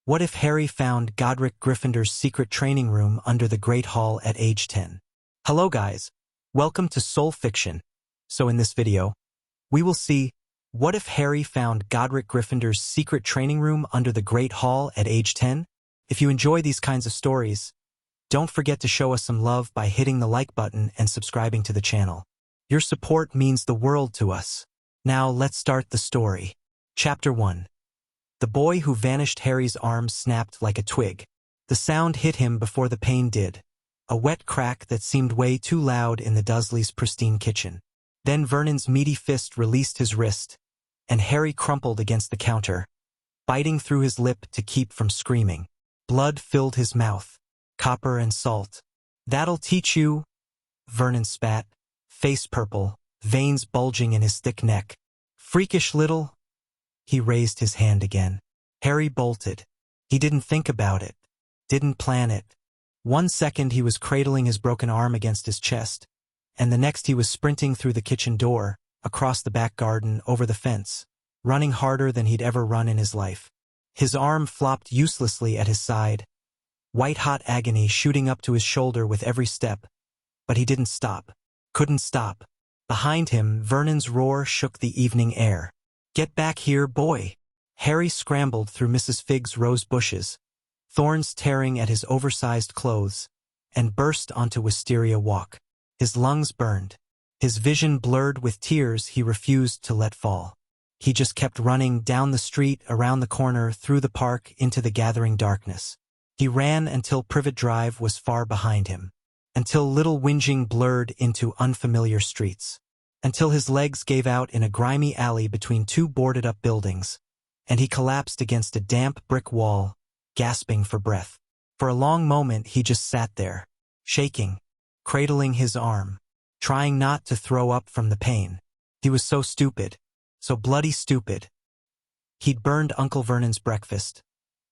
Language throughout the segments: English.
What if Harry found Godric Gryffindor's secret training room under the Great Hall at age 10? Hello guys, welcome to Soul Fiction. So in this video, we will see, what if Harry found Godric Gryffindor's secret training room under the Great Hall at age 10? If you enjoy these kinds of stories, don't forget to show us some love by hitting the like button and subscribing to the channel. Your support means the world to us. Now let's start the story. Chapter 1. The boy who vanished. Harry's arm snapped like a twig. The sound hit him before the pain did. A wet crack that seemed way too loud in the Dursleys' pristine kitchen. Then Vernon's meaty fist released his wrist, and Harry crumpled against the counter, biting through his lip to keep from screaming. Blood filled his mouth. Copper and salt. That'll teach you, Vernon spat, face purple, veins bulging in his thick neck. Freakish little. He raised his hand again. Harry bolted. He didn't think about it. Didn't plan it. 1 second he was cradling his broken arm against his chest, and the next he was sprinting through the kitchen door, across the back garden, over the fence, running harder than he'd ever run in his life. His arm flopped uselessly at his side, white-hot agony shooting up to his shoulder with every step, but he didn't stop. Couldn't stop. Behind him, Vernon's roar shook the evening air. Get back here, boy! Harry scrambled through Mrs. Figg's rose bushes, thorns tearing at his oversized clothes, and burst onto Wisteria Walk. His lungs burned. His vision blurred with tears he refused to let fall. He just kept running down the street, around the corner, through the park, into the gathering darkness. He ran until Privet Drive was far behind him, until Little Whinging blurred into unfamiliar streets, until his legs gave out in a grimy alley between two boarded-up buildings, and he collapsed against a damp brick wall, gasping for breath. For a long moment he just sat there, shaking, cradling his arm, trying not to throw up from the pain. He was so stupid, so bloody stupid. He'd burned Uncle Vernon's breakfast.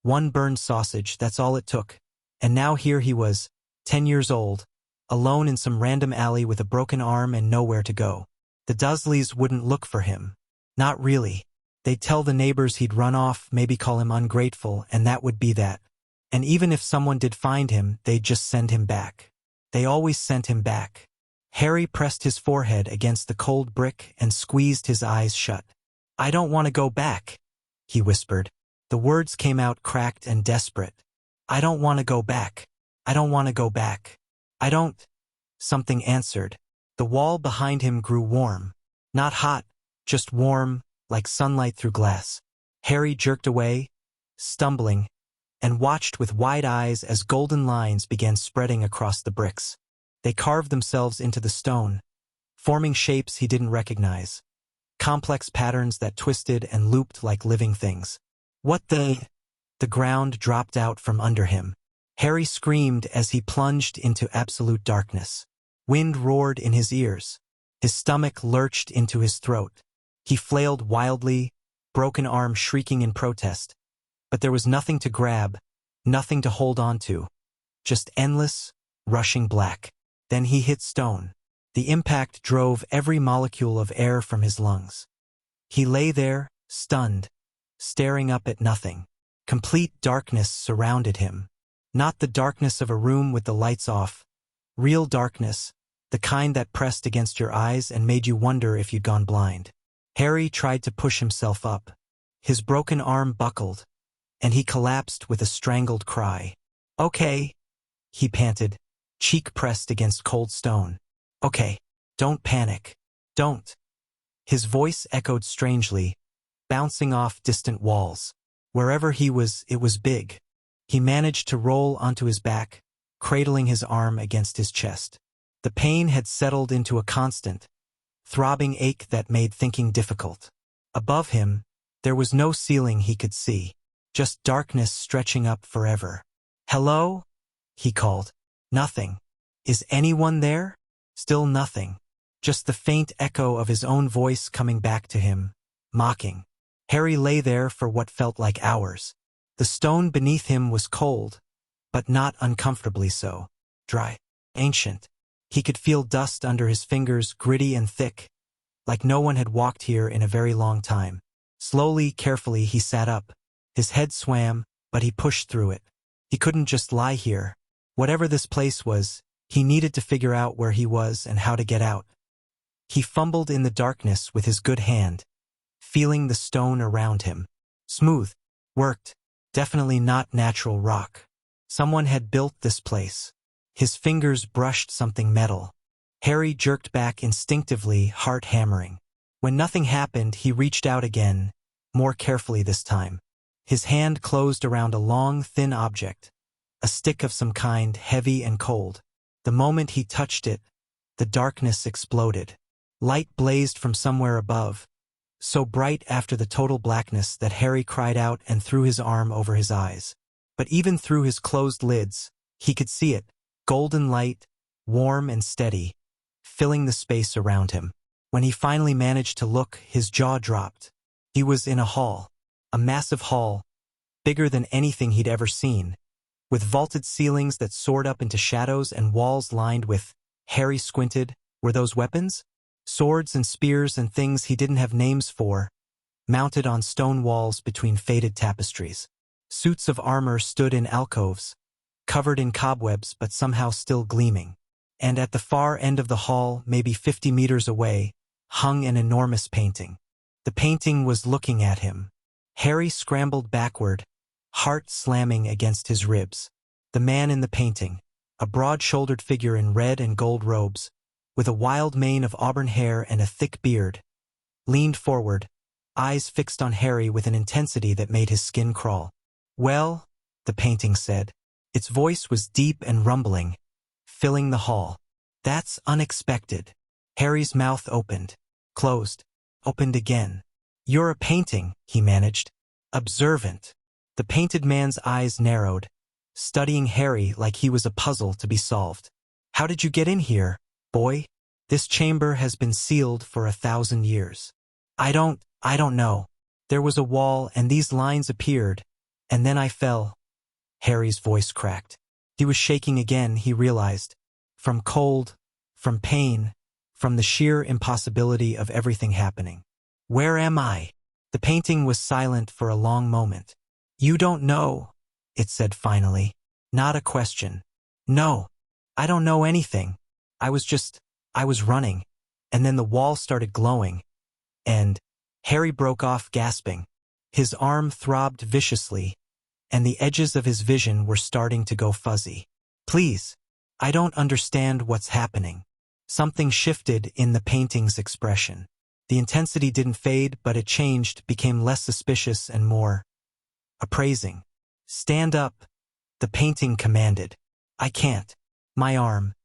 1 burned sausage, that's all it took. And now here he was, 10 years old, alone in some random alley with a broken arm and nowhere to go. The Dursleys wouldn't look for him. Not really. They'd tell the neighbors he'd run off, maybe call him ungrateful, and that would be that. And even if someone did find him, they'd just send him back. They always sent him back. Harry pressed his forehead against the cold brick and squeezed his eyes shut. I don't want to go back, he whispered. The words came out cracked and desperate. I don't want to go back. I don't want to go back. I don't. Something answered. The wall behind him grew warm. Not hot, just warm, like sunlight through glass. Harry jerked away, stumbling, and watched with wide eyes as golden lines began spreading across the bricks. They carved themselves into the stone, forming shapes he didn't recognize. Complex patterns that twisted and looped like living things. What the? The ground dropped out from under him. Harry screamed as he plunged into absolute darkness. Wind roared in his ears. His stomach lurched into his throat. He flailed wildly, broken arm shrieking in protest. But there was nothing to grab, nothing to hold on to. Just endless, rushing black. Then he hit stone. The impact drove every molecule of air from his lungs. He lay there, stunned, staring up at nothing. Complete darkness surrounded him. Not the darkness of a room with the lights off. Real darkness, the kind that pressed against your eyes and made you wonder if you'd gone blind. Harry tried to push himself up. His broken arm buckled, and he collapsed with a strangled cry. Okay, he panted, cheek pressed against cold stone. Okay, don't panic. Don't. His voice echoed strangely, bouncing off distant walls. Wherever he was, it was big. He managed to roll onto his back, cradling his arm against his chest. The pain had settled into a constant, throbbing ache that made thinking difficult. Above him, there was no ceiling he could see, just darkness stretching up forever. Hello? He called. Nothing. Is anyone there? Still nothing. Just the faint echo of his own voice coming back to him, mocking. Harry lay there for what felt like hours. The stone beneath him was cold, but not uncomfortably so. Dry. Ancient. He could feel dust under his fingers, gritty and thick, like no one had walked here in a very long time. Slowly, carefully, he sat up. His head swam, but he pushed through it. He couldn't just lie here. Whatever this place was, he needed to figure out where he was and how to get out. He fumbled in the darkness with his good hand, feeling the stone around him. Smooth. Worked. Definitely not natural rock. Someone had built this place. His fingers brushed something metal. Harry jerked back instinctively, heart hammering. When nothing happened, he reached out again, more carefully this time. His hand closed around a long, thin object, a stick of some kind, heavy and cold. The moment he touched it, the darkness exploded. Light blazed from somewhere above, so bright after the total blackness that Harry cried out and threw his arm over his eyes. But even through his closed lids, he could see it, golden light, warm and steady, filling the space around him. When he finally managed to look, his jaw dropped. He was in a hall, a massive hall, bigger than anything he'd ever seen, with vaulted ceilings that soared up into shadows and walls lined with, Harry squinted, were those weapons? Swords and spears and things he didn't have names for, mounted on stone walls between faded tapestries. Suits of armor stood in alcoves, covered in cobwebs but somehow still gleaming. And at the far end of the hall, maybe 50 meters away, hung an enormous painting. The painting was looking at him. Harry scrambled backward, heart slamming against his ribs. The man in the painting, a broad-shouldered figure in red and gold robes, with a wild mane of auburn hair and a thick beard, leaned forward, eyes fixed on Harry with an intensity that made his skin crawl. "Well," the painting said. Its voice was deep and rumbling, filling the hall. "That's unexpected." Harry's mouth opened, closed, opened again. "You're a painting," he managed. "Observant." The painted man's eyes narrowed, studying Harry like he was a puzzle to be solved. "How did you get in here, boy? This chamber has been sealed for 1,000 years. I don't know. There was a wall and these lines appeared, and then I fell." Harry's voice cracked. He was shaking again, he realized. From cold, from pain, from the sheer impossibility of everything happening. "Where am I?" The painting was silent for a long moment. "You don't know," it said finally. Not a question. "No, I don't know anything. I was running." And then the wall started glowing, and Harry broke off, gasping. His arm throbbed viciously, and the edges of his vision were starting to go fuzzy. "Please, I don't understand what's happening." Something shifted in the painting's expression. The intensity didn't fade, but it changed, became less suspicious and more appraising. "Stand up," the painting commanded. "I can't. My arm.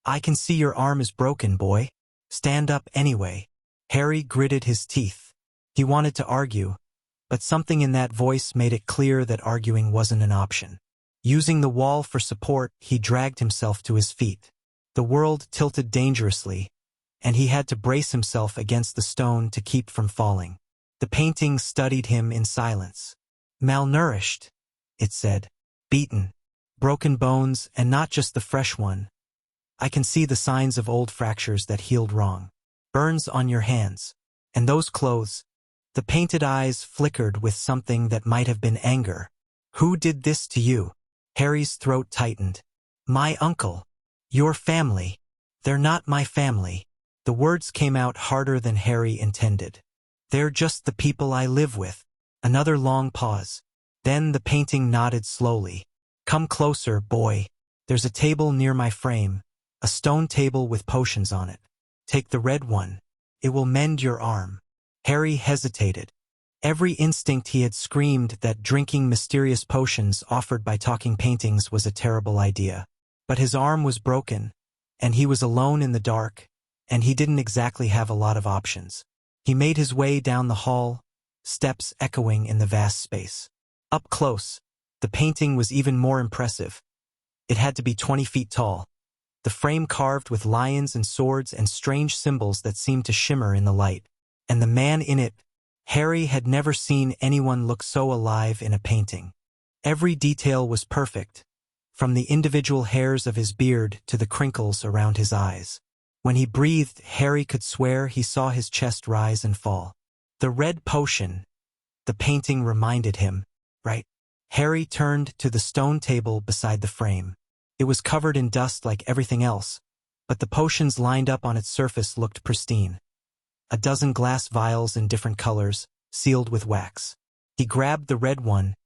I can see your arm is broken, boy. Stand up anyway." Harry gritted his teeth. He wanted to argue, but something in that voice made it clear that arguing wasn't an option. Using the wall for support, he dragged himself to his feet. The world tilted dangerously, and he had to brace himself against the stone to keep from falling. The painting studied him in silence. "Malnourished," it said. "Beaten. Broken bones, and not just the fresh one. I can see the signs of old fractures that healed wrong. Burns on your hands. And those clothes." The painted eyes flickered with something that might have been anger. "Who did this to you?" Harry's throat tightened. "My uncle. Your family." "They're not my family." The words came out harder than Harry intended. "They're just the people I live with." Another long pause. Then the painting nodded slowly. "Come closer, boy. There's a table near my frame, a stone table with potions on it. Take the red one. It will mend your arm." Harry hesitated. Every instinct he had screamed that drinking mysterious potions offered by talking paintings was a terrible idea. But his arm was broken, and he was alone in the dark, and he didn't exactly have a lot of options. He made his way down the hall, steps echoing in the vast space. Up close, the painting was even more impressive. It had to be 20 feet tall, the frame carved with lions and swords and strange symbols that seemed to shimmer in the light. And the man in it, Harry had never seen anyone look so alive in a painting. Every detail was perfect, from the individual hairs of his beard to the crinkles around his eyes. When he breathed, Harry could swear he saw his chest rise and fall. "The red potion," the painting reminded him. "Right." Harry turned to the stone table beside the frame. It was covered in dust like everything else, but the potions lined up on its surface looked pristine. A dozen glass vials in different colors, sealed with wax. He grabbed the red one,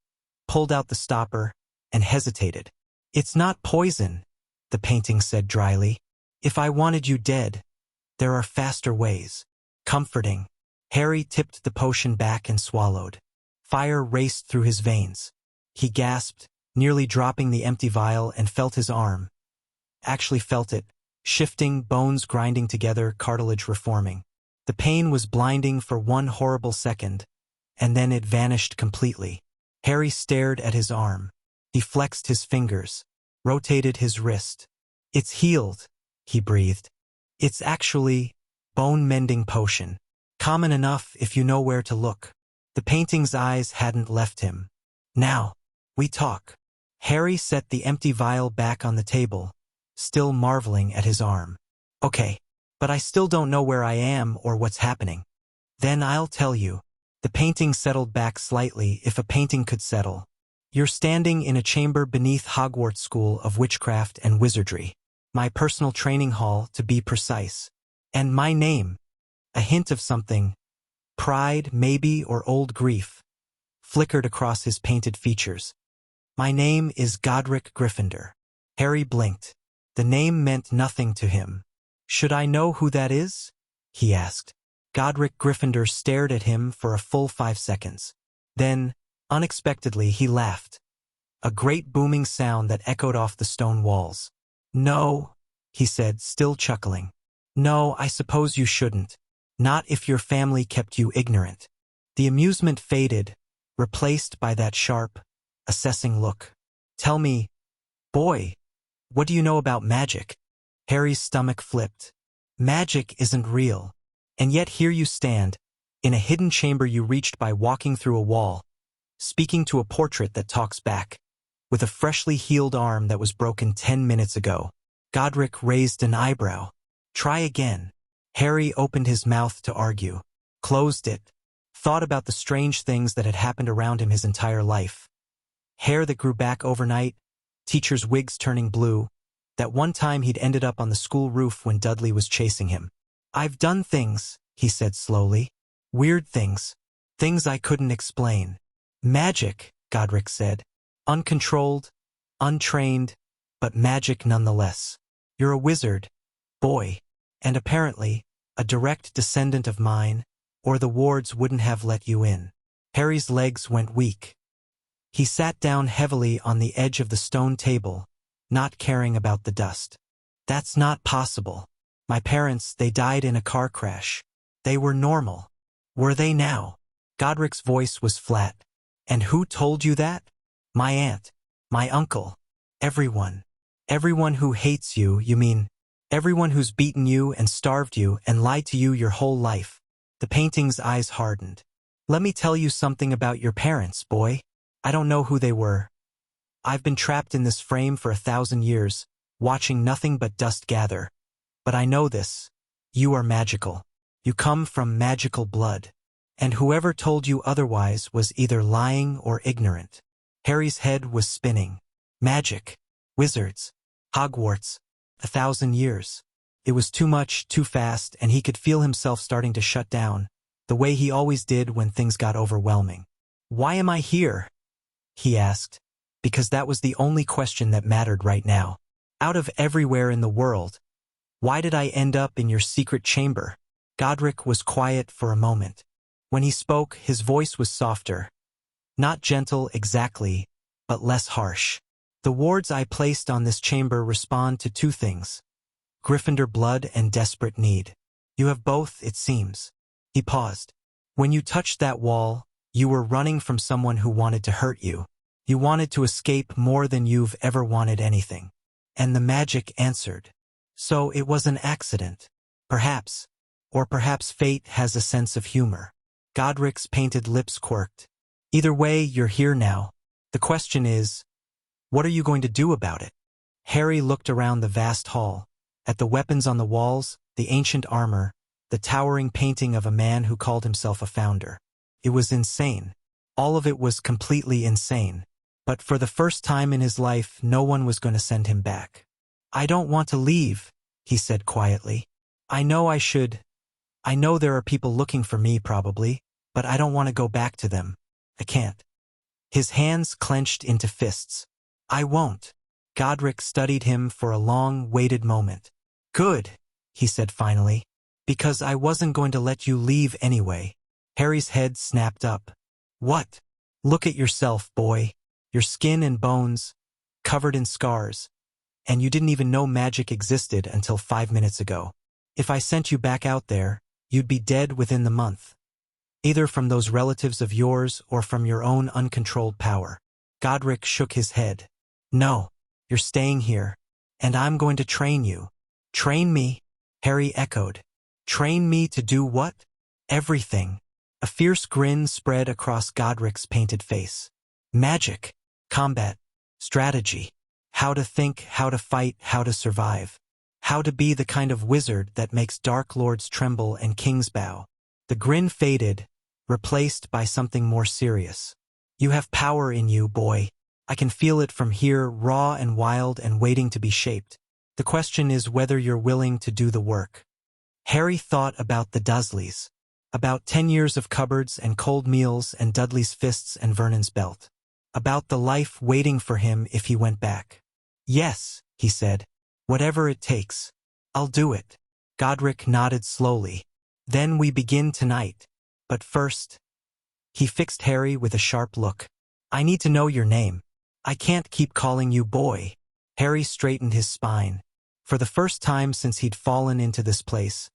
pulled out the stopper, and hesitated. "It's not poison," the painting said dryly. "If I wanted you dead, there are faster ways." Comforting. Harry tipped the potion back and swallowed. Fire raced through his veins. He gasped, nearly dropping the empty vial, and felt his arm. Actually felt it, shifting, bones grinding together, cartilage reforming. The pain was blinding for one horrible second, and then it vanished completely. Harry stared at his arm. He flexed his fingers, rotated his wrist. "It's healed," he breathed. "It's actually bone-mending potion. Common enough if you know where to look." The painting's eyes hadn't left him. "Now, we talk." Harry set the empty vial back on the table, still marveling at his arm. "Okay, but I still don't know where I am or what's happening." "Then I'll tell you." The painting settled back slightly, if a painting could settle. "You're standing in a chamber beneath Hogwarts School of Witchcraft and Wizardry. My personal training hall, to be precise. And my name, a hint of something, pride maybe or old grief, flickered across his painted features. My name is Godric Gryffindor." Harry blinked. The name meant nothing to him. "Should I know who that is?" he asked. Godric Gryffindor stared at him for a full 5 seconds. Then, unexpectedly, he laughed. A great booming sound that echoed off the stone walls. "No," he said, still chuckling. "No, I suppose you shouldn't. Not if your family kept you ignorant." The amusement faded, replaced by that sharp, assessing look. "Tell me, boy, what do you know about magic?" Harry's stomach flipped. Magic isn't real. And yet here you stand, in a hidden chamber you reached by walking through a wall, speaking to a portrait that talks back, with a freshly healed arm that was broken 10 minutes ago. Godric raised an eyebrow. "Try again." Harry opened his mouth to argue, closed it, thought about the strange things that had happened around him his entire life. Hair that grew back overnight, teachers' wigs turning blue, that one time he'd ended up on the school roof when Dudley was chasing him. "I've done things," he said slowly. "Weird things. Things I couldn't explain." "Magic," Godric said. "Uncontrolled, untrained, but magic nonetheless. You're a wizard, boy, and apparently a direct descendant of mine, or the wards wouldn't have let you in." Harry's legs went weak. He sat down heavily on the edge of the stone table, not caring about the dust. "That's not possible. My parents, they died in a car crash. They were normal. Were they now?" Godric's voice was flat. "And who told you that?" "My aunt. My uncle. Everyone. Everyone who hates you, you mean. Everyone who's beaten you and starved you and lied to you your whole life." The painting's eyes hardened. "Let me tell you something about your parents, boy. I don't know who they were. I've been trapped in this frame for 1,000 years, watching nothing but dust gather. But I know this. You are magical. You come from magical blood. And whoever told you otherwise was either lying or ignorant." Harry's head was spinning. Magic. Wizards. Hogwarts. 1,000 years. It was too much, too fast, and he could feel himself starting to shut down, the way he always did when things got overwhelming. "Why am I here?" he asked, because that was the only question that mattered right now. Out of everywhere in the world, why did I end up in your secret chamber? Godric was quiet for a moment. When he spoke, his voice was softer. Not gentle exactly, but less harsh. "The wards I placed on this chamber respond to 2 things. Gryffindor blood and desperate need. You have both, it seems." He paused. "When you touched that wall, you were running from someone who wanted to hurt you. You wanted to escape more than you've ever wanted anything. And the magic answered. So it was an accident. Perhaps. Or perhaps fate has a sense of humor." Godric's painted lips quirked. "Either way, you're here now. The question is, what are you going to do about it?" Harry looked around the vast hall, at the weapons on the walls, the ancient armor, the towering painting of a man who called himself a founder. It was insane. All of it was completely insane. But for the first time in his life, no one was going to send him back. "I don't want to leave," he said quietly. "I know I should. I know there are people looking for me probably, but I don't want to go back to them. I can't." His hands clenched into fists. "I won't." Godric studied him for a long, waited moment. "Good," he said finally, "because I wasn't going to let you leave anyway." Harry's head snapped up. "What?" "Look at yourself, boy. Your skin and bones, covered in scars. And you didn't even know magic existed until 5 minutes ago. If I sent you back out there, you'd be dead within the month. Either from those relatives of yours or from your own uncontrolled power." Godric shook his head. "No, you're staying here, and I'm going to train you." "Train me?" Harry echoed. "Train me to do what?" "Everything." A fierce grin spread across Godric's painted face. "Magic, combat, strategy. How to think, how to fight, how to survive. How to be the kind of wizard that makes dark lords tremble and kings bow." The grin faded, replaced by something more serious. "You have power in you, boy. I can feel it from here, raw and wild and waiting to be shaped. The question is whether you're willing to do the work." Harry thought about the Dursleys. About 10 years of cupboards and cold meals and Dudley's fists and Vernon's belt. About the life waiting for him if he went back. "Yes," he said. "Whatever it takes. I'll do it." Godric nodded slowly. "Then we begin tonight. But first..." He fixed Harry with a sharp look. "I need to know your name. I can't keep calling you boy." Harry straightened his spine. For the first time since he'd fallen into this place,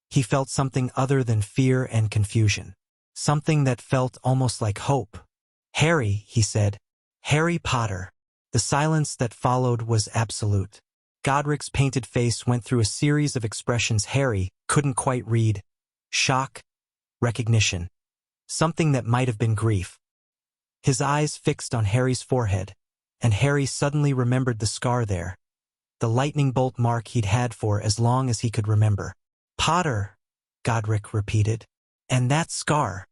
he felt something other than fear and confusion. Something that felt almost like hope. "Harry," he said. "Harry Potter." The silence that followed was absolute. Godric's painted face went through a series of expressions Harry couldn't quite read. Shock, recognition. Something that might have been grief. His eyes fixed on Harry's forehead, and Harry suddenly remembered the scar there. The lightning bolt mark he'd had for as long as he could remember. "Potter," Godric repeated. "And that scar.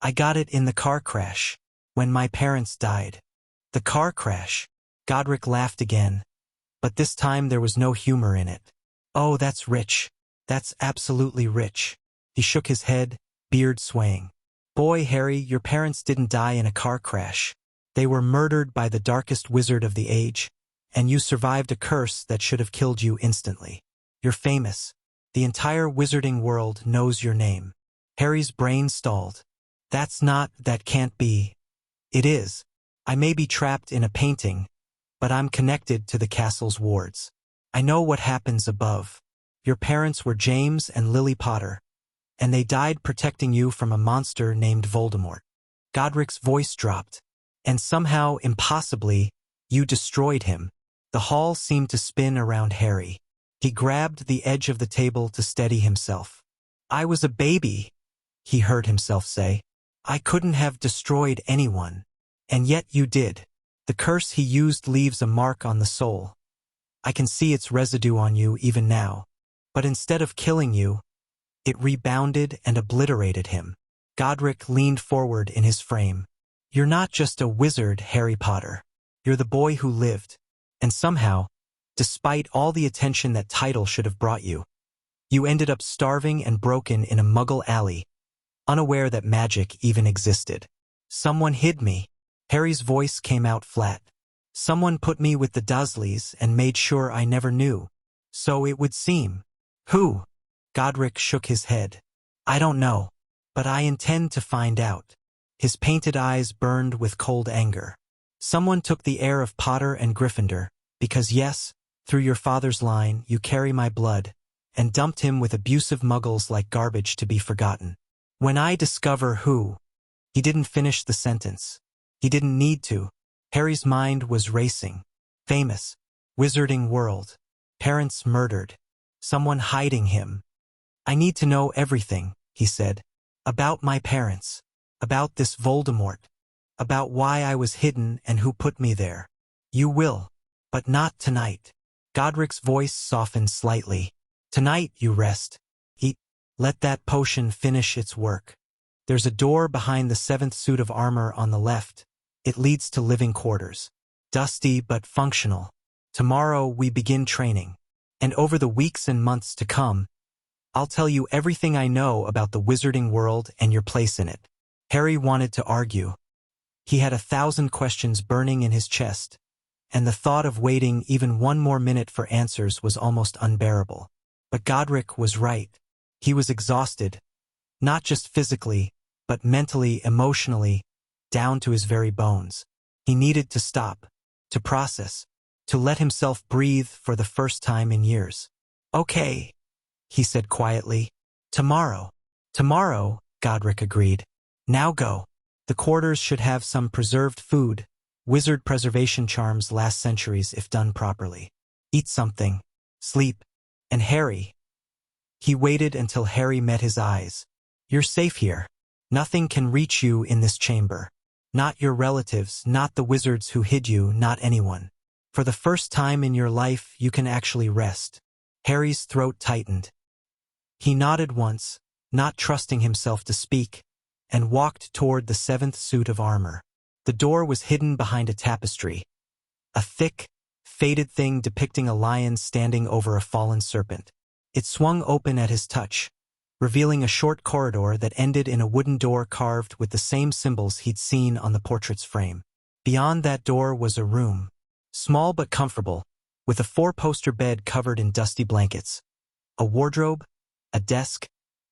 I got it in the car crash, when my parents died." "The car crash?" Godric laughed again, but this time there was no humor in it. "Oh, that's rich. That's absolutely rich." He shook his head, beard swaying. "Boy, Harry, your parents didn't die in a car crash. They were murdered by the darkest wizard of the age, and you survived a curse that should have killed you instantly. You're famous. The entire wizarding world knows your name." Harry's brain stalled. That can't be." "It is. I may be trapped in a painting, but I'm connected to the castle's wards. I know what happens above. Your parents were James and Lily Potter, and they died protecting you from a monster named Voldemort." Godric's voice dropped. "And somehow, impossibly, you destroyed him." The hall seemed to spin around Harry. He grabbed the edge of the table to steady himself. "I was a baby," he heard himself say. "I couldn't have destroyed anyone. And yet you did. The curse he used leaves a mark on the soul. I can see its residue on you even now. But instead of killing you, it rebounded and obliterated him." Godric leaned forward in his frame. "You're not just a wizard, Harry Potter. You're the boy who lived. And somehow, despite all the attention that title should have brought you, you ended up starving and broken in a Muggle alley, unaware that magic even existed." "Someone hid me." Harry's voice came out flat. "Someone put me with the Dursleys and made sure I never knew. So it would seem." "Who?" Godric shook his head. "I don't know. But I intend to find out." His painted eyes burned with cold anger. "Someone took the heir of Potter and Gryffindor, because yes, through your father's line, you carry my blood, and dumped him with abusive muggles like garbage to be forgotten. When I discover who..." He didn't finish the sentence. He didn't need to. Harry's mind was racing. Famous. Wizarding world. Parents murdered. Someone hiding him. "I need to know everything," he said. "About my parents. About this Voldemort. About why I was hidden and who put me there." "You will. But not tonight." Godric's voice softened slightly. "Tonight you rest. Eat. Let that potion finish its work. There's a door behind the 7th suit of armor on the left, It leads to living quarters. Dusty but functional. Tomorrow we begin training. And over the weeks and months to come, I'll tell you everything I know about the wizarding world and your place in it. Harry wanted to argue. He had 1,000 questions burning in his chest, and the thought of waiting even one more minute for answers was almost unbearable. But Godric was right. He was exhausted, not just physically, but mentally, emotionally, down to his very bones. He needed to stop, to process, to let himself breathe for the first time in years. "Okay," he said quietly. "Tomorrow." "Tomorrow," Godric agreed. "Now go." The quarters should have some preserved food. Wizard preservation charms last centuries if done properly. Eat something. Sleep. And Harry. He waited until Harry met his eyes. "You're safe here. Nothing can reach you in this chamber. Not your relatives, not the wizards who hid you, not anyone. For the first time in your life, you can actually rest." Harry's throat tightened. He nodded once, not trusting himself to speak, and walked toward the 7th suit of armor. The door was hidden behind a tapestry, a thick, faded thing depicting a lion standing over a fallen serpent. It swung open at his touch, revealing a short corridor that ended in a wooden door carved with the same symbols he'd seen on the portrait's frame. Beyond that door was a room, small but comfortable, with a 4-poster bed covered in dusty blankets, a wardrobe, a desk,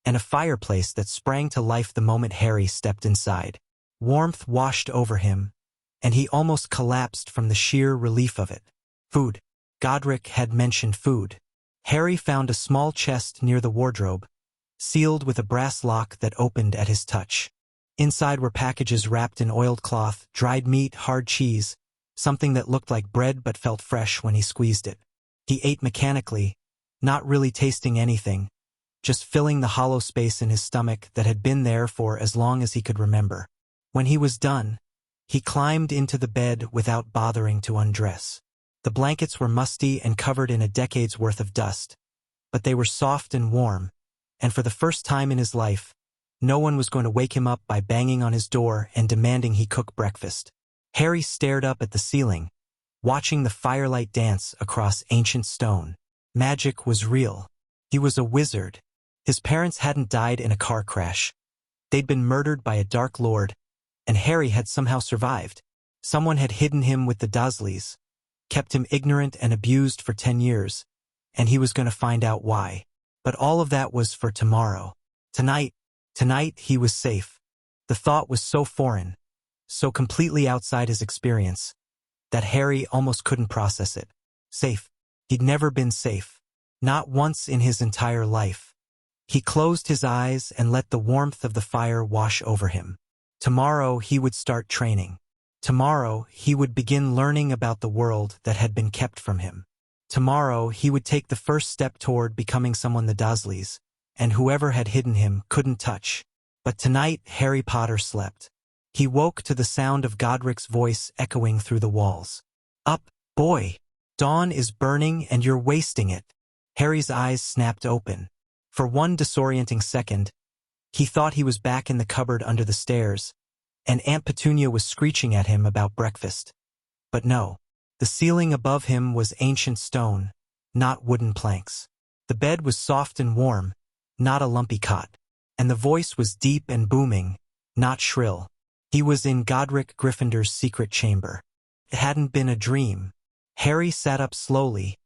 and a fireplace that sprang to life the moment Harry stepped inside. Warmth washed over him, and he almost collapsed from the sheer relief of it. Food. Godric had mentioned food. Harry found a small chest near the wardrobe, sealed with a brass lock that opened at his touch. Inside were packages wrapped in oiled cloth, dried meat, hard cheese, something that looked like bread but felt fresh when he squeezed it. He ate mechanically, not really tasting anything, just filling the hollow space in his stomach that had been there for as long as he could remember. When he was done, he climbed into the bed without bothering to undress. The blankets were musty and covered in a decade's worth of dust, but they were soft and warm, and for the first time in his life, no one was going to wake him up by banging on his door and demanding he cook breakfast. Harry stared up at the ceiling, watching the firelight dance across ancient stone. Magic was real. He was a wizard. His parents hadn't died in a car crash. They'd been murdered by a dark lord, and Harry had somehow survived. Someone had hidden him with the Dursleys, kept him ignorant and abused for 10 years, and he was going to find out why. But all of that was for tomorrow. Tonight he was safe. The thought was so foreign, so completely outside his experience, that Harry almost couldn't process it. Safe. He'd never been safe. Not once in his entire life. He closed his eyes and let the warmth of the fire wash over him. Tomorrow he would start training. Tomorrow he would begin learning about the world that had been kept from him. Tomorrow he would take the first step toward becoming someone the Dursleys, and whoever had hidden him, couldn't touch. But tonight Harry Potter slept. He woke to the sound of Godric's voice echoing through the walls. "Up, boy! Dawn is burning and you're wasting it." Harry's eyes snapped open. For one disorienting second, he thought he was back in the cupboard under the stairs, and Aunt Petunia was screeching at him about breakfast. But no. The ceiling above him was ancient stone, not wooden planks. The bed was soft and warm, not a lumpy cot. And the voice was deep and booming, not shrill. He was in Godric Gryffindor's secret chamber. It hadn't been a dream. Harry sat up slowly,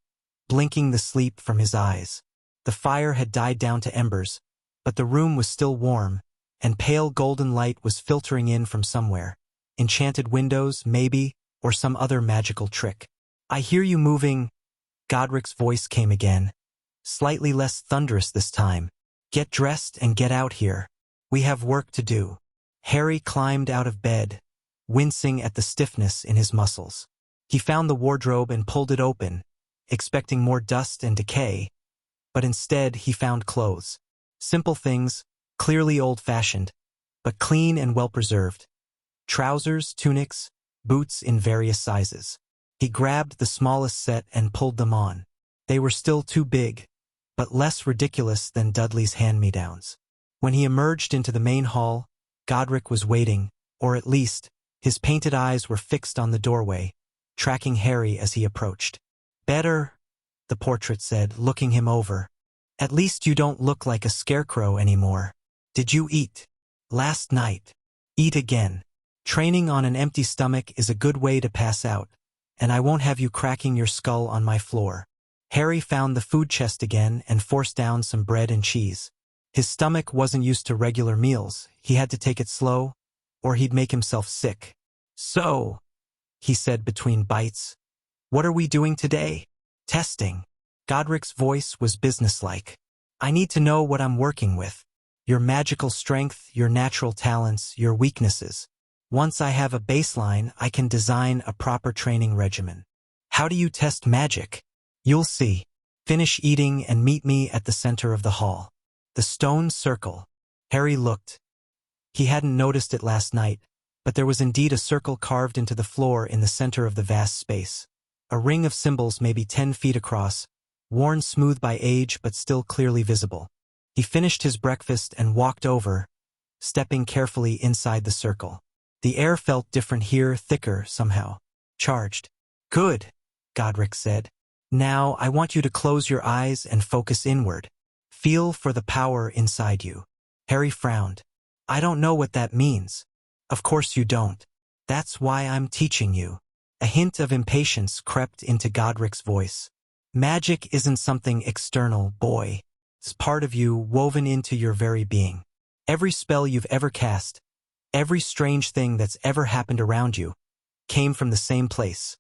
blinking the sleep from his eyes. The fire had died down to embers, but the room was still warm, and pale golden light was filtering in from somewhere. Enchanted windows, maybe, or some other magical trick. "I hear you moving." Godric's voice came again, slightly less thunderous this time. "Get dressed and get out here. We have work to do." Harry climbed out of bed, wincing at the stiffness in his muscles. He found the wardrobe and pulled it open, expecting more dust and decay, but instead he found clothes. Simple things, clearly old-fashioned, but clean and well-preserved. Trousers, tunics, boots in various sizes. He grabbed the smallest set and pulled them on. They were still too big, but less ridiculous than Dudley's hand-me-downs. When he emerged into the main hall, Godric was waiting, or at least, His painted eyes were fixed on the doorway, tracking Harry as he approached. "Better," the portrait said, looking him over. "At least you don't look like a scarecrow anymore. Did you eat last night?" "Eat again. Training on an empty stomach is a good way to pass out, and I won't have you cracking your skull on my floor." Harry found the food chest again and forced down some bread and cheese. His stomach wasn't used to regular meals. He had to take it slow, or he'd make himself sick. "So," he said between bites, "what are we doing today?" "Testing." Godric's voice was businesslike. "I need to know what I'm working with. Your magical strength, your natural talents, your weaknesses. Once I have a baseline, I can design a proper training regimen." "How do you test magic?" "You'll see. Finish eating and meet me at the center of the hall." The stone circle. Harry looked. He hadn't noticed it last night, but there was indeed a circle carved into the floor in the center of the vast space. A ring of symbols maybe 10 feet across, worn smooth by age but still clearly visible. He finished his breakfast and walked over, stepping carefully inside the circle. The air felt different here, thicker somehow. Charged. "Good," Godric said. "Now I want you to close your eyes and focus inward. Feel for the power inside you." Harry frowned. "I don't know what that means." "Of course you don't. That's why I'm teaching you." A hint of impatience crept into Godric's voice. "Magic isn't something external, boy. It's part of you, woven into your very being. Every spell you've ever cast, every strange thing that's ever happened around you, came from the same place.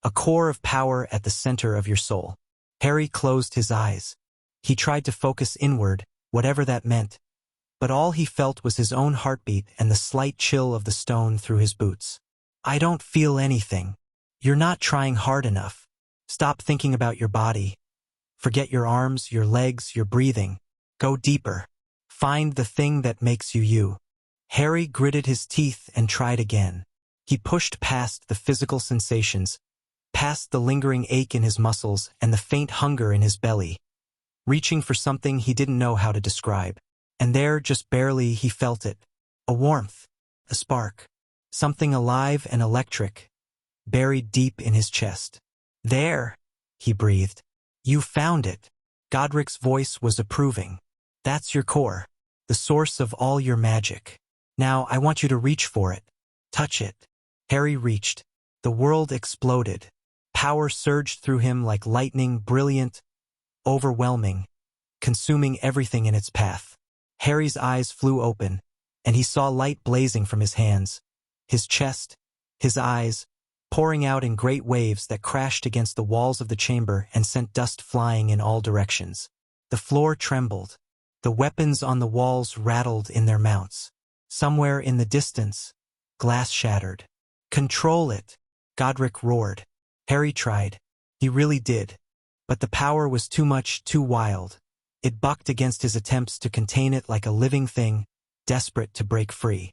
A core of power at the center of your soul." Harry closed his eyes. He tried to focus inward, whatever that meant, but all he felt was his own heartbeat and the slight chill of the stone through his boots. "I don't feel anything." "You're not trying hard enough. Stop thinking about your body. Forget your arms, your legs, your breathing. Go deeper. Find the thing that makes you you." Harry gritted his teeth and tried again. He pushed past the physical sensations, past the lingering ache in his muscles and the faint hunger in his belly, reaching for something he didn't know how to describe. And there, just barely, he felt it. A warmth, a spark, something alive and electric, buried deep in his chest. "There," he breathed. "You found it." Godric's voice was approving. "That's your core, the source of all your magic. Now I want you to reach for it. Touch it." Harry reached. The world exploded. Power surged through him like lightning, brilliant, overwhelming, consuming everything in its path. Harry's eyes flew open, and he saw light blazing from his hands, his chest, his eyes, pouring out in great waves that crashed against the walls of the chamber and sent dust flying in all directions. The floor trembled. The weapons on the walls rattled in their mounts. Somewhere in the distance, glass shattered. "Control it," Godric roared. Harry tried. He really did. But the power was too much, too wild. It bucked against his attempts to contain it like a living thing, desperate to break free.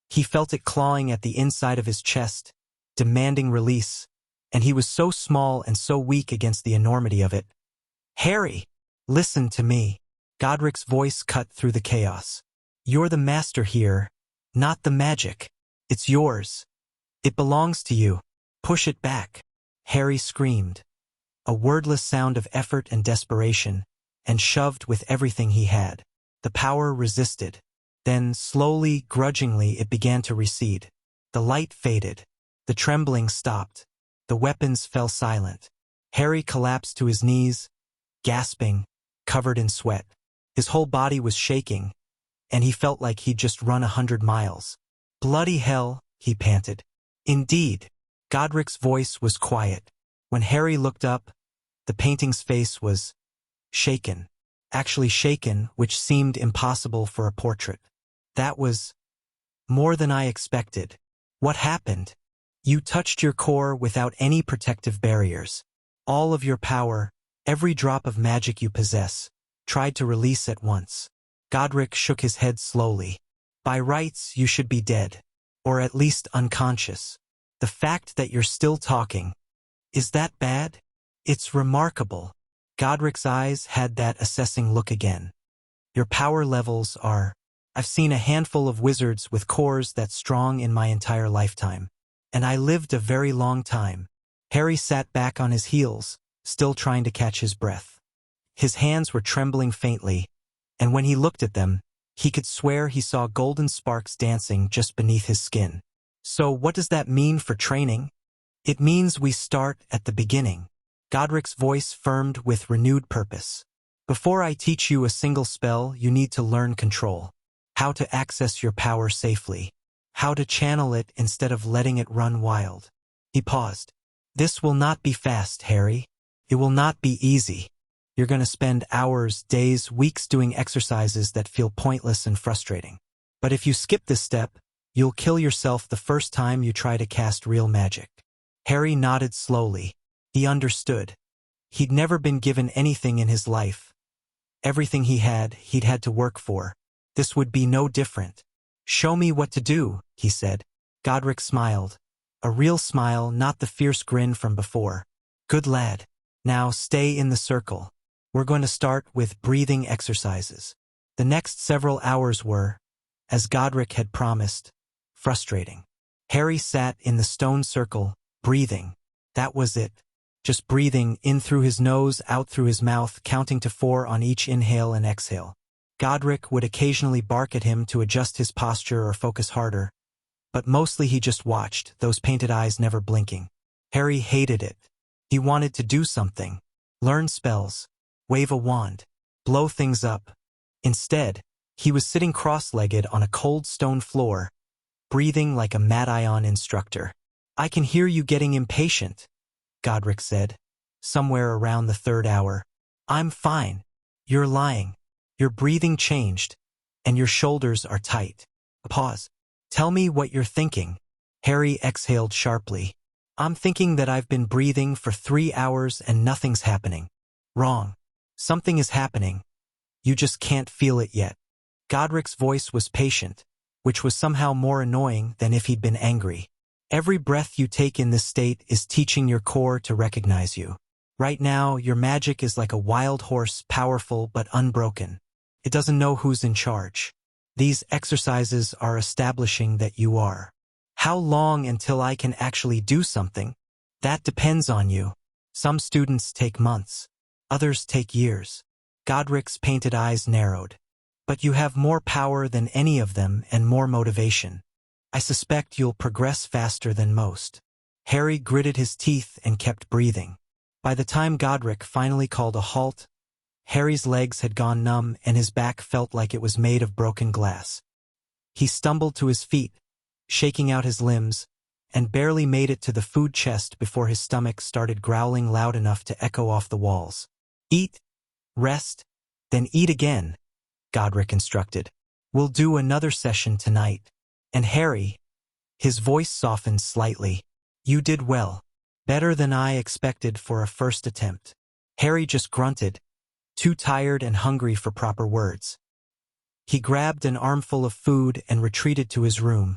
He felt it clawing at the inside of his chest, demanding release, and he was so small and so weak against the enormity of it. "Harry, listen to me." Godric's voice cut through the chaos. "You're the master here, not the magic. It's yours. It belongs to you. Push it back." Harry screamed, a wordless sound of effort and desperation, and shoved with everything he had. The power resisted. Then, slowly, grudgingly, it began to recede. The light faded. The trembling stopped. The weapons fell silent. Harry collapsed to his knees, gasping, covered in sweat. His whole body was shaking, and he felt like he'd just run 100 miles. "Bloody hell," he panted. "Indeed." Godric's voice was quiet. When Harry looked up, the painting's face was shaken. Actually shaken, which seemed impossible for a portrait. "That was more than I expected." "What happened?" "You touched your core without any protective barriers. All of your power, every drop of magic you possess, tried to release at once." Godric shook his head slowly. "By rights, you should be dead. Or at least unconscious. The fact that you're still talking, is that bad?" "It's remarkable." Godric's eyes had that assessing look again. "Your power levels are... I've seen a handful of wizards with cores that strong in my entire lifetime. And I lived a very long time. Harry sat back on his heels, still trying to catch his breath. His hands were trembling faintly, and when he looked at them, he could swear he saw golden sparks dancing just beneath his skin. So what does that mean for training? It means we start at the beginning. Godric's voice firmed with renewed purpose. Before I teach you a single spell, you need to learn control. How to access your power safely. How to channel it instead of letting it run wild. He paused. This will not be fast, Harry. It will not be easy. You're going to spend hours, days, weeks doing exercises that feel pointless and frustrating. But if you skip this step, you'll kill yourself the first time you try to cast real magic. Harry nodded slowly. He understood. He'd never been given anything in his life. Everything he'd had to work for. This would be no different. Show me what to do, he said. Godric smiled. A real smile, not the fierce grin from before. Good lad. Now stay in the circle. We're going to start with breathing exercises. The next several hours were, as Godric had promised, frustrating. Harry sat in the stone circle, breathing. That was it. Just breathing in through his nose, out through his mouth, counting to 4 on each inhale and exhale. Godric would occasionally bark at him to adjust his posture or focus harder, but mostly he just watched, those painted eyes never blinking. Harry hated it. He wanted to do something. Learn spells. Wave a wand. Blow things up. Instead, he was sitting cross-legged on a cold stone floor, breathing like a Mad-Ion instructor. I can hear you getting impatient, Godric said, somewhere around the 3rd hour. I'm fine. You're lying. Your breathing changed, and your shoulders are tight. A pause. Tell me what you're thinking. Harry exhaled sharply. I'm thinking that I've been breathing for 3 hours and nothing's happening. Wrong. Something is happening. You just can't feel it yet. Godric's voice was patient, which was somehow more annoying than if he'd been angry. Every breath you take in this state is teaching your core to recognize you. Right now, your magic is like a wild horse, powerful but unbroken. It doesn't know who's in charge. These exercises are establishing that you are. How long until I can actually do something? That depends on you. Some students take months. Others take years. Godric's painted eyes narrowed. But you have more power than any of them and more motivation. I suspect you'll progress faster than most. Harry gritted his teeth and kept breathing. By the time Godric finally called a halt, Harry's legs had gone numb and his back felt like it was made of broken glass. He stumbled to his feet, shaking out his limbs, and barely made it to the food chest before his stomach started growling loud enough to echo off the walls. Eat, rest, then eat again, Godric instructed. We'll do another session tonight. And Harry, his voice softened slightly. You did well. Better than I expected for a first attempt. Harry just grunted, too tired and hungry for proper words. He grabbed an armful of food and retreated to his room,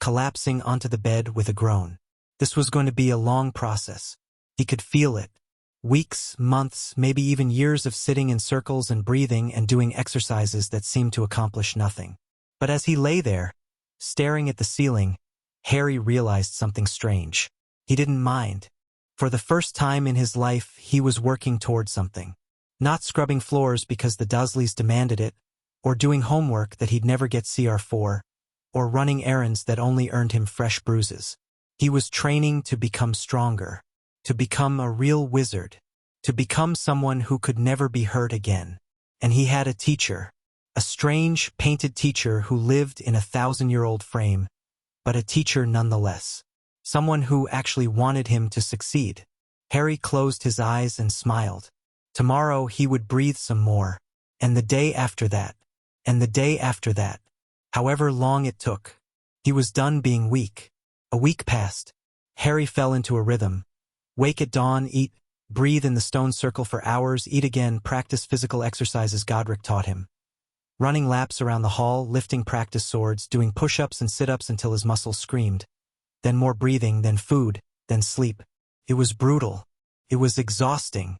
collapsing onto the bed with a groan. This was going to be a long process. He could feel it. Weeks, months, maybe even years of sitting in circles and breathing and doing exercises that seemed to accomplish nothing. But as he lay there, staring at the ceiling, Harry realized something strange. He didn't mind. For the first time in his life, he was working toward something. Not scrubbing floors because the Dursleys demanded it, or doing homework that he'd never get CR for, or running errands that only earned him fresh bruises. He was training to become stronger, to become a real wizard, to become someone who could never be hurt again. And he had a teacher, a strange, painted teacher who lived in a 1,000-year-old frame, but a teacher nonetheless. Someone who actually wanted him to succeed. Harry closed his eyes and smiled. Tomorrow he would breathe some more, and the day after that, and the day after that. However long it took. He was done being weak. A week passed. Harry fell into a rhythm. Wake at dawn, eat, breathe in the stone circle for hours, eat again, practice physical exercises Godric taught him. Running laps around the hall, lifting practice swords, doing push-ups and sit-ups until his muscles screamed. Then more breathing, then food, then sleep. It was brutal. It was exhausting.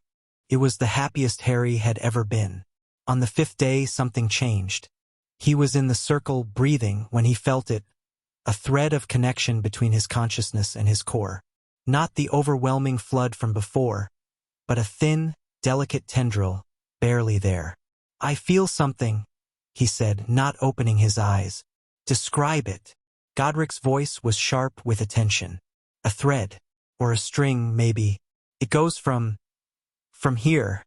It was the happiest Harry had ever been. On the 5th day, something changed. He was in the circle, breathing, when he felt it, a thread of connection between his consciousness and his core. Not the overwhelming flood from before, but a thin, delicate tendril, barely there. "I feel something," he said, not opening his eyes. "Describe it." Godric's voice was sharp with attention. "A thread, or a string, maybe. It goes from here,"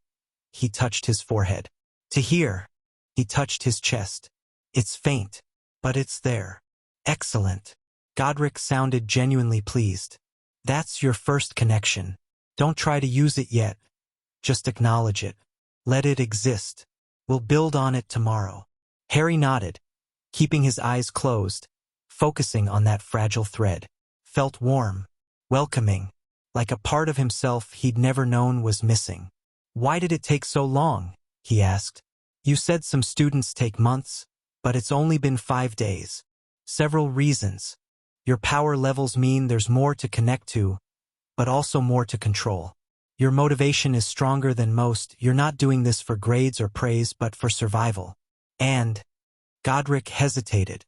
he touched his forehead, "to here." He touched his chest. "It's faint, but it's there." "Excellent." Godric sounded genuinely pleased. "That's your first connection. Don't try to use it yet. Just acknowledge it. Let it exist. We'll build on it tomorrow." Harry nodded, keeping his eyes closed, focusing on that fragile thread. Felt warm, welcoming, like a part of himself he'd never known was missing. "Why did it take so long?" he asked. "You said some students take months, but it's only been 5 days. Several reasons. Your power levels mean there's more to connect to, but also more to control. Your motivation is stronger than most. You're not doing this for grades or praise, but for survival. And," Godric hesitated,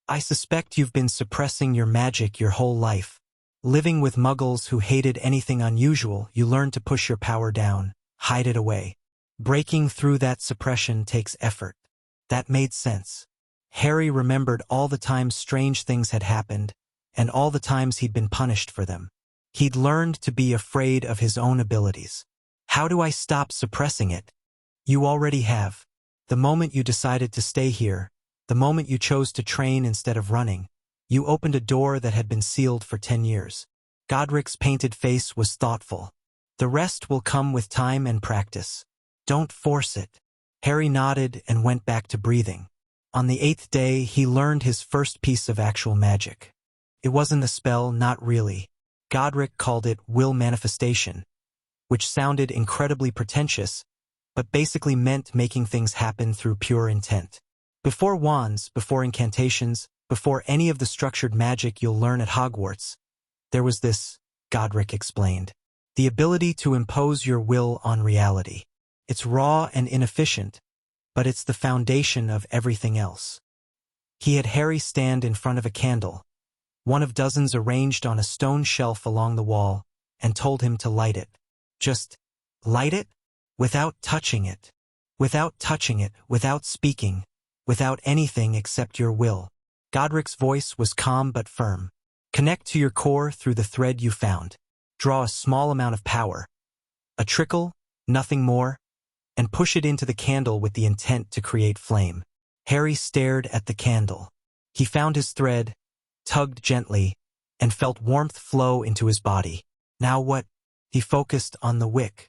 "I suspect you've been suppressing your magic your whole life. Living with muggles who hated anything unusual, you learned to push your power down, hide it away. Breaking through that suppression takes effort." That made sense. Harry remembered all the times strange things had happened, and all the times he'd been punished for them. He'd learned to be afraid of his own abilities. "How do I stop suppressing it?" "You already have. The moment you decided to stay here, the moment you chose to train instead of running, you opened a door that had been sealed for 10 years. Godric's painted face was thoughtful. "The rest will come with time and practice. Don't force it." Harry nodded and went back to breathing. On the 8th day, he learned his first piece of actual magic. It wasn't a spell, not really. Godric called it will manifestation, which sounded incredibly pretentious, but basically meant making things happen through pure intent. Before wands, before incantations, before any of the structured magic you'll learn at Hogwarts, there was this, Godric explained. The ability to impose your will on reality. It's raw and inefficient, but it's the foundation of everything else. He had Harry stand in front of a candle, one of dozens arranged on a stone shelf along the wall, and told him to light it. Just light it? Without touching it. Without touching it, without speaking, without anything except your will. Godric's voice was calm but firm. Connect to your core through the thread you found. Draw a small amount of power. A trickle, nothing more, and push it into the candle with the intent to create flame. Harry stared at the candle. He found his thread, tugged gently, and felt warmth flow into his body. Now what? He focused on the wick,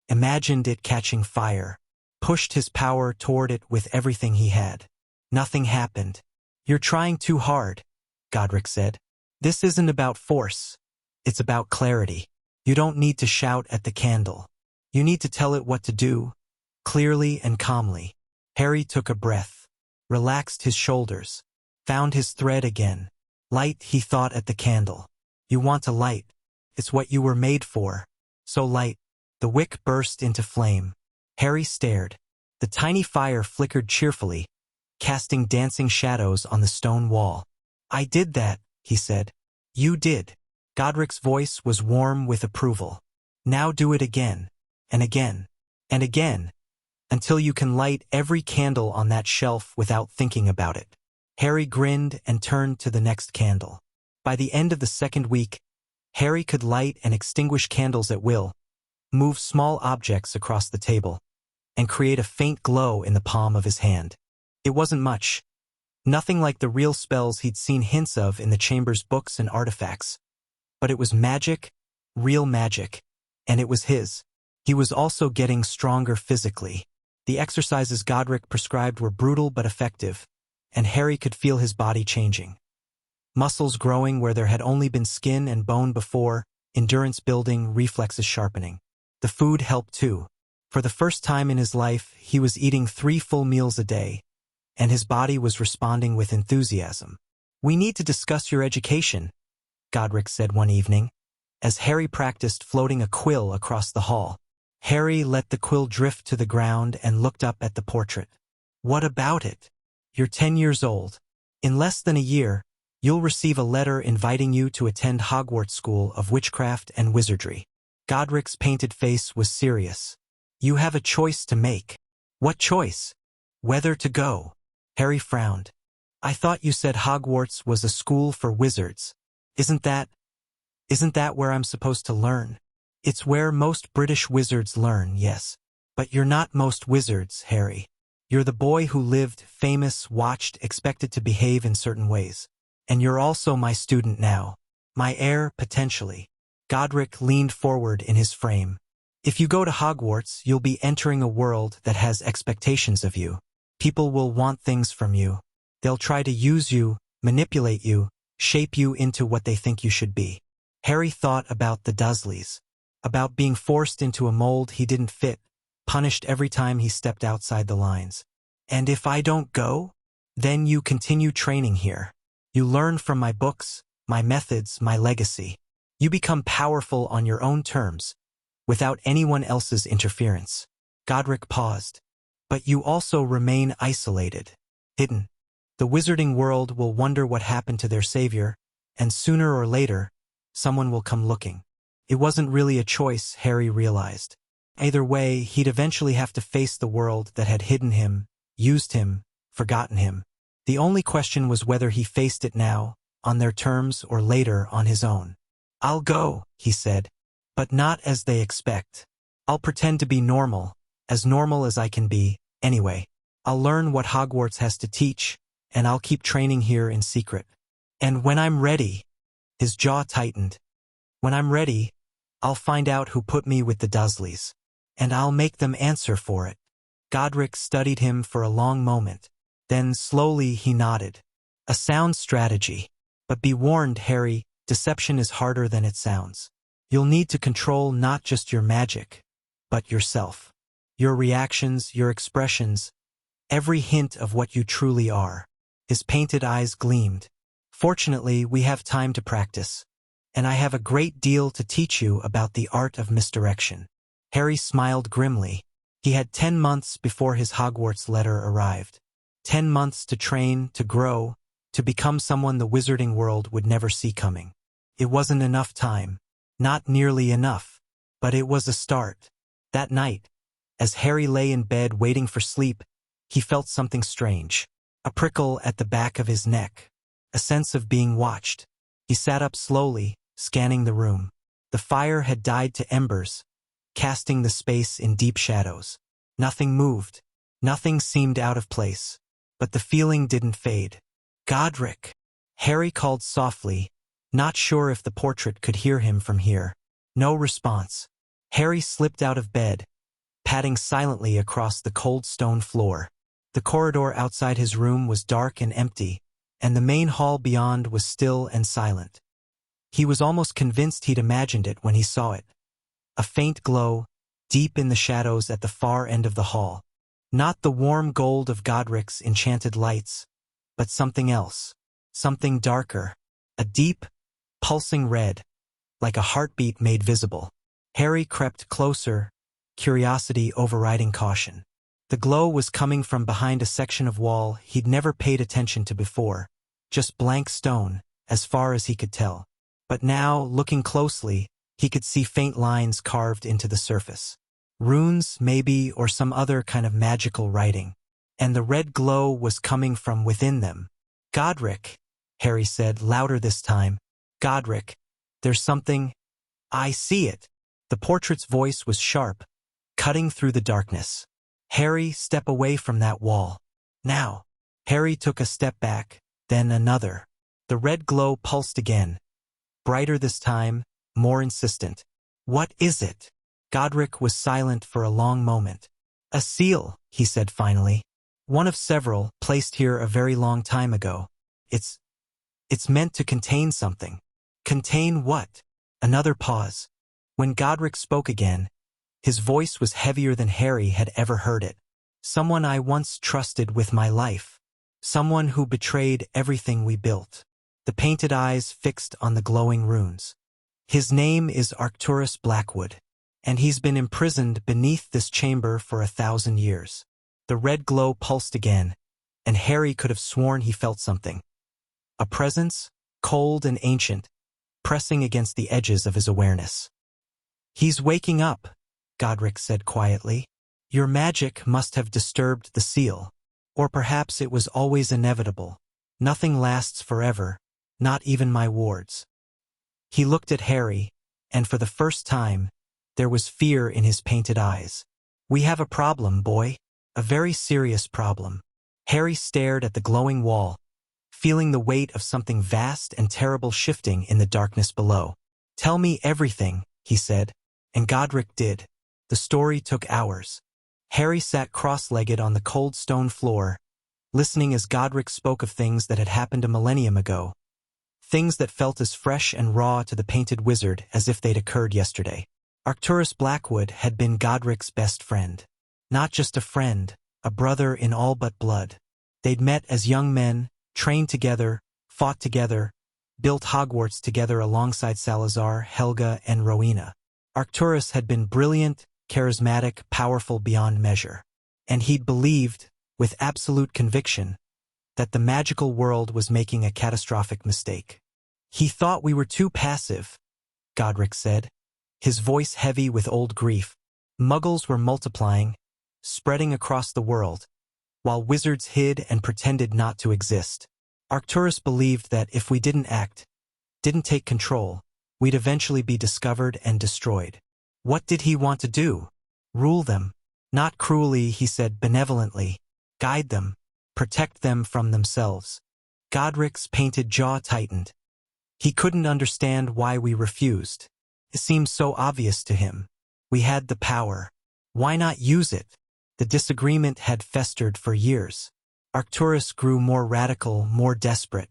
imagined it catching fire, pushed his power toward it with everything he had. Nothing happened. You're trying too hard, Godric said. This isn't about force. It's about clarity. You don't need to shout at the candle. You need to tell it what to do, clearly and calmly. Harry took a breath, relaxed his shoulders, found his thread again. Light, he thought at the candle. You want to light. It's what you were made for. So light. The wick burst into flame. Harry stared. The tiny fire flickered cheerfully, casting dancing shadows on the stone wall. I did that, he said. You did. Godric's voice was warm with approval. Now do it again, and again, and again, until you can light every candle on that shelf without thinking about it. Harry grinned and turned to the next candle. By the end of the second week, Harry could light and extinguish candles at will, move small objects across the table, and create a faint glow in the palm of his hand. It wasn't much. Nothing like the real spells he'd seen hints of in the chamber's books and artifacts. But it was magic, real magic, and it was his. He was also getting stronger physically. The exercises Godric prescribed were brutal but effective, and Harry could feel his body changing. Muscles growing where there had only been skin and bone before, endurance building, reflexes sharpening. The food helped too. For the first time in his life, he was eating 3 full meals a day, and his body was responding with enthusiasm. We need to discuss your education, Godric said one evening, as Harry practiced floating a quill across the hall. Harry let the quill drift to the ground and looked up at the portrait. What about it? You're 10 years old. In less than a year, you'll receive a letter inviting you to attend Hogwarts School of Witchcraft and Wizardry. Godric's painted face was serious. You have a choice to make. What choice? Whether to go. Harry frowned. I thought you said Hogwarts was a school for wizards. Isn't that where I'm supposed to learn? It's where most British wizards learn, yes. But you're not most wizards, Harry. You're the boy who lived, famous, watched, expected to behave in certain ways. And you're also my student now. My heir, potentially. Godric leaned forward in his frame. If you go to Hogwarts, you'll be entering a world that has expectations of you. People will want things from you. They'll try to use you, manipulate you, shape you into what they think you should be. Harry thought about the Dursleys. About being forced into a mold he didn't fit, punished every time he stepped outside the lines. And if I don't go? Then you continue training here. You learn from my books, my methods, my legacy. You become powerful on your own terms, without anyone else's interference. Godric paused. But you also remain isolated, hidden. The wizarding world will wonder what happened to their savior, and sooner or later, someone will come looking. It wasn't really a choice, Harry realized. Either way, he'd eventually have to face the world that had hidden him, used him, forgotten him. The only question was whether he faced it now, on their terms, or later on his own. I'll go, he said, but not as they expect. I'll pretend to be normal as I can be, anyway. I'll learn what Hogwarts has to teach, and I'll keep training here in secret. And when I'm ready, his jaw tightened. When I'm ready, I'll find out who put me with the Dursleys, and I'll make them answer for it. Godric studied him for a long moment. Then slowly he nodded. A sound strategy. But be warned, Harry, deception is harder than it sounds. You'll need to control not just your magic, but yourself. Your reactions, your expressions, every hint of what you truly are. His painted eyes gleamed. Fortunately, we have time to practice. And I have a great deal to teach you about the art of misdirection. Harry smiled grimly. He had 10 months before his Hogwarts letter arrived. 10 months to train, to grow, to become someone the wizarding world would never see coming. It wasn't enough time. Not nearly enough. But it was a start. That night, as Harry lay in bed waiting for sleep, he felt something strange. A prickle at the back of his neck. A sense of being watched. He sat up slowly, scanning the room. The fire had died to embers, casting the space in deep shadows. Nothing moved. Nothing seemed out of place. But the feeling didn't fade. Godric! Harry called softly, not sure if the portrait could hear him from here. No response. Harry slipped out of bed, padding silently across the cold stone floor. The corridor outside his room was dark and empty, and the main hall beyond was still and silent. He was almost convinced he'd imagined it when he saw it. A faint glow, deep in the shadows at the far end of the hall. Not the warm gold of Godric's enchanted lights, but something else. Something darker. A deep, pulsing red, like a heartbeat made visible. Harry crept closer, curiosity overriding caution. The glow was coming from behind a section of wall he'd never paid attention to before. Just blank stone, as far as he could tell. But now, looking closely, he could see faint lines carved into the surface. Runes, maybe, or some other kind of magical writing. And the red glow was coming from within them. Godric, Harry said, louder this time. Godric, there's something. I see it. The portrait's voice was sharp, cutting through the darkness. Harry, step away from that wall. Now. Harry took a step back, then another. The red glow pulsed again. Brighter this time, more insistent. What is it? Godric was silent for a long moment. A seal, he said finally. One of several, placed here a very long time ago. It's meant to contain something. Contain what? Another pause. When Godric spoke again, his voice was heavier than Harry had ever heard it. Someone I once trusted with my life. Someone who betrayed everything we built. The painted eyes fixed on the glowing runes. His name is Arcturus Blackwood, and he's been imprisoned beneath this chamber for 1,000 years. The red glow pulsed again, and Harry could have sworn he felt something. A presence, cold and ancient, pressing against the edges of his awareness. "He's waking up," Godric said quietly. "Your magic must have disturbed the seal. Or perhaps it was always inevitable. Nothing lasts forever, not even my wards." He looked at Harry, and for the first time, there was fear in his painted eyes. "We have a problem, boy. A very serious problem." Harry stared at the glowing wall, feeling the weight of something vast and terrible shifting in the darkness below. "Tell me everything," he said, and Godric did. The story took hours. Harry sat cross-legged on the cold stone floor, listening as Godric spoke of things that had happened a millennium ago. Things that felt as fresh and raw to the painted wizard as if they'd occurred yesterday. Arcturus Blackwood had been Godric's best friend. Not just a friend, a brother in all but blood. They'd met as young men, trained together, fought together, built Hogwarts together alongside Salazar, Helga, and Rowena. Arcturus had been brilliant, charismatic, powerful beyond measure. And he'd believed, with absolute conviction, that the magical world was making a catastrophic mistake. "He thought we were too passive," Godric said, his voice heavy with old grief. "Muggles were multiplying, spreading across the world, while wizards hid and pretended not to exist. Arcturus believed that if we didn't act, didn't take control, we'd eventually be discovered and destroyed. What did he want to do? Rule them. Not cruelly, he said benevolently. Guide them. Protect them from themselves." Godric's painted jaw tightened. He couldn't understand why we refused. It seemed so obvious to him. We had the power. Why not use it? The disagreement had festered for years. Arcturus grew more radical, more desperate.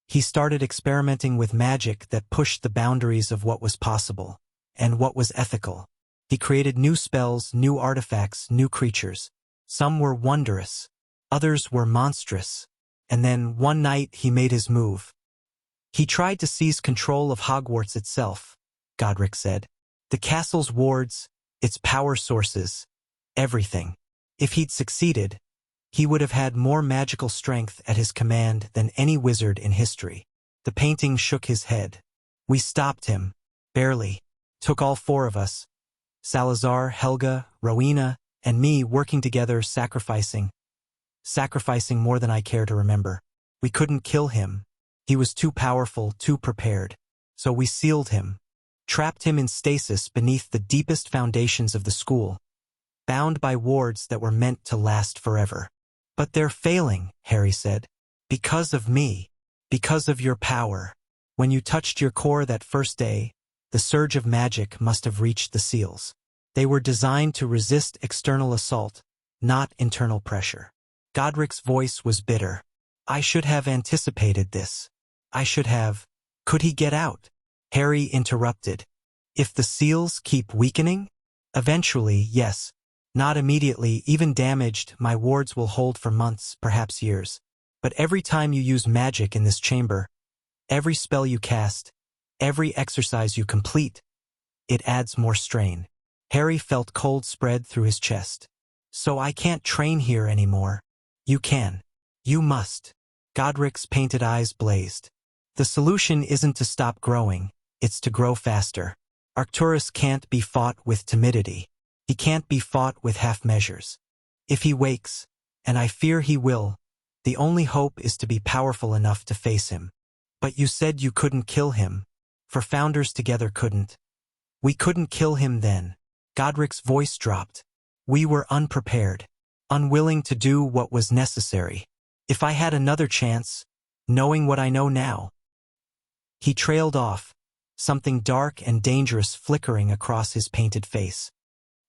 He started experimenting with magic that pushed the boundaries of what was possible and what was ethical. He created new spells, new artifacts, new creatures. Some were wondrous, others were monstrous. And then, one night, he made his move. He tried to seize control of Hogwarts itself, Godric said. The castle's wards, its power sources, everything. If he'd succeeded, he would have had more magical strength at his command than any wizard in history. The painting shook his head. We stopped him. Barely. Took all four of us. Salazar, Helga, Rowena, and me working together, sacrificing more than I care to remember. We couldn't kill him. He was too powerful, too prepared. So we sealed him. Trapped him in stasis beneath the deepest foundations of the school. Bound by wards that were meant to last forever. "But they're failing," Harry said. "Because of me. Because of your power. When you touched your core that first day, the surge of magic must have reached the seals. They were designed to resist external assault, not internal pressure." Godric's voice was bitter. "I should have anticipated this. I should have—" "Could he get out?" Harry interrupted. "If the seals keep weakening? Eventually, yes. Not immediately, even damaged, my wards will hold for months, perhaps years. But every time you use magic in this chamber, every spell you cast, every exercise you complete, it adds more strain." Harry felt cold spread through his chest. "So I can't train here anymore." "You can. You must." Godric's painted eyes blazed. "The solution isn't to stop growing, it's to grow faster. Arcturus can't be fought with timidity. He can't be fought with half measures. If he wakes, and I fear he will, the only hope is to be powerful enough to face him." "But you said you couldn't kill him. For Founders together couldn't." "We couldn't kill him then." Godric's voice dropped. "We were unprepared, unwilling to do what was necessary. If I had another chance, knowing what I know now." He trailed off, something dark and dangerous flickering across his painted face.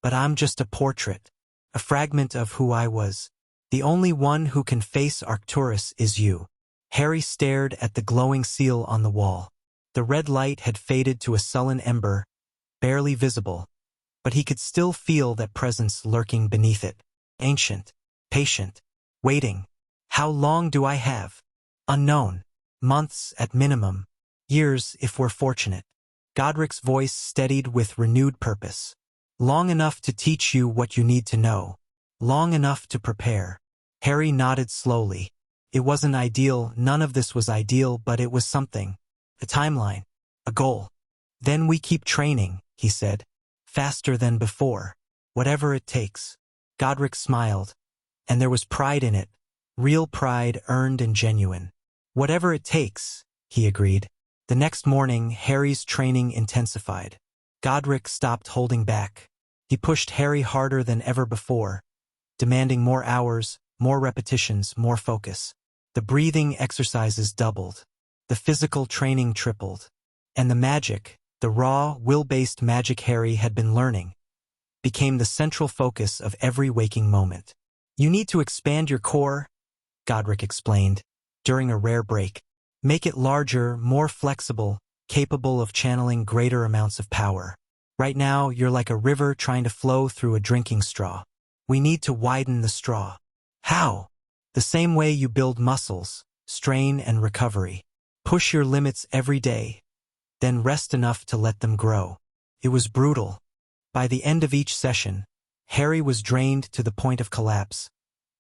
"But I'm just a portrait, a fragment of who I was. The only one who can face Arcturus is you." Harry stared at the glowing seal on the wall. The red light had faded to a sullen ember, barely visible, but he could still feel that presence lurking beneath it. Ancient, patient, waiting. "How long do I have?" "Unknown. Months at minimum. Years if we're fortunate." Godric's voice steadied with renewed purpose. "Long enough to teach you what you need to know. Long enough to prepare. Harry nodded slowly. It wasn't ideal, none of this was ideal, but it was something. A timeline. A goal. Then we keep training, he said. Faster than before. Whatever it takes. Godric smiled. And there was pride in it. Real pride, earned and genuine. Whatever it takes, he agreed. The next morning, Harry's training intensified. Godric stopped holding back. He pushed Harry harder than ever before, demanding more hours, more repetitions, more focus. The breathing exercises doubled. The physical training tripled. And the magic, the raw, will-based magic Harry had been learning, became the central focus of every waking moment. You need to expand your core, Godric explained, during a rare break. Make it larger, more flexible, capable of channeling greater amounts of power. Right now, you're like a river trying to flow through a drinking straw. We need to widen the straw. How? The same way you build muscles, strain and recovery. Push your limits every day, then rest enough to let them grow. It was brutal. By the end of each session, Harry was drained to the point of collapse,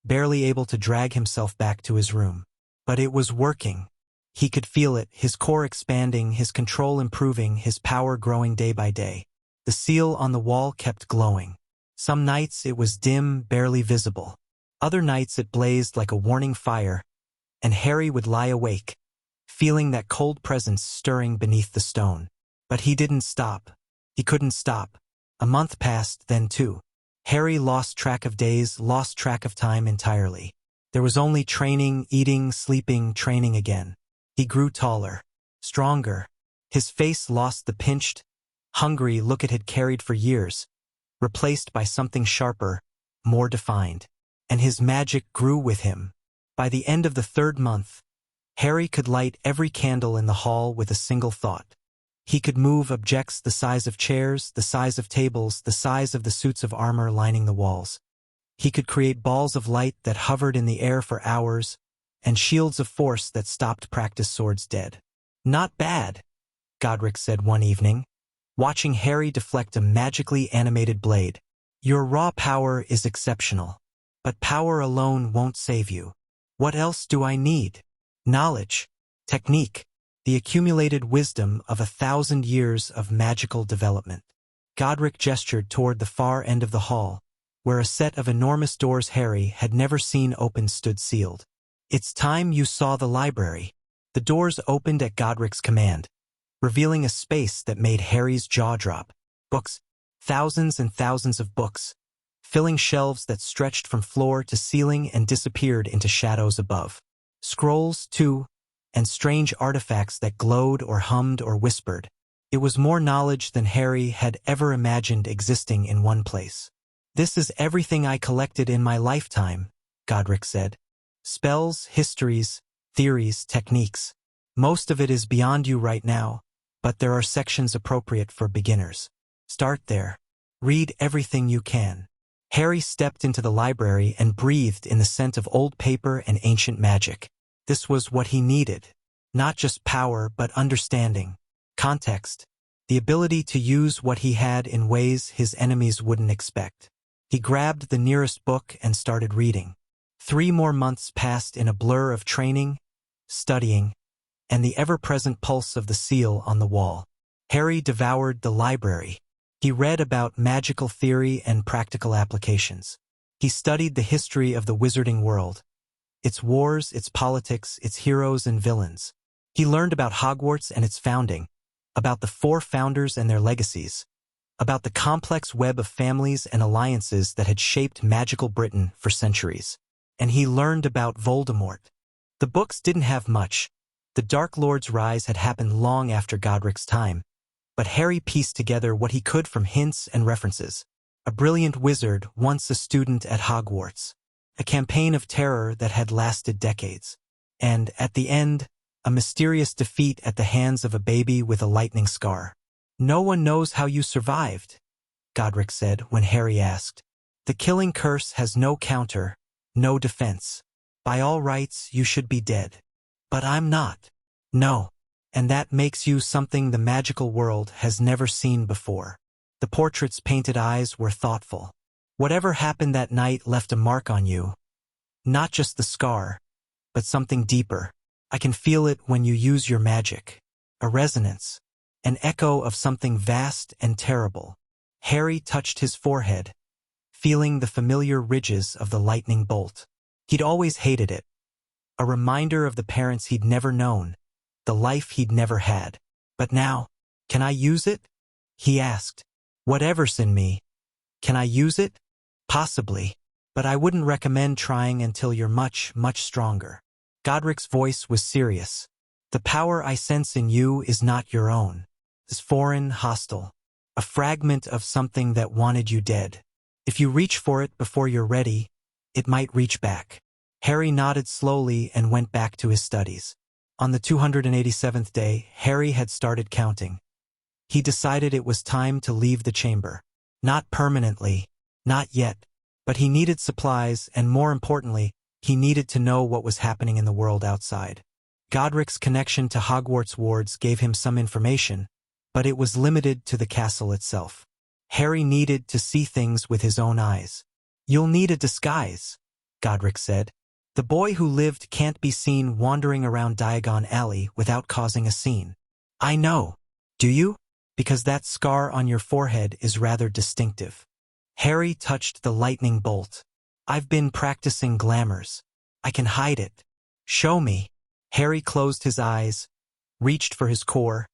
barely able to drag himself back to his room. But it was working. He could feel it, his core expanding, his control improving, his power growing day by day. The seal on the wall kept glowing. Some nights it was dim, barely visible. Other nights it blazed like a warning fire, and Harry would lie awake, feeling that cold presence stirring beneath the stone. But he didn't stop. He couldn't stop. A month passed, then two. Harry lost track of days, lost track of time entirely. There was only training, eating, sleeping, training again. He grew taller, stronger. His face lost the pinched, hungry look it had carried for years, replaced by something sharper, more defined. And his magic grew with him. By the end of the third month, Harry could light every candle in the hall with a single thought. He could move objects the size of chairs, the size of tables, the size of the suits of armor lining the walls. He could create balls of light that hovered in the air for hours, and shields of force that stopped practice swords dead. Not bad, Godric said one evening, watching Harry deflect a magically animated blade. Your raw power is exceptional, but power alone won't save you. What else do I need? Knowledge, technique, the accumulated wisdom of 1,000 years of magical development. Godric gestured toward the far end of the hall, where a set of enormous doors Harry had never seen open stood sealed. It's time you saw the library. The doors opened at Godric's command, revealing a space that made Harry's jaw drop. Books, thousands and thousands of books, filling shelves that stretched from floor to ceiling and disappeared into shadows above. Scrolls, too, and strange artifacts that glowed or hummed or whispered. It was more knowledge than Harry had ever imagined existing in one place. This is everything I collected in my lifetime, Godric said. Spells, histories, theories, techniques. Most of it is beyond you right now, but there are sections appropriate for beginners. Start there. Read everything you can. Harry stepped into the library and breathed in the scent of old paper and ancient magic. This was what he needed. Not just power, but understanding, context, the ability to use what he had in ways his enemies wouldn't expect. He grabbed the nearest book and started reading. 3 more months passed in a blur of training, studying, and the ever-present pulse of the seal on the wall. Harry devoured the library. He read about magical theory and practical applications. He studied the history of the wizarding world, its wars, its politics, its heroes and villains. He learned about Hogwarts and its founding, about the 4 founders and their legacies, about the complex web of families and alliances that had shaped magical Britain for centuries. And he learned about Voldemort. The books didn't have much. The Dark Lord's rise had happened long after Godric's time, but Harry pieced together what he could from hints and references. A brilliant wizard, once a student at Hogwarts. A campaign of terror that had lasted decades. And, at the end, a mysterious defeat at the hands of a baby with a lightning scar. No one knows how you survived, Godric said when Harry asked. The killing curse has no counter, no defense. By all rights, you should be dead. But I'm not. No. And that makes you something the magical world has never seen before. The portrait's painted eyes were thoughtful. Whatever happened that night left a mark on you, Not just the scar, but something deeper. I can feel it when you use your magic. A resonance. An echo of something vast and terrible. Harry touched his forehead, feeling the familiar ridges of the lightning bolt. He'd always hated it. A reminder of the parents he'd never known, the life he'd never had. But now, can I use it? He asked. Whatever's in me. Can I use it? Possibly. But I wouldn't recommend trying until you're much, much stronger. Godric's voice was serious. The power I sense in you is not your own. It's foreign, hostile. A fragment of something that wanted you dead. If you reach for it before you're ready, it might reach back. Harry nodded slowly and went back to his studies. On the 287th day, Harry had started counting. He decided it was time to leave the chamber. Not permanently, not yet, but he needed supplies and, more importantly, he needed to know what was happening in the world outside. Godric's connection to Hogwarts wards gave him some information, but it was limited to the castle itself. Harry needed to see things with his own eyes. You'll need a disguise, Godric said. The boy who lived can't be seen wandering around Diagon Alley without causing a scene. I know. Do you? Because that scar on your forehead is rather distinctive. Harry touched the lightning bolt. I've been practicing glamours. I can hide it. Show me. Harry closed his eyes, reached for his core,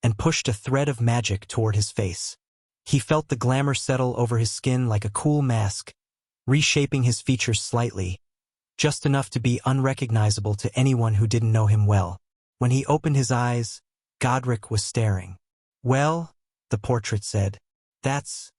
and pushed a thread of magic toward his face. He felt the glamour settle over his skin like a cool mask, reshaping his features slightly, just enough to be unrecognizable to anyone who didn't know him well. When he opened his eyes, Godric was staring. Well, the portrait said, that's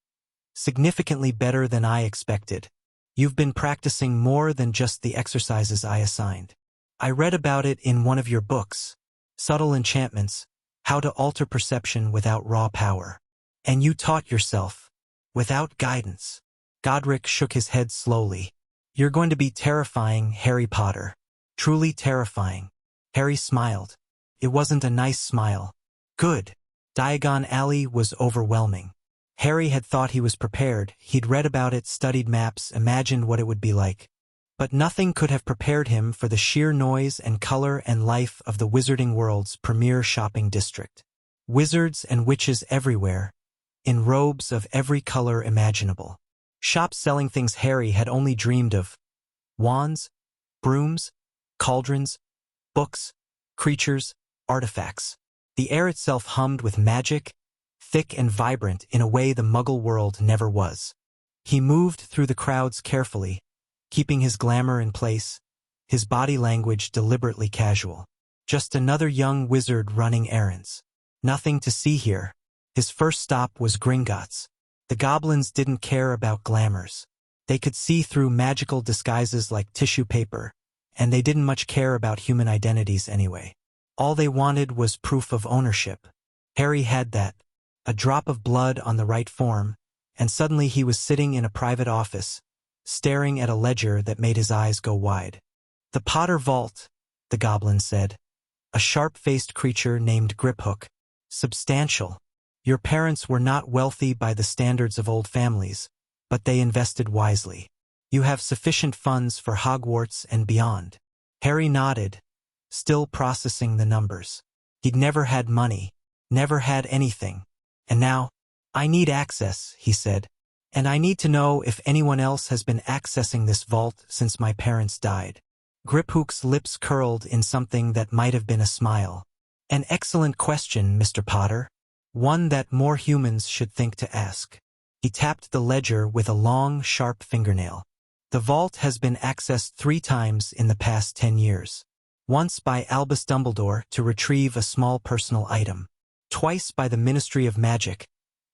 significantly better than I expected. You've been practicing more than just the exercises I assigned. I read about it in one of your books, Subtle Enchantments, How to Alter Perception Without Raw Power. And you taught yourself, without guidance. Godric shook his head slowly. You're going to be terrifying, Harry Potter. Truly terrifying. Harry smiled. It wasn't a nice smile. Good. Diagon Alley was overwhelming. Harry had thought he was prepared. He'd read about it, studied maps, imagined what it would be like. But nothing could have prepared him for the sheer noise and color and life of the Wizarding World's premier shopping district. Wizards and witches everywhere, in robes of every color imaginable. Shops selling things Harry had only dreamed of. Wands, brooms, cauldrons, books, creatures, artifacts. The air itself hummed with magic, thick and vibrant in a way the Muggle world never was. He moved through the crowds carefully, keeping his glamour in place, his body language deliberately casual. Just another young wizard running errands. Nothing to see here. His first stop was Gringotts. The goblins didn't care about glamours. They could see through magical disguises like tissue paper, and they didn't much care about human identities anyway. All they wanted was proof of ownership. Harry had that. A drop of blood on the right form, and suddenly he was sitting in a private office, staring at a ledger that made his eyes go wide. The Potter Vault, the goblin said. A sharp-faced creature named Griphook. Substantial. Your parents were not wealthy by the standards of old families, but they invested wisely. You have sufficient funds for Hogwarts and beyond. Harry nodded, still processing the numbers. He'd never had money, never had anything. And now, I need access, he said. And I need to know if anyone else has been accessing this vault since my parents died. Griphook's lips curled in something that might have been a smile. An excellent question, Mr. Potter. One that more humans should think to ask. He tapped the ledger with a long, sharp fingernail. The vault has been accessed 3 times in the past 10 years. Once by Albus Dumbledore to retrieve a small personal item. Twice by the Ministry of Magic,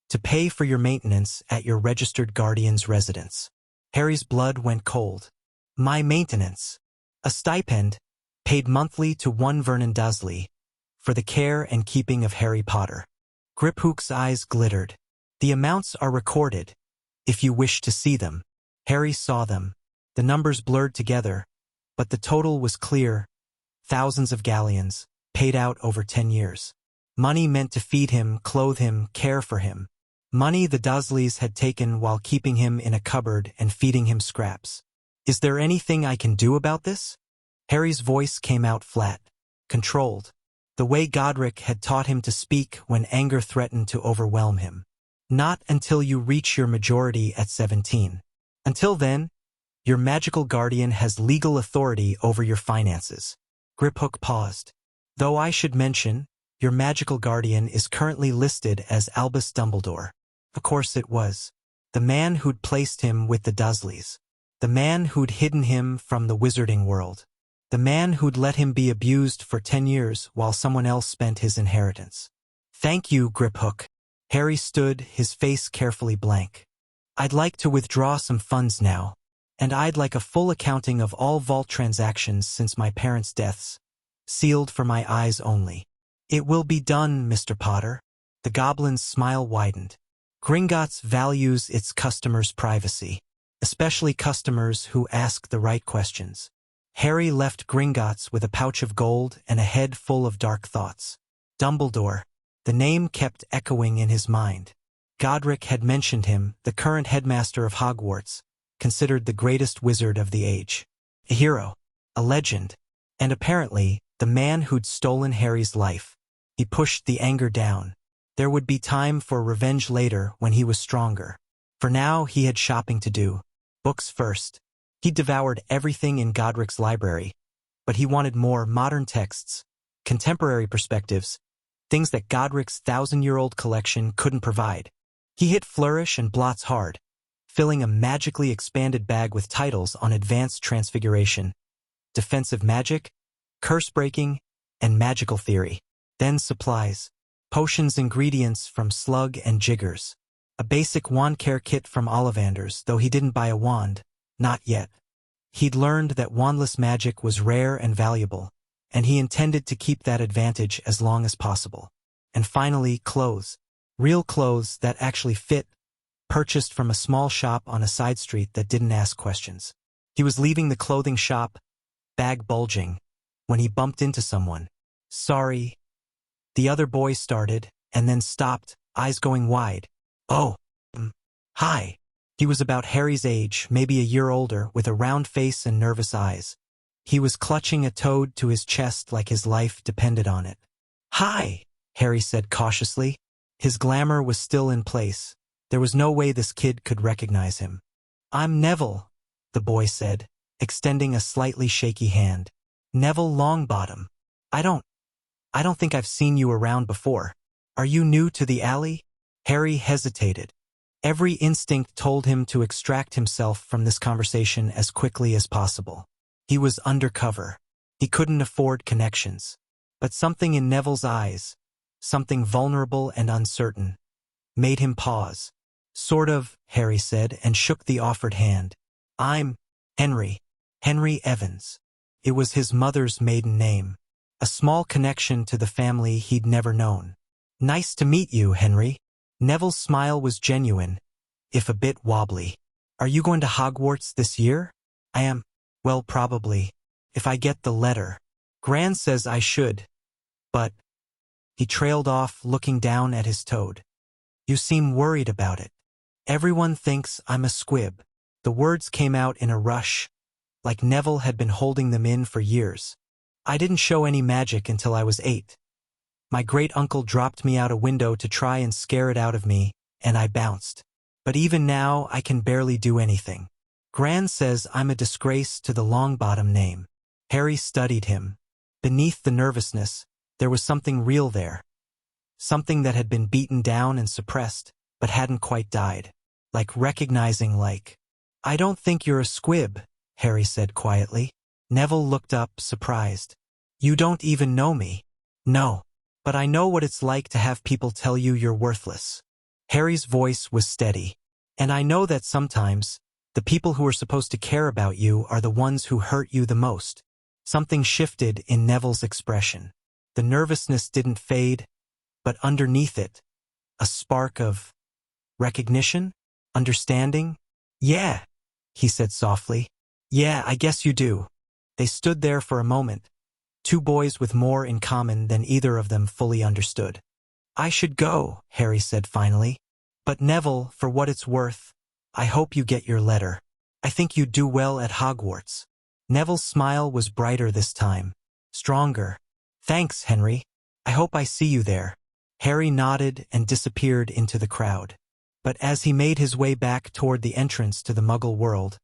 to pay for your maintenance at your registered guardian's residence. Harry's blood went cold. My maintenance. A stipend, paid monthly to one Vernon Dursley, for the care and keeping of Harry Potter. Griphook's eyes glittered. The amounts are recorded, if you wish to see them. Harry saw them. The numbers blurred together, but the total was clear. Thousands of galleons, paid out over 10 years. Money meant to feed him, clothe him, care for him. Money the Dursleys had taken while keeping him in a cupboard and feeding him scraps. Is there anything I can do about this? Harry's voice came out flat, controlled, the way Godric had taught him to speak when anger threatened to overwhelm him. Not until you reach your majority at 17. Until then, your magical guardian has legal authority over your finances. Griphook paused. Though I should mention, your magical guardian is currently listed as Albus Dumbledore. Of course it was. The man who'd placed him with the Dursleys. The man who'd hidden him from the wizarding world. The man who'd let him be abused for 10 years while someone else spent his inheritance. Thank you, Griphook. Harry stood, his face carefully blank. I'd like to withdraw some funds now, and I'd like a full accounting of all vault transactions since my parents' deaths, sealed for my eyes only. It will be done, Mr. Potter. The goblin's smile widened. Gringotts values its customers' privacy, especially customers who ask the right questions. Harry left Gringotts with a pouch of gold and a head full of dark thoughts. Dumbledore. The name kept echoing in his mind. Godric had mentioned him, the current headmaster of Hogwarts, considered the greatest wizard of the age. A hero, a legend, and apparently, the man who'd stolen Harry's life. He pushed the anger down. There would be time for revenge later when he was stronger. For now, he had shopping to do. Books first. He devoured everything in Godric's library, but he wanted more modern texts, contemporary perspectives, things that Godric's 1,000-year-old collection couldn't provide. He hit flourish and blots hard, filling a magically expanded bag with titles on advanced transfiguration, defensive magic, curse-breaking, and magical theory. Then supplies, potions, ingredients from Slug and Jiggers, a basic wand care kit from Ollivander's, though he didn't buy a wand, not yet. He'd learned that wandless magic was rare and valuable, and he intended to keep that advantage as long as possible. And finally, clothes. Real clothes that actually fit, purchased from a small shop on a side street that didn't ask questions. He was leaving the clothing shop, bag bulging, when he bumped into someone. Sorry. The other boy started, and then stopped, eyes going wide. Oh, hi. He was about Harry's age, maybe a year older, with a round face and nervous eyes. He was clutching a toad to his chest like his life depended on it. Hi, Harry said cautiously. His glamour was still in place. There was no way this kid could recognize him. I'm Neville, the boy said, extending a slightly shaky hand. Neville Longbottom. I don't think I've seen you around before. Are you new to the alley? Harry hesitated. Every instinct told him to extract himself from this conversation as quickly as possible. He was undercover. He couldn't afford connections. But something in Neville's eyes, something vulnerable and uncertain, made him pause. Sort of, Harry said, and shook the offered hand. I'm Henry Evans. It was his mother's maiden name, a small connection to the family he'd never known. Nice to meet you, Henry. Neville's smile was genuine, if a bit wobbly. Are you going to Hogwarts this year? I am. Well, probably. If I get the letter. Gran says I should. But... He trailed off, looking down at his toad. You seem worried about it. Everyone thinks I'm a squib. The words came out in a rush, like Neville had been holding them in for years. I didn't show any magic until I was 8. My great-uncle dropped me out a window to try and scare it out of me, and I bounced. But even now, I can barely do anything. Gran says I'm a disgrace to the Longbottom name. Harry studied him. Beneath the nervousness, there was something real there. Something that had been beaten down and suppressed, but hadn't quite died. Like recognizing I don't think you're a squib, Harry said quietly. Neville looked up, surprised. You don't even know me. No. But I know what it's like to have people tell you you're worthless. Harry's voice was steady. And I know that sometimes, the people who are supposed to care about you are the ones who hurt you the most. Something shifted in Neville's expression. The nervousness didn't fade, but underneath it, a spark of recognition, understanding. Yeah, he said softly. Yeah, I guess you do. They stood there for a moment, two boys with more in common than either of them fully understood. I should go, Harry said finally. But Neville, for what it's worth, I hope you get your letter. I think you'd do well at Hogwarts. Neville's smile was brighter this time. Stronger. Thanks, Henry. I hope I see you there. Harry nodded and disappeared into the crowd. But as he made his way back toward the entrance to the Muggle world,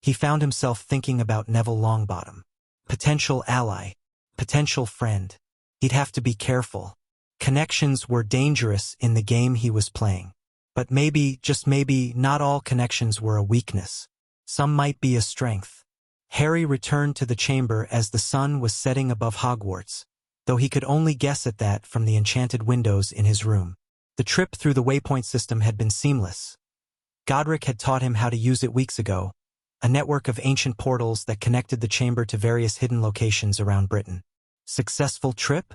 he found himself thinking about Neville Longbottom. Potential ally. Potential friend. He'd have to be careful. Connections were dangerous in the game he was playing. But maybe, just maybe, not all connections were a weakness. Some might be a strength. Harry returned to the chamber as the sun was setting above Hogwarts, though he could only guess at that from the enchanted windows in his room. The trip through the waypoint system had been seamless. Godric had taught him how to use it weeks ago, a network of ancient portals that connected the chamber to various hidden locations around Britain. Successful trip?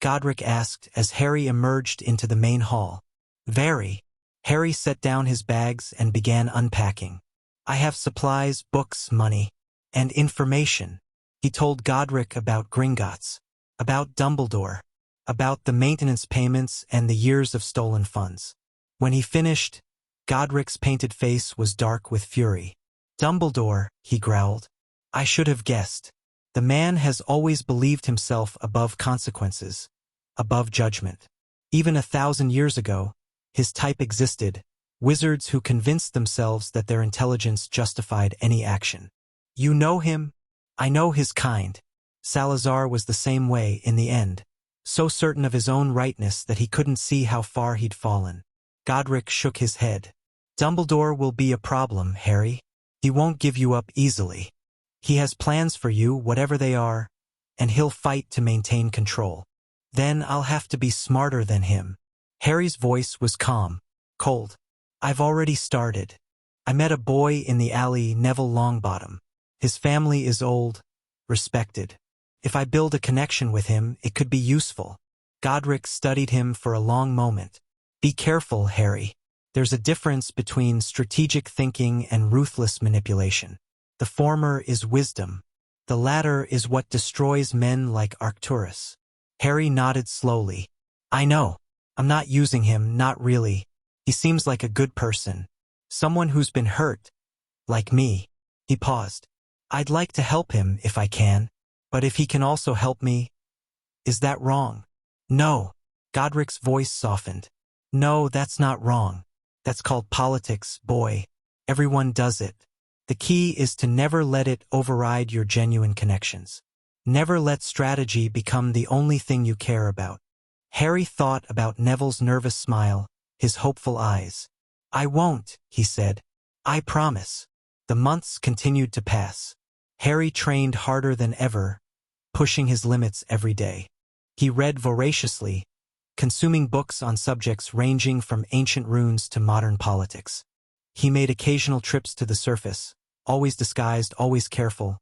Godric asked as Harry emerged into the main hall. Very. Harry set down his bags and began unpacking. I have supplies, books, money, and information. He told Godric about Gringotts, about Dumbledore, about the maintenance payments and the years of stolen funds. When he finished, Godric's painted face was dark with fury. Dumbledore, he growled. I should have guessed. The man has always believed himself above consequences, above judgment. Even 1,000 years ago, his type existed, wizards who convinced themselves that their intelligence justified any action. You know him? I know his kind. Salazar was the same way in the end, so certain of his own rightness that he couldn't see how far he'd fallen. Godric shook his head. Dumbledore will be a problem, Harry. He won't give you up easily. He has plans for you, whatever they are, and he'll fight to maintain control. Then I'll have to be smarter than him. Harry's voice was calm, cold. I've already started. I met a boy in the alley, Neville Longbottom. His family is old, respected. If I build a connection with him, it could be useful. Godric studied him for a long moment. Be careful, Harry. There's a difference between strategic thinking and ruthless manipulation. The former is wisdom. The latter is what destroys men like Arcturus. Harry nodded slowly. I know. I'm not using him, not really. He seems like a good person. Someone who's been hurt. Like me. He paused. I'd like to help him if I can. But if he can also help me, is that wrong? No. Godric's voice softened. No, that's not wrong. That's called politics, boy. Everyone does it. The key is to never let it override your genuine connections. Never let strategy become the only thing you care about. Harry thought about Neville's nervous smile, his hopeful eyes. I won't, he said. I promise. The months continued to pass. Harry trained harder than ever, pushing his limits every day. He read voraciously, consuming books on subjects ranging from ancient runes to modern politics. He made occasional trips to the surface, always disguised, always careful,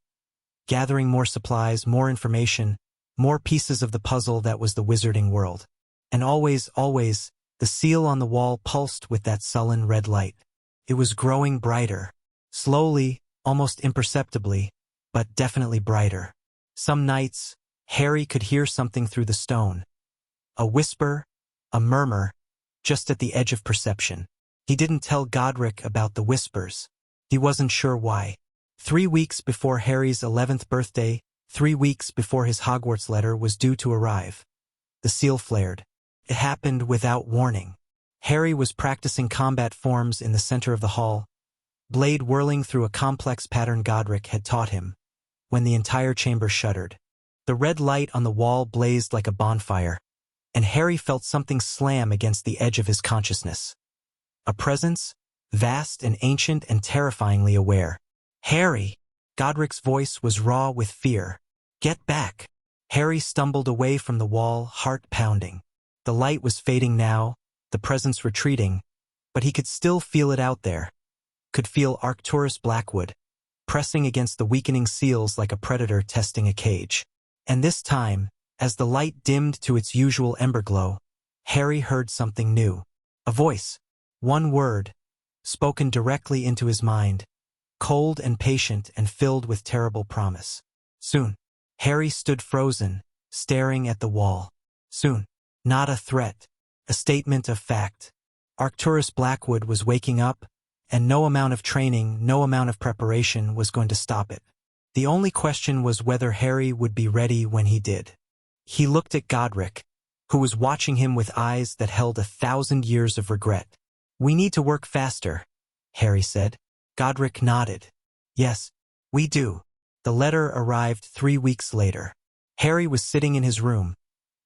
gathering more supplies, more information, more pieces of the puzzle that was the wizarding world. And always, the seal on the wall pulsed with that sullen red light. It was growing brighter. Slowly, almost imperceptibly, but definitely brighter. Some nights, Harry could hear something through the stone. A whisper, a murmur, just at the edge of perception. He didn't tell Godric about the whispers. He wasn't sure why. 3 weeks before Harry's 11th birthday, 3 weeks before his Hogwarts letter was due to arrive, the seal flared. It happened without warning. Harry was practicing combat forms in the center of the hall, blade whirling through a complex pattern Godric had taught him, when the entire chamber shuddered. The red light on the wall blazed like a bonfire, and Harry felt something slam against the edge of his consciousness. A presence, vast and ancient and terrifyingly aware. Harry! Godric's voice was raw with fear. Get back! Harry stumbled away from the wall, heart pounding. The light was fading now, the presence retreating, but he could still feel it out there. Could feel Arcturus Blackwood, pressing against the weakening seals like a predator testing a cage. And this time, as the light dimmed to its usual ember glow, Harry heard something new. A voice. One word, spoken directly into his mind, cold and patient and filled with terrible promise. Soon. Harry stood frozen, staring at the wall. Soon. Not a threat. A statement of fact. Arcturus Blackwood was waking up, and no amount of training, no amount of preparation was going to stop it. The only question was whether Harry would be ready when he did. He looked at Godric, who was watching him with eyes that held 1,000 years of regret. "We need to work faster," Harry said. Godric nodded. "Yes, we do." The letter arrived 3 weeks later. Harry was sitting in his room,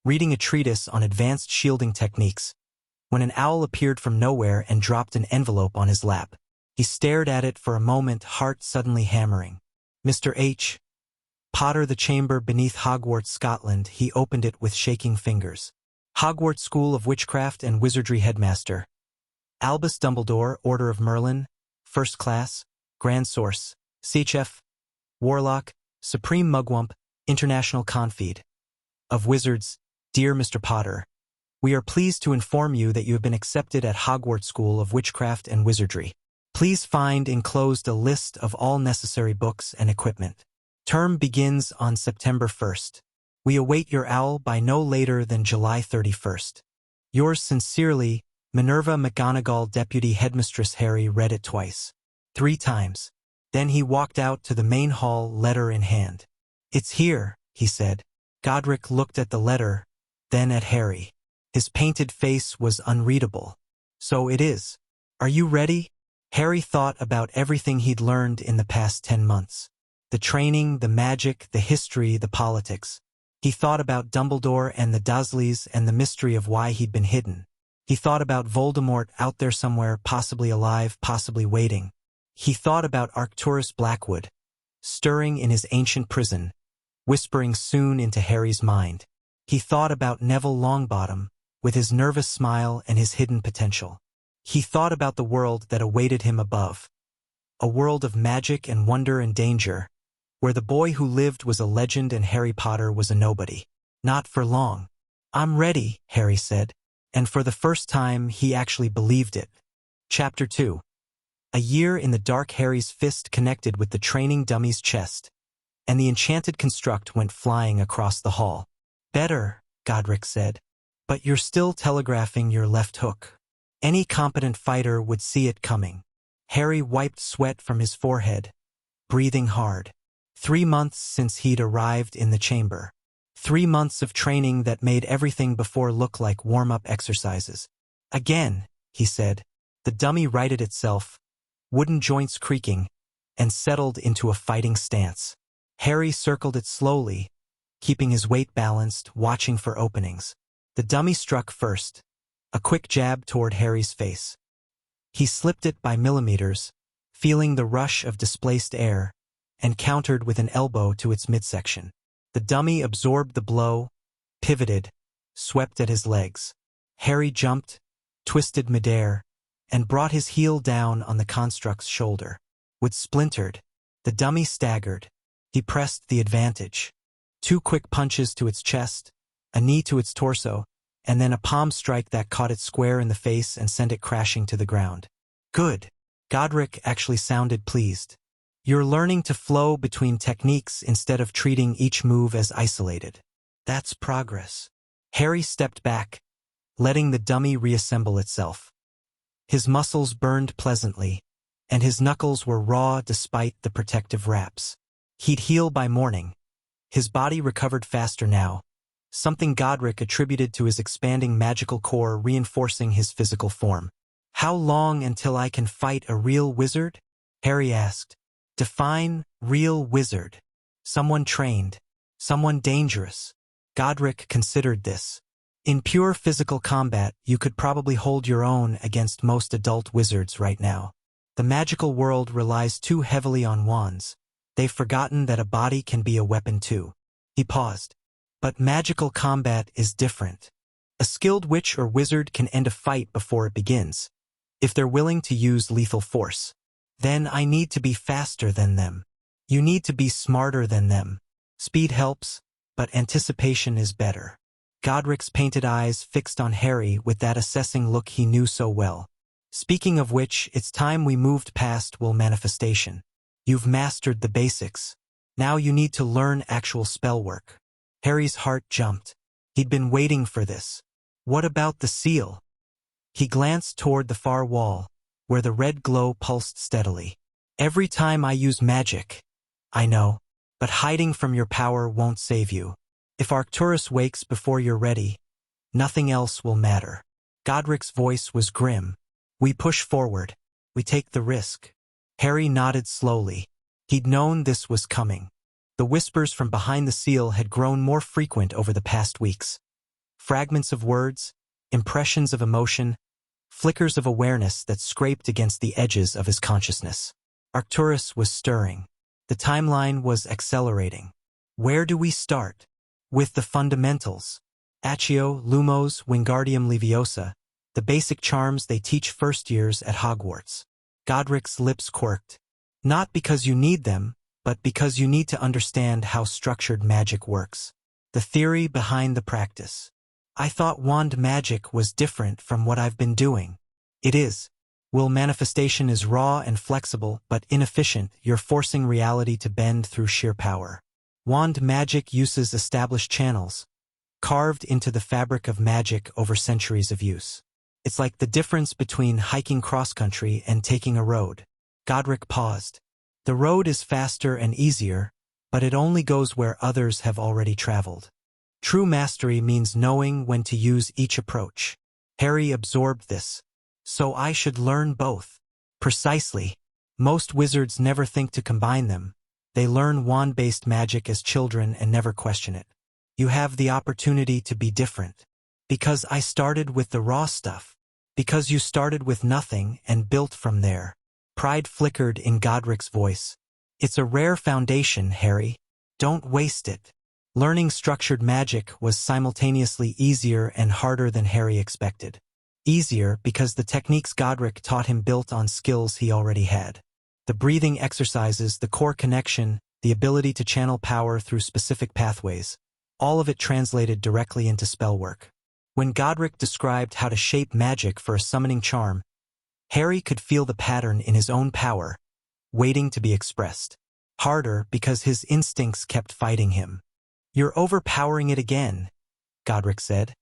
reading a treatise on advanced shielding techniques, when an owl appeared from nowhere and dropped an envelope on his lap. He stared at it for a moment, heart suddenly hammering. "Mr. H. Potter, the chamber beneath Hogwarts, Scotland." He opened it with shaking fingers. "Hogwarts School of Witchcraft and Wizardry Headmaster. Albus Dumbledore, Order of Merlin, First Class, Grand Source, CHF, Warlock, Supreme Mugwump, International Confide of Wizards. Dear Mr. Potter, we are pleased to inform you that you have been accepted at Hogwarts School of Witchcraft and Wizardry. Please find enclosed a list of all necessary books and equipment. Term begins on September 1st. We await your owl by no later than July 31st. Yours sincerely, Minerva McGonagall." Deputy Headmistress Harry read it twice, 3 times. Then he walked out to the main hall, letter in hand. "It's here," he said. Godric looked at the letter, then at Harry. His painted face was unreadable. "So it is. Are you ready?" Harry thought about everything he'd learned in the past 10 months. The training, the magic, the history, the politics. He thought about Dumbledore and the Dursleys and the mystery of why he'd been hidden. He thought about Voldemort out there somewhere, possibly alive, possibly waiting. He thought about Arcturus Blackwood, stirring in his ancient prison, whispering soon into Harry's mind. He thought about Neville Longbottom, with his nervous smile and his hidden potential. He thought about the world that awaited him above. A world of magic and wonder and danger, where the boy who lived was a legend and Harry Potter was a nobody. Not for long. "I'm ready," Harry said, and for the first time he actually believed it. Chapter 2. A year in the dark. Harry's fist connected with the training dummy's chest, and the enchanted construct went flying across the hall. "Better," Godric said, "but you're still telegraphing your left hook. Any competent fighter would see it coming." Harry wiped sweat from his forehead, breathing hard. 3 months since he'd arrived in the chamber. 3 months of training that made everything before look like warm-up exercises. "Again," he said. The dummy righted itself, wooden joints creaking, and settled into a fighting stance. Harry circled it slowly, keeping his weight balanced, watching for openings. The dummy struck first, a quick jab toward Harry's face. He slipped it by millimeters, feeling the rush of displaced air, and countered with an elbow to its midsection. The dummy absorbed the blow, pivoted, swept at his legs. Harry jumped, twisted midair, and brought his heel down on the construct's shoulder. With splintered, the dummy staggered. He pressed the advantage. 2 quick punches to its chest, a knee to its torso, and then a palm strike that caught it square in the face and sent it crashing to the ground. "Good." Godric actually sounded pleased. "You're learning to flow between techniques instead of treating each move as isolated. That's progress." Harry stepped back, letting the dummy reassemble itself. His muscles burned pleasantly, and his knuckles were raw despite the protective wraps. He'd heal by morning. His body recovered faster now, something Godric attributed to his expanding magical core reinforcing his physical form. "How long until I can fight a real wizard?" Harry asked. "Define real wizard." "Someone trained. Someone dangerous." Godric considered this. "In pure physical combat, you could probably hold your own against most adult wizards right now. The magical world relies too heavily on wands. They've forgotten that a body can be a weapon too." He paused. "But magical combat is different. A skilled witch or wizard can end a fight before it begins, if they're willing to use lethal force. Then I need to be faster than them. You need to be smarter than them. Speed helps, but anticipation is better." Godric's painted eyes fixed on Harry with that assessing look he knew so well. "Speaking of which, it's time we moved past will manifestation. You've mastered the basics. Now you need to learn actual spell work." Harry's heart jumped. He'd been waiting for this. "What about the seal?" He glanced toward the far wall, where the red glow pulsed steadily. Every time I use magic, I know, but hiding from your power won't save you. If Arcturus wakes before you're ready, nothing else will matter. Godric's voice was grim. We push forward. We take the risk. Harry nodded slowly. He'd known this was coming. The whispers from behind the seal had grown more frequent over the past weeks. Fragments of words, impressions of emotion, flickers of awareness that scraped against the edges of his consciousness. Arcturus was stirring. The timeline was accelerating. Where do we start? With the fundamentals. Accio, Lumos, Wingardium Leviosa, the basic charms they teach first years at Hogwarts. Godric's lips quirked. Not because you need them, but because you need to understand how structured magic works. The theory behind the practice. I thought wand magic was different from what I've been doing. It is. Will manifestation is raw and flexible, but inefficient. You're forcing reality to bend through sheer power. Wand magic uses established channels, carved into the fabric of magic over centuries of use. It's like the difference between hiking cross-country and taking a road. Godric paused. The road is faster and easier, but it only goes where others have already traveled. True mastery means knowing when to use each approach. Harry absorbed this. So I should learn both. Precisely. Most wizards never think to combine them. They learn wand-based magic as children and never question it. You have the opportunity to be different. Because I started with the raw stuff. Because you started with nothing and built from there. Pride flickered in Godric's voice. It's a rare foundation, Harry. Don't waste it. Learning structured magic was simultaneously easier and harder than Harry expected. Easier because the techniques Godric taught him built on skills he already had. The breathing exercises, the core connection, the ability to channel power through specific pathways. All of it translated directly into spell work. When Godric described how to shape magic for a summoning charm, Harry could feel the pattern in his own power, waiting to be expressed. Harder because his instincts kept fighting him. You're overpowering it again, Godric said.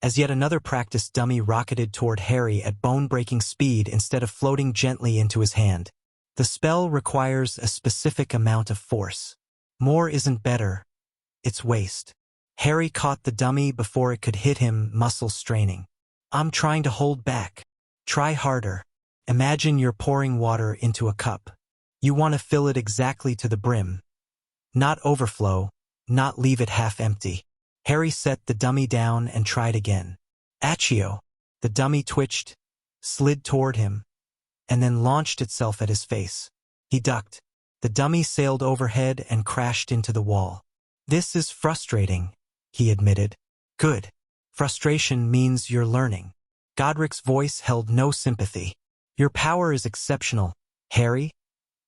As yet another practice dummy rocketed toward Harry at bone-breaking speed instead of floating gently into his hand. The spell requires a specific amount of force. More isn't better. It's waste. Harry caught the dummy before it could hit him, muscles straining. I'm trying to hold back. Try harder. Imagine you're pouring water into a cup. You want to fill it exactly to the brim. Not overflow, not leave it half empty. Harry set the dummy down and tried again. Accio. The dummy twitched, slid toward him, and then launched itself at his face. He ducked. The dummy sailed overhead and crashed into the wall. This is frustrating, he admitted. Good. Frustration means you're learning. Godric's voice held no sympathy. Your power is exceptional, Harry,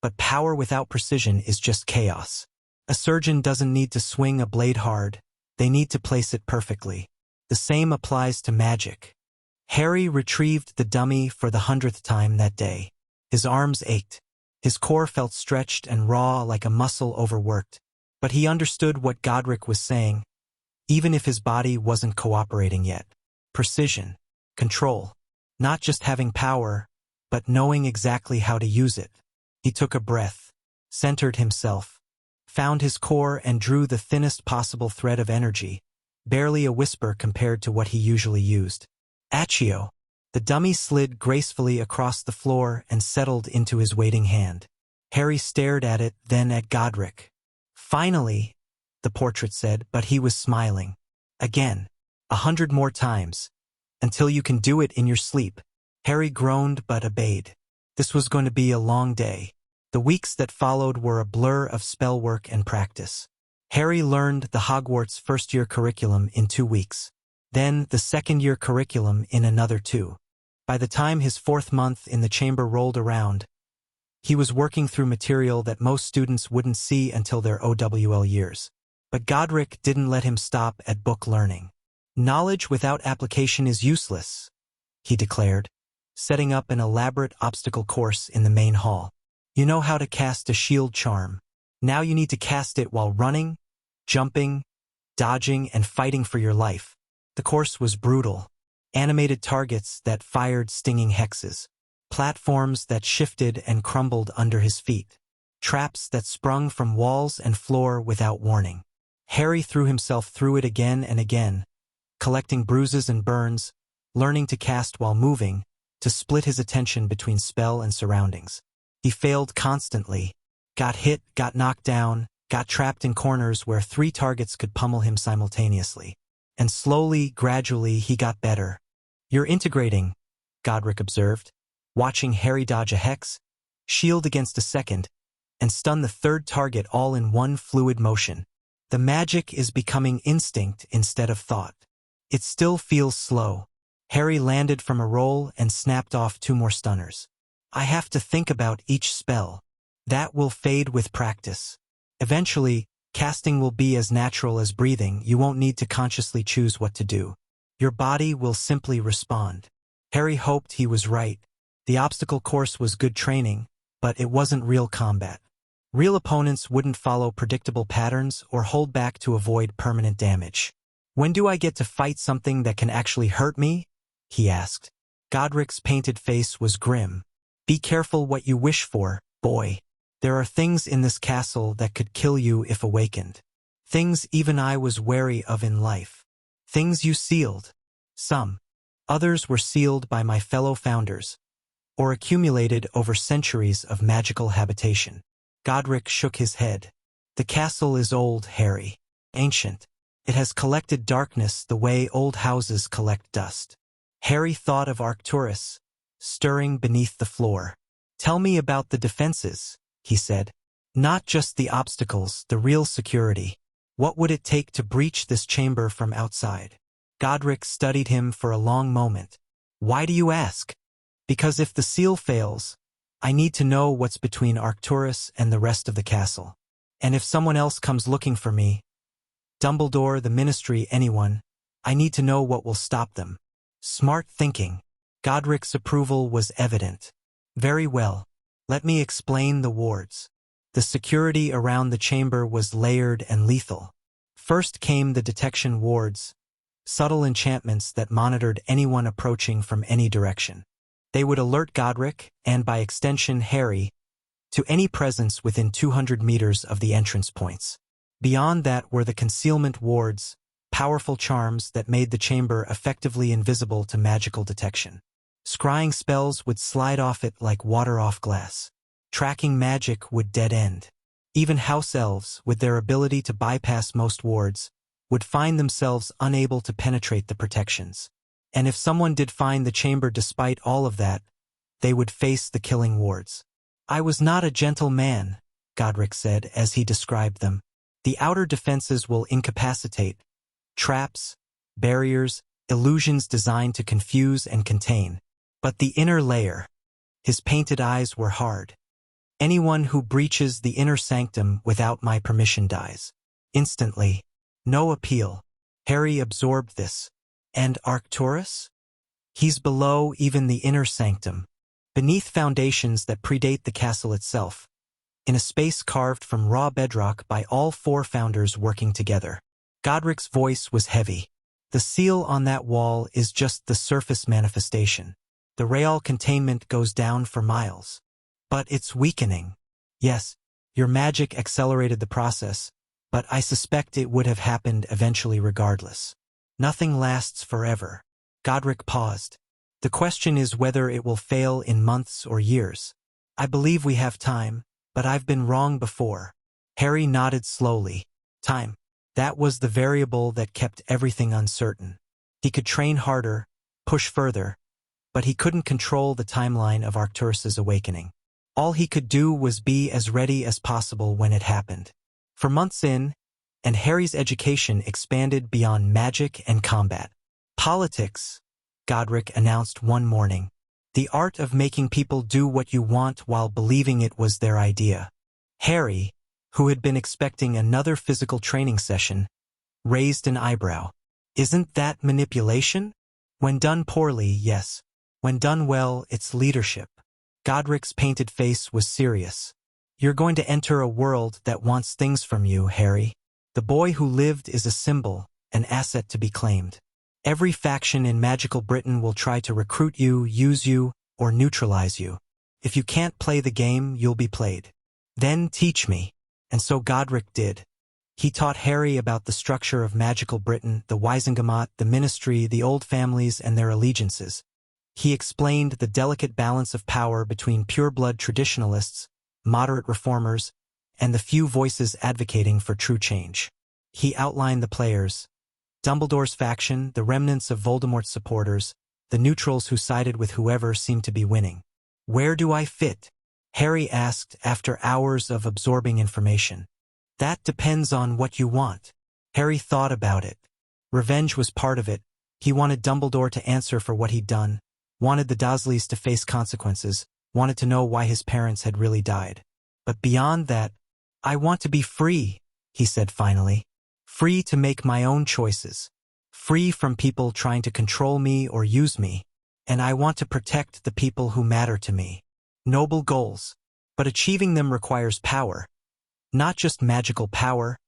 but power without precision is just chaos. A surgeon doesn't need to swing a blade hard. They need to place it perfectly. The same applies to magic. Harry retrieved the dummy for the 100th time that day. His arms ached. His core felt stretched and raw like a muscle overworked. But he understood what Godric was saying, even if his body wasn't cooperating yet. Precision. Control. Not just having power, but knowing exactly how to use it. He took a breath, centered himself, found his core and drew the thinnest possible thread of energy, barely a whisper compared to what he usually used. Accio. The dummy slid gracefully across the floor and settled into his waiting hand. Harry stared at it, then at Godric. Finally, the portrait said, but he was smiling. Again. 100 more times. Until you can do it in your sleep. Harry groaned but obeyed. This was going to be a long day. The weeks that followed were a blur of spellwork and practice. Harry learned the Hogwarts first-year curriculum in 2 weeks. Then the second-year curriculum in another 2. By the time his 4th month in the chamber rolled around, he was working through material that most students wouldn't see until their OWL years. But Godric didn't let him stop at book learning. Knowledge without application is useless, he declared, setting up an elaborate obstacle course in the main hall. You know how to cast a shield charm. Now you need to cast it while running, jumping, dodging, and fighting for your life. The course was brutal. Animated targets that fired stinging hexes. platforms that shifted and crumbled under his feet, traps that sprung from walls and floor without warning. Harry threw himself through it again and again, collecting bruises and burns, learning to cast while moving, to split his attention between spell and surroundings. He failed constantly, got hit, got knocked down, got trapped in corners where 3 targets could pummel him simultaneously. And slowly, gradually, he got better. "You're integrating," Godric observed, watching Harry dodge a hex, shield against a second, and stun the 3rd target all in one fluid motion. "The magic is becoming instinct instead of thought. It still feels slow." Harry landed from a roll and snapped off 2 more stunners. "I have to think about each spell. That will fade with practice. Eventually, casting will be as natural as breathing. You won't need to consciously choose what to do. Your body will simply respond." Harry hoped he was right. The obstacle course was good training, but it wasn't real combat. Real opponents wouldn't follow predictable patterns or hold back to avoid permanent damage. "When do I get to fight something that can actually hurt me?" he asked. Godric's painted face was grim. "Be careful what you wish for, boy. There are things in this castle that could kill you if awakened. Things even I was wary of in life. Things you sealed. Some. Others were sealed by my fellow founders, or accumulated over centuries of magical habitation." Godric shook his head. "The castle is old, Harry. Ancient. It has collected darkness the way old houses collect dust." Harry thought of Arcturus, stirring beneath the floor. "Tell me about the defenses," he said. "Not just the obstacles, the real security. What would it take to breach this chamber from outside?" Godric studied him for a long moment. "Why do you ask?" "Because if the seal fails, I need to know what's between Arcturus and the rest of the castle. And if someone else comes looking for me, Dumbledore, the Ministry, anyone, I need to know what will stop them." Smart thinking. Godric's approval was evident. "Very well. Let me explain the wards." The security around the chamber was layered and lethal. First came the detection wards, subtle enchantments that monitored anyone approaching from any direction. They would alert Godric, and by extension Harry, to any presence within 200 meters of the entrance points. Beyond that were the concealment wards, powerful charms that made the chamber effectively invisible to magical detection. Scrying spells would slide off it like water off glass. Tracking magic would dead end. Even house elves, with their ability to bypass most wards, would find themselves unable to penetrate the protections. And if someone did find the chamber despite all of that, they would face the killing wards. "I was not a gentle man," Godric said as he described them. "The outer defenses will incapacitate. Traps, barriers, illusions designed to confuse and contain. But the inner layer," his painted eyes were hard. "Anyone who breaches the inner sanctum without my permission dies. Instantly. No appeal." Harry absorbed this. "And Arcturus? He's below even the inner sanctum, beneath foundations that predate the castle itself, in a space carved from raw bedrock by all 4 founders working together." Godric's voice was heavy. "The seal on that wall is just the surface manifestation. The real containment goes down for miles. But it's weakening. Yes, your magic accelerated the process, but I suspect it would have happened eventually regardless. Nothing lasts forever." Godric paused. "The question is whether it will fail in months or years. I believe we have time, but I've been wrong before." Harry nodded slowly. Time. That was the variable that kept everything uncertain. He could train harder, push further, but he couldn't control the timeline of Arcturus's awakening. All he could do was be as ready as possible when it happened. For months in, and Harry's education expanded beyond magic and combat. "Politics," Godric announced one morning. "The art of making people do what you want while believing it was their idea." Harry, who had been expecting another physical training session, raised an eyebrow. "Isn't that manipulation?" "When done poorly, yes. When done well, it's leadership." Godric's painted face was serious. "You're going to enter a world that wants things from you, Harry. The boy who lived is a symbol, an asset to be claimed. Every faction in magical Britain will try to recruit you, use you, or neutralize you. If you can't play the game, you'll be played. Then teach me. And so Godric did. He taught Harry about the structure of magical Britain, the Wisengamot, the ministry, the old families, and their allegiances. He explained the delicate balance of power between pure-blood traditionalists, moderate reformers, and the few voices advocating for true change. He outlined the players: Dumbledore's faction, the remnants of Voldemort's supporters, the neutrals who sided with whoever seemed to be winning. "Where do I fit?" Harry asked after hours of absorbing information. "That depends on what you want." Harry thought about it. Revenge was part of it. He wanted Dumbledore to answer for what he'd done, wanted the Dursleys to face consequences, wanted to know why his parents had really died. But beyond that, "I want to be free," he said finally. "Free to make my own choices. Free from people trying to control me or use me. And I want to protect the people who matter to me." Noble goals. But achieving them requires power. Not just magical power,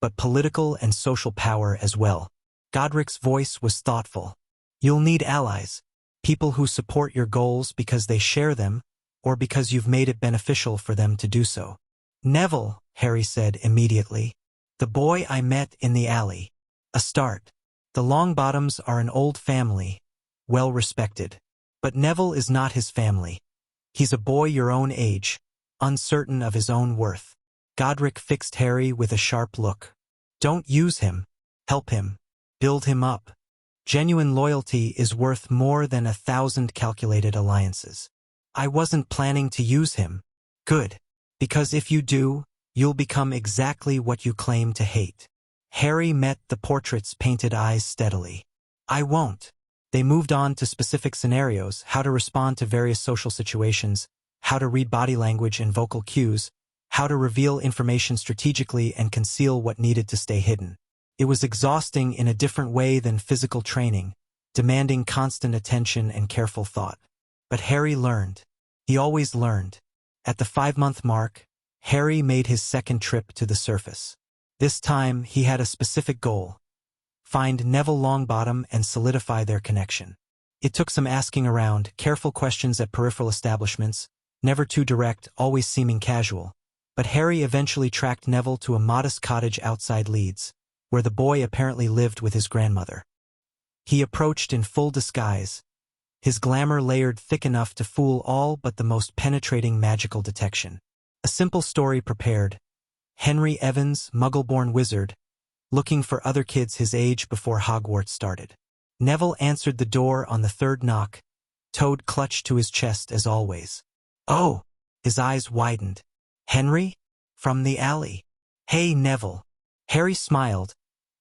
but political and social power as well. Godric's voice was thoughtful. "You'll need allies. People who support your goals because they share them, or because you've made it beneficial for them to do so." "Neville," Harry said immediately. "The boy I met in the alley. A start. The Longbottoms are an old family, well respected. But Neville is not his family. He's a boy your own age, uncertain of his own worth." Godric fixed Harry with a sharp look. "Don't use him. Help him. Build him up. Genuine loyalty is worth more than 1,000 calculated alliances." "I wasn't planning to use him." "Good. Because if you do, you'll become exactly what you claim to hate." Harry met the portrait's painted eyes steadily. "I won't." They moved on to specific scenarios: how to respond to various social situations, how to read body language and vocal cues, how to reveal information strategically and conceal what needed to stay hidden. It was exhausting in a different way than physical training, demanding constant attention and careful thought. But Harry learned. He always learned. At the 5-month mark, Harry made his second trip to the surface. This time, he had a specific goal: find Neville Longbottom and solidify their connection. It took some asking around, careful questions at peripheral establishments, never too direct, always seeming casual. But Harry eventually tracked Neville to a modest cottage outside Leeds, where the boy apparently lived with his grandmother. He approached in full disguise, his glamour layered thick enough to fool all but the most penetrating magical detection. A simple story prepared: Henry Evans, Muggle-born wizard, looking for other kids his age before Hogwarts started. Neville answered the door on the third knock, Toad clutched to his chest as always. "Oh!" His eyes widened. "Henry? From the alley." "Hey, Neville." Harry smiled,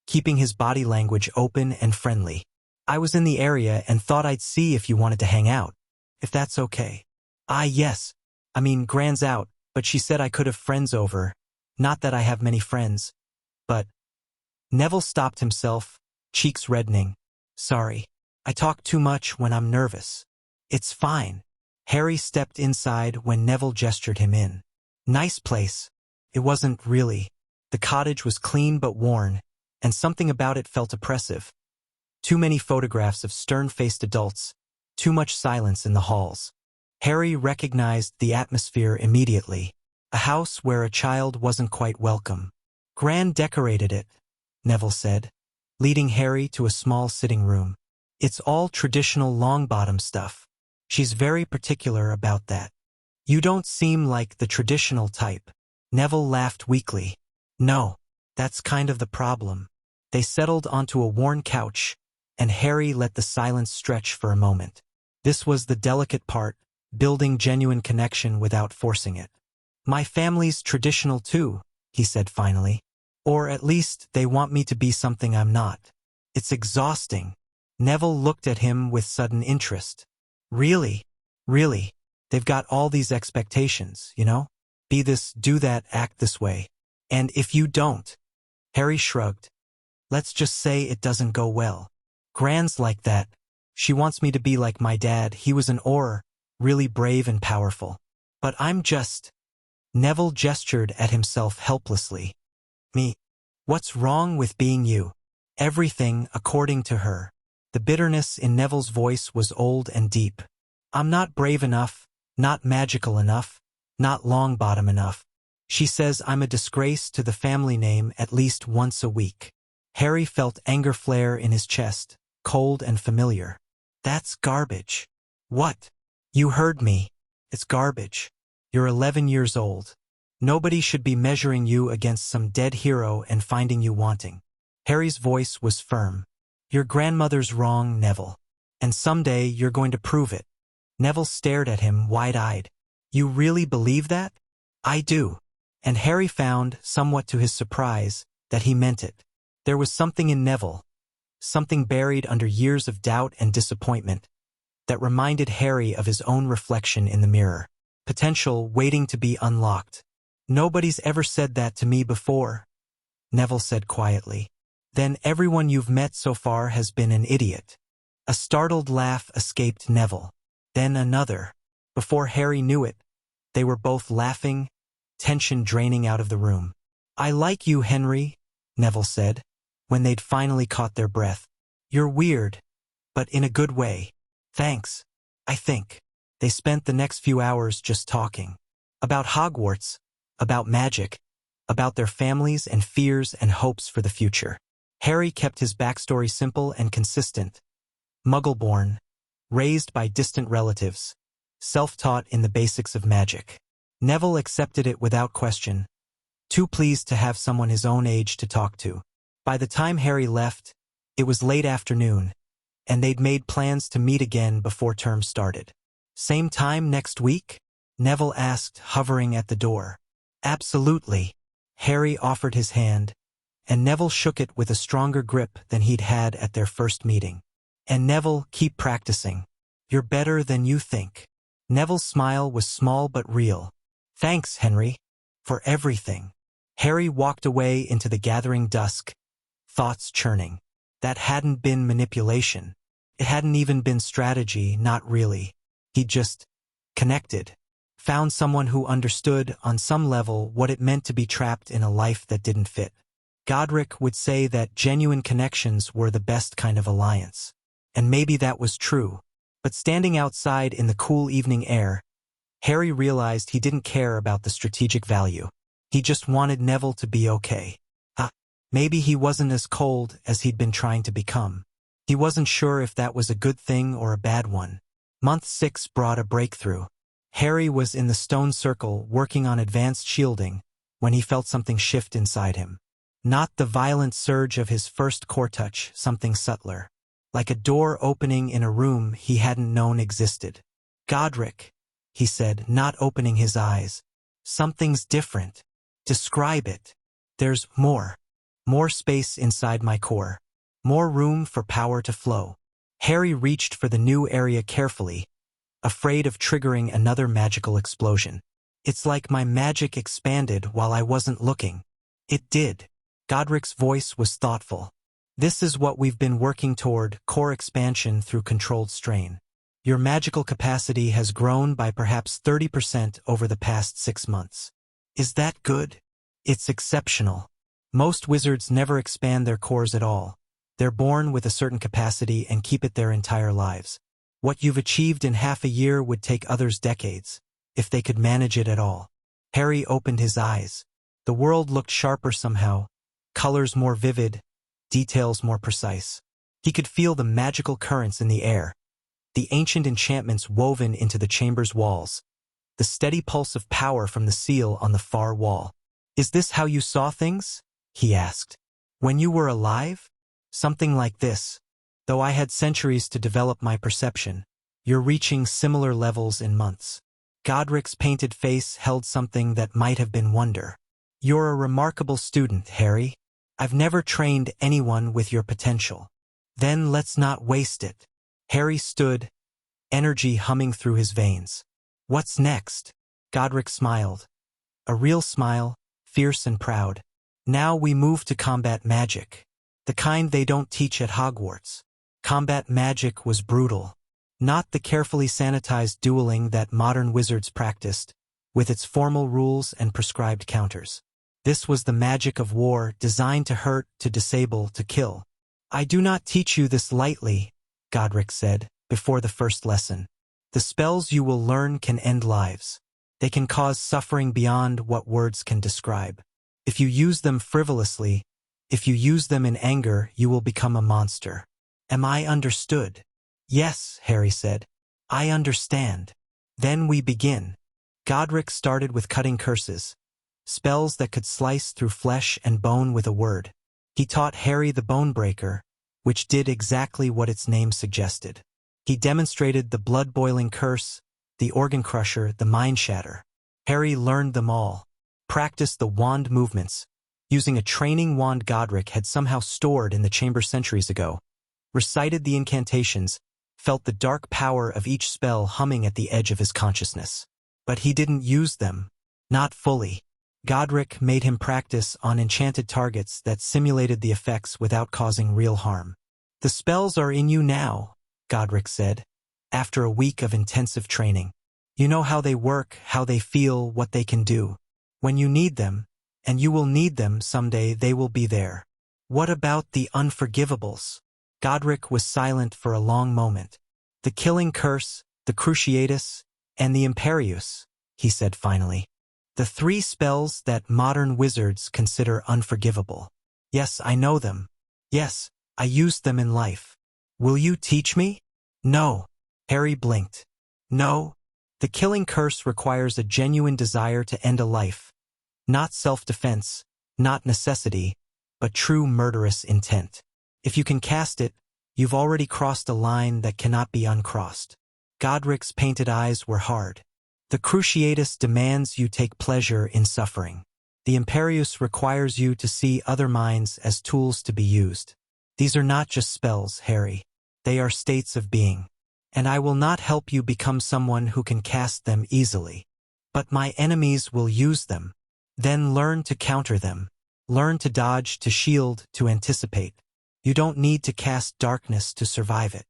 keeping his body language open and friendly. "I was in the area and thought I'd see if you wanted to hang out. If that's okay." "Ah, yes. I mean, Gran's out, but she said I could have friends over. Not that I have many friends, but..." Neville stopped himself, cheeks reddening. "Sorry. I talk too much when I'm nervous." "It's fine." Harry stepped inside when Neville gestured him in. Nice place. It wasn't really. The cottage was clean but worn, and something about it felt oppressive. Too many photographs of stern-faced adults, too much silence in the halls. Harry recognized the atmosphere immediately. A house where a child wasn't quite welcome. "Gran decorated it," Neville said, leading Harry to a small sitting room. "It's all traditional Longbottom stuff. She's very particular about that." "You don't seem like the traditional type." Neville laughed weakly. "No, that's kind of the problem." They settled onto a worn couch, and Harry let the silence stretch for a moment. This was the delicate part, building genuine connection without forcing it. "My family's traditional too," he said finally. "Or at least they want me to be something I'm not." "It's exhausting." Neville looked at him with sudden interest. "Really? Really? They've got all these expectations, you know? Be this, do that, act this way. And if you don't..." Harry shrugged. "Let's just say it doesn't go well. Gran's like that. She wants me to be like my dad. He was an Auror, really brave and powerful. But I'm just..." Neville gestured at himself helplessly. "Me? What's wrong with being you?" "Everything, according to her." The bitterness in Neville's voice was old and deep. I'm not brave enough, not magical enough, not Longbottom enough. She says I'm a disgrace to the family name at least once a week. Harry felt anger flare in his chest, cold and familiar. That's garbage. What? You heard me. It's garbage. You're 11 years old. Nobody should be measuring you against some dead hero and finding you wanting. Harry's voice was firm. Your grandmother's wrong, Neville. And someday you're going to prove it. Neville stared at him wide-eyed. You really believe that? I do. And Harry found, somewhat to his surprise, that he meant it. There was something in Neville, something buried under years of doubt and disappointment, that reminded Harry of his own reflection in the mirror. Potential waiting to be unlocked. Nobody's ever said that to me before, Neville said quietly. Then everyone you've met so far has been an idiot. A startled laugh escaped Neville. Then another. Before Harry knew it, they were both laughing, tension draining out of the room. I like you, Henry, Neville said, when they'd finally caught their breath. You're weird, but in a good way. Thanks, I think. They spent the next few hours just talking. About Hogwarts, about magic, about their families and fears and hopes for the future. Harry kept his backstory simple and consistent. Muggle-born, raised by distant relatives, self-taught in the basics of magic. Neville accepted it without question, too pleased to have someone his own age to talk to. By the time Harry left, it was late afternoon, and they'd made plans to meet again before term started. Same time next week? Neville asked, hovering at the door. Absolutely. Harry offered his hand, and Neville shook it with a stronger grip than he'd had at their first meeting. And Neville, keep practicing. You're better than you think. Neville's smile was small but real. Thanks, Henry, for everything. Harry walked away into the gathering dusk, thoughts churning. That hadn't been manipulation. It hadn't even been strategy, not really. He just connected. Found someone who understood, on some level, what it meant to be trapped in a life that didn't fit. Godric would say that genuine connections were the best kind of alliance. And maybe that was true. But standing outside in the cool evening air, Harry realized he didn't care about the strategic value. He just wanted Neville to be okay. Maybe he wasn't as cold as he'd been trying to become. He wasn't sure if that was a good thing or a bad one. Month 6 brought a breakthrough. Harry was in the stone circle working on advanced shielding when he felt something shift inside him. Not the violent surge of his first core touch, something subtler. Like a door opening in a room he hadn't known existed. Godric, he said, not opening his eyes. Something's different. Describe it. There's more. More space inside my core. More room for power to flow. Harry reached for the new area carefully, afraid of triggering another magical explosion. It's like my magic expanded while I wasn't looking. It did. Godric's voice was thoughtful. This is what we've been working toward, core expansion through controlled strain. Your magical capacity has grown by perhaps 30% over the past 6 months. Is that good? It's exceptional. Most wizards never expand their cores at all. They're born with a certain capacity and keep it their entire lives. What you've achieved in half a year would take others decades, if they could manage it at all. Harry opened his eyes. The world looked sharper somehow, colors more vivid, details more precise. He could feel the magical currents in the air, the ancient enchantments woven into the chamber's walls, the steady pulse of power from the seal on the far wall. Is this how you saw things? He asked. When you were alive? Something like this. Though I had centuries to develop my perception, you're reaching similar levels in months. Godric's painted face held something that might have been wonder. You're a remarkable student, Harry. I've never trained anyone with your potential. Then let's not waste it. Harry stood, energy humming through his veins. What's next? Godric smiled. A real smile, fierce and proud. Now we move to combat magic. The kind they don't teach at Hogwarts. Combat magic was brutal. Not the carefully sanitized dueling that modern wizards practiced, with its formal rules and prescribed counters. This was the magic of war, designed to hurt, to disable, to kill. I do not teach you this lightly, Godric said, before the first lesson. The spells you will learn can end lives. They can cause suffering beyond what words can describe. If you use them frivolously, if you use them in anger, you will become a monster. Am I understood? Yes, Harry said. I understand. Then we begin. Godric started with cutting curses, spells that could slice through flesh and bone with a word. He taught Harry the Bonebreaker, which did exactly what its name suggested. He demonstrated the blood-boiling curse, the organ crusher, the mind shatter. Harry learned them all, practiced the wand movements, using a training wand Godric had somehow stored in the chamber centuries ago, recited the incantations, felt the dark power of each spell humming at the edge of his consciousness. But he didn't use them. Not fully. Godric made him practice on enchanted targets that simulated the effects without causing real harm. The spells are in you now, Godric said, after a week of intensive training. You know how they work, how they feel, what they can do. When you need them, and you will need them someday, they will be there. What about the unforgivables? Godric was silent for a long moment. The killing curse, the Cruciatus, and the Imperius, he said finally. The 3 spells that modern wizards consider unforgivable. Yes, I know them. Yes, I used them in life. Will you teach me? No. Harry blinked. No. The killing curse requires a genuine desire to end a life. Not self-defense, not necessity, but true murderous intent. If you can cast it, you've already crossed a line that cannot be uncrossed. Godric's painted eyes were hard. The Cruciatus demands you take pleasure in suffering. The Imperius requires you to see other minds as tools to be used. These are not just spells, Harry. They are states of being. And I will not help you become someone who can cast them easily. But my enemies will use them. Then learn to counter them. Learn to dodge, to shield, to anticipate. You don't need to cast darkness to survive it.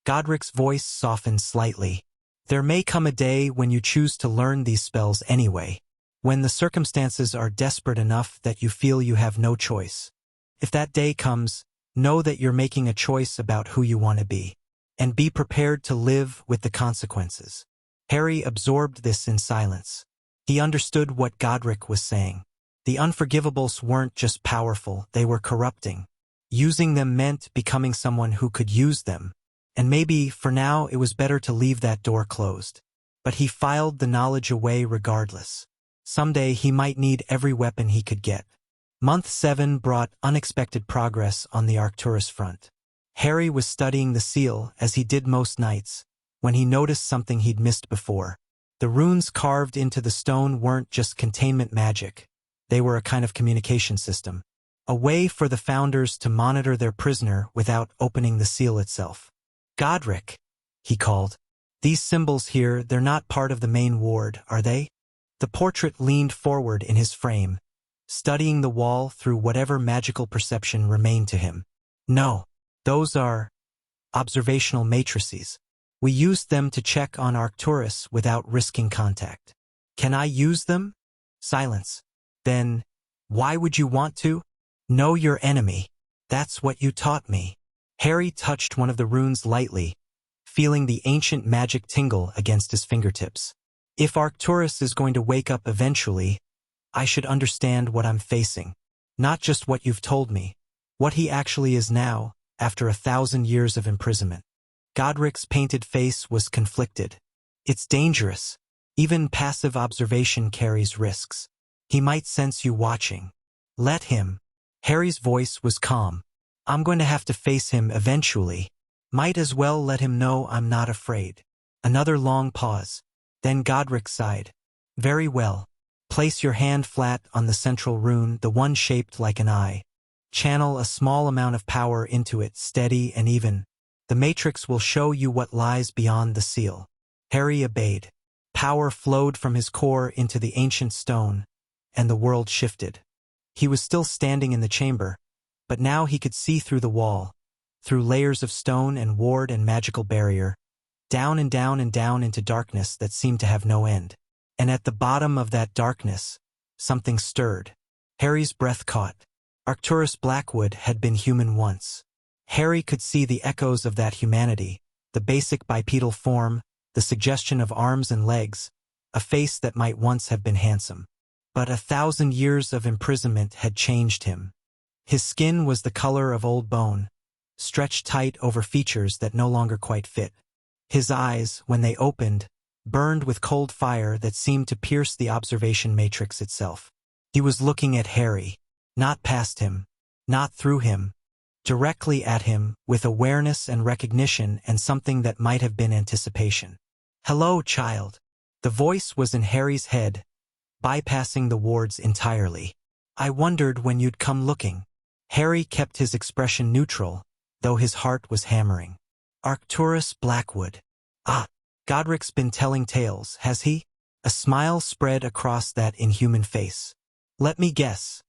Godric's voice softened slightly. There may come a day when you choose to learn these spells anyway, when the circumstances are desperate enough that you feel you have no choice. If that day comes, know that you're making a choice about who you want to be, and be prepared to live with the consequences. Harry absorbed this in silence. He understood what Godric was saying. The unforgivables weren't just powerful, they were corrupting. Using them meant becoming someone who could use them. And maybe, for now, it was better to leave that door closed. But he filed the knowledge away regardless. Someday he might need every weapon he could get. Month 7 brought unexpected progress on the Arcturus front. Harry was studying the seal, as he did most nights, when he noticed something he'd missed before. The runes carved into the stone weren't just containment magic. They were a kind of communication system. A way for the founders to monitor their prisoner without opening the seal itself. Godric, he called. These symbols here, they're not part of the main ward, are they? The portrait leaned forward in his frame, studying the wall through whatever magical perception remained to him. No, those are observational matrices. We used them to check on Arcturus without risking contact. Can I use them? Silence. Then, why would you want to? Know your enemy. That's what you taught me. Harry touched one of the runes lightly, feeling the ancient magic tingle against his fingertips. If Arcturus is going to wake up eventually, I should understand what I'm facing. Not just what you've told me. What he actually is now, after 1,000 years of imprisonment. Godric's painted face was conflicted. It's dangerous. Even passive observation carries risks. He might sense you watching. Let him. Harry's voice was calm. I'm going to have to face him eventually. Might as well let him know I'm not afraid. Another long pause. Then Godric sighed. Very well. Place your hand flat on the central rune, the one shaped like an eye. Channel a small amount of power into it, steady and even. The matrix will show you what lies beyond the seal. Harry obeyed. Power flowed from his core into the ancient stone, and the world shifted. He was still standing in the chamber, but now he could see through the wall, through layers of stone and ward and magical barrier, down and down and down into darkness that seemed to have no end. And at the bottom of that darkness, something stirred. Harry's breath caught. Arcturus Blackwood had been human once. Harry could see the echoes of that humanity, the basic bipedal form, the suggestion of arms and legs, a face that might once have been handsome. But 1,000 years of imprisonment had changed him. His skin was the color of old bone, stretched tight over features that no longer quite fit. His eyes, when they opened, burned with cold fire that seemed to pierce the observation matrix itself. He was looking at Harry, not past him, not through him, directly at him, with awareness and recognition and something that might have been anticipation. "Hello, child." The voice was in Harry's head, bypassing the wards entirely. "I wondered when you'd come looking." Harry kept his expression neutral, though his heart was hammering. "Arcturus Blackwood. Ah, Godric's been telling tales, has he?" A smile spread across that inhuman face. "Let me guess.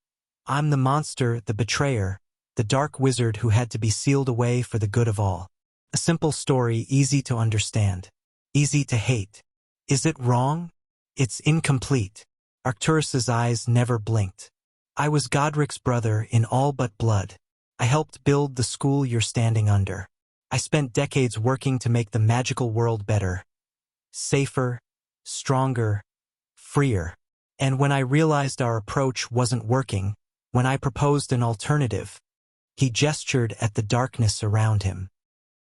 I'm the monster, the betrayer, the dark wizard who had to be sealed away for the good of all. A simple story, easy to understand, easy to hate. Is it wrong? It's incomplete." Arcturus's eyes never blinked. "I was Godric's brother in all but blood. I helped build the school you're standing under. I spent decades working to make the magical world better, safer, stronger, freer. And when I realized our approach wasn't working, when I proposed an alternative," he gestured at the darkness around him,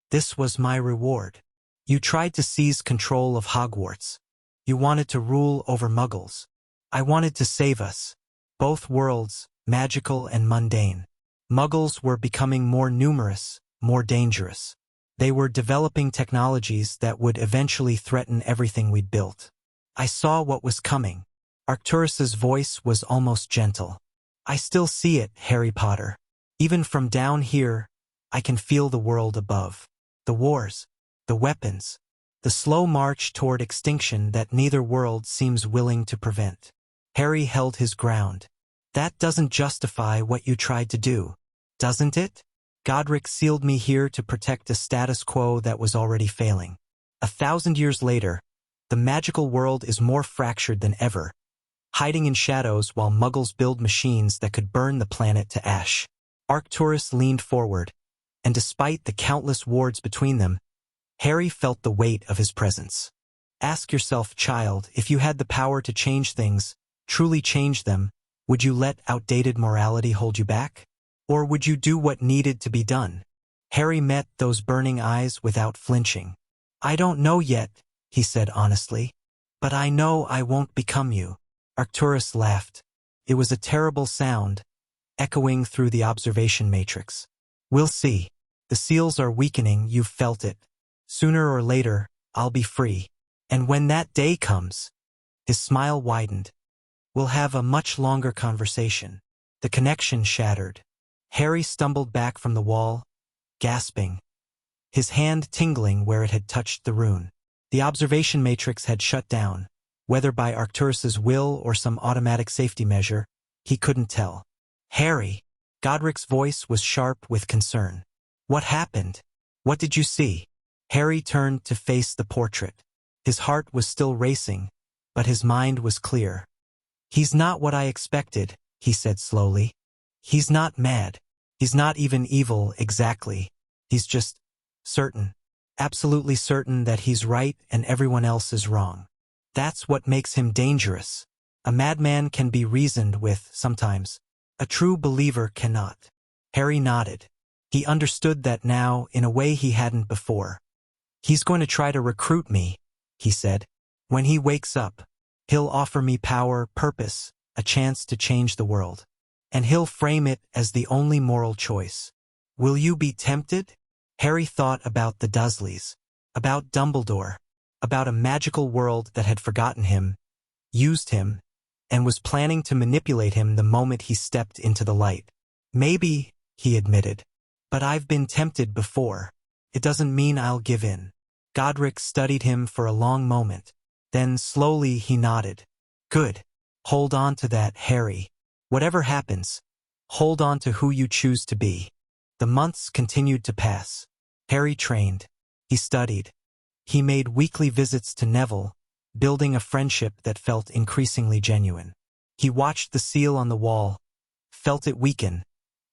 "this was my reward. You tried to seize control of Hogwarts. You wanted to rule over Muggles. I wanted to save us, both worlds, magical and mundane. Muggles were becoming more numerous, more dangerous. They were developing technologies that would eventually threaten everything we'd built. I saw what was coming." Arcturus's voice was almost gentle. "I still see it, Harry Potter. Even from down here, I can feel the world above. The wars, the weapons, the slow march toward extinction that neither world seems willing to prevent." Harry held his ground. "That doesn't justify what you tried to do, doesn't it? Godric sealed me here to protect a status quo that was already failing. 1,000 years later, the magical world is more fractured than ever, hiding in shadows while Muggles build machines that could burn the planet to ash." Arcturus leaned forward, and despite the countless wards between them, Harry felt the weight of his presence. "Ask yourself, child, if you had the power to change things, truly change them, would you let outdated morality hold you back? Or would you do what needed to be done?" Harry met those burning eyes without flinching. "I don't know yet," he said honestly, "but I know I won't become you." Arcturus laughed. It was a terrible sound, echoing through the observation matrix. "We'll see. The seals are weakening, you've felt it. Sooner or later, I'll be free. And when that day comes," his smile widened, "we'll have a much longer conversation." The connection shattered. Harry stumbled back from the wall, gasping, his hand tingling where it had touched the rune. The observation matrix had shut down, whether by Arcturus's will or some automatic safety measure, he couldn't tell. "Harry," Godric's voice was sharp with concern. "What happened? What did you see?" Harry turned to face the portrait. His heart was still racing, but his mind was clear. "He's not what I expected," he said slowly. "He's not mad. He's not even evil exactly. He's just certain, absolutely certain that he's right and everyone else is wrong. That's what makes him dangerous. A madman can be reasoned with sometimes. A true believer cannot." Harry nodded. He understood that now in a way he hadn't before. "He's going to try to recruit me," he said. "When he wakes up, he'll offer me power, purpose, a chance to change the world. And he'll frame it as the only moral choice. Will you be tempted?" Harry thought about the Dursleys, about Dumbledore, about a magical world that had forgotten him, used him, and was planning to manipulate him the moment he stepped into the light. "Maybe," he admitted, "but I've been tempted before. It doesn't mean I'll give in." Godric studied him for a long moment. Then slowly he nodded. "Good. Hold on to that, Harry. Whatever happens, hold on to who you choose to be." The months continued to pass. Harry trained. He studied. He made weekly visits to Neville, building a friendship that felt increasingly genuine. He watched the seal on the wall, felt it weaken,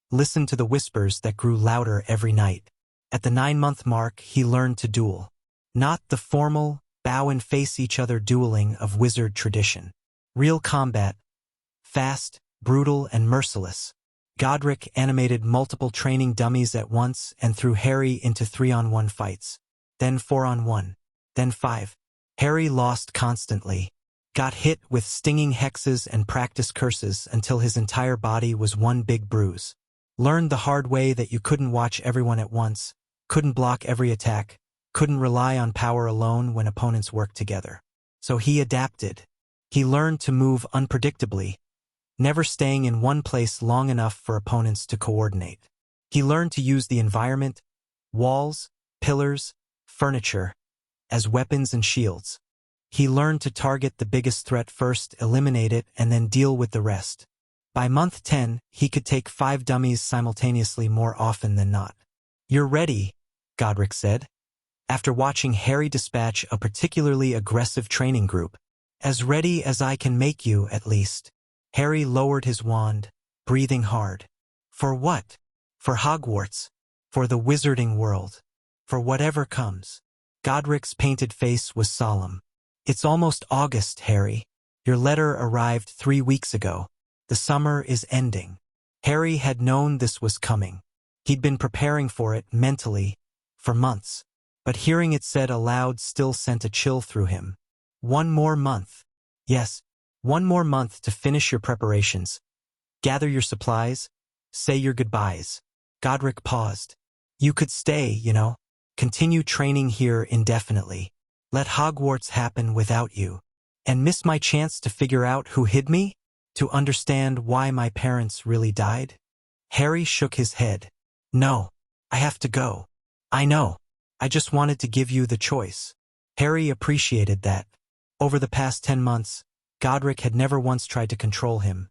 listened to the whispers that grew louder every night. At the 9-month mark, he learned to duel. Not the formal, bow and face each other, dueling of wizard tradition. Real combat, fast, brutal, and merciless. Godric animated multiple training dummies at once and threw Harry into 3-on-1 fights. Then 4-on-1. Then 5. Harry lost constantly. Got hit with stinging hexes and practice curses until his entire body was one big bruise. Learned the hard way that you couldn't watch everyone at once, couldn't block every attack, couldn't rely on power alone when opponents worked together. So he adapted. He learned to move unpredictably, never staying in one place long enough for opponents to coordinate. He learned to use the environment, walls, pillars, furniture, as weapons and shields. He learned to target the biggest threat first, eliminate it, and then deal with the rest. By month 10, he could take 5 dummies simultaneously more often than not. "You're ready," Godric said, after watching Harry dispatch a particularly aggressive training group. "As ready as I can make you, at least." Harry lowered his wand, breathing hard. "For what?" "For Hogwarts. For the wizarding world. For whatever comes." Godric's painted face was solemn. "It's almost August, Harry. Your letter arrived 3 weeks ago. The summer is ending." Harry had known this was coming. He'd been preparing for it mentally for months, but hearing it said aloud still sent a chill through him. 1 more month. Yes, 1 more month to finish your preparations. Gather your supplies. Say your goodbyes. Godric paused. "You could stay, you know. Continue training here indefinitely. Let Hogwarts happen without you. And miss my chance to figure out who hid me? To understand why my parents really died?" Harry shook his head. "No, I have to go. I know. I just wanted to give you the choice." Harry appreciated that. Over the past 10 months, Godric had never once tried to control him.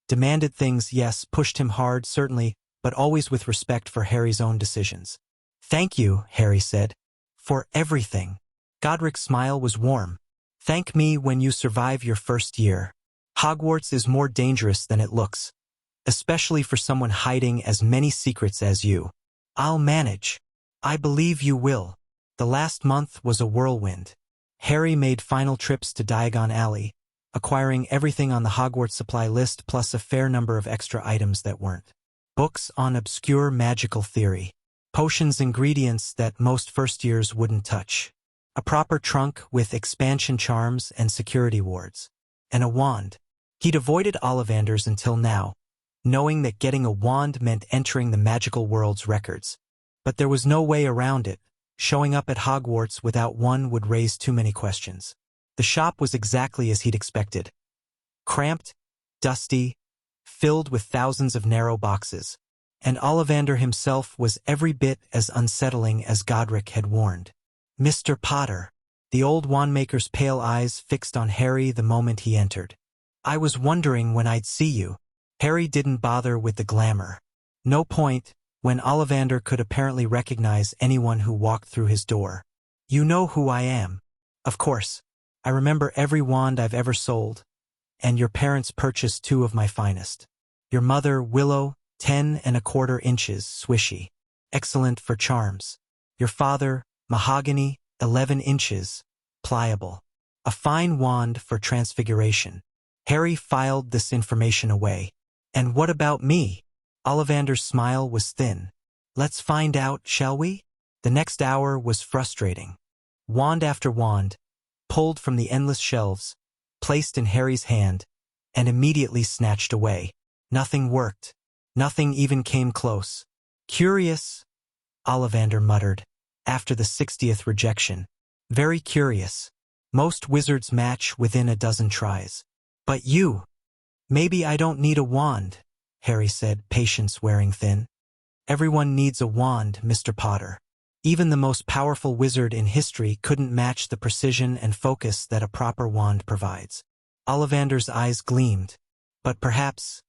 Demanded things, yes, pushed him hard, certainly, but always with respect for Harry's own decisions. "Thank you," Harry said, "for everything." Godric's smile was warm. "Thank me when you survive your first year. Hogwarts is more dangerous than it looks, especially for someone hiding as many secrets as you. I'll manage. I believe you will." The last month was a whirlwind. Harry made final trips to Diagon Alley, acquiring everything on the Hogwarts supply list plus a fair number of extra items that weren't. Books on obscure magical theory. Potions, ingredients that most first-years wouldn't touch. A proper trunk with expansion charms and security wards. And a wand. He'd avoided Ollivanders until now, knowing that getting a wand meant entering the magical world's records. But there was no way around it. Showing up at Hogwarts without one would raise too many questions. The shop was exactly as he'd expected. Cramped, dusty, filled with thousands of narrow boxes. And Ollivander himself was every bit as unsettling as Godric had warned. "Mr. Potter." The old wandmaker's pale eyes fixed on Harry the moment he entered. "I was wondering when I'd see you." Harry didn't bother with the glamour. No point, when Ollivander could apparently recognize anyone who walked through his door. "You know who I am." "Of course. I remember every wand I've ever sold. And your parents purchased 2 of my finest. Your mother, Willow, 10¼ inches, swishy. Excellent for charms. Your father, Mahogany, 11 inches, pliable. A fine wand for transfiguration." Harry filed this information away. "And what about me?" Ollivander's smile was thin. "Let's find out, shall we?" The next hour was frustrating. Wand after wand, pulled from the endless shelves, placed in Harry's hand, and immediately snatched away. Nothing worked. Nothing even came close. "Curious," Ollivander muttered, after the 60th rejection. "Very curious. Most wizards match within a dozen tries. But you." "Maybe I don't need a wand," Harry said, patience wearing thin. "Everyone needs a wand, Mr. Potter. Even the most powerful wizard in history couldn't match the precision and focus that a proper wand provides." Ollivander's eyes gleamed. "But perhaps,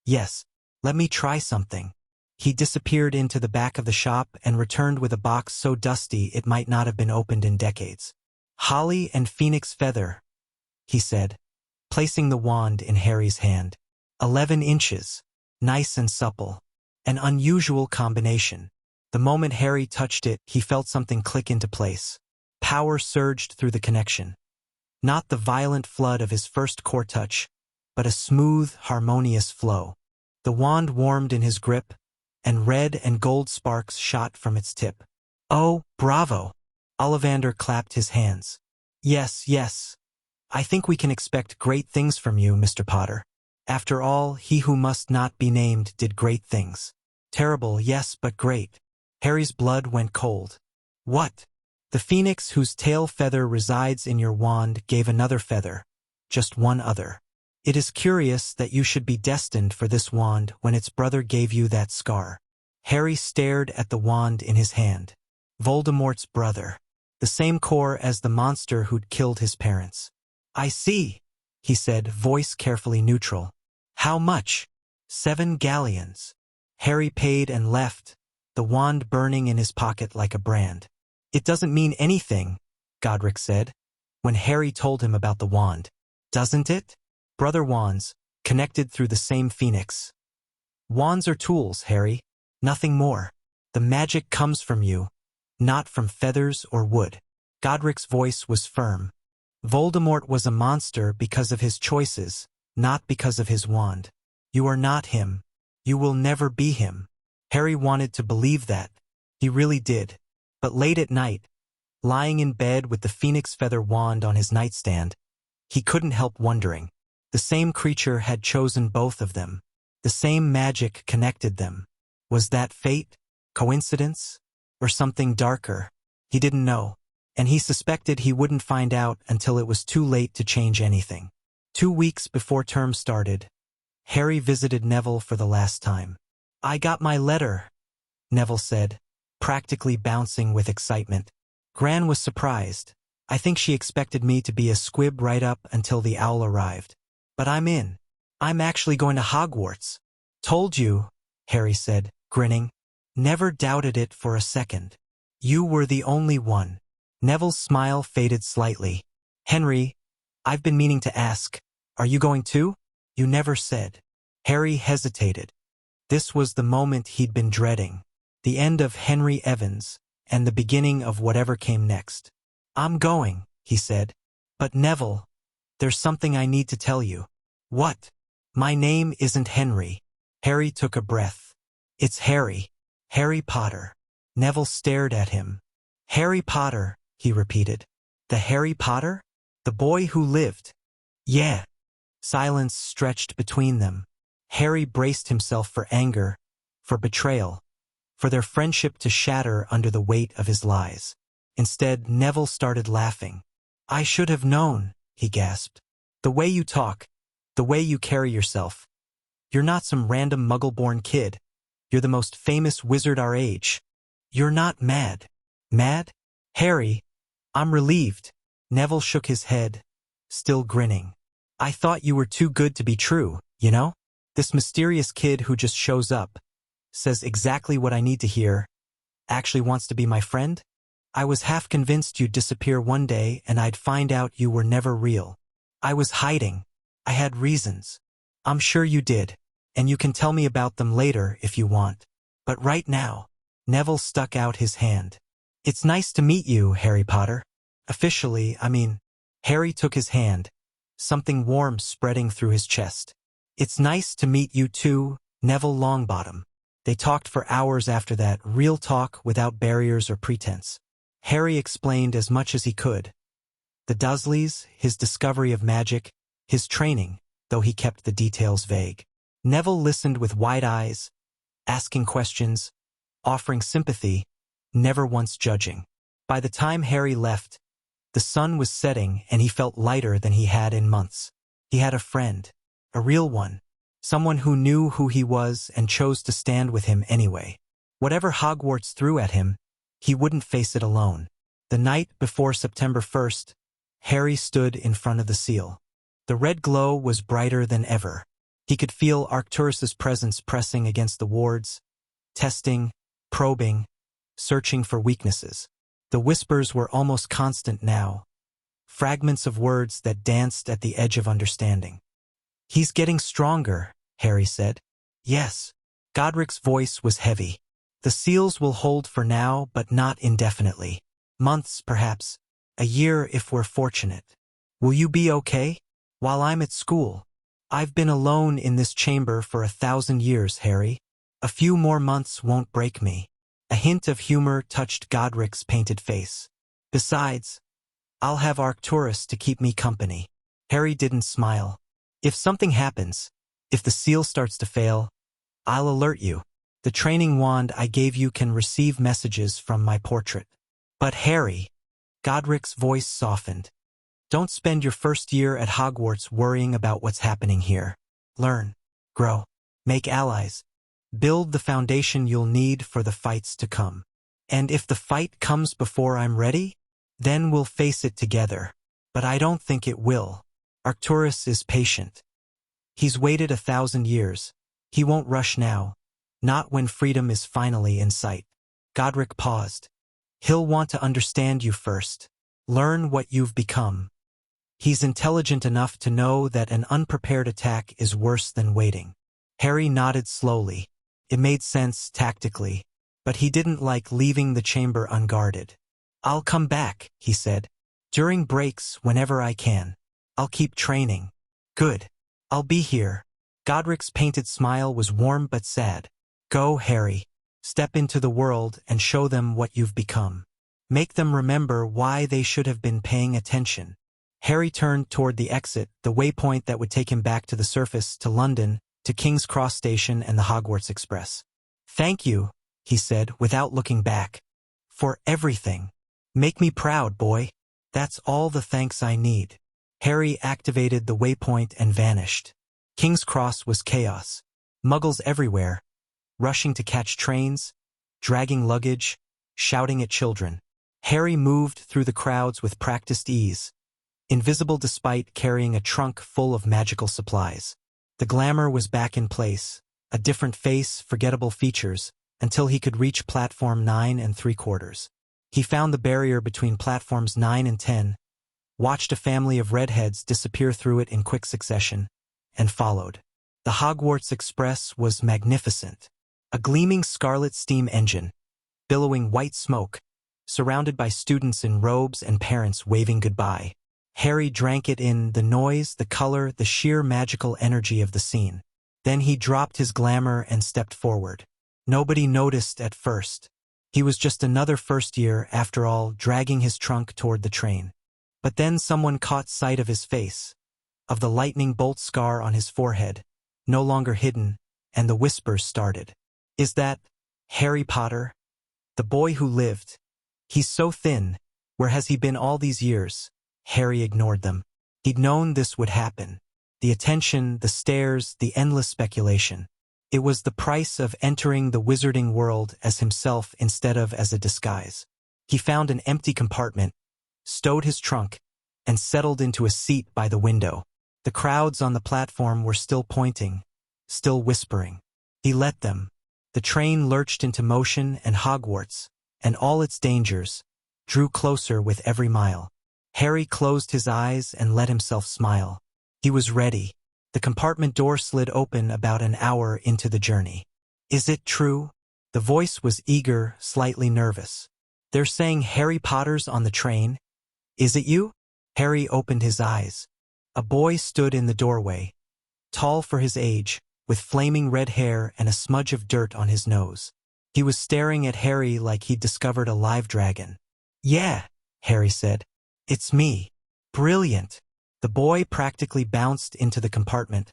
yes, let me try something." He disappeared into the back of the shop and returned with a box so dusty it might not have been opened in decades. "Holly and Phoenix Feather," he said, placing the wand in Harry's hand. 11 inches. Nice and supple. An unusual combination. The moment Harry touched it, he felt something click into place. Power surged through the connection. Not the violent flood of his first core touch, but a smooth, harmonious flow. The wand warmed in his grip, and red and gold sparks shot from its tip. "Oh, bravo!" Ollivander clapped his hands. "Yes, yes. I think we can expect great things from you, Mr. Potter. After all, he who must not be named did great things." "Terrible, yes, but great." Harry's blood went cold. "What?" "The phoenix whose tail feather resides in your wand gave another feather, just one other. It is curious that you should be destined for this wand when its brother gave you that scar." Harry stared at the wand in his hand. Voldemort's brother. The same core as the monster who'd killed his parents. "I see," he said, voice carefully neutral. "How much?" 7 galleons. Harry paid and left, the wand burning in his pocket like a brand. "It doesn't mean anything," Godric said, when Harry told him about the wand. "Doesn't it?" Brother wands, connected through the same phoenix. "Wands are tools, Harry. Nothing more. The magic comes from you, not from feathers or wood." Godric's voice was firm. "Voldemort was a monster because of his choices, not because of his wand. You are not him. You will never be him." Harry wanted to believe that. He really did. But late at night, lying in bed with the phoenix feather wand on his nightstand, he couldn't help wondering. The same creature had chosen both of them. The same magic connected them. Was that fate? Coincidence? Or something darker? He didn't know. And he suspected he wouldn't find out until it was too late to change anything. 2 weeks before term started, Harry visited Neville for the last time. "I got my letter," Neville said, practically bouncing with excitement. Gran was surprised. "I think she expected me to be a squib right up until the owl arrived. But I'm in. I'm actually going to Hogwarts." "Told you," Harry said, grinning. "Never doubted it for a second. You were the only one." Neville's smile faded slightly. "Henry, I've been meaning to ask, are you going too? You never said." Harry hesitated. This was the moment he'd been dreading. The end of Henry Evans, and the beginning of whatever came next. "I'm going," he said. "But Neville, there's something I need to tell you." "What?" "My name isn't Henry." Harry took a breath. "It's Harry. Harry Potter." Neville stared at him. "Harry Potter," he repeated. "The Harry Potter? The boy who lived?" "Yeah." Silence stretched between them. Harry braced himself for anger, for betrayal, for their friendship to shatter under the weight of his lies. Instead, Neville started laughing. "I should have known," he gasped. "The way you talk, the way you carry yourself. You're not some random muggle-born kid. You're the most famous wizard our age. You're not mad." "Mad?" "Harry, I'm relieved." Neville shook his head, still grinning. "I thought you were too good to be true, you know? This mysterious kid who just shows up, says exactly what I need to hear, actually wants to be my friend? I was half convinced you'd disappear one day and I'd find out you were never real. I was hiding. I had reasons. I'm sure you did, and you can tell me about them later if you want. But right now," Neville stuck out his hand. "It's nice to meet you, Harry Potter. Officially, I mean." Harry took his hand, something warm spreading through his chest. "It's nice to meet you too, Neville Longbottom." They talked for hours after that, real talk without barriers or pretense. Harry explained as much as he could. The Dursleys, his discovery of magic, his training, though he kept the details vague. Neville listened with wide eyes, asking questions, offering sympathy, never once judging. By the time Harry left, the sun was setting and he felt lighter than he had in months. He had a friend, a real one, someone who knew who he was and chose to stand with him anyway. Whatever Hogwarts threw at him, he wouldn't face it alone. The night before September 1st, Harry stood in front of the seal. The red glow was brighter than ever. He could feel Arcturus's presence pressing against the wards, testing, probing, searching for weaknesses. The whispers were almost constant now, fragments of words that danced at the edge of understanding. "He's getting stronger," Harry said. "Yes." Godric's voice was heavy. "The seals will hold for now, but not indefinitely. Months, perhaps, A year if we're fortunate. Will you be okay? While I'm at school. I've been alone in this chamber for 1,000 years, Harry. A few more months won't break me. A hint of humor touched Godric's painted face. Besides, I'll have Arcturus to keep me company. Harry didn't smile. If something happens, if the seal starts to fail, I'll alert you. The training wand I gave you can receive messages from my portrait. But Harry, Godric's voice softened. Don't spend your first year at Hogwarts worrying about what's happening here. Learn, grow, make allies. Build the foundation you'll need for the fights to come. And if the fight comes before I'm ready, then we'll face it together. But I don't think it will. Arcturus is patient. He's waited 1,000 years. He won't rush now. Not when freedom is finally in sight. Godric paused. He'll want to understand you first. Learn what you've become. He's intelligent enough to know that an unprepared attack is worse than waiting. Harry nodded slowly. It made sense tactically, but he didn't like leaving the chamber unguarded. I'll come back, he said. During breaks, whenever I can. I'll keep training. Good. I'll be here. Godric's painted smile was warm but sad. Go, Harry. Step into the world and show them what you've become. Make them remember why they should have been paying attention. Harry turned toward the exit, the waypoint that would take him back to the surface, to London, to King's Cross Station and the Hogwarts Express. Thank you, he said, without looking back. For everything. Make me proud, boy. That's all the thanks I need. Harry activated the waypoint and vanished. King's Cross was chaos. Muggles everywhere, rushing to catch trains, dragging luggage, shouting at children. Harry moved through the crowds with practiced ease, invisible despite carrying a trunk full of magical supplies. The glamour was back in place, a different face, forgettable features, until he could reach platform 9 3/4. He found the barrier between platforms 9 and 10, watched a family of redheads disappear through it in quick succession, and followed. The Hogwarts Express was magnificent. A gleaming scarlet steam engine, billowing white smoke, surrounded by students in robes and parents waving goodbye. Harry drank it in, the noise, the color, the sheer magical energy of the scene. Then he dropped his glamour and stepped forward. Nobody noticed at first. He was just another first year, after all, dragging his trunk toward the train. But then someone caught sight of his face, of the lightning bolt scar on his forehead, no longer hidden, and the whispers started. Is that Harry Potter? The boy who lived. He's so thin. Where has he been all these years? Harry ignored them. He'd known this would happen. The attention, the stares, the endless speculation. It was the price of entering the wizarding world as himself instead of as a disguise. He found an empty compartment, stowed his trunk, and settled into a seat by the window. The crowds on the platform were still pointing, still whispering. He let them. The train lurched into motion, and Hogwarts, and all its dangers, drew closer with every mile. Harry closed his eyes and let himself smile. He was ready. The compartment door slid open about an hour into the journey. Is it true? The voice was eager, slightly nervous. They're saying Harry Potter's on the train? Is it you? Harry opened his eyes. A boy stood in the doorway, tall for his age, with flaming red hair and a smudge of dirt on his nose. He was staring at Harry like he'd discovered a live dragon. Yeah, Harry said. It's me. Brilliant. The boy practically bounced into the compartment,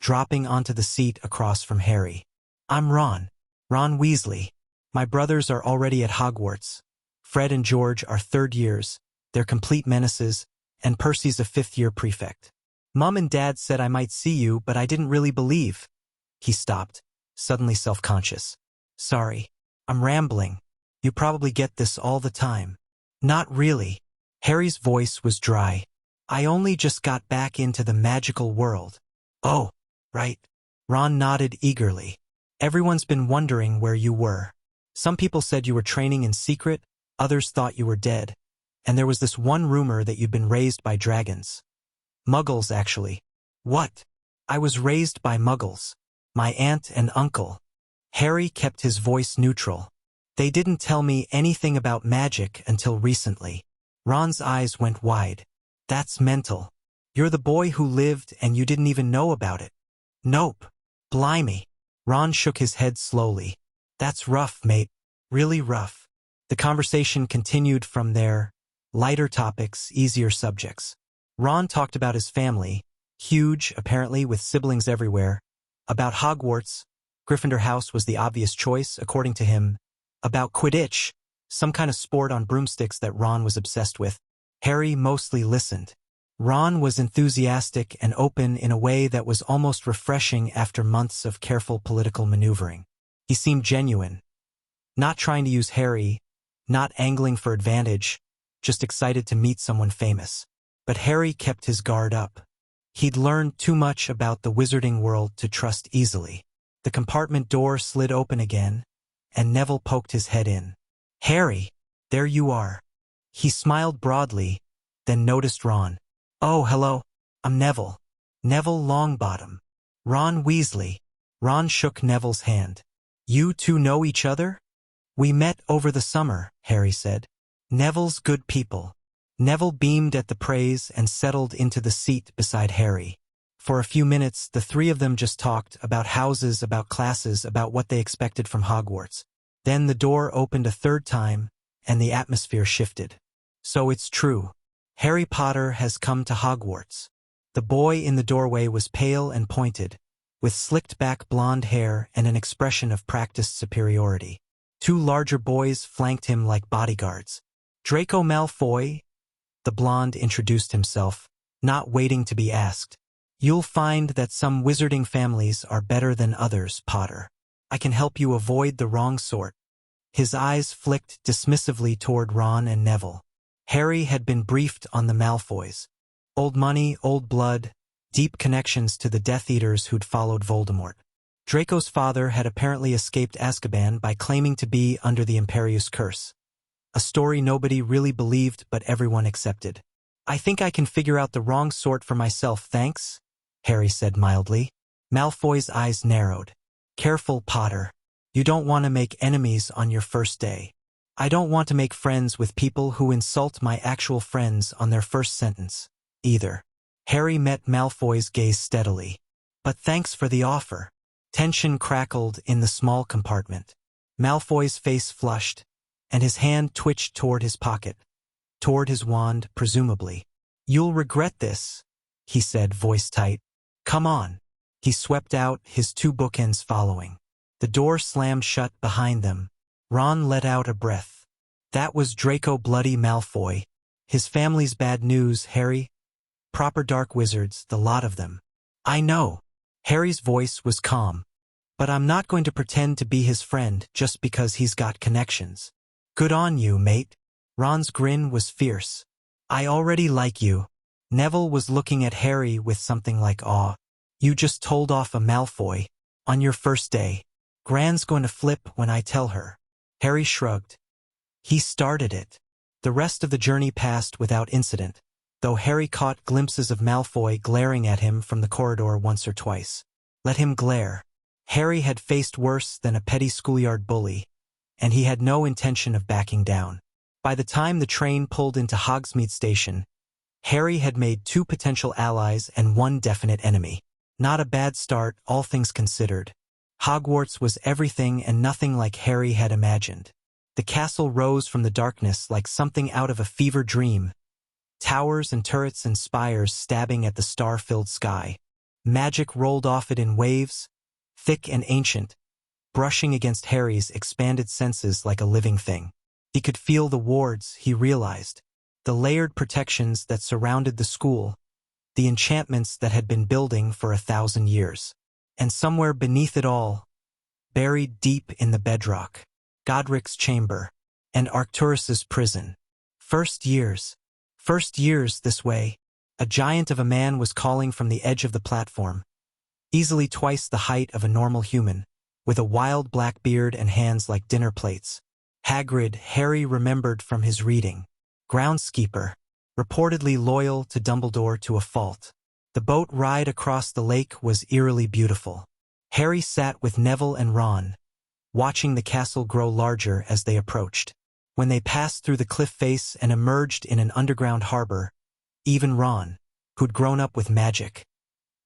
dropping onto the seat across from Harry. I'm Ron. Ron Weasley. My brothers are already at Hogwarts. Fred and George are third years. They're complete menaces, and Percy's a fifth-year prefect. Mom and Dad said I might see you, but I didn't really believe. He stopped, suddenly self-conscious. Sorry. I'm rambling. You probably get this all the time. Not really. Harry's voice was dry. I only just got back into the magical world. Oh, right. Ron nodded eagerly. Everyone's been wondering where you were. Some people said you were training in secret, others thought you were dead. And there was this one rumor that you'd been raised by dragons. Muggles, actually. What? I was raised by Muggles. My aunt and uncle. Harry kept his voice neutral. They didn't tell me anything about magic until recently. Ron's eyes went wide. That's mental. You're the boy who lived and you didn't even know about it. Nope. Blimey. Ron shook his head slowly. That's rough, mate. Really rough. The conversation continued from there. Lighter topics, easier subjects. Ron talked about his family, huge, apparently, with siblings everywhere. About Hogwarts. Gryffindor House was the obvious choice, according to him. About Quidditch, some kind of sport on broomsticks that Ron was obsessed with. Harry mostly listened. Ron was enthusiastic and open in a way that was almost refreshing after months of careful political maneuvering. He seemed genuine. Not trying to use Harry, not angling for advantage, just excited to meet someone famous. But Harry kept his guard up. He'd learned too much about the wizarding world to trust easily. The compartment door slid open again, and Neville poked his head in. Harry, there you are. He smiled broadly, then noticed Ron. Oh, hello. I'm Neville. Neville Longbottom. Ron Weasley. Ron shook Neville's hand. You two know each other? We met over the summer, Harry said. Neville's good people. Neville beamed at the praise and settled into the seat beside Harry. For a few minutes, the three of them just talked about houses, about classes, about what they expected from Hogwarts. Then the door opened a third time, and the atmosphere shifted. So it's true. Harry Potter has come to Hogwarts. The boy in the doorway was pale and pointed, with slicked-back blonde hair and an expression of practiced superiority. Two larger boys flanked him like bodyguards. Draco Malfoy, the blonde introduced himself, not waiting to be asked. You'll find that some wizarding families are better than others, Potter. I can help you avoid the wrong sort. His eyes flicked dismissively toward Ron and Neville. Harry had been briefed on the Malfoys. Old money, old blood, deep connections to the Death Eaters who'd followed Voldemort. Draco's father had apparently escaped Azkaban by claiming to be under the Imperius Curse. A story nobody really believed but everyone accepted. I think I can figure out the wrong sort for myself, thanks, Harry said mildly. Malfoy's eyes narrowed. Careful, Potter. You don't want to make enemies on your first day. I don't want to make friends with people who insult my actual friends on their first sentence, either. Harry met Malfoy's gaze steadily. But thanks for the offer. Tension crackled in the small compartment. Malfoy's face flushed, and his hand twitched toward his pocket. Toward his wand, presumably. You'll regret this, he said, voice tight. Come on. He swept out, his two bookends following. The door slammed shut behind them. Ron let out a breath. That was Draco Bloody Malfoy. His family's bad news, Harry. Proper dark wizards, the lot of them. I know. Harry's voice was calm. But I'm not going to pretend to be his friend just because he's got connections. Good on you, mate. Ron's grin was fierce. I already like you. Neville was looking at Harry with something like awe. You just told off a Malfoy. On your first day. Gran's going to flip when I tell her. Harry shrugged. He started it. The rest of the journey passed without incident, though Harry caught glimpses of Malfoy glaring at him from the corridor once or twice. Let him glare. Harry had faced worse than a petty schoolyard bully, and he had no intention of backing down. By the time the train pulled into Hogsmeade Station, Harry had made 2 potential allies and 1 definite enemy. Not a bad start, all things considered. Hogwarts was everything and nothing like Harry had imagined. The castle rose from the darkness like something out of a fever dream. Towers and turrets and spires stabbing at the star-filled sky. Magic rolled off it in waves, thick and ancient, brushing against Harry's expanded senses like a living thing. He could feel the wards, he realized, the layered protections that surrounded the school, the enchantments that had been building for 1,000 years. And somewhere beneath it all, buried deep in the bedrock, Godric's chamber, and Arcturus's prison. First years this way. A giant of a man was calling from the edge of the platform, easily twice the height of a normal human, with a wild black beard and hands like dinner plates. Hagrid, Harry remembered from his reading. Groundskeeper, reportedly loyal to Dumbledore to a fault. The boat ride across the lake was eerily beautiful. Harry sat with Neville and Ron, watching the castle grow larger as they approached. When they passed through the cliff face and emerged in an underground harbor, even Ron, who'd grown up with magic,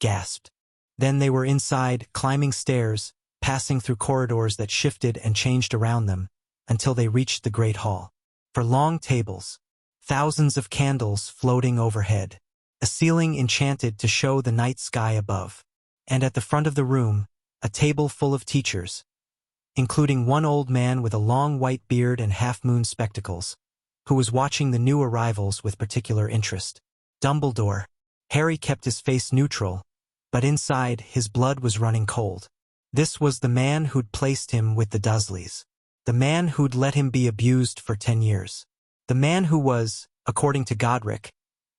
gasped. Then they were inside, climbing stairs, passing through corridors that shifted and changed around them, until they reached the Great Hall. For long tables, thousands of candles floating overhead, a ceiling enchanted to show the night sky above. And at the front of the room, a table full of teachers, including one old man with a long white beard and half-moon spectacles, who was watching the new arrivals with particular interest. Dumbledore. Harry kept his face neutral, but inside his blood was running cold. This was the man who'd placed him with the Dursleys. The man who'd let him be abused for 10 years. The man who was, according to Godric,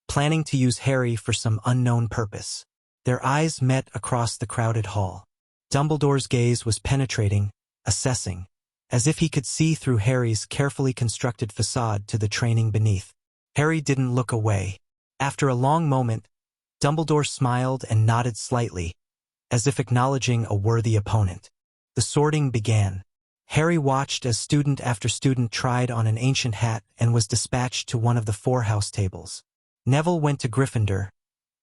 planning to use Harry for some unknown purpose. Their eyes met across the crowded hall. Dumbledore's gaze was penetrating, assessing, as if he could see through Harry's carefully constructed facade to the training beneath. Harry didn't look away. After a long moment, Dumbledore smiled and nodded slightly, as if acknowledging a worthy opponent. The sorting began. Harry watched as student after student tried on an ancient hat and was dispatched to one of the 4 house tables. Neville went to Gryffindor,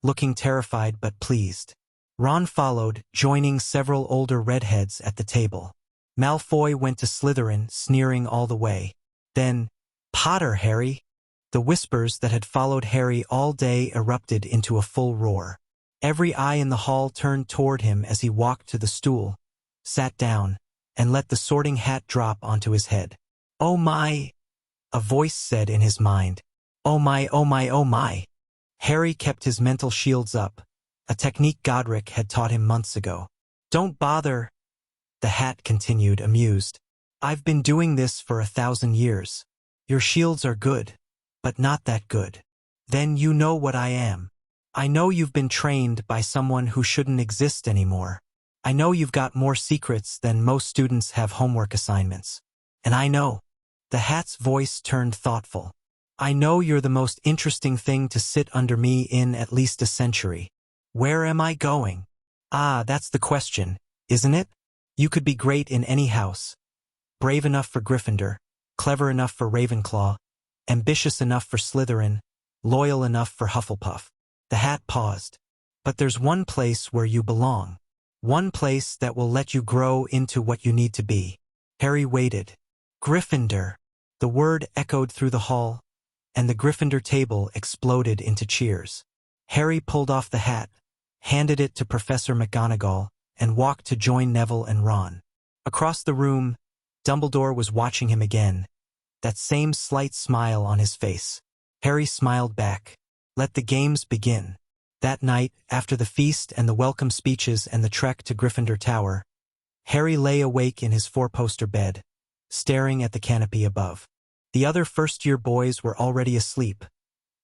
looking terrified but pleased. Ron followed, joining several older redheads at the table. Malfoy went to Slytherin, sneering all the way. Then, "Potter, Harry!" The whispers that had followed Harry all day erupted into a full roar. Every eye in the hall turned toward him as he walked to the stool, sat down, and let the sorting hat drop onto his head. "Oh my!" a voice said in his mind. "Oh my, oh my, oh my!" Harry kept his mental shields up, a technique Godric had taught him months ago. "Don't bother," the hat continued, amused. "I've been doing this for 1,000 years. Your shields are good, but not that good. Then you know what I am. I know you've been trained by someone who shouldn't exist anymore. I know you've got more secrets than most students have homework assignments. And I know," the hat's voice turned thoughtful, "I know you're the most interesting thing to sit under me in at least a century. Where am I going? Ah, that's the question, isn't it? You could be great in any house. Brave enough for Gryffindor, clever enough for Ravenclaw, ambitious enough for Slytherin, loyal enough for Hufflepuff." The hat paused. "But there's one place where you belong. One place that will let you grow into what you need to be." Harry waited. "Gryffindor." The word echoed through the hall, and the Gryffindor table exploded into cheers. Harry pulled off the hat, handed it to Professor McGonagall, and walked to join Neville and Ron. Across the room, Dumbledore was watching him again, that same slight smile on his face. Harry smiled back. Let the games begin. That night, after the feast and the welcome speeches and the trek to Gryffindor Tower, Harry lay awake in his 4-poster bed, staring at the canopy above. The other first-year boys were already asleep,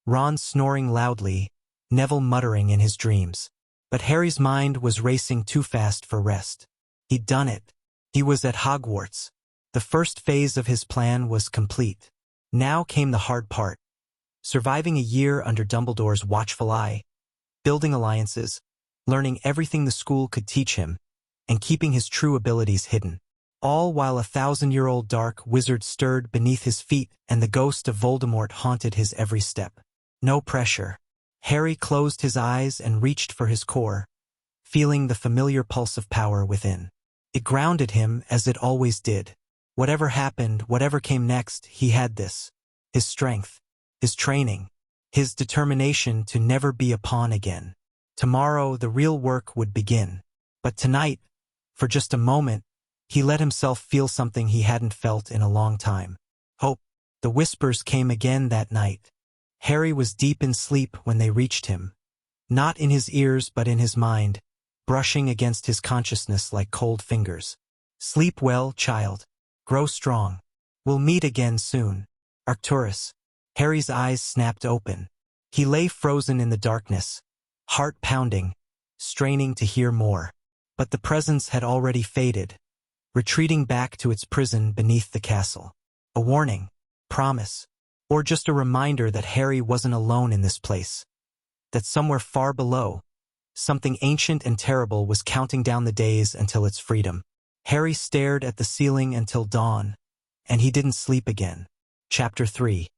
Ron snoring loudly, Neville muttering in his dreams. But Harry's mind was racing too fast for rest. He'd done it. He was at Hogwarts. The first phase of his plan was complete. Now came the hard part. Surviving a year under Dumbledore's watchful eye, building alliances, learning everything the school could teach him, and keeping his true abilities hidden. All while a 1,000-year-old dark wizard stirred beneath his feet and the ghost of Voldemort haunted his every step. No pressure. Harry closed his eyes and reached for his core, feeling the familiar pulse of power within. It grounded him as it always did. Whatever happened, whatever came next, he had this. His strength, his training, his determination to never be a pawn again. Tomorrow, the real work would begin. But tonight, for just a moment, he let himself feel something he hadn't felt in a long time. Hope. The whispers came again that night. Harry was deep in sleep when they reached him. Not in his ears but in his mind, brushing against his consciousness like cold fingers. "Sleep well, child. Grow strong. We'll meet again soon. Arcturus." Harry's eyes snapped open. He lay frozen in the darkness, heart pounding, straining to hear more. But the presence had already faded, retreating back to its prison beneath the castle. A warning, promise, or just a reminder that Harry wasn't alone in this place. That somewhere far below, something ancient and terrible was counting down the days until its freedom. Harry stared at the ceiling until dawn, and he didn't sleep again. Chapter 3.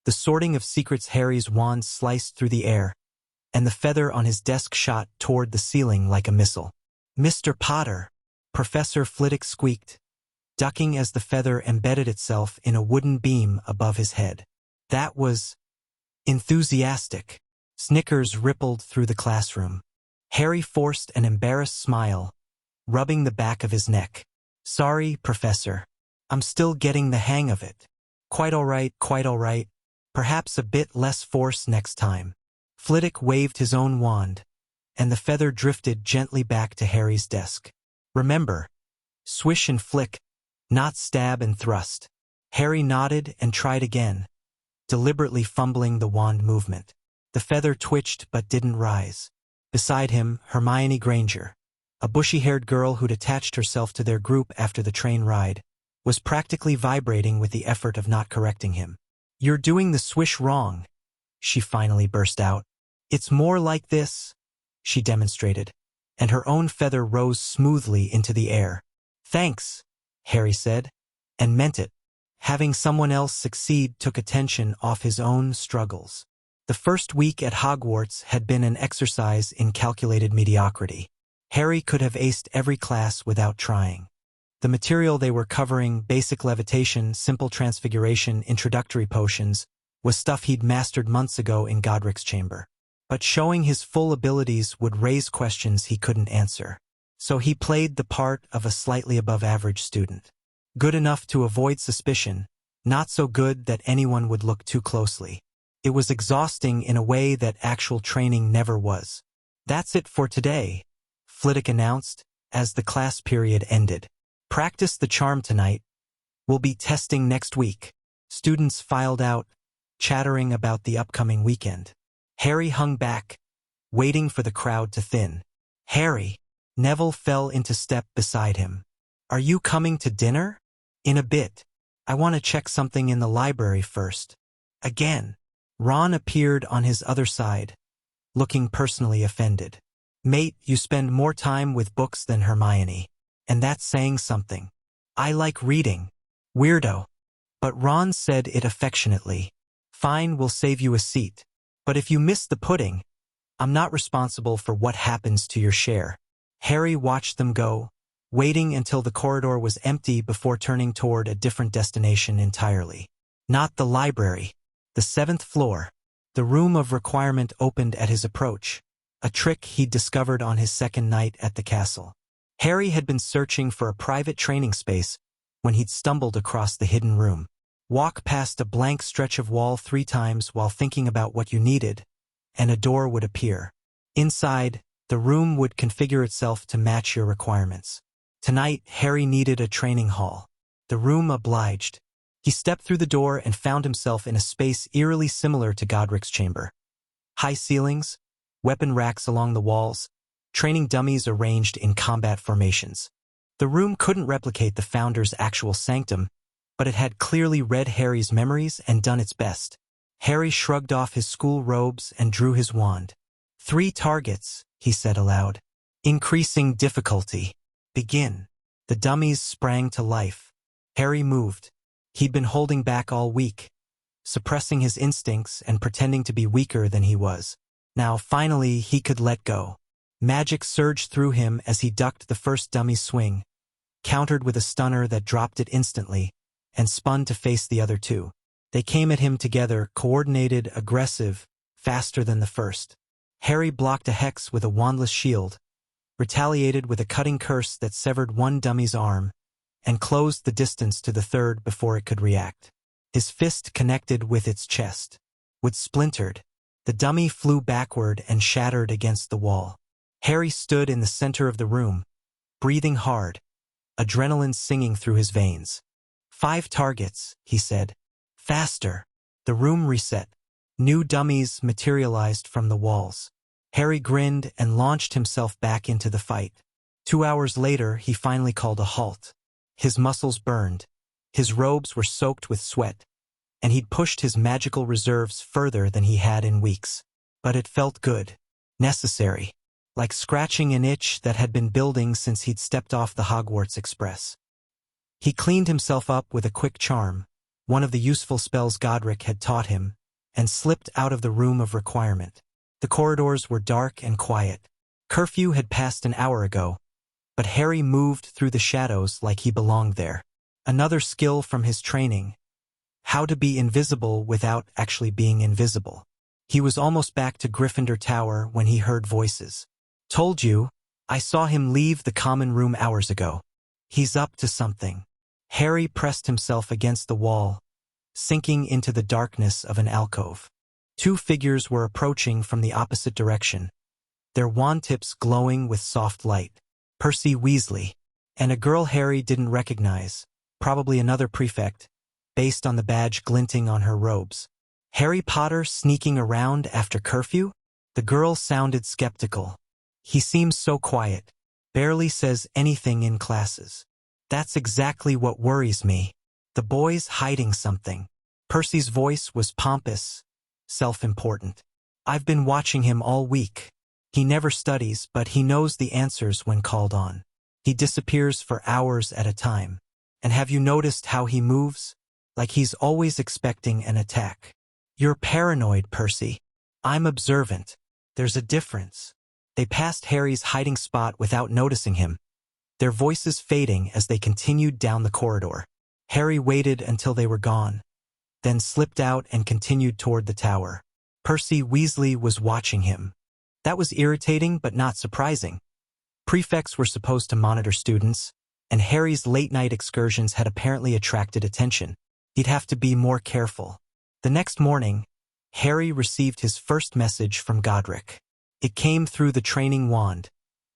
The sorting of secrets. Harry's wand sliced through the air, and the feather on his desk shot toward the ceiling like a missile. "Mr. Potter," Professor Flitwick squeaked, ducking as the feather embedded itself in a wooden beam above his head. That was enthusiastic. Snickers rippled through the classroom. Harry forced an embarrassed smile, rubbing the back of his neck. "Sorry, Professor. I'm still getting the hang of it." Quite all right, quite all right. Perhaps a bit less force next time." Flitwick waved his own wand, and the feather drifted gently back to Harry's desk. "Remember, swish and flick, not stab and thrust." Harry nodded and tried again, deliberately fumbling the wand movement. The feather twitched but didn't rise. Beside him, Hermione Granger, a bushy-haired girl who'd attached herself to their group after the train ride, was practically vibrating with the effort of not correcting him. "You're doing the swish wrong," she finally burst out. "It's more like this," she demonstrated, and her own feather rose smoothly into the air. "Thanks," Harry said, and meant it. Having someone else succeed took attention off his own struggles. The first week at Hogwarts had been an exercise in calculated mediocrity. Harry could have aced every class without trying. The material they were covering, basic levitation, simple transfiguration, introductory potions, was stuff he'd mastered months ago in Godric's chamber. But showing his full abilities would raise questions he couldn't answer. So he played the part of a slightly above-average student. Good enough to avoid suspicion, not so good that anyone would look too closely. It was exhausting in a way that actual training never was. "That's it for today," Flitwick announced, as the class period ended. "Practice the charm tonight. We'll be testing next week." Students filed out, chattering about the upcoming weekend. Harry hung back, waiting for the crowd to thin. "Harry," Neville fell into step beside him. "Are you coming to dinner?" "In a bit. I want to check something in the library first." Again. Ron appeared on his other side, looking personally offended. "Mate, you spend more time with books than Hermione. And that's saying something." "I like reading." "Weirdo." But Ron said it affectionately. "Fine, we'll save you a seat. But if you miss the pudding, I'm not responsible for what happens to your share." Harry watched them go, waiting until the corridor was empty before turning toward a different destination entirely. Not the library. The 7th floor. The room of requirement opened at his approach, a trick he'd discovered on his second night at the castle. Harry had been searching for a private training space when he'd stumbled across the hidden room. Walk past a blank stretch of wall 3 times while thinking about what you needed, and a door would appear. Inside, the room would configure itself to match your requirements. Tonight, Harry needed a training hall. The room obliged. He stepped through the door and found himself in a space eerily similar to Godric's chamber. High ceilings, weapon racks along the walls, training dummies arranged in combat formations. The room couldn't replicate the Founder's actual sanctum, but it had clearly read Harry's memories and done its best. Harry shrugged off his school robes and drew his wand. 3 targets, he said aloud. "Increasing difficulty. Begin." The dummies sprang to life. Harry moved. He'd been holding back all week, suppressing his instincts and pretending to be weaker than he was. Now, finally, he could let go. Magic surged through him as he ducked the first dummy's swing, countered with a stunner that dropped it instantly, and spun to face the other 2. They came at him together, coordinated, aggressive, faster than the first. Harry blocked a hex with a wandless shield, retaliated with a cutting curse that severed one dummy's arm, and closed the distance to the third before it could react. His fist connected with its chest. With splintered, the dummy flew backward and shattered against the wall. Harry stood in the center of the room, breathing hard, adrenaline singing through his veins. 5 targets, he said. Faster. The room reset. New dummies materialized from the walls. Harry grinned and launched himself back into the fight. 2 hours later, he finally called a halt. His muscles burned. His robes were soaked with sweat, and he'd pushed his magical reserves further than he had in weeks. But it felt good. Necessary. Like scratching an itch that had been building since he'd stepped off the Hogwarts Express. He cleaned himself up with a quick charm, one of the useful spells Godric had taught him, and slipped out of the room of requirement. The corridors were dark and quiet. Curfew had passed an hour ago, but Harry moved through the shadows like he belonged there. Another skill from his training: how to be invisible without actually being invisible. He was almost back to Gryffindor Tower when he heard voices. "Told you, I saw him leave the common room hours ago. He's up to something." Harry pressed himself against the wall, sinking into the darkness of an alcove. Two figures were approaching from the opposite direction, their wand tips glowing with soft light. Percy Weasley, and a girl Harry didn't recognize, probably another prefect, based on the badge glinting on her robes. Harry Potter sneaking around after curfew? The girl sounded skeptical. "He seems so quiet, barely says anything in classes." "That's exactly what worries me. The boy's hiding something." Percy's voice was pompous, self-important. "I've been watching him all week. He never studies, but he knows the answers when called on. He disappears for hours at a time. And have you noticed how he moves? Like he's always expecting an attack." "You're paranoid, Percy." "I'm observant. There's a difference." They passed Harry's hiding spot without noticing him, their voices fading as they continued down the corridor. Harry waited until they were gone, then slipped out and continued toward the tower. Percy Weasley was watching him. That was irritating but not surprising. Prefects were supposed to monitor students, and Harry's late-night excursions had apparently attracted attention. He'd have to be more careful. The next morning, Harry received his first message from Godric. It came through the training wand,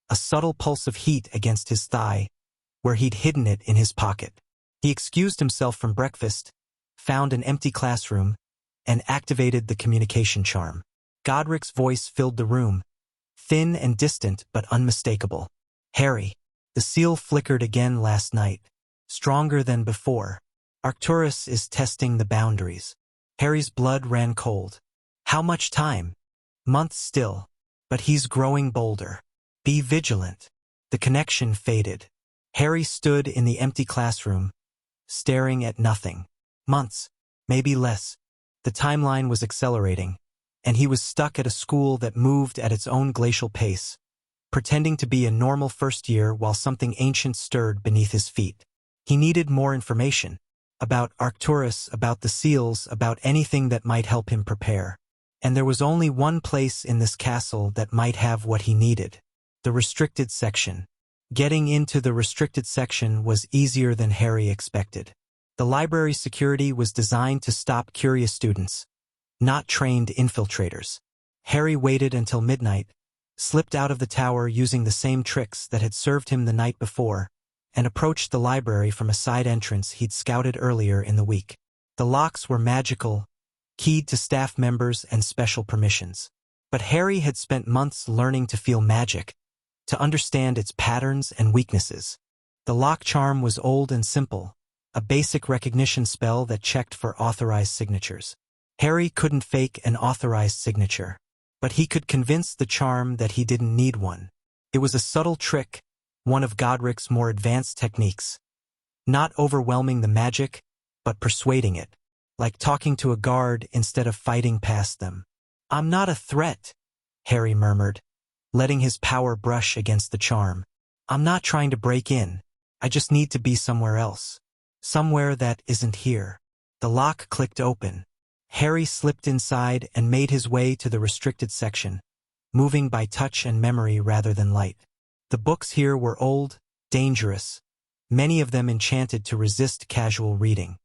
a subtle pulse of heat against his thigh, where he'd hidden it in his pocket. He excused himself from breakfast, found an empty classroom, and activated the communication charm. Godric's voice filled the room, thin and distant but unmistakable. "Harry, the seal flickered again last night, stronger than before. Arcturus is testing the boundaries." Harry's blood ran cold. "How much time?" "Months still, but he's growing bolder. Be vigilant." The connection faded. Harry stood in the empty classroom, staring at nothing. Months, maybe less. The timeline was accelerating, and he was stuck at a school that moved at its own glacial pace, pretending to be a normal first year while something ancient stirred beneath his feet. He needed more information. About Arcturus, about the seals, about anything that might help him prepare. And there was only one place in this castle that might have what he needed: the restricted section. Getting into the restricted section was easier than Harry expected. The library's security was designed to stop curious students, not trained infiltrators. Harry waited until midnight, slipped out of the tower using the same tricks that had served him the night before, and approached the library from a side entrance he'd scouted earlier in the week. The locks were magical, keyed to staff members and special permissions. But Harry had spent months learning to feel magic, to understand its patterns and weaknesses. The lock charm was old and simple, a basic recognition spell that checked for authorized signatures. Harry couldn't fake an authorized signature, but he could convince the charm that he didn't need one. It was a subtle trick, one of Godric's more advanced techniques. Not overwhelming the magic, but persuading it, like talking to a guard instead of fighting past them. "I'm not a threat," Harry murmured, letting his power brush against the charm. "I'm not trying to break in. I just need to be somewhere else. Somewhere that isn't here." The lock clicked open. Harry slipped inside and made his way to the restricted section, moving by touch and memory rather than light. The books here were old, dangerous, many of them enchanted to resist casual reading.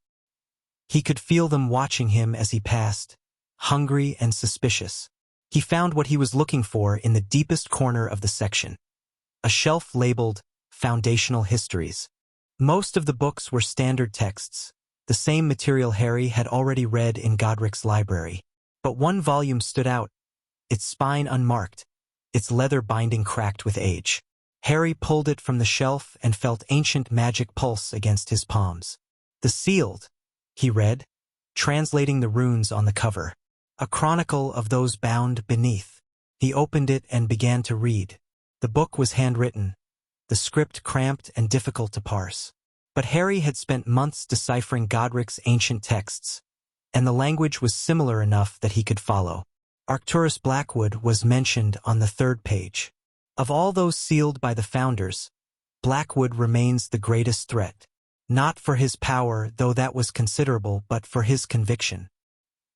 He could feel them watching him as he passed, hungry and suspicious. He found what he was looking for in the deepest corner of the section, a shelf labeled Foundational Histories. Most of the books were standard texts, the same material Harry had already read in Godric's library. But one volume stood out, its spine unmarked, its leather binding cracked with age. Harry pulled it from the shelf and felt ancient magic pulse against his palms. "The Sealed," he read, translating the runes on the cover. "A chronicle of those bound beneath." He opened it and began to read. The book was handwritten, the script cramped and difficult to parse. But Harry had spent months deciphering Godric's ancient texts, and the language was similar enough that he could follow. Arcturus Blackwood was mentioned on the 3rd page. Of all those sealed by the founders, Blackwood remains the greatest threat. Not for his power, though that was considerable, but for his conviction.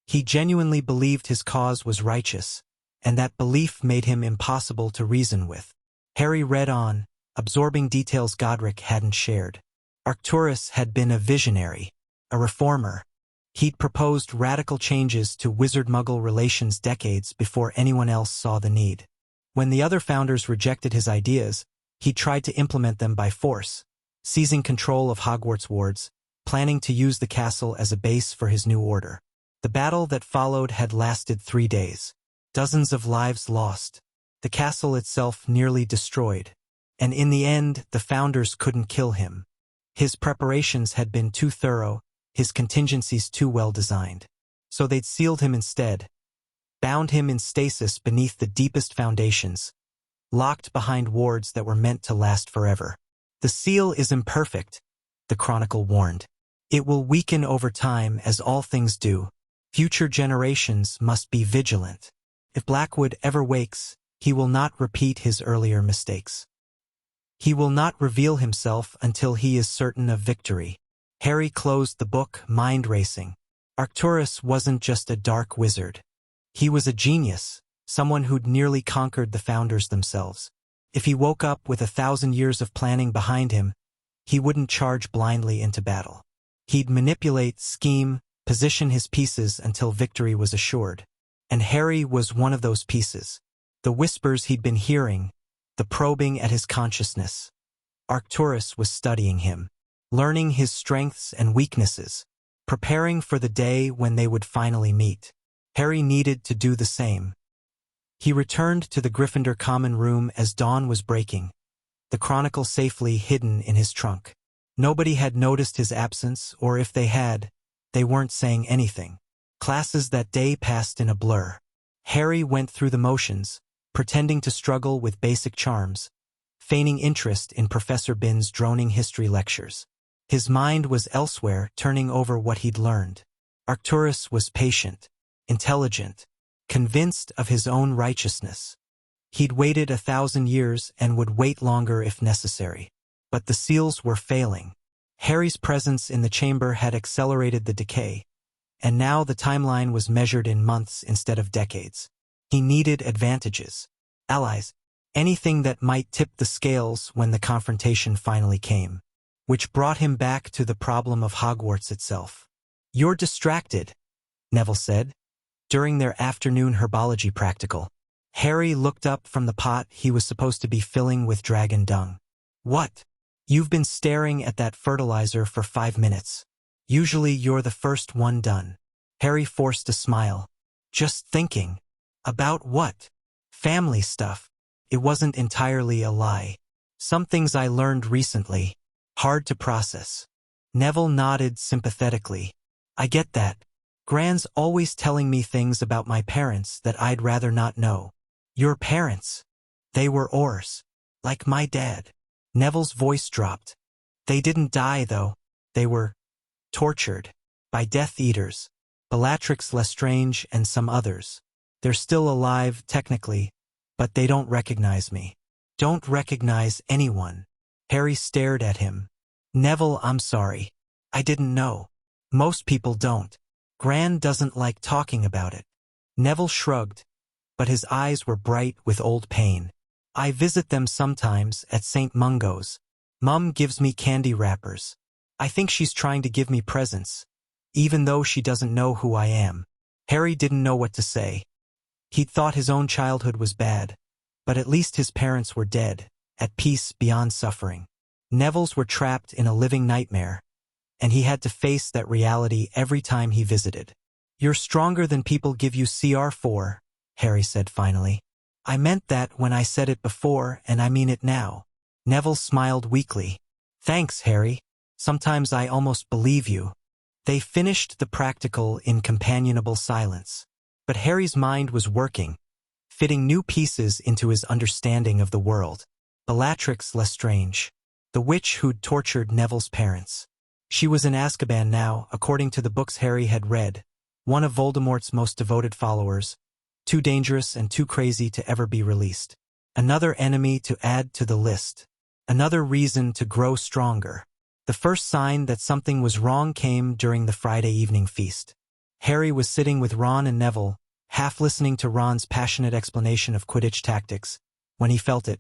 He genuinely believed his cause was righteous, and that belief made him impossible to reason with. Harry read on, absorbing details Godric hadn't shared. Arcturus had been a visionary, a reformer. He'd proposed radical changes to wizard-muggle relations decades before anyone else saw the need. When the other founders rejected his ideas, he tried to implement them by force, seizing control of Hogwarts wards, planning to use the castle as a base for his new order. The battle that followed had lasted 3 days. Dozens of lives lost, the castle itself nearly destroyed, and in the end, the founders couldn't kill him. His preparations had been too thorough, his contingencies too well designed. So they'd sealed him instead, bound him in stasis beneath the deepest foundations, locked behind wards that were meant to last forever. The seal is imperfect, the Chronicle warned. It will weaken over time, as all things do. Future generations must be vigilant. If Blackwood ever wakes, he will not repeat his earlier mistakes. He will not reveal himself until he is certain of victory. Harry closed the book, mind racing. Arcturus wasn't just a dark wizard. He was a genius, someone who'd nearly conquered the founders themselves. If he woke up with 1,000 years of planning behind him, he wouldn't charge blindly into battle. He'd manipulate, scheme, position his pieces until victory was assured. And Harry was one of those pieces. The whispers he'd been hearing, the probing at his consciousness. Arcturus was studying him, learning his strengths and weaknesses, preparing for the day when they would finally meet. Harry needed to do the same. He returned to the Gryffindor common room as dawn was breaking, the Chronicle safely hidden in his trunk. Nobody had noticed his absence, or if they had, they weren't saying anything. Classes that day passed in a blur. Harry went through the motions, pretending to struggle with basic charms, feigning interest in Professor Bin's droning history lectures. His mind was elsewhere, turning over what he'd learned. Arcturus was patient, intelligent, convinced of his own righteousness. He'd waited 1,000 years and would wait longer if necessary. But the seals were failing. Harry's presence in the chamber had accelerated the decay, and now the timeline was measured in months instead of decades. He needed advantages, allies, anything that might tip the scales when the confrontation finally came. Which brought him back to the problem of Hogwarts itself. "You're distracted," Neville said, during their afternoon herbology practical. Harry looked up from the pot he was supposed to be filling with dragon dung. "What? You've been staring at that fertilizer for 5 minutes. Usually you're the first one done." Harry forced a smile. "Just thinking." "About what?" "Family stuff." It wasn't entirely a lie. "Some things I learned recently. Hard to process." Neville nodded sympathetically. "I get that. Gran's always telling me things about my parents that I'd rather not know." "Your parents? They were Aurs. Like my dad." Neville's voice dropped. "They didn't die, though. They were tortured by Death Eaters, Bellatrix Lestrange and some others. They're still alive, technically, but they don't recognize me." "Don't recognize anyone." Harry stared at him. "Neville, I'm sorry. I didn't know. Most people don't. Gran doesn't like talking about it." Neville shrugged, but his eyes were bright with old pain. "I visit them sometimes at St. Mungo's. Mum gives me candy wrappers. I think she's trying to give me presents, even though she doesn't know who I am." Harry didn't know what to say. He'd thought his own childhood was bad, but at least his parents were dead, at peace beyond suffering. Neville's were trapped in a living nightmare, and he had to face that reality every time he visited. "You're stronger than people give you CR for," Harry said finally. "I meant that when I said it before, and I mean it now." Neville smiled weakly. "Thanks, Harry. Sometimes I almost believe you." They finished the practical in companionable silence. But Harry's mind was working, fitting new pieces into his understanding of the world. Bellatrix Lestrange. the witch who'd tortured Neville's parents. She was in Azkaban now, according to the books Harry had read, one of Voldemort's most devoted followers, too dangerous and too crazy to ever be released. Another enemy to add to the list. Another reason to grow stronger. The first sign that something was wrong came during the Friday evening feast. Harry was sitting with Ron and Neville, half listening to Ron's passionate explanation of Quidditch tactics, when he felt it.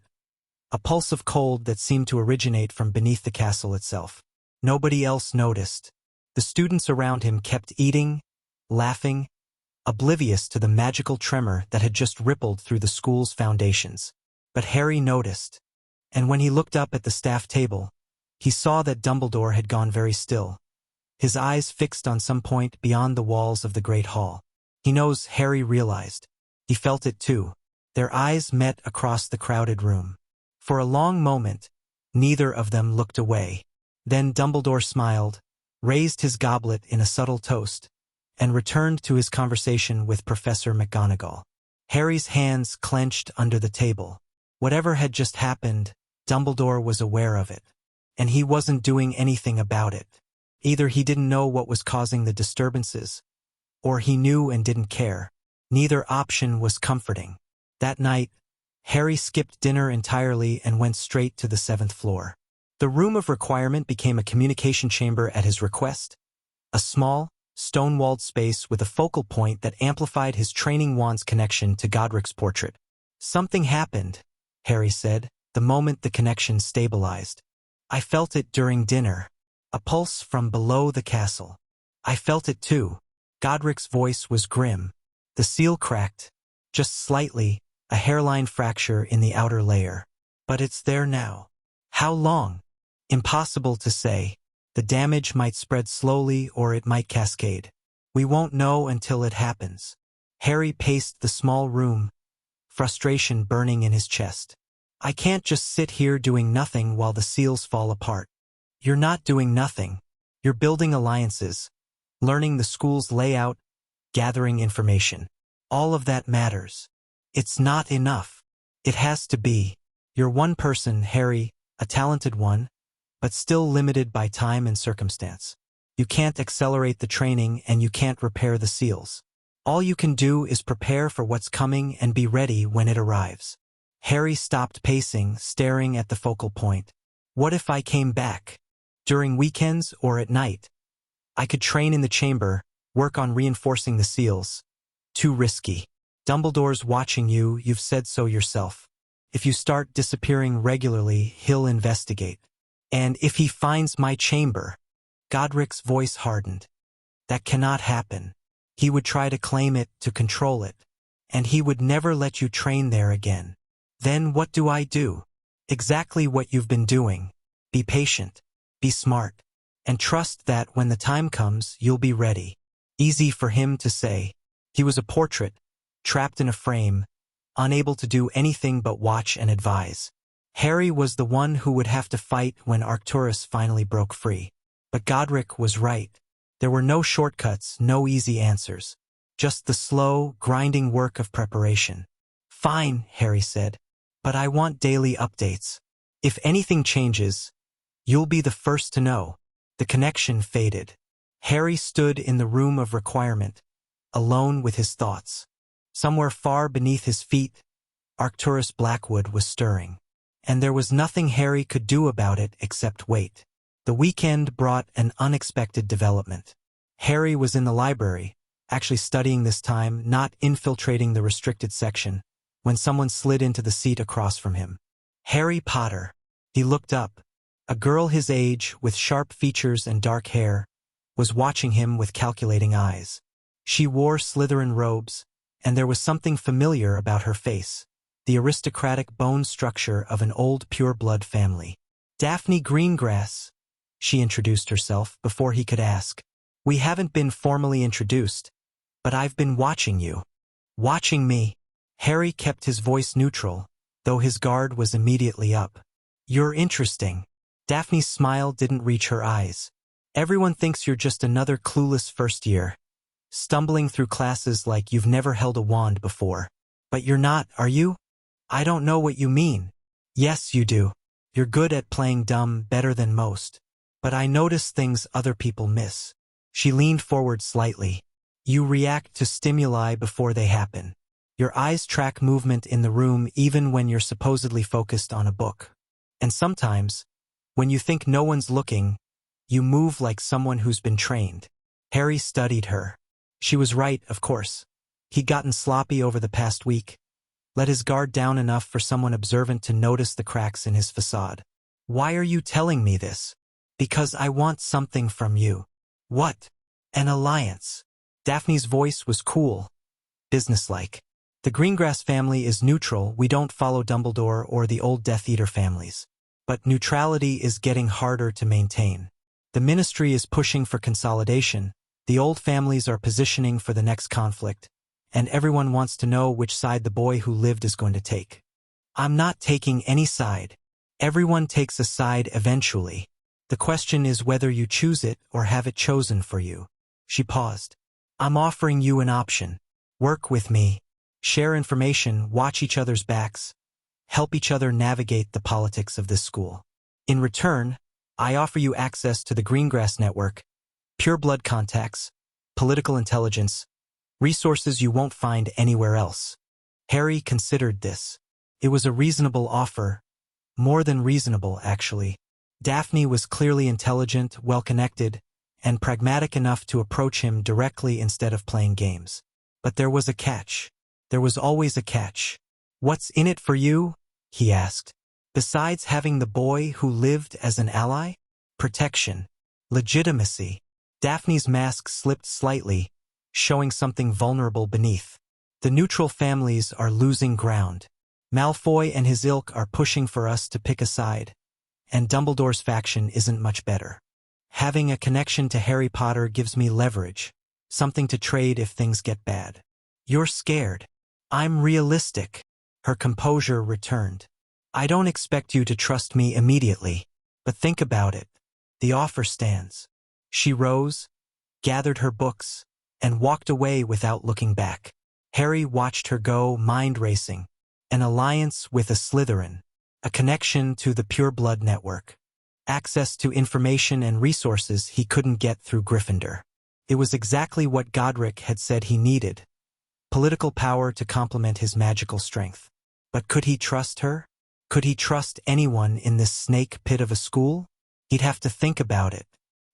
A pulse of cold that seemed to originate from beneath the castle itself. Nobody else noticed. The students around him kept eating, laughing, oblivious to the magical tremor that had just rippled through the school's foundations. But Harry noticed. And when he looked up at the staff table, he saw that Dumbledore had gone very still, his eyes fixed on some point beyond the walls of the Great Hall. He knows, Harry realized. He felt it too. Their eyes met across the crowded room. For a long moment, neither of them looked away. Then Dumbledore smiled, raised his goblet in a subtle toast, and returned to his conversation with Professor McGonagall. Harry's hands clenched under the table. Whatever had just happened, Dumbledore was aware of it. And he wasn't doing anything about it. Either he didn't know what was causing the disturbances, or he knew and didn't care. Neither option was comforting. That night, Harry skipped dinner entirely and went straight to the 7th floor. The room of requirement became a communication chamber at his request, a small, stone-walled space with a focal point that amplified his training wand's connection to Godric's portrait. Something happened, Harry said, the moment the connection stabilized. I felt it during dinner. A pulse from below the castle. I felt it too. Godric's voice was grim. The seal cracked, just slightly, a hairline fracture in the outer layer. But it's there now. How long? Impossible to say. The damage might spread slowly or it might cascade. We won't know until it happens. Harry paced the small room, frustration burning in his chest. I can't just sit here doing nothing while the seals fall apart. You're not doing nothing. You're building alliances, learning the school's layout, gathering information. All of that matters. It's not enough. It has to be. You're one person, Harry, a talented one, but still limited by time and circumstance. You can't accelerate the training and you can't repair the seals. All you can do is prepare for what's coming and be ready when it arrives. Harry stopped pacing, staring at the focal point. What if I came back? During weekends or at night? I could train in the chamber, work on reinforcing the seals. Too risky. Dumbledore's watching you, you've said so yourself. If you start disappearing regularly, he'll investigate. And if he finds my chamber, Godric's voice hardened. That cannot happen. He would try to claim it, to control it. And he would never let you train there again. Then what do I do? Exactly what you've been doing. Be patient. Be smart. And trust that when the time comes, you'll be ready. Easy for him to say. He was a portrait, trapped in a frame, unable to do anything but watch and advise. Harry was the one who would have to fight when Arcturus finally broke free. But Godric was right. There were no shortcuts, no easy answers. Just the slow, grinding work of preparation. Fine, Harry said. But I want daily updates. If anything changes, you'll be the first to know. The connection faded. Harry stood in the room of requirement, alone with his thoughts. Somewhere far beneath his feet, Arcturus Blackwood was stirring. And there was nothing Harry could do about it except wait. The weekend brought an unexpected development. Harry was in the library, actually studying this time, not infiltrating the restricted section, when someone slid into the seat across from him. Harry Potter. He looked up. A girl his age, with sharp features and dark hair, was watching him with calculating eyes. She wore Slytherin robes, and there was something familiar about her face, the aristocratic bone structure of an old pure-blood family. Daphne Greengrass, she introduced herself before he could ask. We haven't been formally introduced, but I've been watching you. Watching me. Harry kept his voice neutral, though his guard was immediately up. You're interesting. Daphne's smile didn't reach her eyes. Everyone thinks you're just another clueless first year, stumbling through classes like you've never held a wand before. But you're not, are you? I don't know what you mean. Yes, you do. You're good at playing dumb, better than most. But I notice things other people miss. She leaned forward slightly. You react to stimuli before they happen. Your eyes track movement in the room even when you're supposedly focused on a book. And sometimes, when you think no one's looking, you move like someone who's been trained. Harry studied her. She was right, of course. He'd gotten sloppy over the past week, let his guard down enough for someone observant to notice the cracks in his facade. Why are you telling me this? Because I want something from you. What? An alliance. Daphne's voice was cool, businesslike. The Greengrass family is neutral. We don't follow Dumbledore or the old Death Eater families. But neutrality is getting harder to maintain. The Ministry is pushing for consolidation, the old families are positioning for the next conflict, and everyone wants to know which side the boy who lived is going to take. I'm not taking any side. Everyone takes a side eventually. The question is whether you choose it or have it chosen for you. She paused. I'm offering you an option. Work with me. Share information, watch each other's backs, help each other navigate the politics of this school. In return, I offer you access to the Greengrass Network, pure blood contacts, political intelligence, resources you won't find anywhere else. Harry considered this. It was a reasonable offer, more than reasonable, actually. Daphne was clearly intelligent, well-connected, and pragmatic enough to approach him directly instead of playing games. But there was a catch. There was always a catch. What's in it for you? He asked. Besides having the boy who lived as an ally? Protection. Legitimacy. Daphne's mask slipped slightly, showing something vulnerable beneath. The neutral families are losing ground. Malfoy and his ilk are pushing for us to pick a side, and Dumbledore's faction isn't much better. Having a connection to Harry Potter gives me leverage, something to trade if things get bad. You're scared. I'm realistic. Her composure returned. I don't expect you to trust me immediately, but think about it. The offer stands. She rose, gathered her books, and walked away without looking back. Harry watched her go, mind racing. An alliance with a Slytherin, a connection to the Pure Blood Network, access to information and resources he couldn't get through Gryffindor. It was exactly what Godric had said he needed. Political power to complement his magical strength. But could he trust her? Could he trust anyone in this snake pit of a school? He'd have to think about it.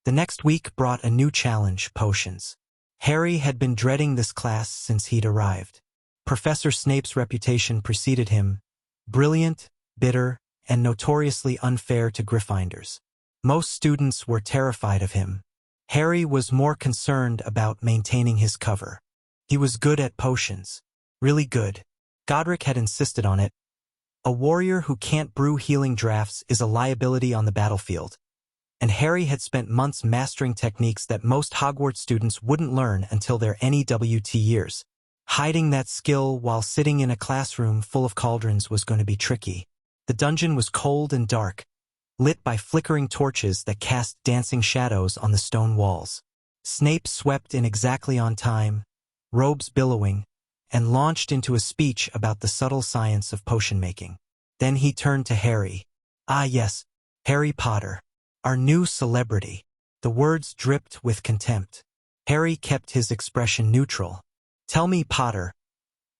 The next week brought a new challenge, potions. Harry had been dreading this class since he'd arrived. Professor Snape's reputation preceded him, brilliant, bitter, and notoriously unfair to Gryffindors. Most students were terrified of him. Harry was more concerned about maintaining his cover. He was good at potions. Really good. Godric had insisted on it. A warrior who can't brew healing drafts is a liability on the battlefield. And Harry had spent months mastering techniques that most Hogwarts students wouldn't learn until their NEWT years. Hiding that skill while sitting in a classroom full of cauldrons was going to be tricky. The dungeon was cold and dark, lit by flickering torches that cast dancing shadows on the stone walls. Snape swept in exactly on time, robes billowing, and launched into a speech about the subtle science of potion-making. Then he turned to Harry. Ah yes, Harry Potter. Our new celebrity. The words dripped with contempt. Harry kept his expression neutral. Tell me, Potter,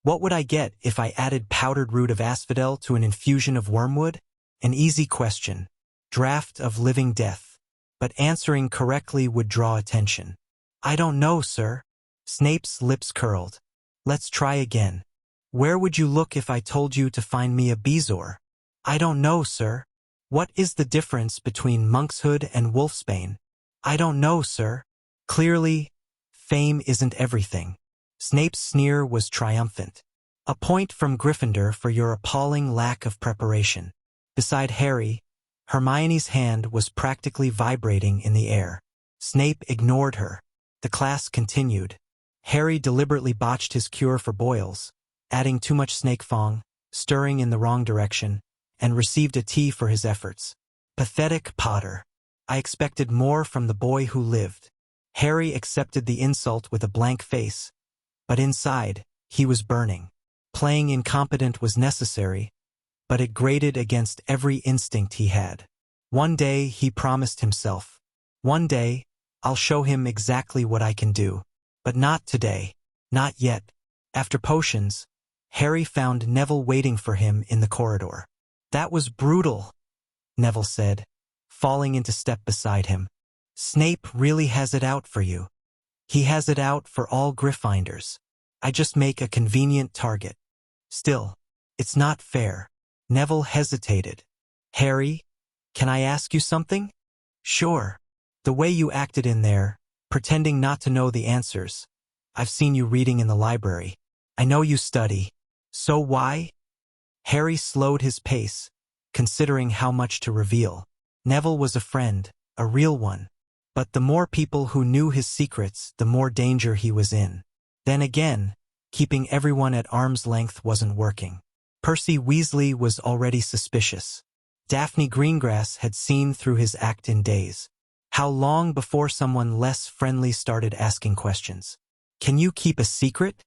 what would I get if I added powdered root of asphodel to an infusion of wormwood? An easy question. Draft of living death. But answering correctly would draw attention. I don't know, sir. Snape's lips curled. Let's try again. Where would you look if I told you to find me a bezoar? I don't know, sir. What is the difference between monkshood and wolfsbane? I don't know, sir. Clearly, fame isn't everything. Snape's sneer was triumphant. A point from Gryffindor for your appalling lack of preparation. Beside Harry, Hermione's hand was practically vibrating in the air. Snape ignored her. The class continued. Harry deliberately botched his cure for boils, adding too much snake fang, stirring in the wrong direction, and received a T for his efforts. Pathetic Potter. I expected more from the boy who lived. Harry accepted the insult with a blank face, but inside, he was burning. Playing incompetent was necessary, but it grated against every instinct he had. One day, he promised himself, "One day, I'll show him exactly what I can do. But not today. Not yet." After potions, Harry found Neville waiting for him in the corridor. "That was brutal," Neville said, falling into step beside him. "Snape really has it out for you. He has it out for all Gryffindors. I just make a convenient target. Still, it's not fair." Neville hesitated. "Harry, can I ask you something?" "Sure. The way you acted in there, pretending not to know the answers. I've seen you reading in the library. I know you study. So why?" Harry slowed his pace, considering how much to reveal. Neville was a friend, a real one. But the more people who knew his secrets, the more danger he was in. Then again, keeping everyone at arm's length wasn't working. Percy Weasley was already suspicious. Daphne Greengrass had seen through his act in days. How long before someone less friendly started asking questions? "Can you keep a secret?"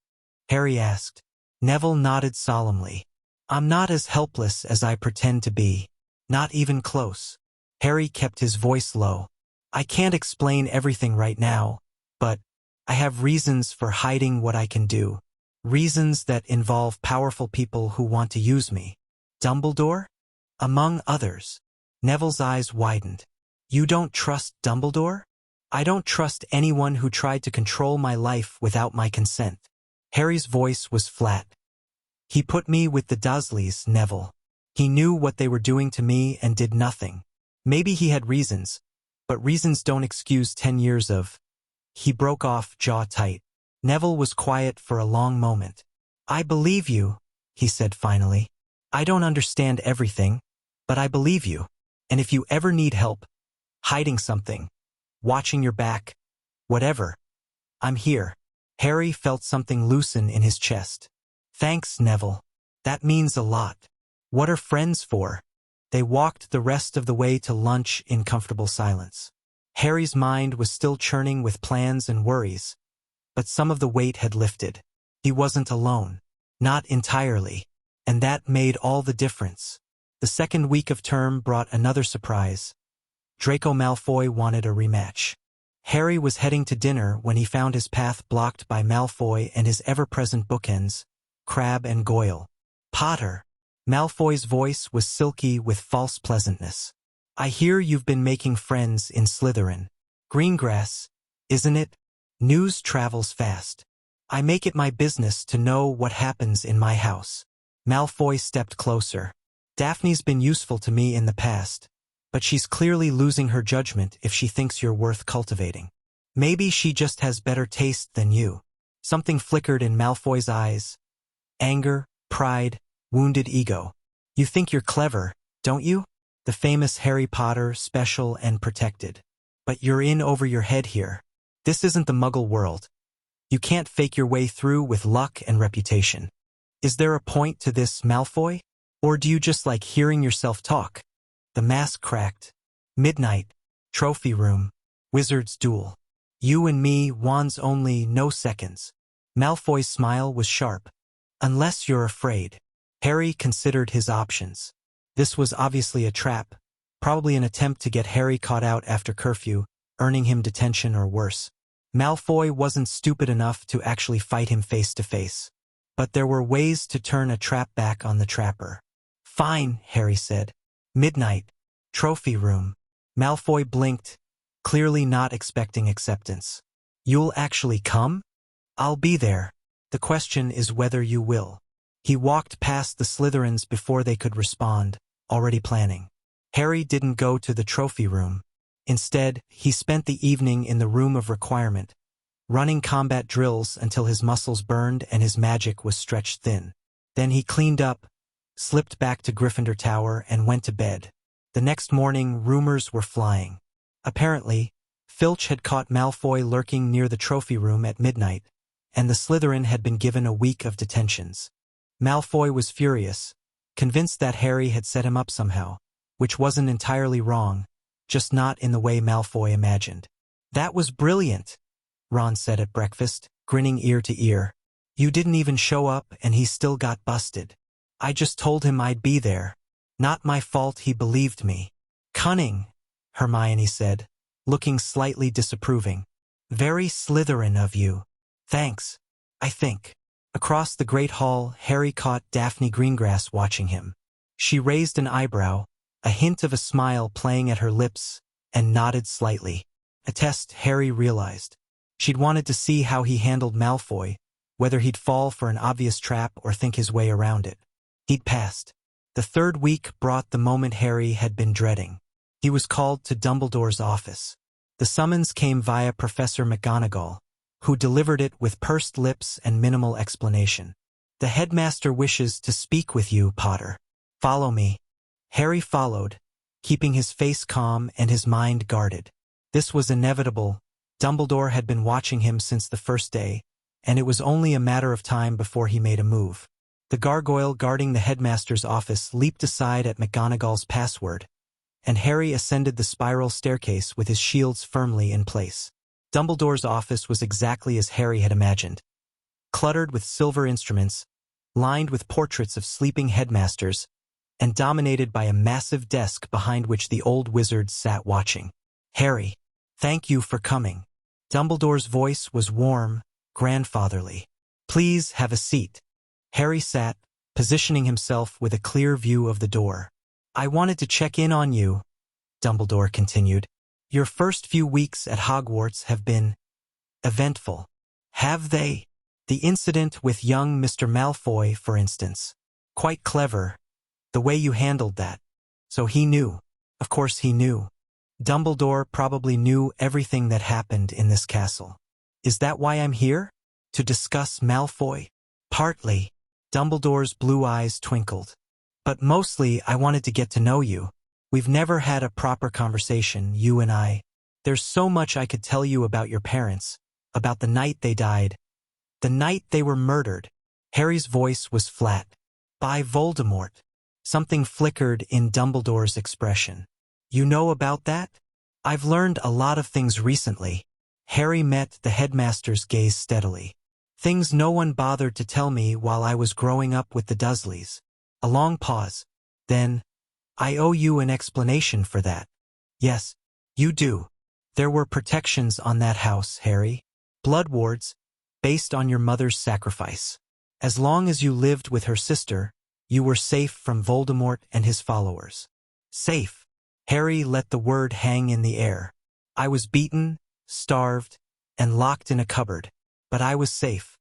Harry asked. Neville nodded solemnly. "I'm not as helpless as I pretend to be. Not even close." Harry kept his voice low. "I can't explain everything right now, but I have reasons for hiding what I can do. Reasons that involve powerful people who want to use me. Dumbledore? Among others." Neville's eyes widened. "You don't trust Dumbledore?" "I don't trust anyone who tried to control my life without my consent." Harry's voice was flat. "He put me with the Dursleys, Neville. He knew what they were doing to me and did nothing. Maybe he had reasons, but reasons don't excuse 10 years of—" He broke off, jaw tight. Neville was quiet for a long moment. "I believe you," he said finally. "I don't understand everything, but I believe you. And if you ever need help, hiding something, watching your back, whatever, I'm here." Harry felt something loosen in his chest. "Thanks, Neville. That means a lot. What are friends for?" They walked the rest of the way to lunch in comfortable silence. Harry's mind was still churning with plans and worries, but some of the weight had lifted. He wasn't alone. Not entirely. And that made all the difference. The second week of term brought another surprise. Draco Malfoy wanted a rematch. Harry was heading to dinner when he found his path blocked by Malfoy and his ever-present bookends, Crabbe and Goyle. "Potter." Malfoy's voice was silky with false pleasantness. "I hear you've been making friends in Slytherin. Greengrass, isn't it? News travels fast. I make it my business to know what happens in my house." Malfoy stepped closer. "Daphne's been useful to me in the past, but she's clearly losing her judgment if she thinks you're worth cultivating. Maybe she just has better taste than you." Something flickered in Malfoy's eyes. Anger, pride, wounded ego. "You think you're clever, don't you? The famous Harry Potter, special and protected. But you're in over your head here. This isn't the Muggle world. You can't fake your way through with luck and reputation. Is there a point to this, Malfoy? Or do you just like hearing yourself talk?" The mask cracked. "Midnight. Trophy room. Wizard's duel. You and me, wands only, no seconds." Malfoy's smile was sharp. "Unless you're afraid." Harry considered his options. This was obviously a trap, probably an attempt to get Harry caught out after curfew, earning him detention or worse. Malfoy wasn't stupid enough to actually fight him face to face. But there were ways to turn a trap back on the trapper. "Fine," Harry said. "Midnight. Trophy room." Malfoy blinked, clearly not expecting acceptance. "You'll actually come?" "I'll be there. The question is whether you will." He walked past the Slytherins before they could respond, already planning. Harry didn't go to the trophy room. Instead, he spent the evening in the room of requirement, running combat drills until his muscles burned and his magic was stretched thin. Then he cleaned up, slipped back to Gryffindor Tower, and went to bed. The next morning, rumors were flying. Apparently, Filch had caught Malfoy lurking near the trophy room at midnight, and the Slytherin had been given a week of detentions. Malfoy was furious, convinced that Harry had set him up somehow, which wasn't entirely wrong, just not in the way Malfoy imagined. "That was brilliant," Ron said at breakfast, grinning ear to ear. "You didn't even show up and he still got busted." I just told him I'd be there. Not my fault he believed me. Cunning, Hermione said, looking slightly disapproving. Very Slytherin of you. Thanks, I think. Across the great hall, Harry caught Daphne Greengrass watching him. She raised an eyebrow, a hint of a smile playing at her lips, and nodded slightly. A test, Harry realized. She'd wanted to see how he handled Malfoy, whether he'd fall for an obvious trap or think his way around it. He'd passed. The third week brought the moment Harry had been dreading. He was called to Dumbledore's office. The summons came via Professor McGonagall, who delivered it with pursed lips and minimal explanation. The headmaster wishes to speak with you, Potter. Follow me. Harry followed, keeping his face calm and his mind guarded. This was inevitable. Dumbledore had been watching him since the first day, and it was only a matter of time before he made a move. The gargoyle guarding the headmaster's office leaped aside at McGonagall's password, and Harry ascended the spiral staircase with his shields firmly in place. Dumbledore's office was exactly as Harry had imagined. Cluttered with silver instruments, lined with portraits of sleeping headmasters, and dominated by a massive desk behind which the old wizard sat watching. Harry, thank you for coming. Dumbledore's voice was warm, grandfatherly. Please have a seat. Harry sat, positioning himself with a clear view of the door. I wanted to check in on you, Dumbledore continued. Your first few weeks at Hogwarts have been eventful. Have they? The incident with young Mr. Malfoy, for instance. Quite clever, the way you handled that. So he knew. Of course he knew. Dumbledore probably knew everything that happened in this castle. Is that why I'm here? To discuss Malfoy? Partly. Dumbledore's blue eyes twinkled. But mostly I wanted to get to know you. We've never had a proper conversation, you and I. There's so much I could tell you about your parents, about the night they died, the night they were murdered. Harry's voice was flat. By Voldemort. Something flickered in Dumbledore's expression. You know about that? I've learned a lot of things recently. Harry met the headmaster's gaze steadily. Things no one bothered to tell me while I was growing up with the Dursleys. A long pause. Then, I owe you an explanation for that. Yes, you do. There were protections on that house, Harry. Blood wards, based on your mother's sacrifice. As long as you lived with her sister, you were safe from Voldemort and his followers. Safe. Harry let the word hang in the air. I was beaten, starved, and locked in a cupboard. But I was safe.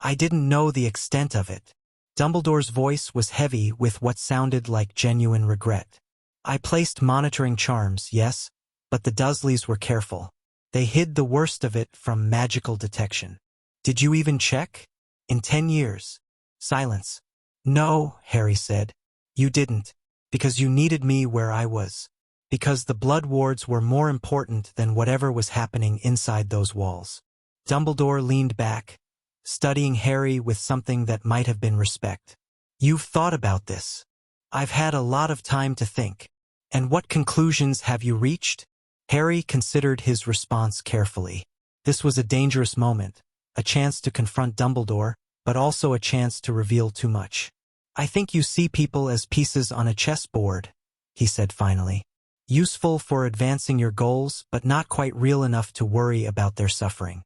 I didn't know the extent of it. Dumbledore's voice was heavy with what sounded like genuine regret. I placed monitoring charms, yes, but the Dursleys were careful. They hid the worst of it from magical detection. Did you even check? In 10 years. Silence. No, Harry said. You didn't. Because you needed me where I was. Because the blood wards were more important than whatever was happening inside those walls. Dumbledore leaned back, studying Harry with something that might have been respect. You've thought about this. I've had a lot of time to think. And what conclusions have you reached? Harry considered his response carefully. This was a dangerous moment, a chance to confront Dumbledore, but also a chance to reveal too much. I think you see people as pieces on a chessboard, he said finally. Useful for advancing your goals, but not quite real enough to worry about their suffering.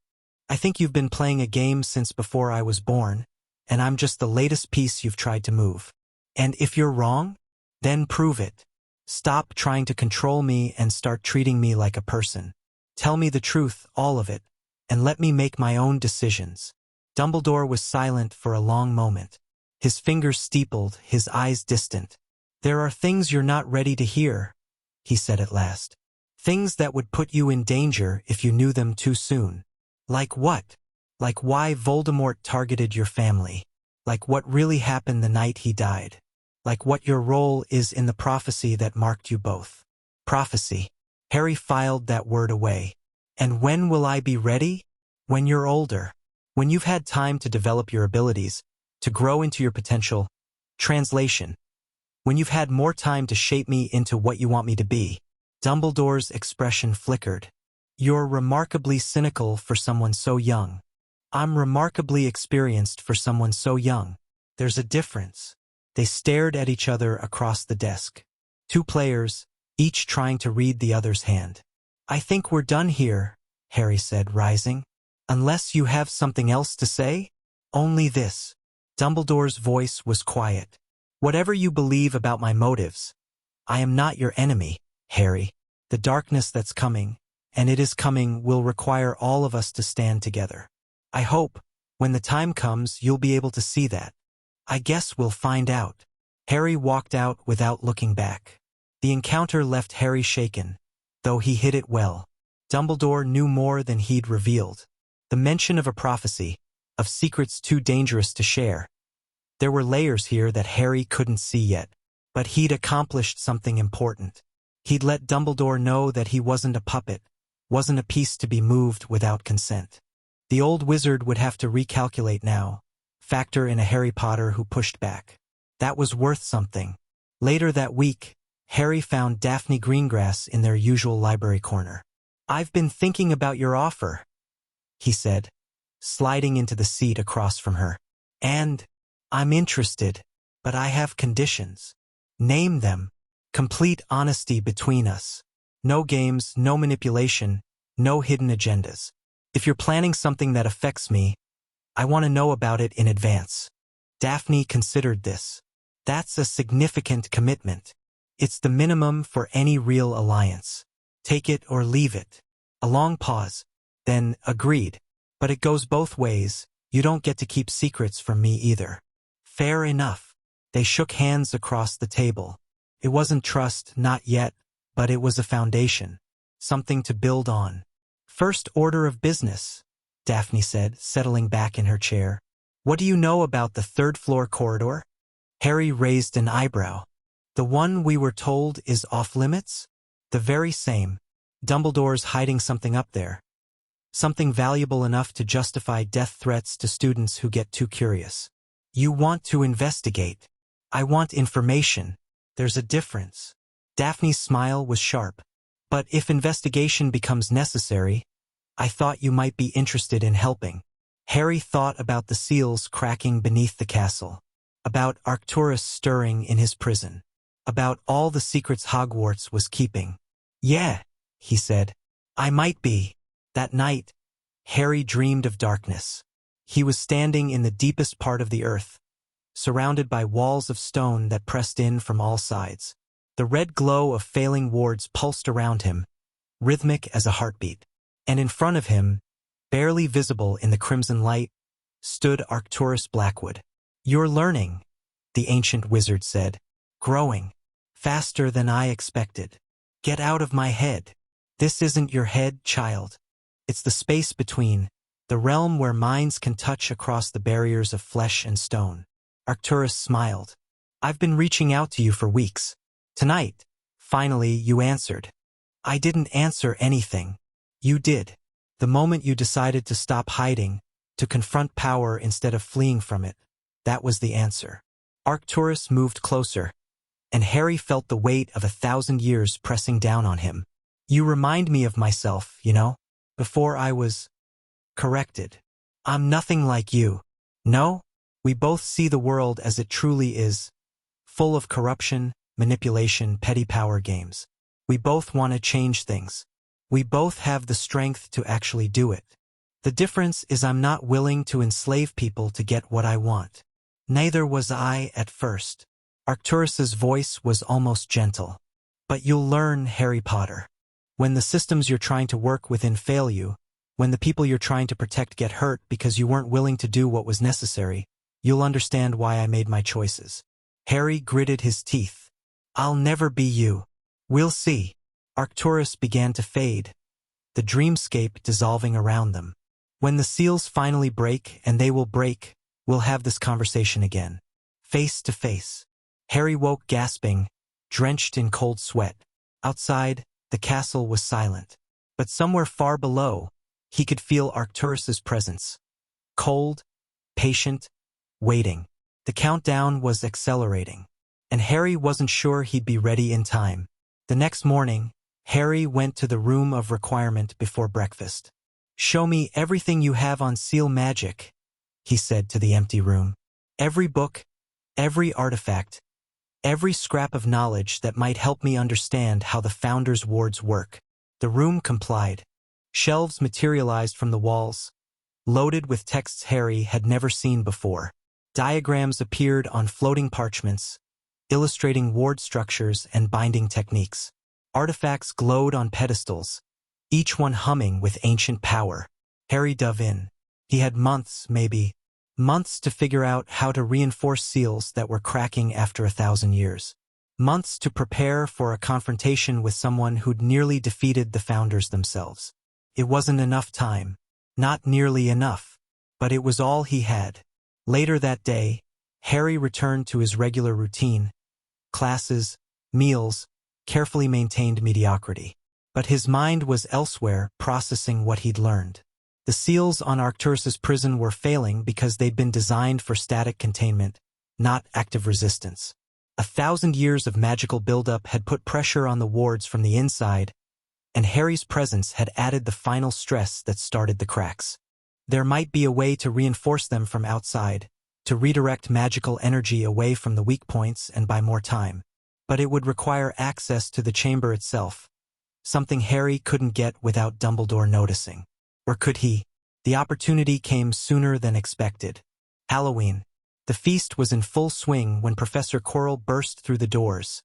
I think you've been playing a game since before I was born, and I'm just the latest piece you've tried to move. And if you're wrong, then prove it. Stop trying to control me and start treating me like a person. Tell me the truth, all of it, and let me make my own decisions. Dumbledore was silent for a long moment. His fingers steepled, his eyes distant. There are things you're not ready to hear, he said at last. Things that would put you in danger if you knew them too soon. Like what? Like why Voldemort targeted your family. Like what really happened the night he died. Like what your role is in the prophecy that marked you both. Prophecy. Harry filed that word away. And when will I be ready? When you're older. When you've had time to develop your abilities, to grow into your potential. Translation. When you've had more time to shape me into what you want me to be. Dumbledore's expression flickered. You're remarkably cynical for someone so young. I'm remarkably experienced for someone so young. There's a difference. They stared at each other across the desk. Two players, each trying to read the other's hand. "I think we're done here," Harry said, rising. "Unless you have something else to say?" "Only this." Dumbledore's voice was quiet. "Whatever you believe about my motives, I am not your enemy, Harry. The darkness that's coming, and it is coming, will require all of us to stand together. I hope, when the time comes, you'll be able to see that. I guess we'll find out." Harry walked out without looking back. The encounter left Harry shaken, though he hid it well. Dumbledore knew more than he'd revealed. The mention of a prophecy, of secrets too dangerous to share. There were layers here that Harry couldn't see yet. But he'd accomplished something important. He'd let Dumbledore know that he wasn't a puppet, wasn't a piece to be moved without consent. The old wizard would have to recalculate now, factor in a Harry Potter who pushed back. That was worth something. Later that week, Harry found Daphne Greengrass in their usual library corner. "I've been thinking about your offer," he said, sliding into the seat across from her. "And I'm interested, but I have conditions." "Name them." "Complete honesty between us. No games, no manipulation, no hidden agendas. If you're planning something that affects me, I want to know about it in advance." Daphne considered this. "That's a significant commitment. It's the minimum for any real alliance. Take it or leave it." A long pause. Then, "Agreed. But it goes both ways. You don't get to keep secrets from me either." "Fair enough." They shook hands across the table. It wasn't trust, not yet, but it was a foundation. Something to build on. "First order of business," Daphne said, settling back in her chair. "What do you know about the third-floor corridor?" Harry raised an eyebrow. "The one we were told is off-limits?" "The very same. Dumbledore's hiding something up there. Something valuable enough to justify death threats to students who get too curious." "You want to investigate." "I want information. There's a difference." Daphne's smile was sharp. "But if investigation becomes necessary, I thought you might be interested in helping." Harry thought about the seals cracking beneath the castle, about Arcturus stirring in his prison, about all the secrets Hogwarts was keeping. "Yeah," he said, "I might be." That night, Harry dreamed of darkness. He was standing in the deepest part of the earth, surrounded by walls of stone that pressed in from all sides. The red glow of failing wards pulsed around him, rhythmic as a heartbeat. And in front of him, barely visible in the crimson light, stood Arcturus Blackwood. "You're learning," the ancient wizard said. "Growing. Faster than I expected. Get out of my head. This isn't your head, child. It's the space between, the realm where minds can touch across the barriers of flesh and stone." Arcturus smiled. "I've been reaching out to you for weeks. Tonight, finally, you answered." "I didn't answer anything. You did. The moment you decided to stop hiding, to confront power instead of fleeing from it, that was the answer." Arcturus moved closer, and Harry felt the weight of 1,000 years pressing down on him. "You remind me of myself, you know, before I was corrected. I'm nothing like you. No? We both see the world as it truly is, full of corruption, manipulation, petty power games. We both want to change things. We both have the strength to actually do it. The difference is I'm not willing to enslave people to get what I want. Neither was I at first." Arcturus's voice was almost gentle. "But you'll learn, Harry Potter. When the systems you're trying to work within fail you, when the people you're trying to protect get hurt because you weren't willing to do what was necessary, you'll understand why I made my choices." Harry gritted his teeth. "I'll never be you." "We'll see." Arcturus began to fade, the dreamscape dissolving around them. "When the seals finally break, and they will break, we'll have this conversation again. Face to face." Harry woke gasping, drenched in cold sweat. Outside, the castle was silent. But somewhere far below, he could feel Arcturus's presence. Cold, patient, waiting. The countdown was accelerating, and Harry wasn't sure he'd be ready in time. The next morning, Harry went to the room of requirement before breakfast. "Show me everything you have on seal magic," he said to the empty room. "Every book, Every artifact, every scrap of knowledge that might help me understand how the Founders' wards work. The room complied. Shelves materialized from the walls, loaded with texts Harry had never seen before. Diagrams appeared on floating parchments, illustrating ward structures and binding techniques. Artifacts glowed on pedestals, each one humming with ancient power. Harry dove in. He had months, maybe, months to figure out how to reinforce seals that were cracking after 1,000 years. Months to prepare for a confrontation with someone who'd nearly defeated the Founders themselves. It wasn't enough time. Not nearly enough. But it was all he had. Later that day, Harry returned to his regular routine. Classes, meals, carefully maintained mediocrity. But his mind was elsewhere, processing what he'd learned. The seals on Arcturus's prison were failing because they'd been designed for static containment, not active resistance. 1,000 years of magical buildup had put pressure on the wards from the inside, and Harry's presence had added the final stress that started the cracks. There might be a way to reinforce them from outside, to redirect magical energy away from the weak points and buy more time. But it would require access to the chamber itself, something Harry couldn't get without Dumbledore noticing. Or could he? The opportunity came sooner than expected. Halloween. The feast was in full swing when Professor Quirrell burst through the doors,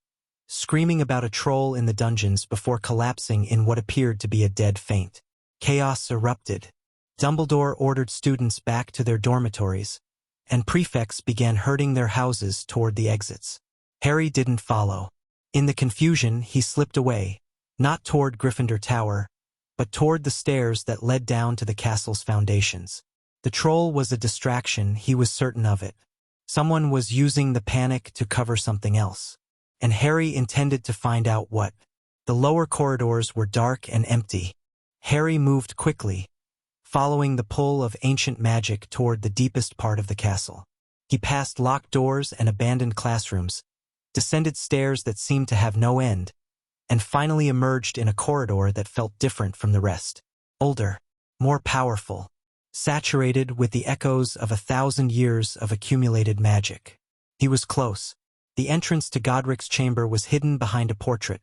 screaming about a troll in the dungeons before collapsing in what appeared to be a dead faint. Chaos erupted. Dumbledore ordered students back to their dormitories, and prefects began herding their houses toward the exits. Harry didn't follow. In the confusion, he slipped away, not toward Gryffindor Tower, but toward the stairs that led down to the castle's foundations. The troll was a distraction, he was certain of it. Someone was using the panic to cover something else. And Harry intended to find out what. The lower corridors were dark and empty. Harry moved quickly, following the pull of ancient magic toward the deepest part of the castle. He passed locked doors and abandoned classrooms, descended stairs that seemed to have no end, and finally emerged in a corridor that felt different from the rest. Older, more powerful, saturated with the echoes of 1,000 years of accumulated magic. He was close. The entrance to Godric's chamber was hidden behind a portrait,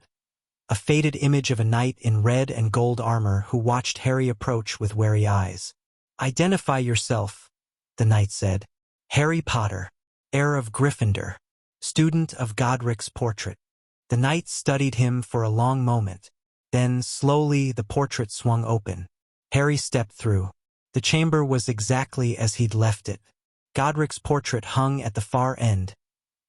a faded image of a knight in red and gold armor who watched Harry approach with wary eyes. "Identify yourself," the knight said. "Harry Potter, heir of Gryffindor, student of Godric's portrait." The knight studied him for a long moment. Then, slowly, the portrait swung open. Harry stepped through. The chamber was exactly as he'd left it. Godric's portrait hung at the far end,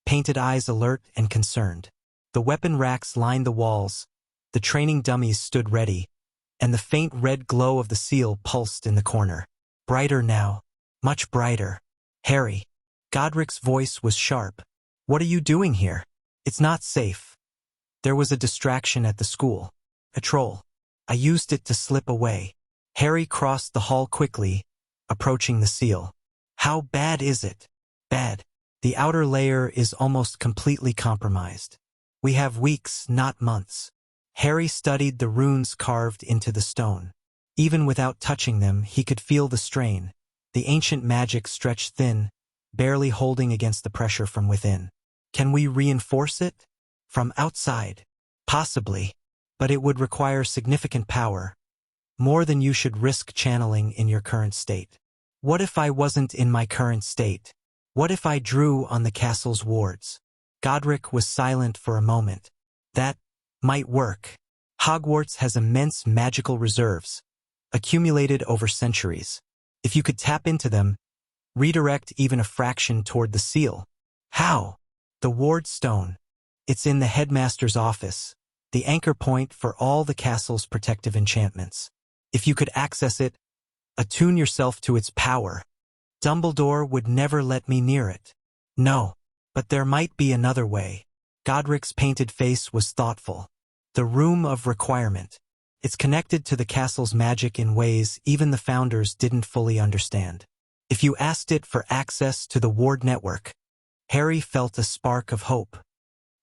painted eyes alert and concerned. The weapon racks lined the walls, the training dummies stood ready, and the faint red glow of the seal pulsed in the corner. Brighter now, much brighter. "Harry." Godric's voice was sharp. "What are you doing here? It's not safe. There was a distraction at the school. A troll. I used it to slip away." Harry crossed the hall quickly, approaching the seal. "How bad is it?" "Bad. The outer layer is almost completely compromised. We have weeks, not months." Harry studied the runes carved into the stone. Even without touching them, he could feel the strain. The ancient magic stretched thin, barely holding against the pressure from within. "Can we reinforce it?" "From outside." "Possibly. But it would require significant power. More than you should risk channeling in your current state." "What if I wasn't in my current state? What if I drew on the castle's wards?" Godric was silent for a moment. "That might work. Hogwarts has immense magical reserves, accumulated over centuries. If you could tap into them, redirect even a fraction toward the seal." "How?" "The ward stone. It's in the headmaster's office, the anchor point for all the castle's protective enchantments. If you could access it, attune yourself to its power." "Dumbledore would never let me near it." "No, but there might be another way." Godric's painted face was thoughtful. "The Room of Requirement. It's connected to the castle's magic in ways even the Founders didn't fully understand. If you asked it for access to the ward network." Harry felt a spark of hope.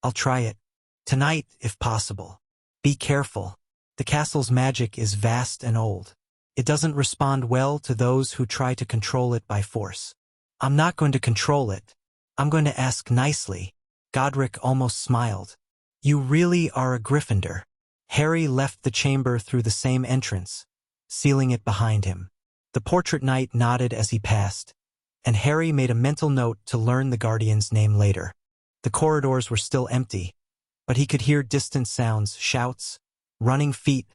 "I'll try it. Tonight, if possible. Be careful. The castle's magic is vast and old. It doesn't respond well to those who try to control it by force." "I'm not going to control it. I'm going to ask nicely. Godric almost smiled. You really are a Gryffindor. Harry left the chamber through the same entrance, sealing it behind him. The portrait knight nodded as he passed, and Harry made a mental note to learn the guardian's name later. The corridors were still empty, but he could hear distant sounds, shouts, running feet,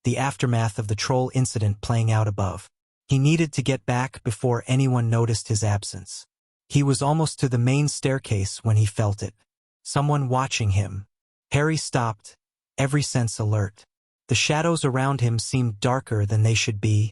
the aftermath of the troll incident playing out above. He needed to get back before anyone noticed his absence. He was almost to the main staircase when he felt it. Someone watching him. Harry stopped, every sense alert. The shadows around him seemed darker than they should be,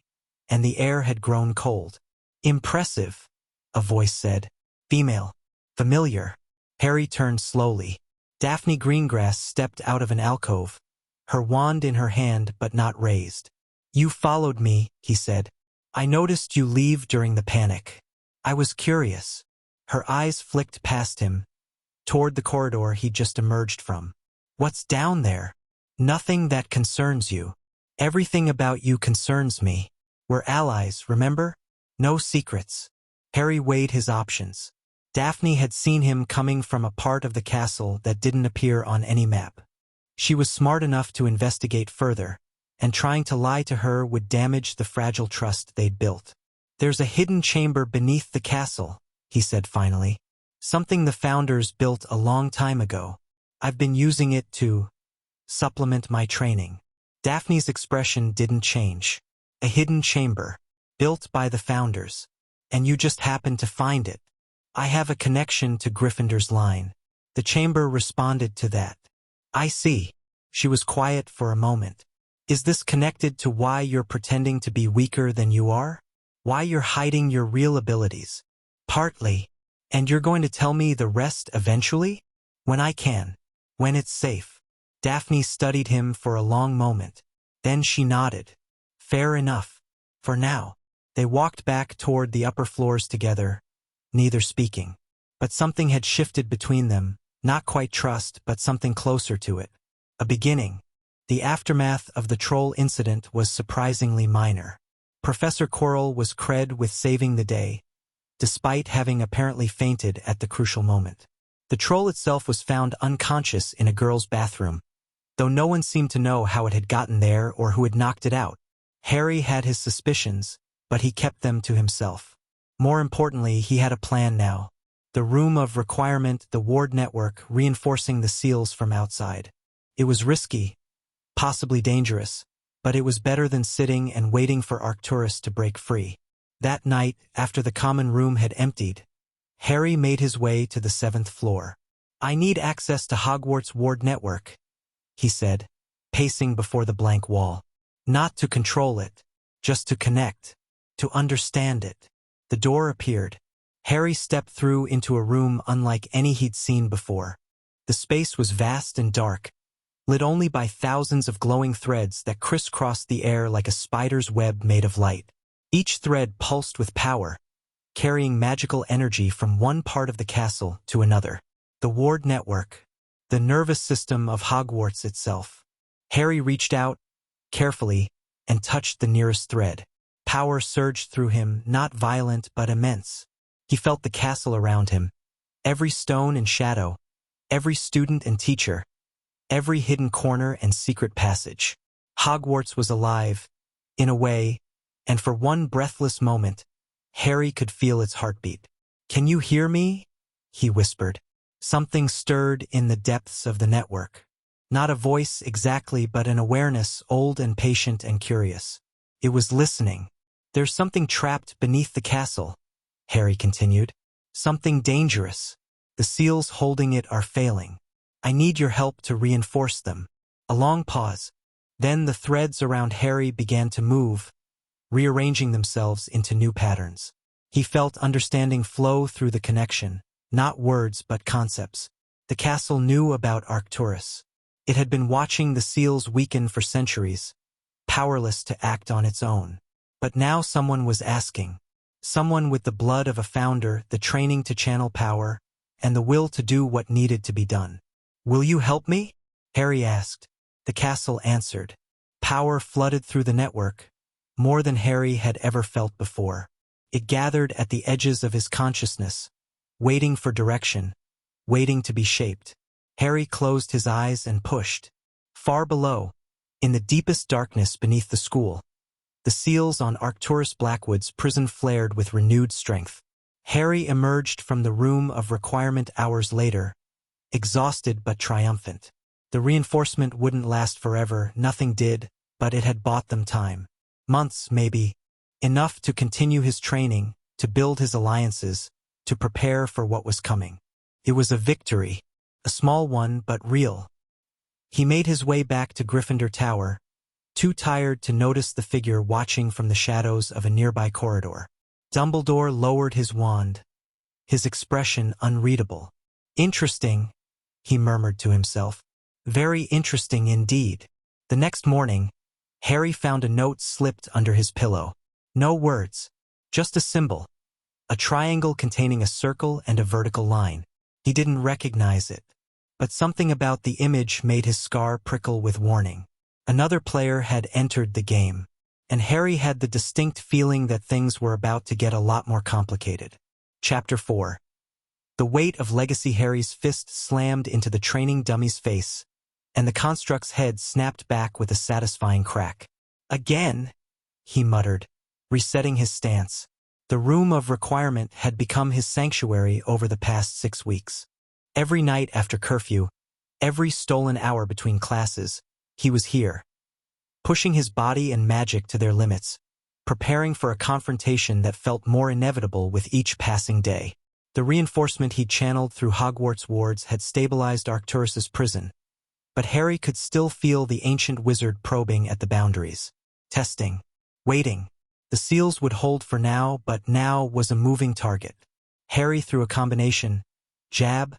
and the air had grown cold. Impressive, a voice said. Female. Familiar. Harry turned slowly. Daphne Greengrass stepped out of an alcove, her wand in her hand but not raised. You followed me, he said. I noticed you leave during the panic. I was curious. Her eyes flicked past him, toward the corridor he'd just emerged from. What's down there? Nothing that concerns you. Everything about you concerns me. We're allies, remember? No secrets. Harry weighed his options. Daphne had seen him coming from a part of the castle that didn't appear on any map. She was smart enough to investigate further, and trying to lie to her would damage the fragile trust they'd built. There's a hidden chamber beneath the castle, he said finally. Something the founders built a long time ago. I've been using it to supplement my training. Daphne's expression didn't change. A hidden chamber, built by the founders, and you just happened to find it. I have a connection to Gryffindor's line. The chamber responded to that. I see. She was quiet for a moment. Is this connected to why you're pretending to be weaker than you are? Why you're hiding your real abilities? Partly. And you're going to tell me the rest eventually? When I can. When it's safe. Daphne studied him for a long moment. Then she nodded. Fair enough. For now. They walked back toward the upper floors together, neither speaking. But something had shifted between them, not quite trust, but something closer to it. A beginning. The aftermath of the troll incident was surprisingly minor. Professor Quirrell was credited with saving the day, despite having apparently fainted at the crucial moment. The troll itself was found unconscious in a girl's bathroom, though no one seemed to know how it had gotten there or who had knocked it out. Harry had his suspicions, but he kept them to himself. More importantly, he had a plan now. The room of requirement, the ward network, reinforcing the seals from outside. It was risky, possibly dangerous, but it was better than sitting and waiting for Arcturus to break free. That night, after the common room had emptied, Harry made his way to the 7th floor. I need access to Hogwarts ward network, he said, pacing before the blank wall. Not to control it, just to connect, to understand it. The door appeared. Harry stepped through into a room unlike any he'd seen before. The space was vast and dark, lit only by thousands of glowing threads that crisscrossed the air like a spider's web made of light. Each thread pulsed with power, carrying magical energy from one part of the castle to another. The ward network, the nervous system of Hogwarts itself. Harry reached out, carefully, and touched the nearest thread. Power surged through him, not violent but immense. He felt the castle around him, every stone and shadow, every student and teacher, every hidden corner and secret passage. Hogwarts was alive, in a way, and for one breathless moment, Harry could feel its heartbeat. Can you hear me? He whispered. Something stirred in the depths of the network. Not a voice exactly, but an awareness, old and patient and curious. It was listening. There's something trapped beneath the castle, Harry continued. Something dangerous. The seals holding it are failing. I need your help to reinforce them. A long pause. Then the threads around Harry began to move, rearranging themselves into new patterns. He felt understanding flow through the connection, not words but concepts. The castle knew about Arcturus. It had been watching the seals weaken for centuries, powerless to act on its own. But now someone was asking. Someone with the blood of a founder, the training to channel power, and the will to do what needed to be done. Will you help me? Harry asked. The castle answered. Power flooded through the network, more than Harry had ever felt before. It gathered at the edges of his consciousness, waiting for direction, waiting to be shaped. Harry closed his eyes and pushed. Far below, in the deepest darkness beneath the school, the seals on Arcturus Blackwood's prison flared with renewed strength. Harry emerged from the room of requirement hours later, exhausted but triumphant. The reinforcement wouldn't last forever, nothing did, but it had bought them time. Months, maybe. Enough to continue his training, to build his alliances, to prepare for what was coming. It was a victory, a small one but real. He made his way back to Gryffindor Tower, too tired to notice the figure watching from the shadows of a nearby corridor. Dumbledore lowered his wand, his expression unreadable. Interesting, he murmured to himself. Very interesting indeed. The next morning, Harry found a note slipped under his pillow. No words, just a symbol. A triangle containing a circle and a vertical line. He didn't recognize it, but something about the image made his scar prickle with warning. Another player had entered the game, and Harry had the distinct feeling that things were about to get a lot more complicated. Chapter 4. The weight of Legacy Harry's fist slammed into the training dummy's face, and the construct's head snapped back with a satisfying crack. Again, he muttered, resetting his stance. The room of requirement had become his sanctuary over the past 6 weeks. Every night after curfew, every stolen hour between classes, he was here, pushing his body and magic to their limits, preparing for a confrontation that felt more inevitable with each passing day. The reinforcement he channeled through Hogwarts wards had stabilized Arcturus's prison, but Harry could still feel the ancient wizard probing at the boundaries, testing, waiting. The seals would hold for now, but now was a moving target. Harry threw a combination, jab,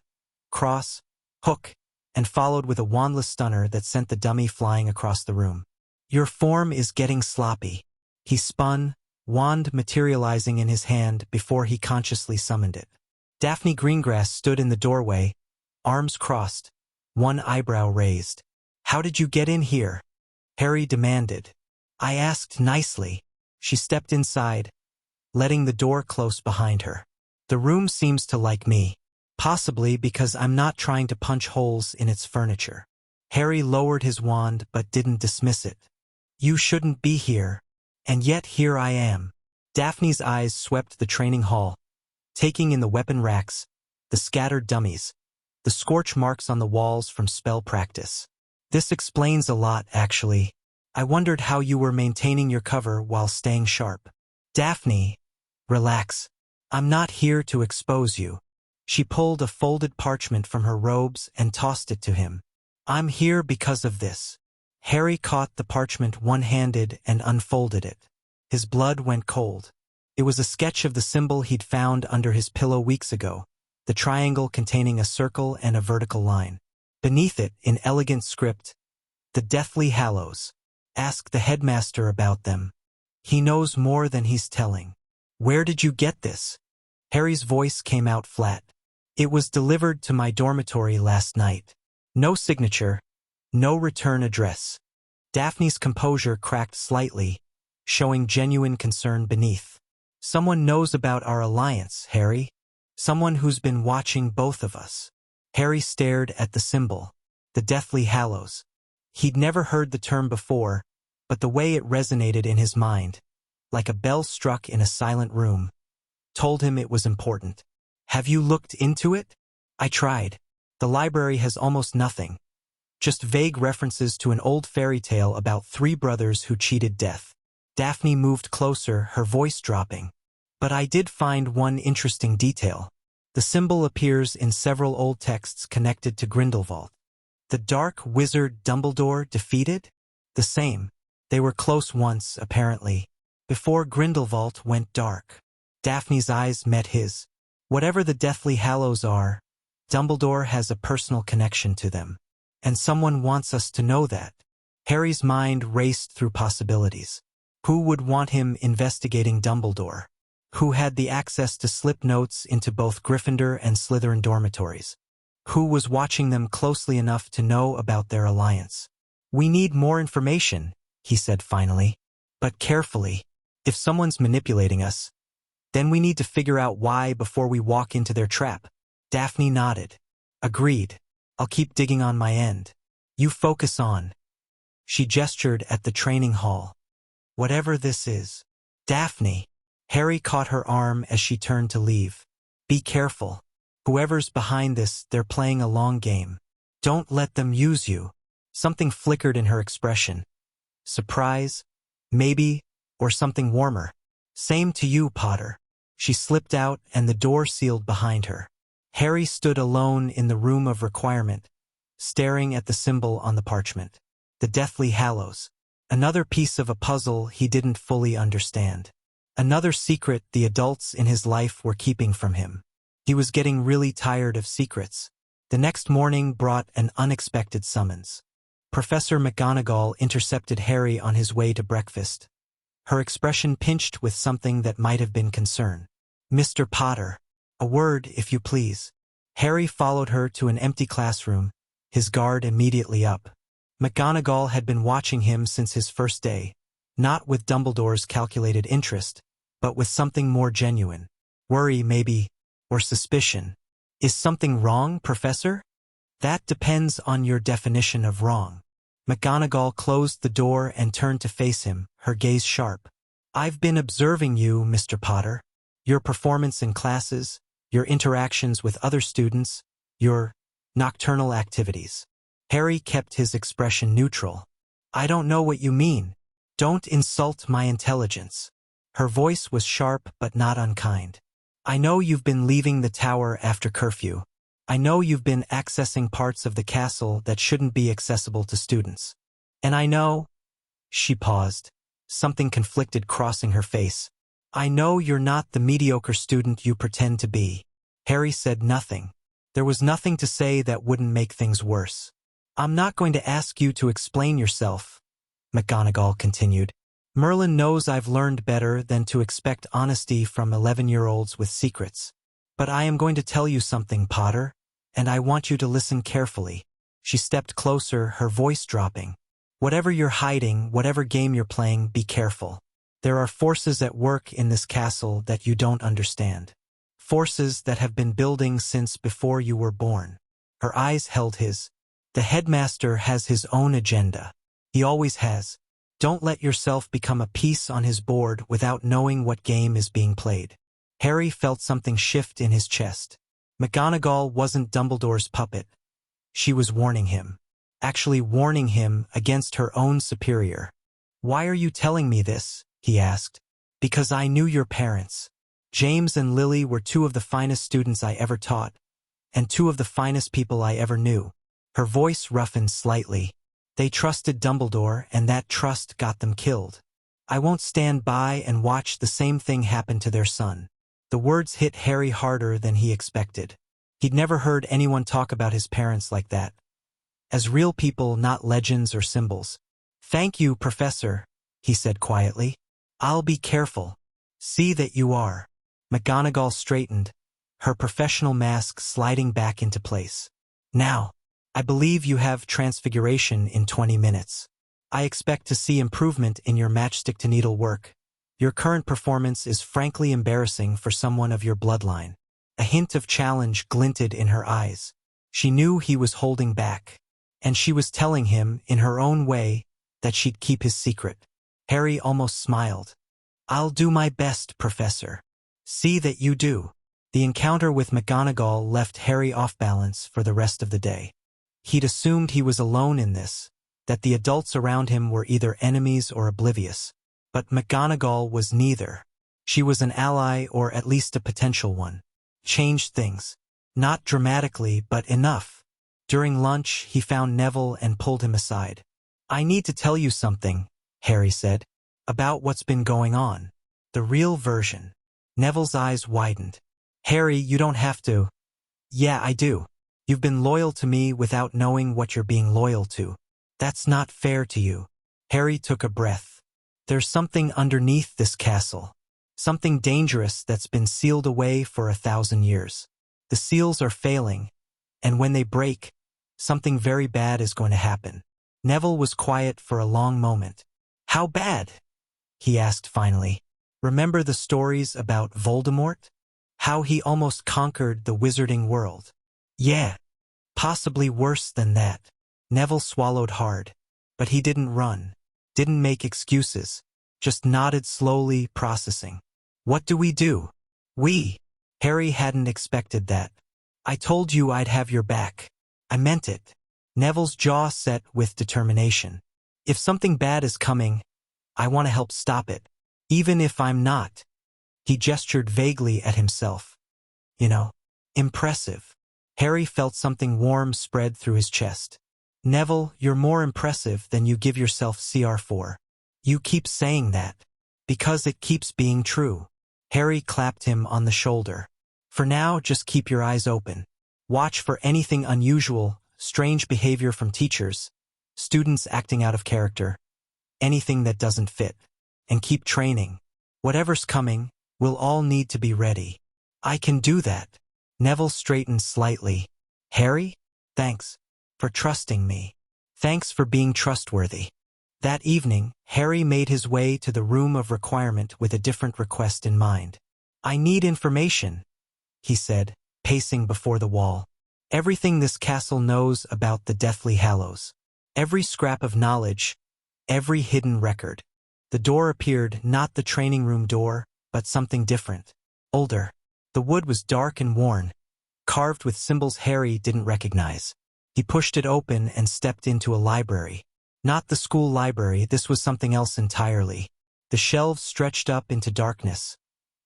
cross, hook, and followed with a wandless stunner that sent the dummy flying across the room. Your form is getting sloppy. He spun, wand materializing in his hand before he consciously summoned it. Daphne Greengrass stood in the doorway, arms crossed, one eyebrow raised. How did you get in here? Harry demanded. I asked nicely. She stepped inside, letting the door close behind her. The room seems to like me, possibly because I'm not trying to punch holes in its furniture. Harry lowered his wand but didn't dismiss it. You shouldn't be here, and yet here I am. Daphne's eyes swept the training hall, taking in the weapon racks, the scattered dummies, the scorch marks on the walls from spell practice. This explains a lot, actually. I wondered how you were maintaining your cover while staying sharp. Daphne, relax. I'm not here to expose you. She pulled a folded parchment from her robes and tossed it to him. I'm here because of this. Harry caught the parchment one-handed and unfolded it. His blood went cold. It was a sketch of the symbol he'd found under his pillow weeks ago, the triangle containing a circle and a vertical line. Beneath it, in elegant script, the Deathly Hallows. Ask the headmaster about them. He knows more than he's telling. Where did you get this? Harry's voice came out flat. It was delivered to my dormitory last night. No signature, no return address. Daphne's composure cracked slightly, showing genuine concern beneath. Someone knows about our alliance, Harry. Someone who's been watching both of us. Harry stared at the symbol, the Deathly Hallows. He'd never heard the term before, but the way it resonated in his mind, like a bell struck in a silent room, told him it was important. Have you looked into it? I tried. The library has almost nothing. Just vague references to an old fairy tale about 3 brothers who cheated death. Daphne moved closer, her voice dropping. But I did find one interesting detail. The symbol appears in several old texts connected to Grindelwald. The dark wizard Dumbledore defeated? The same. They were close once, apparently, before Grindelwald went dark. Daphne's eyes met his. Whatever the Deathly Hallows are, Dumbledore has a personal connection to them. And someone wants us to know that. Harry's mind raced through possibilities. Who would want him investigating Dumbledore? Who had the access to slip notes into both Gryffindor and Slytherin dormitories? Who was watching them closely enough to know about their alliance? We need more information, he said finally. But carefully. If someone's manipulating us, Then we need to figure out why before we walk into their trap. Daphne nodded. Agreed. I'll keep digging on my end. You focus on. She gestured at the training hall. Whatever this is. Daphne. Harry caught her arm as she turned to leave. Be careful. Whoever's behind this, they're playing a long game. Don't let them use you. Something flickered in her expression. Surprise? Maybe? Or something warmer. Same to you, Potter. She slipped out and the door sealed behind her. Harry stood alone in the room of requirement, staring at the symbol on the parchment. The Deathly Hallows. Another piece of a puzzle he didn't fully understand. Another secret the adults in his life were keeping from him. He was getting really tired of secrets. The next morning brought an unexpected summons. Professor McGonagall intercepted Harry on his way to breakfast. Her expression pinched with something that might have been concern. Mr. Potter. A word, if you please. Harry followed her to an empty classroom, his guard immediately up. McGonagall had been watching him since his first day, not with Dumbledore's calculated interest, but with something more genuine. Worry, maybe, or suspicion. Is something wrong, Professor? That depends on your definition of wrong. McGonagall closed the door and turned to face him, her gaze sharp. I've been observing you, Mr. Potter. Your performance in classes, your interactions with other students, your nocturnal activities. Harry kept his expression neutral. I don't know what you mean. Don't insult my intelligence. Her voice was sharp but not unkind. I know you've been leaving the tower after curfew. I know you've been accessing parts of the castle that shouldn't be accessible to students. And I know... She paused, something conflicted crossing her face. I know you're not the mediocre student you pretend to be. Harry said nothing. There was nothing to say that wouldn't make things worse. I'm not going to ask you to explain yourself, McGonagall continued. Merlin knows I've learned better than to expect honesty from 11-year-olds with secrets. But I am going to tell you something, Potter, and I want you to listen carefully. She stepped closer, her voice dropping. Whatever you're hiding, whatever game you're playing, be careful. There are forces at work in this castle that you don't understand. Forces that have been building since before you were born. Her eyes held his. The headmaster has his own agenda. He always has. Don't let yourself become a piece on his board without knowing what game is being played. Harry felt something shift in his chest. McGonagall wasn't Dumbledore's puppet. She was warning him. Actually warning him against her own superior. Why are you telling me this? He asked. Because I knew your parents. James and Lily were two of the finest students I ever taught, and two of the finest people I ever knew. Her voice roughened slightly. They trusted Dumbledore, and that trust got them killed. I won't stand by and watch the same thing happen to their son. The words hit Harry harder than he expected. He'd never heard anyone talk about his parents like that. As real people, not legends or symbols. Thank you, Professor, he said quietly. I'll be careful. See that you are. McGonagall straightened, her professional mask sliding back into place. Now, I believe you have transfiguration in 20 minutes. I expect to see improvement in your matchstick-to-needle work. Your current performance is frankly embarrassing for someone of your bloodline. A hint of challenge glinted in her eyes. She knew he was holding back, and she was telling him, in her own way, that she'd keep his secret. Harry almost smiled. I'll do my best, Professor. See that you do. The encounter with McGonagall left Harry off balance for the rest of the day. He'd assumed he was alone in this, that the adults around him were either enemies or oblivious. But McGonagall was neither. She was an ally, or at least a potential one. Changed things. Not dramatically, but enough. During lunch, he found Neville and pulled him aside. I need to tell you something, Harry said, about what's been going on. The real version. Neville's eyes widened. Harry, you don't have to. Yeah, I do. You've been loyal to me without knowing what you're being loyal to. That's not fair to you. Harry took a breath. There's something underneath this castle. Something dangerous that's been sealed away for 1,000 years. The seals are failing, and when they break, something very bad is going to happen. Neville was quiet for a long moment. How bad? He asked finally. Remember the stories about Voldemort? How he almost conquered the wizarding world. Yeah, possibly worse than that. Neville swallowed hard. But he didn't run, didn't make excuses, just nodded slowly, processing. What do we do? We. Harry hadn't expected that. I told you I'd have your back. I meant it. Neville's jaw set with determination. If something bad is coming, I want to help stop it. Even if I'm not. He gestured vaguely at himself. You know, impressive. Harry felt something warm spread through his chest. Neville, you're more impressive than you give yourself credit for. You keep saying that. Because it keeps being true. Harry clapped him on the shoulder. For now, just keep your eyes open. Watch for anything unusual, strange behavior from teachers, students acting out of character, anything that doesn't fit. And keep training. Whatever's coming, we'll all need to be ready. I can do that. Neville straightened slightly. Harry? Thanks for trusting me. Thanks for being trustworthy. That evening, Harry made his way to the room of requirement with a different request in mind. I need information, he said, pacing before the wall. Everything this castle knows about the Deathly Hallows. Every scrap of knowledge, every hidden record. The door appeared, not the training room door, but something different. Older. The wood was dark and worn, carved with symbols Harry didn't recognize. He pushed it open and stepped into a library. Not the school library, this was something else entirely. The shelves stretched up into darkness,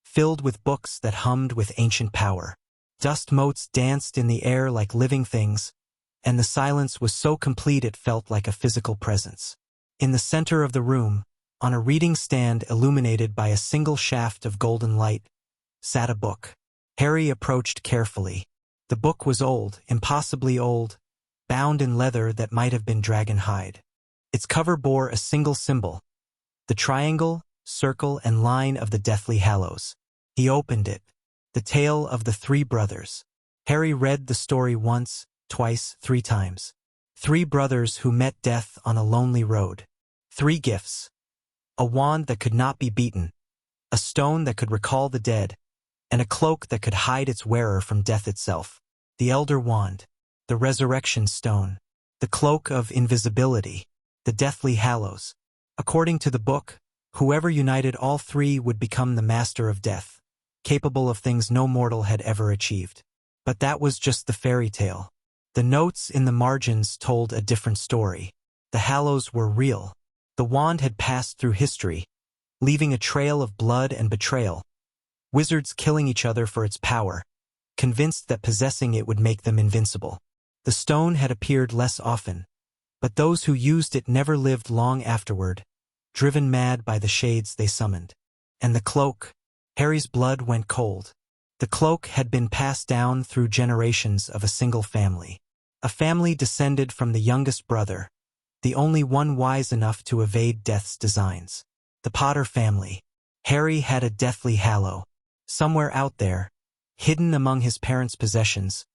filled with books that hummed with ancient power. Dust motes danced in the air like living things, and the silence was so complete it felt like a physical presence. In the center of the room, on a reading stand illuminated by a single shaft of golden light, sat a book. Harry approached carefully. The book was old, impossibly old, bound in leather that might have been dragon hide. Its cover bore a single symbol, the triangle, circle, and line of the Deathly Hallows. He opened it. The tale of the three brothers. Harry read the story once, twice, 3 times. 3 brothers who met death on a lonely road. 3 gifts. A wand that could not be beaten, a stone that could recall the dead, and a cloak that could hide its wearer from death itself. The Elder Wand, the Resurrection Stone, the Cloak of Invisibility, the Deathly Hallows. According to the book, whoever united all 3 would become the Master of Death, capable of things no mortal had ever achieved. But that was just the fairy tale. The notes in the margins told a different story. The Hallows were real. The wand had passed through history, leaving a trail of blood and betrayal. Wizards killing each other for its power, convinced that possessing it would make them invincible. The stone had appeared less often, but those who used it never lived long afterward, driven mad by the shades they summoned. And the cloak, Harry's blood went cold. The cloak had been passed down through generations of a single family. A family descended from the youngest brother, the only one wise enough to evade death's designs. The Potter family. Harry had a Deathly Hallow. Somewhere out there, hidden among his parents' possessions,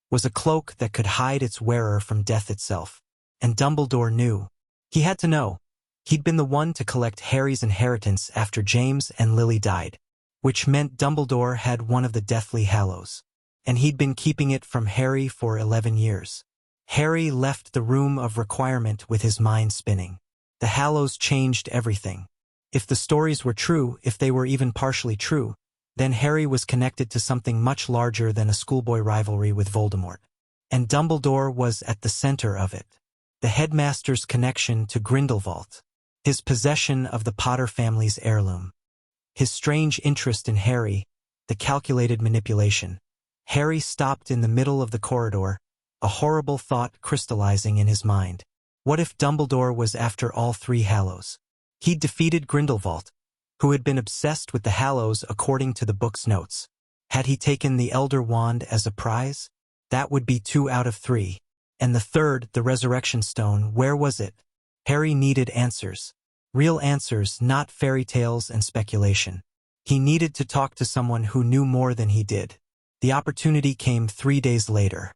was a cloak that could hide its wearer from death itself. And Dumbledore knew. He had to know. He'd been the one to collect Harry's inheritance after James and Lily died, which meant Dumbledore had one of the Deathly Hallows. And he'd been keeping it from Harry for 11 years. Harry left the room of requirement with his mind spinning. The Hallows changed everything. If the stories were true, if they were even partially true, then Harry was connected to something much larger than a schoolboy rivalry with Voldemort. And Dumbledore was at the center of it. The headmaster's connection to Grindelwald. His possession of the Potter family's heirloom. His strange interest in Harry, the calculated manipulation. Harry stopped in the middle of the corridor, a horrible thought crystallizing in his mind. What if Dumbledore was after all 3 Hallows? He'd defeated Grindelwald, who had been obsessed with the Hallows according to the book's notes. Had he taken the Elder Wand as a prize? That would be 2 out of 3. And the third, the Resurrection Stone, where was it? Harry needed answers. Real answers, not fairy tales and speculation. He needed to talk to someone who knew more than he did. The opportunity came 3 days later.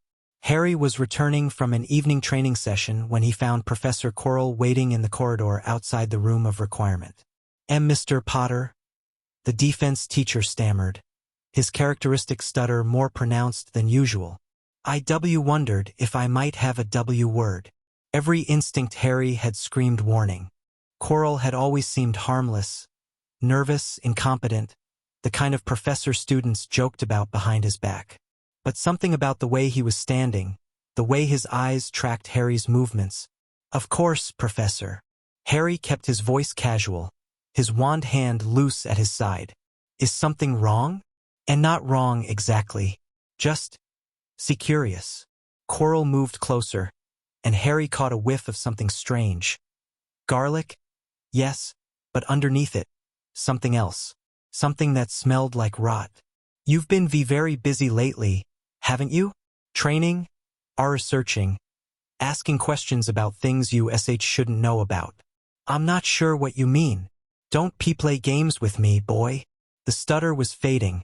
Harry was returning from an evening training session when he found Professor Quirrell waiting in the corridor outside the room of requirement. Mr. Potter?" the defense teacher stammered, his characteristic stutter more pronounced than usual. I wondered if I might have a W word. Every instinct Harry had screamed warning. Quirrell had always seemed harmless, nervous, incompetent, the kind of professor students joked about behind his back. But something about the way he was standing, the way his eyes tracked Harry's movements. Of course, Professor. Harry kept his voice casual, his wand hand loose at his side. Is something wrong? And not wrong exactly. Just curious. Quirrell moved closer, and Harry caught a whiff of something strange. Garlic? Yes, but underneath it, something else. Something that smelled like rot. You've been very busy lately, haven't you? Training? Researching? Asking questions about things you shouldn't know about. I'm not sure what you mean. Don't play games with me, boy. The stutter was fading,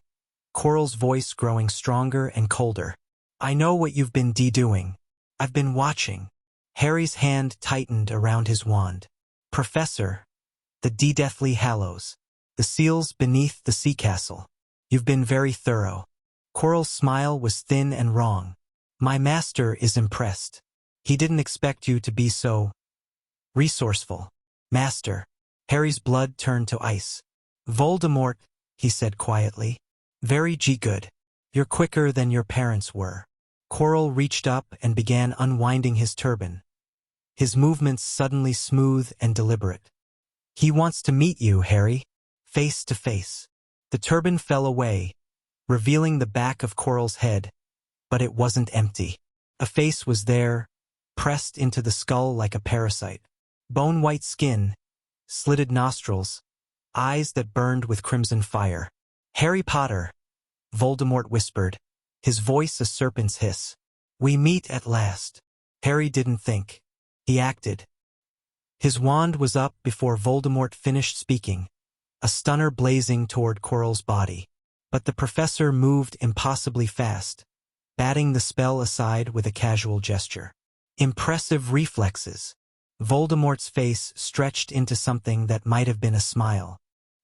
Quirrell's voice growing stronger and colder. I know what you've been doing. I've been watching. Harry's hand tightened around his wand. Professor, the Deathly Hallows, the seals beneath the sea castle. You've been very thorough. Quirrell's smile was thin and wrong. My master is impressed. He didn't expect you to be so resourceful. Master. Harry's blood turned to ice. Voldemort, he said quietly. Very good. You're quicker than your parents were. Quirrell reached up and began unwinding his turban. His movements suddenly smooth and deliberate. He wants to meet you, Harry. Face to face. The turban fell away, revealing the back of Quirrell's head, but it wasn't empty. A face was there, pressed into the skull like a parasite. Bone-white skin, slitted nostrils, eyes that burned with crimson fire. Harry Potter, Voldemort whispered, his voice a serpent's hiss. We meet at last. Harry didn't think. He acted. His wand was up before Voldemort finished speaking, a stunner blazing toward Quirrell's body. But the professor moved impossibly fast, batting the spell aside with a casual gesture. Impressive reflexes. Voldemort's face stretched into something that might have been a smile.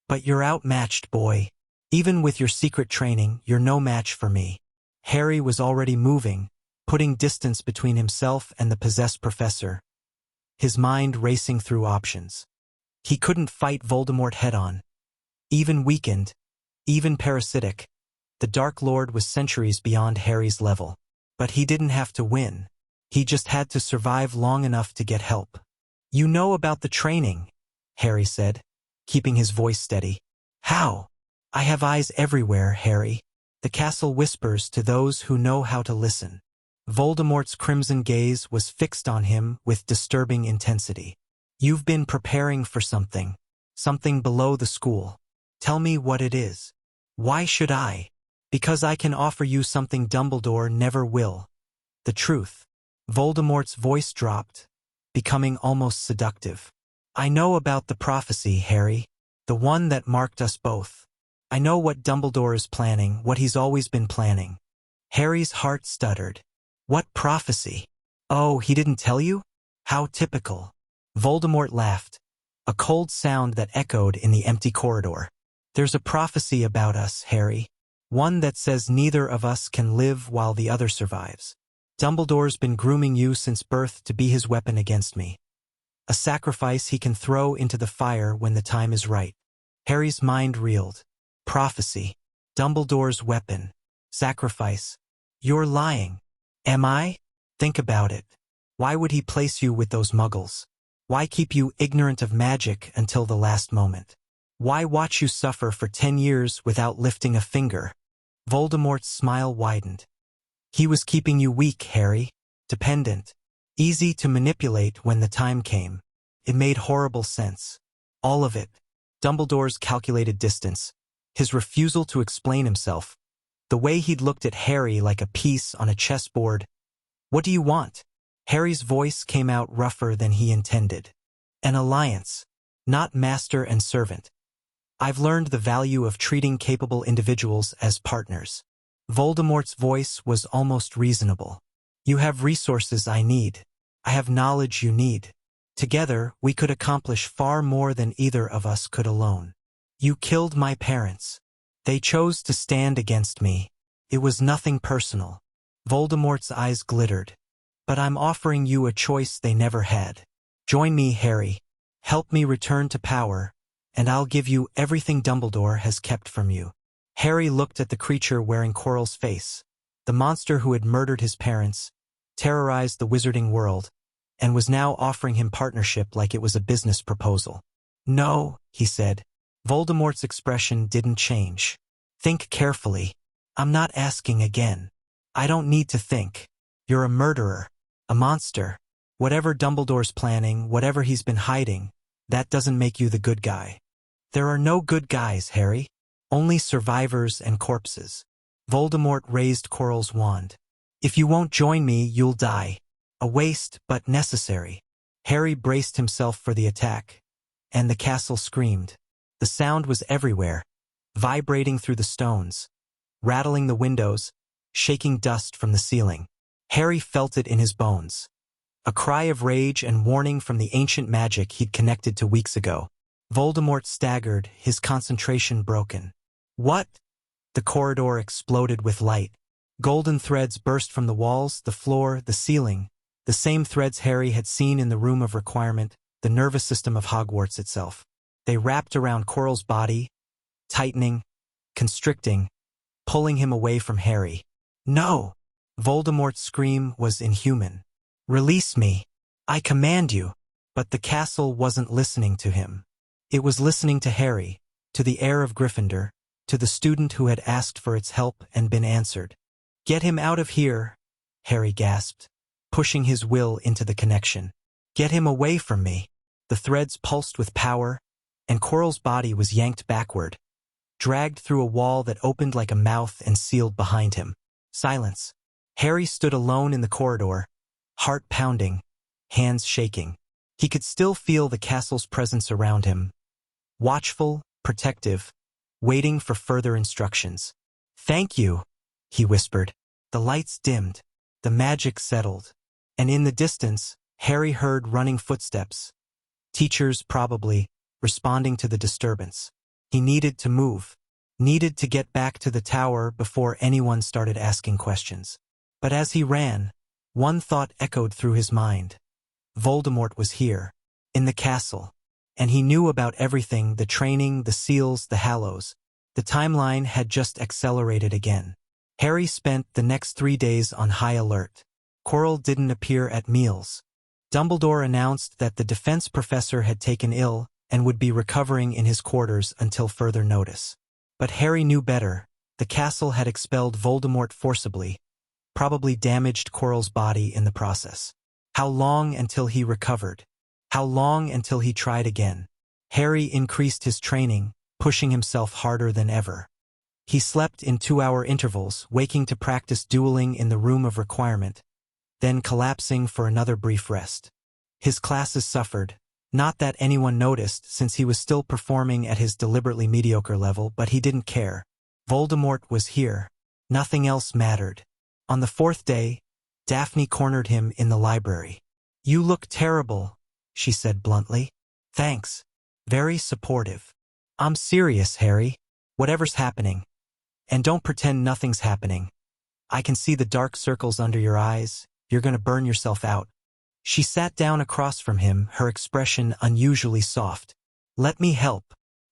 But you're outmatched, boy. Even with your secret training, you're no match for me. Harry was already moving, putting distance between himself and the possessed professor, his mind racing through options. He couldn't fight Voldemort head-on. Even weakened, even parasitic, the Dark Lord was centuries beyond Harry's level. But he didn't have to win. He just had to survive long enough to get help. You know about the training, Harry said, keeping his voice steady. How? I have eyes everywhere, Harry. The castle whispers to those who know how to listen. Voldemort's crimson gaze was fixed on him with disturbing intensity. You've been preparing for something. Something below the school. Tell me what it is. Why should I? Because I can offer you something Dumbledore never will. The truth. Voldemort's voice dropped, becoming almost seductive. I know about the prophecy, Harry. The one that marked us both. I know what Dumbledore is planning, what he's always been planning. Harry's heart stuttered. What prophecy? Oh, he didn't tell you? How typical. Voldemort laughed, a cold sound that echoed in the empty corridor. There's a prophecy about us, Harry. One that says neither of us can live while the other survives. Dumbledore's been grooming you since birth to be his weapon against me. A sacrifice he can throw into the fire when the time is right. Harry's mind reeled. Prophecy. Dumbledore's weapon. Sacrifice. You're lying. Am I? Think about it. Why would he place you with those muggles? Why keep you ignorant of magic until the last moment? Why watch you suffer for 10 years without lifting a finger? Voldemort's smile widened. He was keeping you weak, Harry. Dependent. Easy to manipulate when the time came. It made horrible sense. All of it. Dumbledore's calculated distance. His refusal to explain himself. The way he'd looked at Harry like a piece on a chessboard. What do you want? Harry's voice came out rougher than he intended. An alliance. Not master and servant. I've learned the value of treating capable individuals as partners. Voldemort's voice was almost reasonable. You have resources I need. I have knowledge you need. Together, we could accomplish far more than either of us could alone. You killed my parents. They chose to stand against me. It was nothing personal. Voldemort's eyes glittered. But I'm offering you a choice they never had. Join me, Harry. Help me return to power, and I'll give you everything Dumbledore has kept from you. Harry looked at the creature wearing Quirrell's face, the monster who had murdered his parents, terrorized the wizarding world, and was now offering him partnership like it was a business proposal. No, he said. Voldemort's expression didn't change. Think carefully. I'm not asking again. I don't need to think. You're a murderer, a monster. Whatever Dumbledore's planning, whatever he's been hiding, that doesn't make you the good guy. There are no good guys, Harry. Only survivors and corpses. Voldemort raised Quirrell's wand. If you won't join me, you'll die. A waste, but necessary. Harry braced himself for the attack, and the castle screamed. The sound was everywhere, vibrating through the stones, rattling the windows, shaking dust from the ceiling. Harry felt it in his bones. A cry of rage and warning from the ancient magic he'd connected to weeks ago. Voldemort staggered, his concentration broken. What? The corridor exploded with light. Golden threads burst from the walls, the floor, the ceiling, the same threads Harry had seen in the Room of Requirement, the nervous system of Hogwarts itself. They wrapped around Quirrell's body, tightening, constricting, pulling him away from Harry. No! Voldemort's scream was inhuman. Release me! I command you! But the castle wasn't listening to him. It was listening to Harry, to the heir of Gryffindor, to the student who had asked for its help and been answered. Get him out of here, Harry gasped, pushing his will into the connection. Get him away from me. The threads pulsed with power, and Quirrell's body was yanked backward, dragged through a wall that opened like a mouth and sealed behind him. Silence. Harry stood alone in the corridor, heart pounding, hands shaking. He could still feel the castle's presence around him, watchful, protective, waiting for further instructions. Thank you, he whispered. The lights dimmed, the magic settled, and in the distance, Harry heard running footsteps. Teachers, probably, responding to the disturbance. He needed to move, needed to get back to the tower before anyone started asking questions. But as he ran, one thought echoed through his mind. Voldemort was here, in the castle, and he knew about everything, the training, the seals, the hallows. The timeline had just accelerated again. Harry spent the next 3 days on high alert. Quirrell didn't appear at meals. Dumbledore announced that the defense professor had taken ill and would be recovering in his quarters until further notice. But Harry knew better. The castle had expelled Voldemort forcibly, probably damaged Quirrell's body in the process. How long until he recovered? How long until he tried again? Harry increased his training, pushing himself harder than ever. He slept in 2-hour intervals, waking to practice dueling in the Room of Requirement, then collapsing for another brief rest. His classes suffered. Not that anyone noticed, since he was still performing at his deliberately mediocre level, but he didn't care. Voldemort was here. Nothing else mattered. On the 4th day, Daphne cornered him in the library. You look terrible, she said bluntly. Thanks. Very supportive. I'm serious, Harry. Whatever's happening. And don't pretend nothing's happening. I can see the dark circles under your eyes. You're gonna burn yourself out. She sat down across from him, her expression unusually soft. Let me help.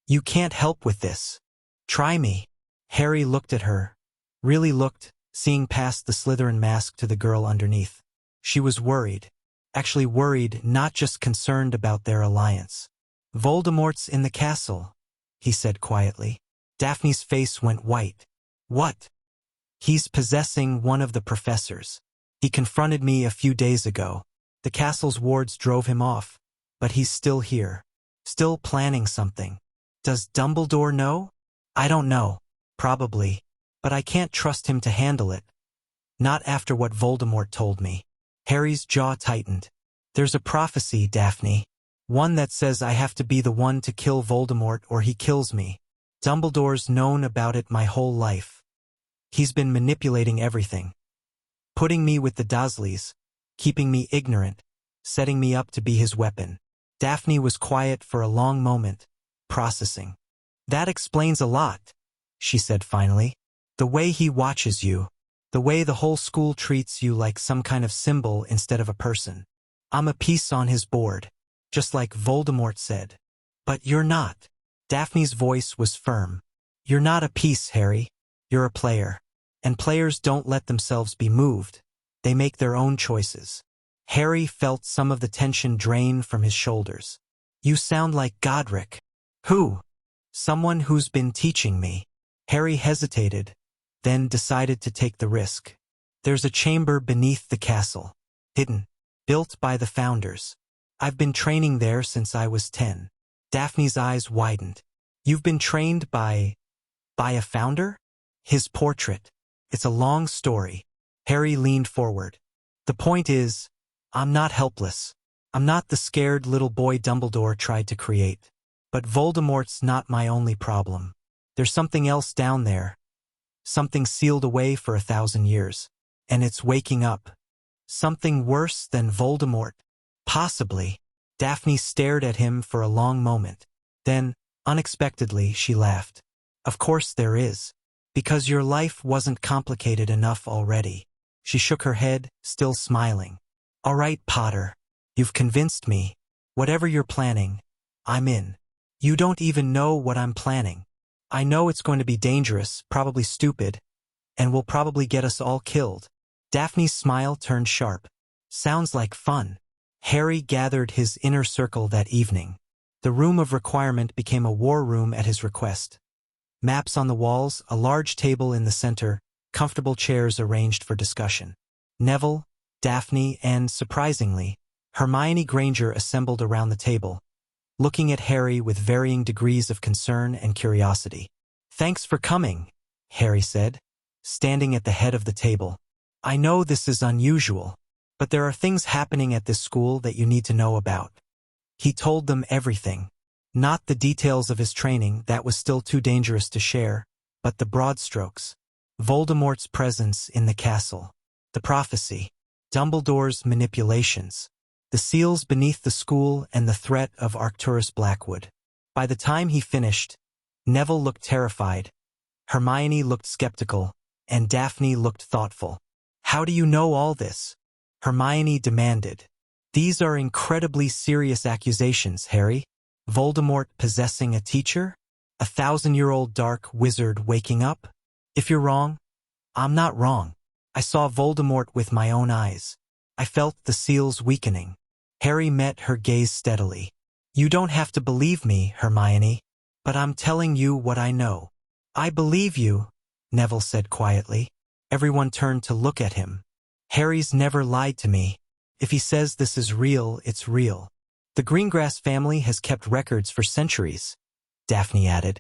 You can't help with this. Try me. Harry looked at her. Really looked, seeing past the Slytherin mask to the girl underneath. She was worried. Actually worried, not just concerned about their alliance. Voldemort's in the castle, he said quietly. Daphne's face went white. What? He's possessing one of the professors. He confronted me a few days ago. The castle's wards drove him off, but he's still here. Still planning something. Does Dumbledore know? I don't know. Probably. But I can't trust him to handle it. Not after what Voldemort told me. Harry's jaw tightened. There's a prophecy, Daphne. One that says I have to be the one to kill Voldemort or he kills me. Dumbledore's known about it my whole life. He's been manipulating everything. Putting me with the Dursleys, keeping me ignorant, setting me up to be his weapon. Daphne was quiet for a long moment, processing. That explains a lot, she said finally. The way he watches you. The way the whole school treats you like some kind of symbol instead of a person. I'm a piece on his board, just like Voldemort said. But you're not. Daphne's voice was firm. You're not a piece, Harry. You're a player. And players don't let themselves be moved. They make their own choices. Harry felt some of the tension drain from his shoulders. You sound like Godric. Who? Someone who's been teaching me. Harry hesitated, then decided to take the risk. There's a chamber beneath the castle. Hidden. Built by the founders. I've been training there since I was 10. Daphne's eyes widened. You've been trained by a founder? His portrait. It's a long story. Harry leaned forward. The point is, I'm not helpless. I'm not the scared little boy Dumbledore tried to create. But Voldemort's not my only problem. There's something else down there. Something sealed away for 1,000 years. And it's waking up. Something worse than Voldemort. Possibly. Daphne stared at him for a long moment. Then, unexpectedly, she laughed. Of course there is. Because your life wasn't complicated enough already. She shook her head, still smiling. All right, Potter. You've convinced me. Whatever you're planning, I'm in. You don't even know what I'm planning. I know it's going to be dangerous, probably stupid, and will probably get us all killed. Daphne's smile turned sharp. Sounds like fun. Harry gathered his inner circle that evening. The room of requirement became a war room at his request. Maps on the walls, a large table in the center, comfortable chairs arranged for discussion. Neville, Daphne, and, surprisingly, Hermione Granger assembled around the table, looking at Harry with varying degrees of concern and curiosity. Thanks for coming, Harry said, standing at the head of the table. I know this is unusual, but there are things happening at this school that you need to know about. He told them everything. Not the details of his training, that was still too dangerous to share, but the broad strokes. Voldemort's presence in the castle. The prophecy. Dumbledore's manipulations. The seals beneath the school and the threat of Arcturus Blackwood. By the time he finished, Neville looked terrified, Hermione looked skeptical, and Daphne looked thoughtful. How do you know all this? Hermione demanded. These are incredibly serious accusations, Harry. Voldemort possessing a teacher? A 1,000-year-old dark wizard waking up? If you're wrong, I'm not wrong. I saw Voldemort with my own eyes. I felt the seals weakening. Harry met her gaze steadily. You don't have to believe me, Hermione, but I'm telling you what I know. I believe you, Neville said quietly. Everyone turned to look at him. Harry's never lied to me. If he says this is real, it's real. The Greengrass family has kept records for centuries, Daphne added.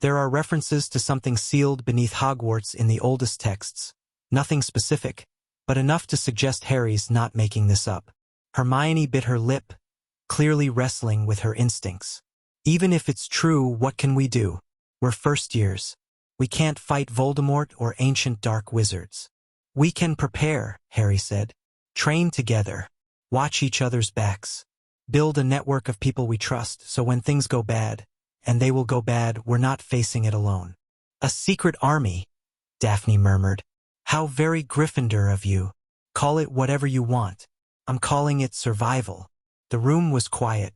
There are references to something sealed beneath Hogwarts in the oldest texts. Nothing specific, but enough to suggest Harry's not making this up. Hermione bit her lip, clearly wrestling with her instincts. Even if it's true, what can we do? We're first years. We can't fight Voldemort or ancient dark wizards. We can prepare, Harry said. Train together. Watch each other's backs. Build a network of people we trust so when things go bad, and they will go bad, we're not facing it alone. A secret army, Daphne murmured. How very Gryffindor of you. Call it whatever you want. I'm calling it survival. The room was quiet.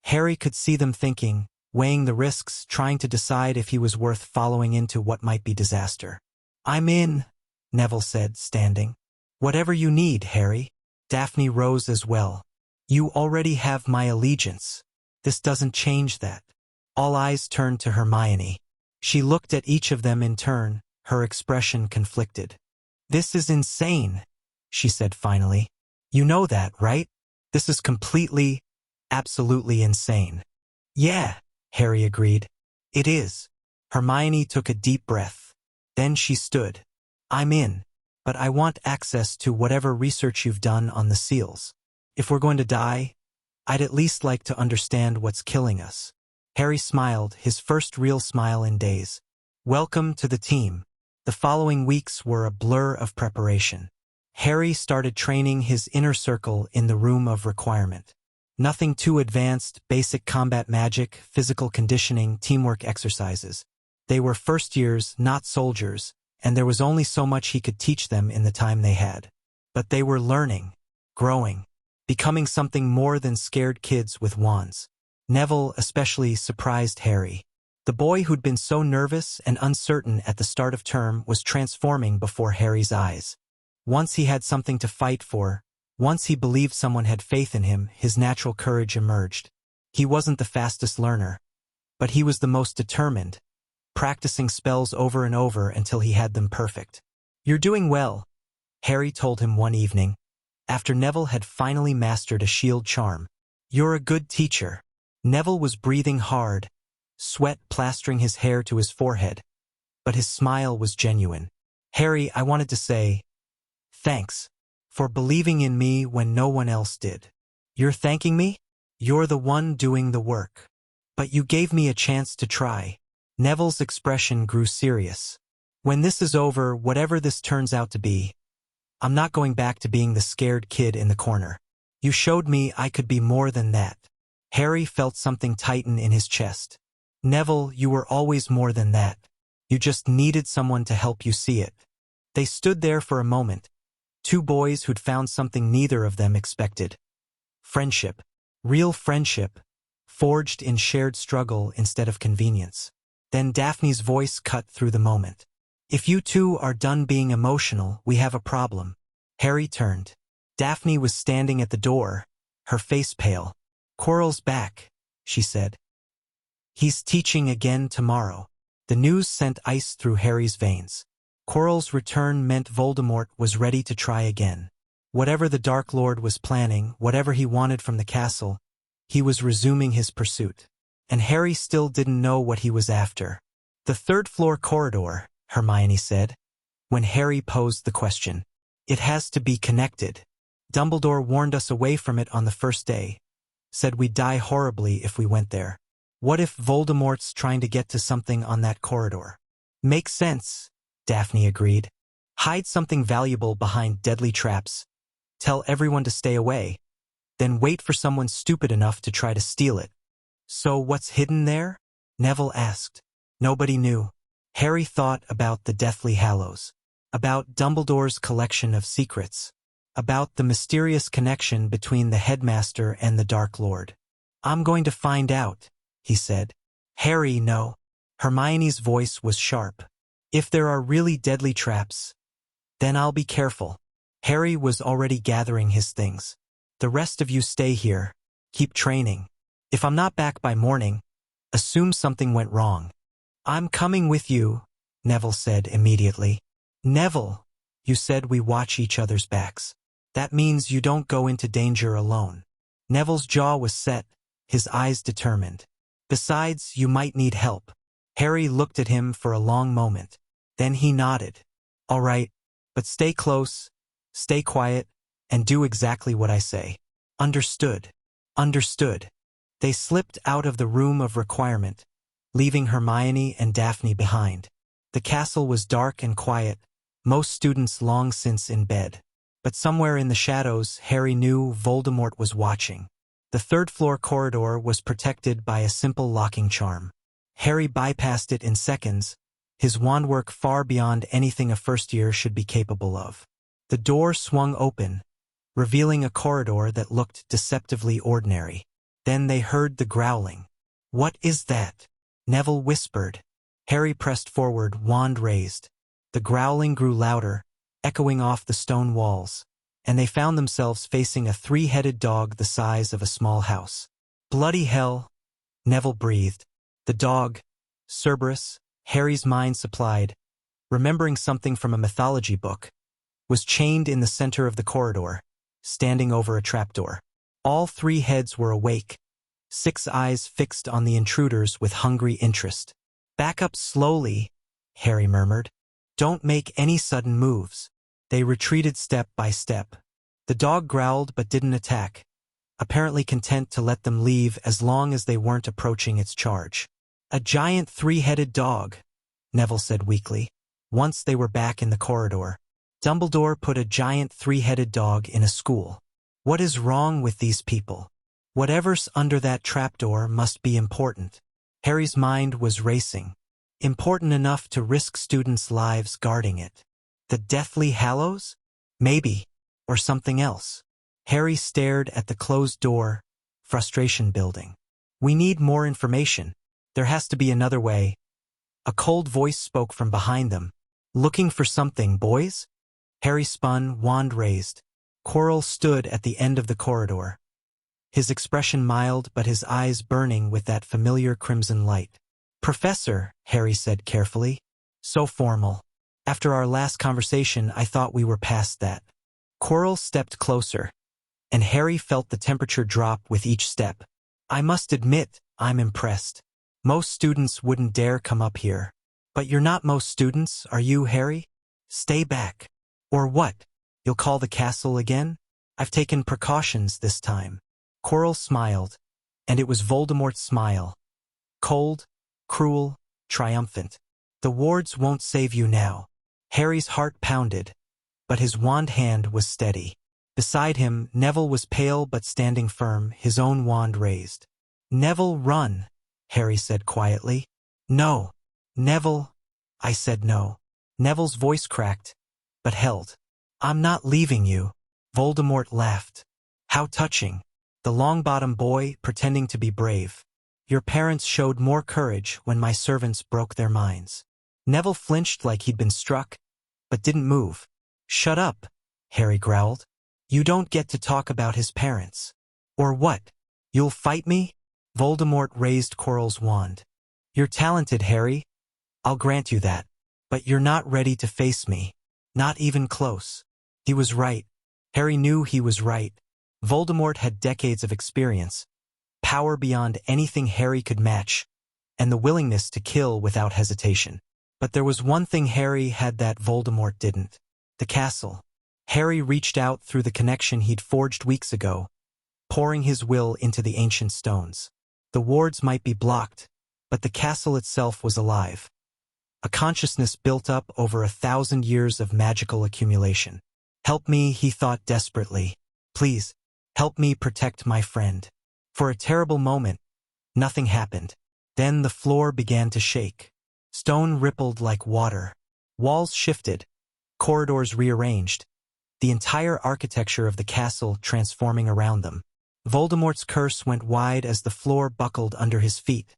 Harry could see them thinking, weighing the risks, trying to decide if he was worth following into what might be disaster. I'm in, Neville said, standing. Whatever you need, Harry. Daphne rose as well. You already have my allegiance. This doesn't change that. All eyes turned to Hermione. She looked at each of them in turn, her expression conflicted. This is insane, she said finally. You know that, right? This is completely, absolutely insane. Yeah, Harry agreed. It is. Hermione took a deep breath. Then she stood. I'm in, but I want access to whatever research you've done on the seals. If we're going to die, I'd at least like to understand what's killing us. Harry smiled, his first real smile in days. Welcome to the team. The following weeks were a blur of preparation. Harry started training his inner circle in the room of requirement. Nothing too advanced, basic combat magic, physical conditioning, teamwork exercises. They were first years, not soldiers, and there was only so much he could teach them in the time they had. But they were learning, growing, becoming something more than scared kids with wands. Neville especially surprised Harry. The boy who'd been so nervous and uncertain at the start of term was transforming before Harry's eyes. Once he had something to fight for, once he believed someone had faith in him, his natural courage emerged. He wasn't the fastest learner, but he was the most determined, practicing spells over and over until he had them perfect. "You're doing well," Harry told him one evening, after Neville had finally mastered a shield charm. "You're a good teacher." Neville was breathing hard, sweat plastering his hair to his forehead, but his smile was genuine. "Harry, I wanted to say, thanks for believing in me when no one else did." "You're thanking me? You're the one doing the work. But you gave me a chance to try." Neville's expression grew serious. "When this is over, whatever this turns out to be, I'm not going back to being the scared kid in the corner. You showed me I could be more than that." Harry felt something tighten in his chest. "Neville, you were always more than that. You just needed someone to help you see it." They stood there for a moment, two boys who'd found something neither of them expected. Friendship. Real friendship, forged in shared struggle instead of convenience. Then Daphne's voice cut through the moment. "If you two are done being emotional, we have a problem." Harry turned. Daphne was standing at the door, her face pale. "Quirrell's back," she said. "He's teaching again tomorrow." The news sent ice through Harry's veins. Quirrell's return meant Voldemort was ready to try again. Whatever the Dark Lord was planning, whatever he wanted from the castle, he was resuming his pursuit. And Harry still didn't know what he was after. "The third-floor corridor," Hermione said, when Harry posed the question. "It has to be connected. Dumbledore warned us away from it on the first day, said we'd die horribly if we went there. What if Voldemort's trying to get to something on that corridor?" "Makes sense," Daphne agreed. "Hide something valuable behind deadly traps. Tell everyone to stay away. Then wait for someone stupid enough to try to steal it." "So what's hidden there?" Neville asked. Nobody knew. Harry thought about the Deathly Hallows, about Dumbledore's collection of secrets, about the mysterious connection between the headmaster and the Dark Lord. "I'm going to find out," he said. "Harry, no." Hermione's voice was sharp. "If there are really deadly traps, then I'll be careful." Harry was already gathering his things. "The rest of you stay here. Keep training. If I'm not back by morning, assume something went wrong." "I'm coming with you," Neville said immediately. "Neville, you said we watch each other's backs. That means you don't go into danger alone." Neville's jaw was set, his eyes determined. "Besides, you might need help." Harry looked at him for a long moment. Then he nodded. "All right, but stay close, stay quiet, and do exactly what I say." "Understood." "Understood." They slipped out of the room of requirement, leaving Hermione and Daphne behind. The castle was dark and quiet, most students long since in bed. But somewhere in the shadows, Harry knew Voldemort was watching. The third-floor corridor was protected by a simple locking charm. Harry bypassed it in seconds, his wand work far beyond anything a first year should be capable of. The door swung open, revealing a corridor that looked deceptively ordinary. Then they heard the growling. "What is that?" Neville whispered. Harry pressed forward, wand raised. The growling grew louder, echoing off the stone walls, and they found themselves facing a three-headed dog the size of a small house. "Bloody hell," Neville breathed. The dog, Cerberus, Harry's mind supplied, remembering something from a mythology book, was chained in the center of the corridor, standing over a trapdoor. All three heads were awake, 6 eyes fixed on the intruders with hungry interest. "Back up slowly," Harry murmured. "Don't make any sudden moves." They retreated step by step. The dog growled but didn't attack, apparently content to let them leave as long as they weren't approaching its charge. "A giant three-headed dog," Neville said weakly. Once they were back in the corridor. "Dumbledore put a giant three-headed dog in a school. What is wrong with these people?" Whatever's under that trapdoor must be important. Harry's mind was racing. Important enough to risk students' lives guarding it. The Deathly Hallows? Maybe. Or something else. Harry stared at the closed door, frustration building. We need more information. There has to be another way. A cold voice spoke from behind them. Looking for something, boys? Harry spun, wand raised. Quirrell stood at the end of the corridor. His expression mild but his eyes burning with that familiar crimson light. Professor, Harry said carefully. So formal. After our last conversation, I thought we were past that. Quirrell stepped closer, and Harry felt the temperature drop with each step. I must admit, I'm impressed. Most students wouldn't dare come up here. But you're not most students, are you, Harry? Stay back. Or what? You'll call the castle again? I've taken precautions this time. Quirrell smiled, and it was Voldemort's smile. Cold, cruel, triumphant. The wards won't save you now. Harry's heart pounded, but his wand hand was steady. Beside him, Neville was pale but standing firm, his own wand raised. Neville, run, Harry said quietly. No. Neville. I said no. Neville's voice cracked, but held. I'm not leaving you. Voldemort laughed. How touching. The Longbottom boy pretending to be brave. Your parents showed more courage when my servants broke their minds. Neville flinched like he'd been struck, but didn't move. Shut up, Harry growled. You don't get to talk about his parents. Or what? You'll fight me? Voldemort raised Quirrell's wand. You're talented, Harry. I'll grant you that. But you're not ready to face me. Not even close. He was right. Harry knew he was right. Voldemort had decades of experience, power beyond anything Harry could match, and the willingness to kill without hesitation. But there was one thing Harry had that Voldemort didn't. The castle. Harry reached out through the connection he'd forged weeks ago, pouring his will into the ancient stones. The wards might be blocked, but the castle itself was alive. A consciousness built up over 1,000 years of magical accumulation. Help me, he thought desperately. Please, help me protect my friend. For a terrible moment, nothing happened. Then the floor began to shake. Stone rippled like water. Walls shifted. Corridors rearranged. The entire architecture of the castle transforming around them. Voldemort's curse went wide as the floor buckled under his feet,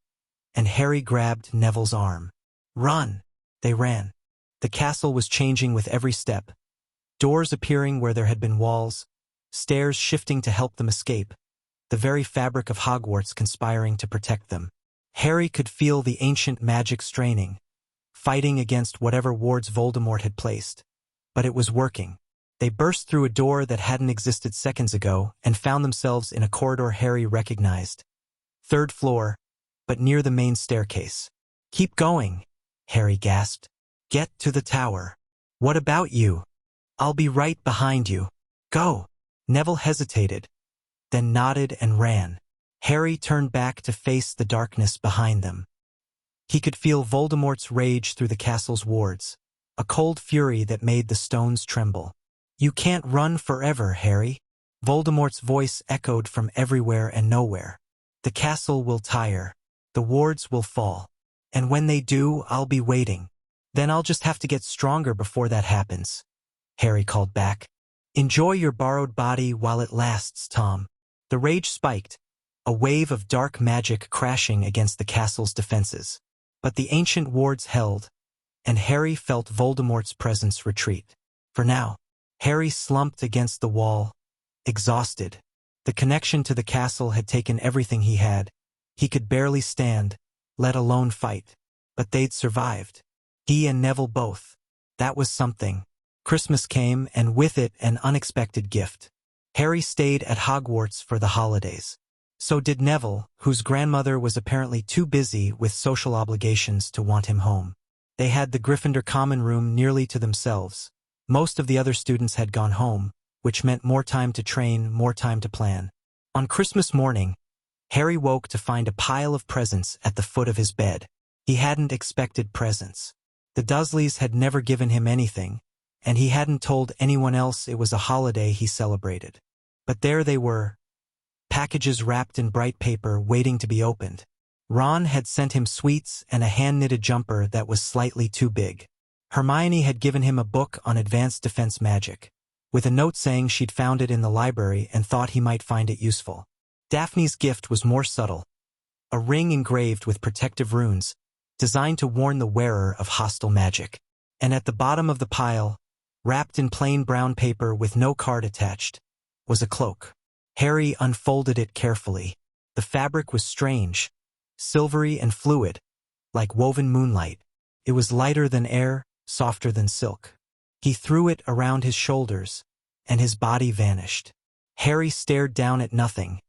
and Harry grabbed Neville's arm. Run! They ran. The castle was changing with every step. Doors appearing where there had been walls, stairs shifting to help them escape, the very fabric of Hogwarts conspiring to protect them. Harry could feel the ancient magic straining, fighting against whatever wards Voldemort had placed. But it was working. They burst through a door that hadn't existed seconds ago and found themselves in a corridor Harry recognized. 3rd floor, but near the main staircase. Keep going, Harry gasped. Get to the tower. What about you? I'll be right behind you. Go. Neville hesitated, then nodded and ran. Harry turned back to face the darkness behind them. He could feel Voldemort's rage through the castle's wards, a cold fury that made the stones tremble. You can't run forever, Harry. Voldemort's voice echoed from everywhere and nowhere. The castle will tire. The wards will fall. And when they do, I'll be waiting. Then I'll just have to get stronger before that happens. Harry called back. Enjoy your borrowed body while it lasts, Tom. The rage spiked, a wave of dark magic crashing against the castle's defenses. But the ancient wards held, and Harry felt Voldemort's presence retreat. For now, Harry slumped against the wall, exhausted. The connection to the castle had taken everything he had. He could barely stand, let alone fight. But they'd survived. He and Neville both. That was something. Christmas came, and with it an unexpected gift. Harry stayed at Hogwarts for the holidays. So did Neville, whose grandmother was apparently too busy with social obligations to want him home. They had the Gryffindor common room nearly to themselves. Most of the other students had gone home, which meant more time to train, more time to plan. On Christmas morning, Harry woke to find a pile of presents at the foot of his bed. He hadn't expected presents. The Dursleys had never given him anything, and he hadn't told anyone else it was a holiday he celebrated. But there they were, packages wrapped in bright paper waiting to be opened. Ron had sent him sweets and a hand-knitted jumper that was slightly too big. Hermione had given him a book on advanced defense magic, with a note saying she'd found it in the library and thought he might find it useful. Daphne's gift was more subtle, a ring engraved with protective runes, designed to warn the wearer of hostile magic. And at the bottom of the pile, wrapped in plain brown paper with no card attached, was a cloak. Harry unfolded it carefully. The fabric was strange, silvery and fluid, like woven moonlight. It was lighter than air, softer than silk. He threw it around his shoulders, and his body vanished. Harry stared down at nothing,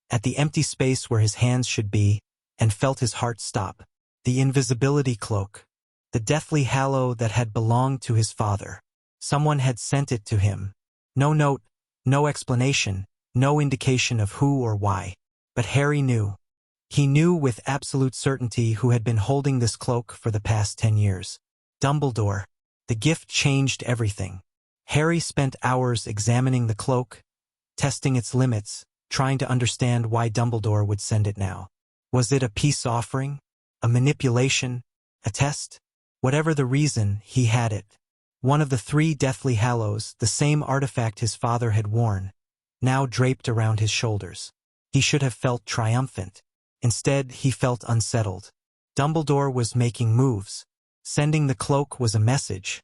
at the empty space where his hands should be, and felt his heart stop. The invisibility cloak, the deathly hallow that had belonged to his father. Someone had sent it to him. No note, no explanation, no indication of who or why. But Harry knew. He knew with absolute certainty who had been holding this cloak for the past 10 years. Dumbledore. The gift changed everything. Harry spent hours examining the cloak, testing its limits, trying to understand why Dumbledore would send it now. Was it a peace offering? A manipulation? A test? Whatever the reason, he had it. One of the 3 Deathly Hallows, the same artifact his father had worn, now draped around his shoulders. He should have felt triumphant. Instead, he felt unsettled. Dumbledore was making moves. Sending the cloak was a message.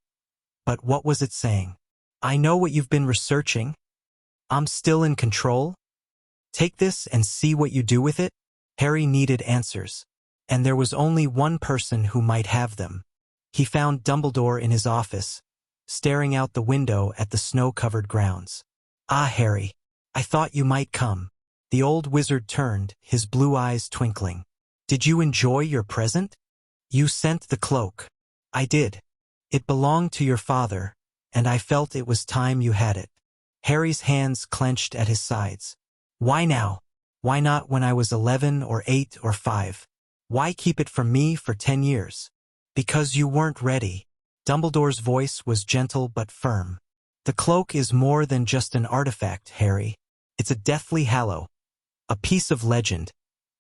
But what was it saying? I know what you've been researching. I'm still in control. Take this and see what you do with it. Harry needed answers. And there was only one person who might have them. He found Dumbledore in his office, staring out the window at the snow-covered grounds. Ah, Harry, I thought you might come. The old wizard turned, his blue eyes twinkling. Did you enjoy your present? You sent the cloak. I did. It belonged to your father, and I felt it was time you had it. Harry's hands clenched at his sides. Why now? Why not when I was 11 or 8 or 5? Why keep it from me for 10 years? Because you weren't ready. Dumbledore's voice was gentle but firm. The cloak is more than just an artifact, Harry. It's a deathly hallow, a piece of legend,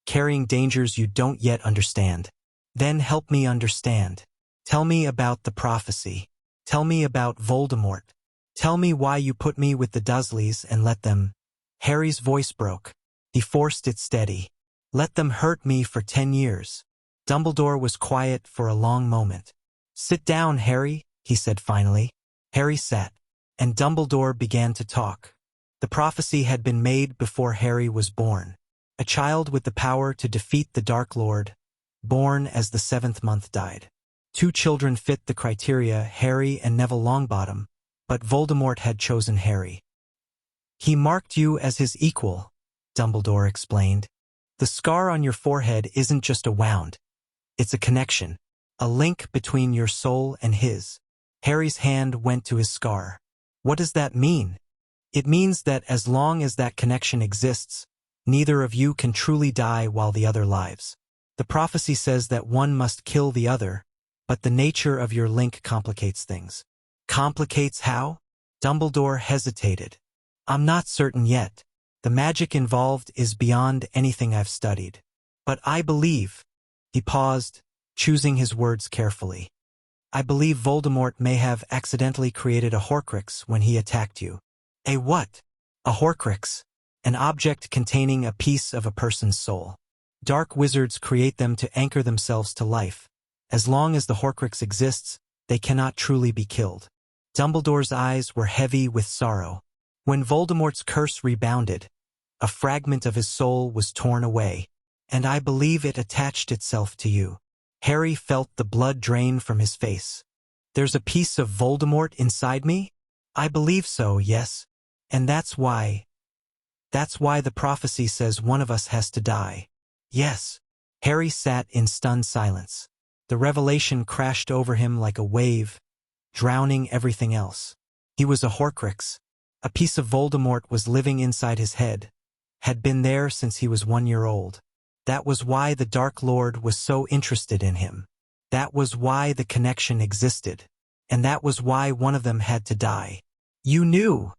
carrying dangers you don't yet understand. Then help me understand. Tell me about the prophecy. Tell me about Voldemort. Tell me why you put me with the Dursleys and let them... Harry's voice broke. He forced it steady. Let them hurt me for 10 years. Dumbledore was quiet for a long moment. Sit down, Harry, he said finally. Harry sat, and Dumbledore began to talk. The prophecy had been made before Harry was born. A child with the power to defeat the Dark Lord, born as the 7th month died. 2 children fit the criteria, Harry and Neville Longbottom, but Voldemort had chosen Harry. He marked you as his equal, Dumbledore explained. The scar on your forehead isn't just a wound. It's a connection, a link between your soul and his. Harry's hand went to his scar. What does that mean? It means that as long as that connection exists, neither of you can truly die while the other lives. The prophecy says that one must kill the other, but the nature of your link complicates things. Complicates how? Dumbledore hesitated. I'm not certain yet. The magic involved is beyond anything I've studied. But I believe... He paused, choosing his words carefully. I believe Voldemort may have accidentally created a Horcrux when he attacked you. A what? A Horcrux. An object containing a piece of a person's soul. Dark wizards create them to anchor themselves to life. As long as the Horcrux exists, they cannot truly be killed. Dumbledore's eyes were heavy with sorrow. When Voldemort's curse rebounded, a fragment of his soul was torn away, and I believe it attached itself to you. Harry felt the blood drain from his face. There's a piece of Voldemort inside me? I believe so, yes. And that's why the prophecy says one of us has to die. Yes. Harry sat in stunned silence. The revelation crashed over him like a wave, drowning everything else. He was a Horcrux. A piece of Voldemort was living inside his head, had been there since he was 1 year old. That was why the Dark Lord was so interested in him. That was why the connection existed. And that was why one of them had to die. You knew,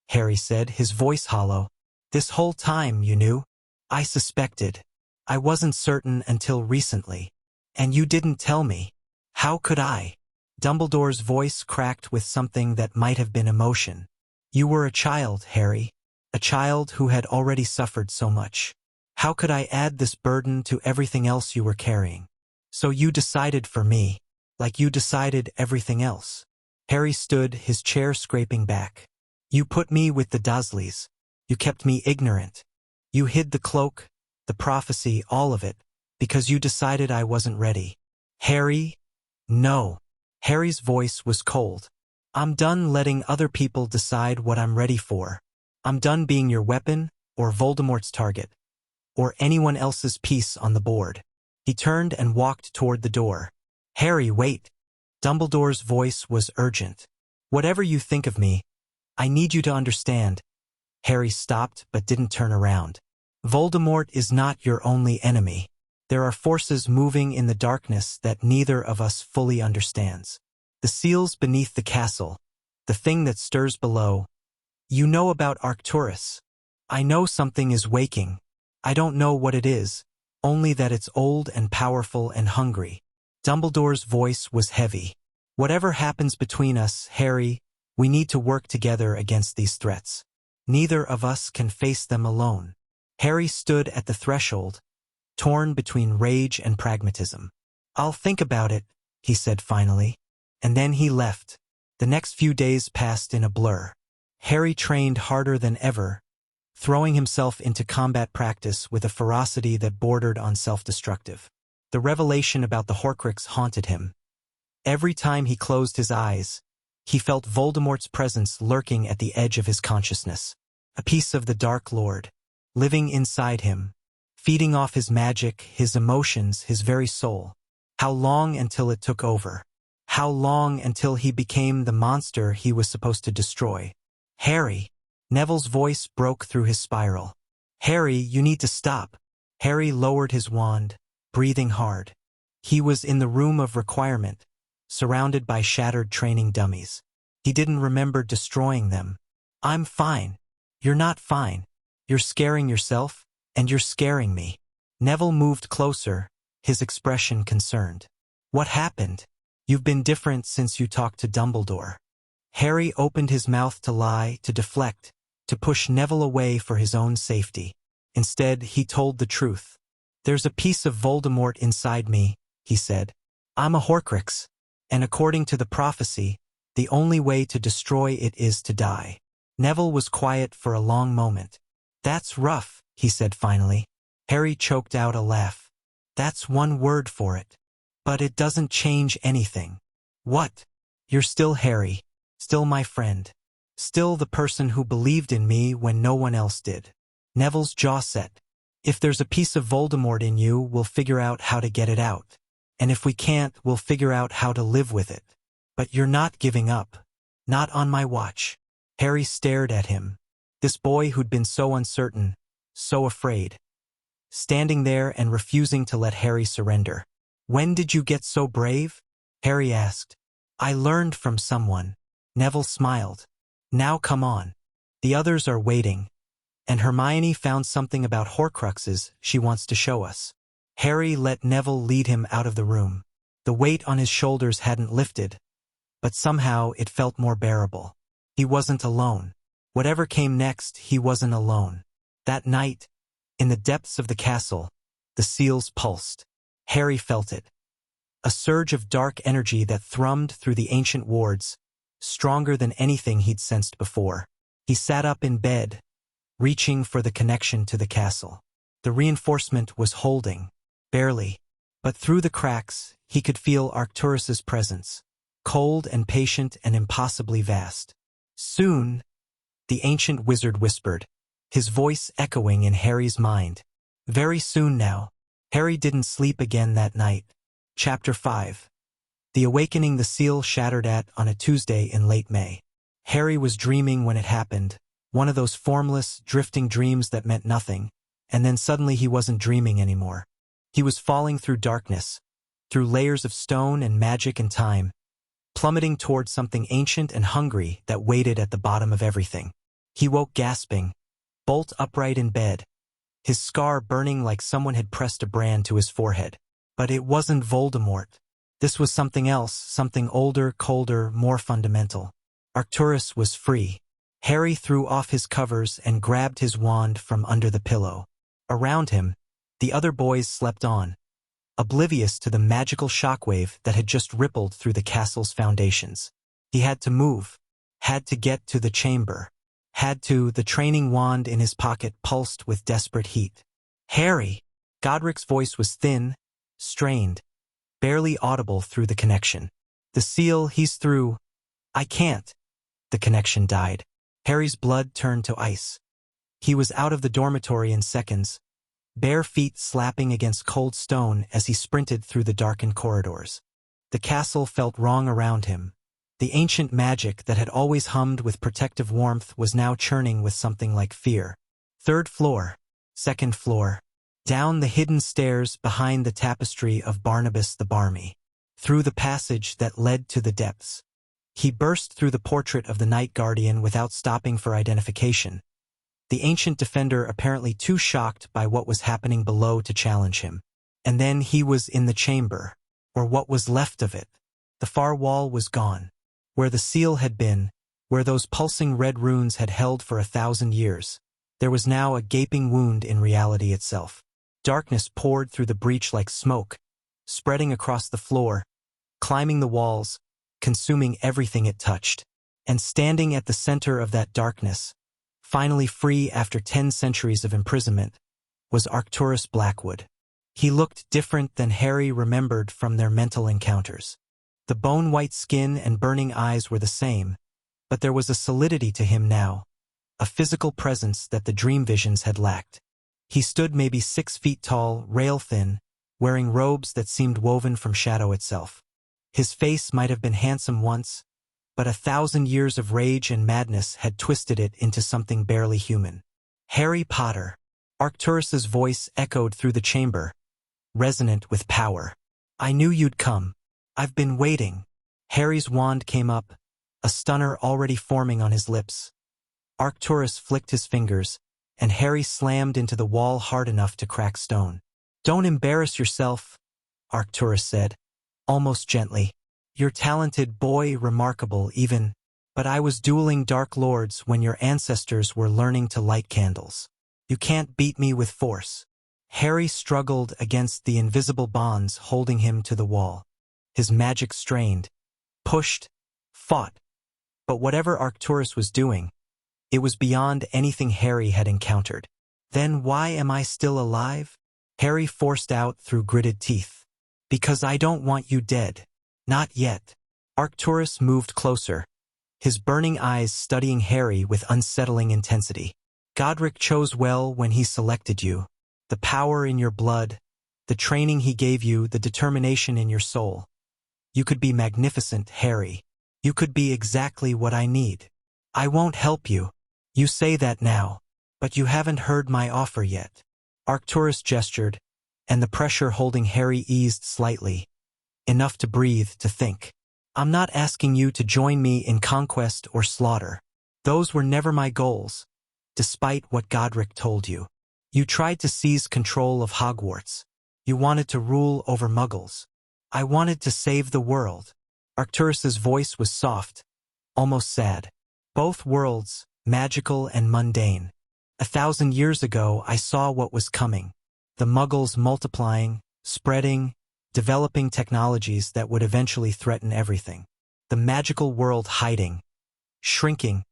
Harry said, his voice hollow. This whole time you knew? I suspected. I wasn't certain until recently. And you didn't tell me. How could I? Dumbledore's voice cracked with something that might have been emotion. You were a child, Harry. A child who had already suffered so much. How could I add this burden to everything else you were carrying? So you decided for me, like you decided everything else. Harry stood, his chair scraping back. You put me with the Dursleys. You kept me ignorant. You hid the cloak, the prophecy, all of it, because you decided I wasn't ready. Harry? No. Harry's voice was cold. I'm done letting other people decide what I'm ready for. I'm done being your weapon, or Voldemort's target, or anyone else's piece on the board. He turned and walked toward the door. Harry, wait. Dumbledore's voice was urgent. Whatever you think of me, I need you to understand. Harry stopped but didn't turn around. Voldemort is not your only enemy. There are forces moving in the darkness that neither of us fully understands. The seals beneath the castle, the thing that stirs below. You know about Arcturus. I know something is waking. I don't know what it is, only that it's old and powerful and hungry. Dumbledore's voice was heavy. Whatever happens between us, Harry, we need to work together against these threats. Neither of us can face them alone. Harry stood at the threshold, torn between rage and pragmatism. I'll think about it, he said finally. And then he left. The next few days passed in a blur. Harry trained harder than ever, throwing himself into combat practice with a ferocity that bordered on self-destructive. The revelation about the Horcrux haunted him. Every time he closed his eyes, he felt Voldemort's presence lurking at the edge of his consciousness. A piece of the Dark Lord, living inside him, feeding off his magic, his emotions, his very soul. How long until it took over? How long until he became the monster he was supposed to destroy? Harry! Neville's voice broke through his spiral. Harry, you need to stop. Harry lowered his wand, breathing hard. He was in the room of requirement, surrounded by shattered training dummies. He didn't remember destroying them. I'm fine. You're not fine. You're scaring yourself, and you're scaring me. Neville moved closer, his expression concerned. What happened? You've been different since you talked to Dumbledore. Harry opened his mouth to lie, to deflect, to push Neville away for his own safety. Instead, he told the truth. There's a piece of Voldemort inside me, he said. I'm a Horcrux, and according to the prophecy, the only way to destroy it is to die. Neville was quiet for a long moment. That's rough, he said finally. Harry choked out a laugh. That's one word for it. But it doesn't change anything. What? You're still Harry. Still my friend. Still the person who believed in me when no one else did. Neville's jaw set. If there's a piece of Voldemort in you, we'll figure out how to get it out. And if we can't, we'll figure out how to live with it. But you're not giving up. Not on my watch. Harry stared at him. This boy who'd been so uncertain, so afraid. Standing there and refusing to let Harry surrender. When did you get so brave? Harry asked. I learned from someone. Neville smiled. Now come on. The others are waiting. And Hermione found something about Horcruxes she wants to show us. Harry let Neville lead him out of the room. The weight on his shoulders hadn't lifted, but somehow it felt more bearable. He wasn't alone. Whatever came next, he wasn't alone. That night, in the depths of the castle, the seals pulsed. Harry felt it. A surge of dark energy that thrummed through the ancient wards, stronger than anything he'd sensed before. He sat up in bed, reaching for the connection to the castle. The reinforcement was holding, barely, but through the cracks, he could feel Arcturus's presence, cold and patient and impossibly vast. Soon, the ancient wizard whispered, his voice echoing in Harry's mind. Very soon now. Harry didn't sleep again that night. Chapter 5. The awakening the seal shattered at on a Tuesday in late May. Harry was dreaming when it happened, one of those formless, drifting dreams that meant nothing, and then suddenly he wasn't dreaming anymore. He was falling through darkness, through layers of stone and magic and time, plummeting towards something ancient and hungry that waited at the bottom of everything. He woke gasping, bolt upright in bed, his scar burning like someone had pressed a brand to his forehead. But it wasn't Voldemort. This was something else, something older, colder, more fundamental. Arcturus was free. Harry threw off his covers and grabbed his wand from under the pillow. Around him, the other boys slept on, oblivious to the magical shockwave that had just rippled through the castle's foundations. He had to move, had to get to the chamber, the training wand in his pocket pulsed with desperate heat. Harry! Godric's voice was thin, strained, barely audible through the connection. The seal, he's through. I can't. The connection died. Harry's blood turned to ice. He was out of the dormitory in seconds, bare feet slapping against cold stone as he sprinted through the darkened corridors. The castle felt wrong around him. The ancient magic that had always hummed with protective warmth was now churning with something like fear. Third floor, second floor, down the hidden stairs behind the tapestry of Barnabas the Barmy, through the passage that led to the depths. He burst through the portrait of the Night Guardian without stopping for identification, the ancient defender apparently too shocked by what was happening below to challenge him. And then he was in the chamber, or what was left of it. The far wall was gone. Where the seal had been, where those pulsing red runes had held for 1,000 years, there was now a gaping wound in reality itself. Darkness poured through the breach like smoke, spreading across the floor, climbing the walls, consuming everything it touched. And standing at the center of that darkness, finally free after 10 centuries of imprisonment, was Arcturus Blackwood. He looked different than Harry remembered from their mental encounters. The bone-white skin and burning eyes were the same, but there was a solidity to him now, a physical presence that the dream visions had lacked. He stood maybe 6 feet tall, rail-thin, wearing robes that seemed woven from shadow itself. His face might have been handsome once, but 1,000 years of rage and madness had twisted it into something barely human. Harry Potter. Arcturus's voice echoed through the chamber, resonant with power. I knew you'd come. I've been waiting. Harry's wand came up, a stunner already forming on his lips. Arcturus flicked his fingers, and Harry slammed into the wall hard enough to crack stone. Don't embarrass yourself, Arcturus said, almost gently. You're talented boy, remarkable even, but I was dueling dark lords when your ancestors were learning to light candles. You can't beat me with force. Harry struggled against the invisible bonds holding him to the wall. His magic strained, pushed, fought. But whatever Arcturus was doing, it was beyond anything Harry had encountered. Then why am I still alive? Harry forced out through gritted teeth. Because I don't want you dead. Not yet. Arcturus moved closer, his burning eyes studying Harry with unsettling intensity. Godric chose well when he selected you. The power in your blood, the training he gave you, the determination in your soul. You could be magnificent, Harry. You could be exactly what I need. I won't help you. You say that now, but you haven't heard my offer yet. Arcturus gestured, and the pressure holding Harry eased slightly, enough to breathe, to think. I'm not asking you to join me in conquest or slaughter. Those were never my goals, despite what Godric told you. You tried to seize control of Hogwarts. You wanted to rule over Muggles. I wanted to save the world. Arcturus's voice was soft, almost sad. Both worlds, magical and mundane. 1,000 years ago, I saw what was coming. The Muggles multiplying, spreading, developing technologies that would eventually threaten everything. The magical world hiding, shrinking,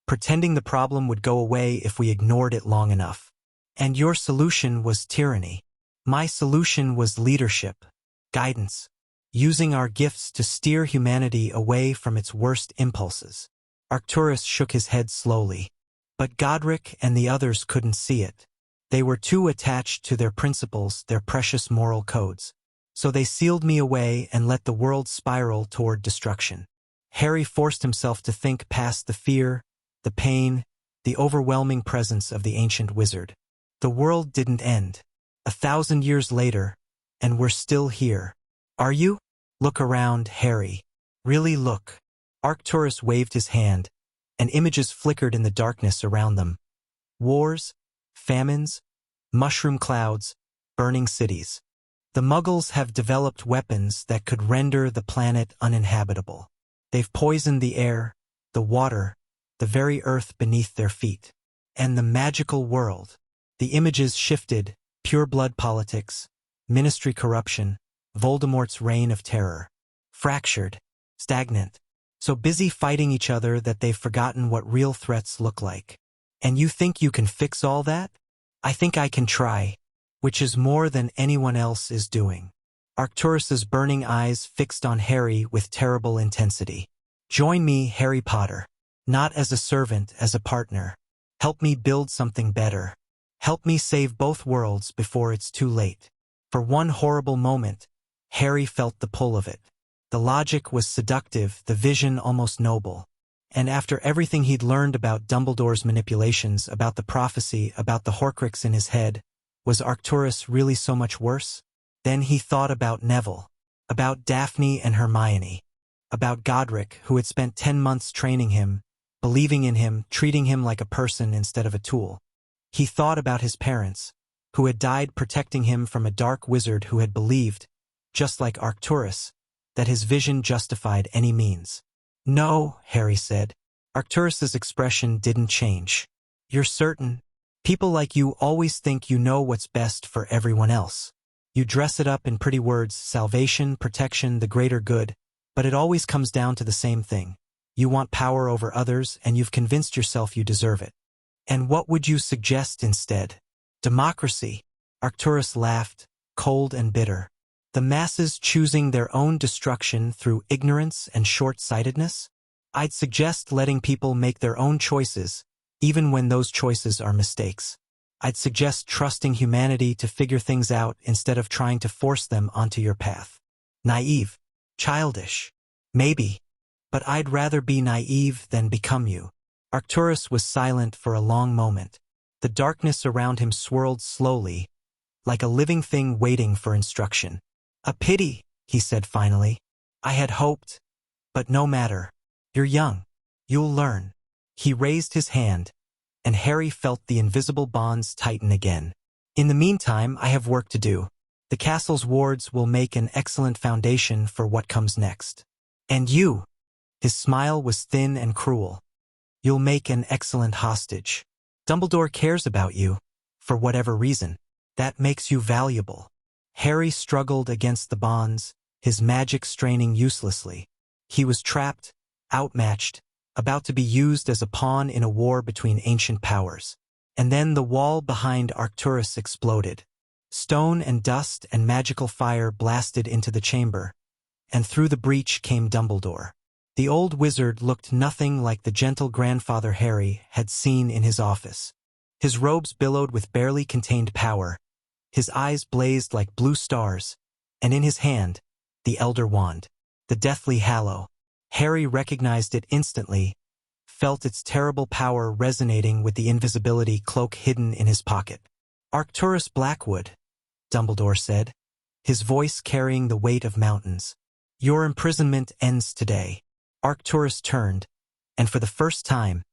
pretending the problem would go away if we ignored it long enough. And your solution was tyranny. My solution was leadership, guidance, using our gifts to steer humanity away from its worst impulses. Arcturus shook his head slowly. But Godric and the others couldn't see it. They were too attached to their principles, their precious moral codes. So they sealed me away and let the world spiral toward destruction. Harry forced himself to think past the fear, the pain, the overwhelming presence of the ancient wizard. The world didn't end. 1,000 years later, and we're still here. Are you? Look around, Harry. Really look. Arcturus waved his hand, and images flickered in the darkness around them. Wars, famines, mushroom clouds, burning cities. The Muggles have developed weapons that could render the planet uninhabitable. They've poisoned the air, the water, the very earth beneath their feet. And the magical world. The images shifted: pure blood politics, ministry corruption, Voldemort's reign of terror. Fractured, stagnant, so busy fighting each other that they've forgotten what real threats look like. And you think you can fix all that? I think I can try, which is more than anyone else is doing. Arcturus's burning eyes fixed on Harry with terrible intensity. Join me, Harry Potter. Not as a servant, as a partner. Help me build something better. Help me save both worlds before it's too late. For one horrible moment, Harry felt the pull of it. The logic was seductive, the vision almost noble. And after everything he'd learned about Dumbledore's manipulations, about the prophecy, about the Horcrux in his head, was Arcturus really so much worse? Then he thought about Neville, about Daphne and Hermione, about Godric, who had spent 10 months training him, believing in him, treating him like a person instead of a tool. He thought about his parents, who had died protecting him from a dark wizard who had believed, just like Arcturus, that his vision justified any means. No, Harry said. Arcturus's expression didn't change. You're certain? People like you always think you know what's best for everyone else. You dress it up in pretty words: salvation, protection, the greater good, but it always comes down to the same thing. You want power over others, and you've convinced yourself you deserve it. And what would you suggest instead? Democracy. Arcturus laughed, cold and bitter. The masses choosing their own destruction through ignorance and short-sightedness? I'd suggest letting people make their own choices, even when those choices are mistakes. I'd suggest trusting humanity to figure things out instead of trying to force them onto your path. Naive. Childish. Maybe. But I'd rather be naive than become you. Arcturus was silent for a long moment. The darkness around him swirled slowly, like a living thing waiting for instruction. A pity, he said finally. I had hoped. But no matter. You're young. You'll learn. He raised his hand, and Harry felt the invisible bonds tighten again. In the meantime, I have work to do. The castle's wards will make an excellent foundation for what comes next. And you. His smile was thin and cruel. You'll make an excellent hostage. Dumbledore cares about you, for whatever reason. That makes you valuable. Harry struggled against the bonds, his magic straining uselessly. He was trapped, outmatched, about to be used as a pawn in a war between ancient powers. And then the wall behind Arcturus exploded. Stone and dust and magical fire blasted into the chamber, and through the breach came Dumbledore. The old wizard looked nothing like the gentle grandfather Harry had seen in his office. His robes billowed with barely contained power, his eyes blazed like blue stars, and in his hand, the Elder Wand, the deathly Hallow. Harry recognized it instantly, felt its terrible power resonating with the invisibility cloak hidden in his pocket. Arcturus Blackwood, Dumbledore said, his voice carrying the weight of mountains. Your imprisonment ends today. Arcturus turned, and for the first time,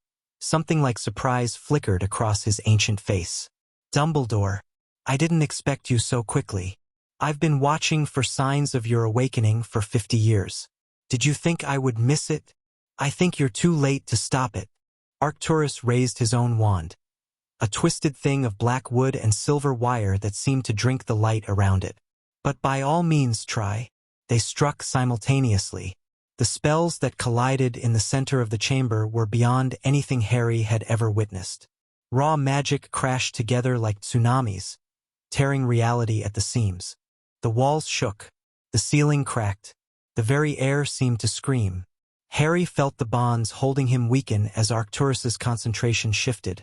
something like surprise flickered across his ancient face. Dumbledore, I didn't expect you so quickly. I've been watching for signs of your awakening for 50 years. Did you think I would miss it? I think you're too late to stop it. Arcturus raised his own wand, a twisted thing of black wood and silver wire that seemed to drink the light around it. But by all means try. They struck simultaneously. The spells that collided in the center of the chamber were beyond anything Harry had ever witnessed. Raw magic crashed together like tsunamis, tearing reality at the seams. The walls shook, the ceiling cracked, the very air seemed to scream. Harry felt the bonds holding him weaken as Arcturus's concentration shifted,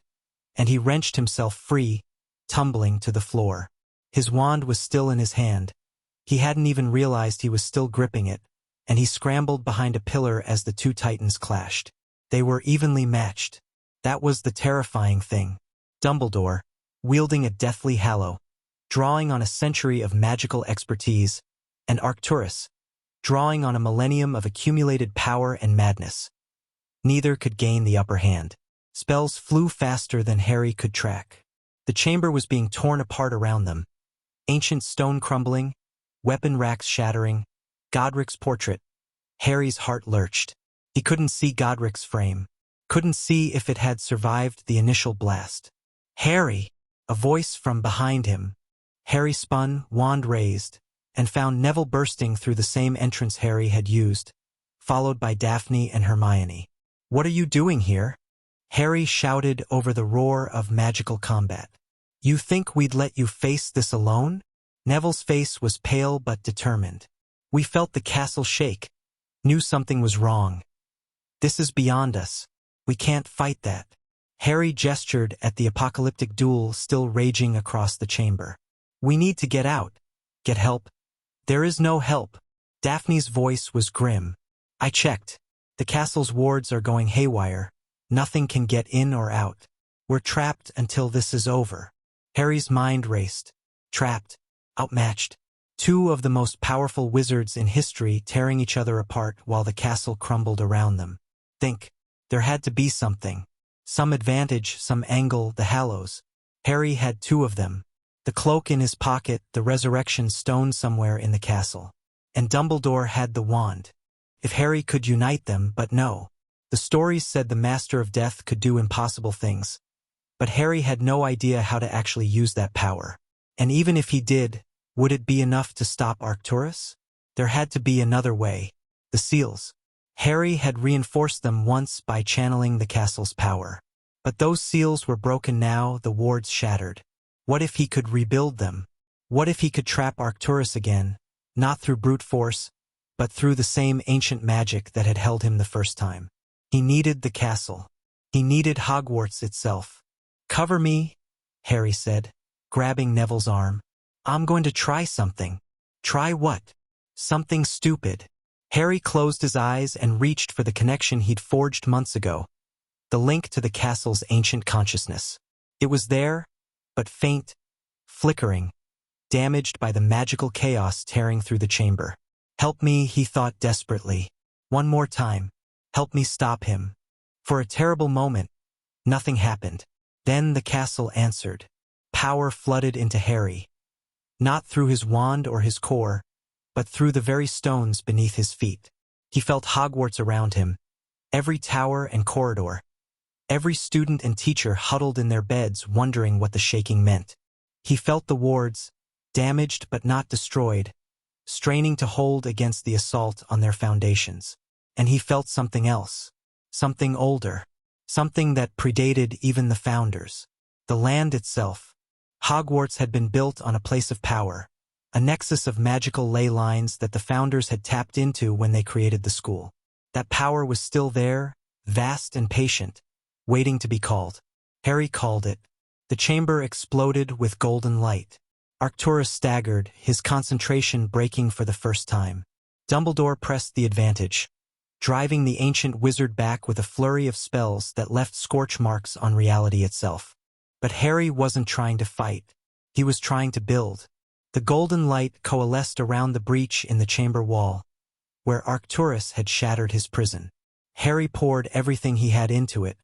and he wrenched himself free, tumbling to the floor. His wand was still in his hand. He hadn't even realized he was still gripping it, and he scrambled behind a pillar as the two titans clashed. They were evenly matched. That was the terrifying thing. Dumbledore, wielding a deathly Hallow, drawing on a century of magical expertise, and Arcturus, drawing on a millennium of accumulated power and madness. Neither could gain the upper hand. Spells flew faster than Harry could track. The chamber was being torn apart around them. Ancient stone crumbling, weapon racks shattering, Godric's portrait. Harry's heart lurched. He couldn't see Godric's frame. Couldn't see if it had survived the initial blast. Harry! A voice from behind him. Harry spun, wand raised, and found Neville bursting through the same entrance Harry had used, followed by Daphne and Hermione. "What are you doing here?" Harry shouted over the roar of magical combat. "You think we'd let you face this alone?" Neville's face was pale but determined. "We felt the castle shake. Knew something was wrong. This is beyond us. We can't fight that." Harry gestured at the apocalyptic duel still raging across the chamber. "We need to get out. Get help." "There is no help." Daphne's voice was grim. "I checked. The castle's wards are going haywire. Nothing can get in or out. We're trapped until this is over." Harry's mind raced. Trapped. Outmatched. Two of the most powerful wizards in history tearing each other apart while the castle crumbled around them. There had to be something. Some advantage, some angle, the Hallows. Harry had two of them. The cloak in his pocket, the resurrection stone somewhere in the castle. And Dumbledore had the wand. If Harry could unite them, but no. The stories said the Master of Death could do impossible things. But Harry had no idea how to actually use that power. And even if he did, would it be enough to stop Arcturus? There had to be another way. The seals. Harry had reinforced them once by channeling the castle's power. But those seals were broken now, the wards shattered. What if he could rebuild them? What if he could trap Arcturus again, not through brute force, but through the same ancient magic that had held him the first time? He needed the castle. He needed Hogwarts itself. "Cover me," Harry said, grabbing Neville's arm. "I'm going to try something." "Try what?" "Something stupid." Harry closed his eyes and reached for the connection he'd forged months ago. The link to the castle's ancient consciousness. It was there, but faint, flickering, damaged by the magical chaos tearing through the chamber. "Help me," he thought desperately. "One more time. Help me stop him." For a terrible moment, nothing happened. Then the castle answered. Power flooded into Harry. Not through his wand or his core, but through the very stones beneath his feet. He felt Hogwarts around him, every tower and corridor. Every student and teacher huddled in their beds wondering what the shaking meant. He felt the wards, damaged but not destroyed, straining to hold against the assault on their foundations. And he felt something else, something older, something that predated even the founders. The land itself. Hogwarts had been built on a place of power, a nexus of magical ley lines that the founders had tapped into when they created the school. That power was still there, vast and patient, waiting to be called. Harry called it. The chamber exploded with golden light. Arcturus staggered, his concentration breaking for the first time. Dumbledore pressed the advantage, driving the ancient wizard back with a flurry of spells that left scorch marks on reality itself. But Harry wasn't trying to fight. He was trying to build. The golden light coalesced around the breach in the chamber wall, where Arcturus had shattered his prison. Harry poured everything he had into it,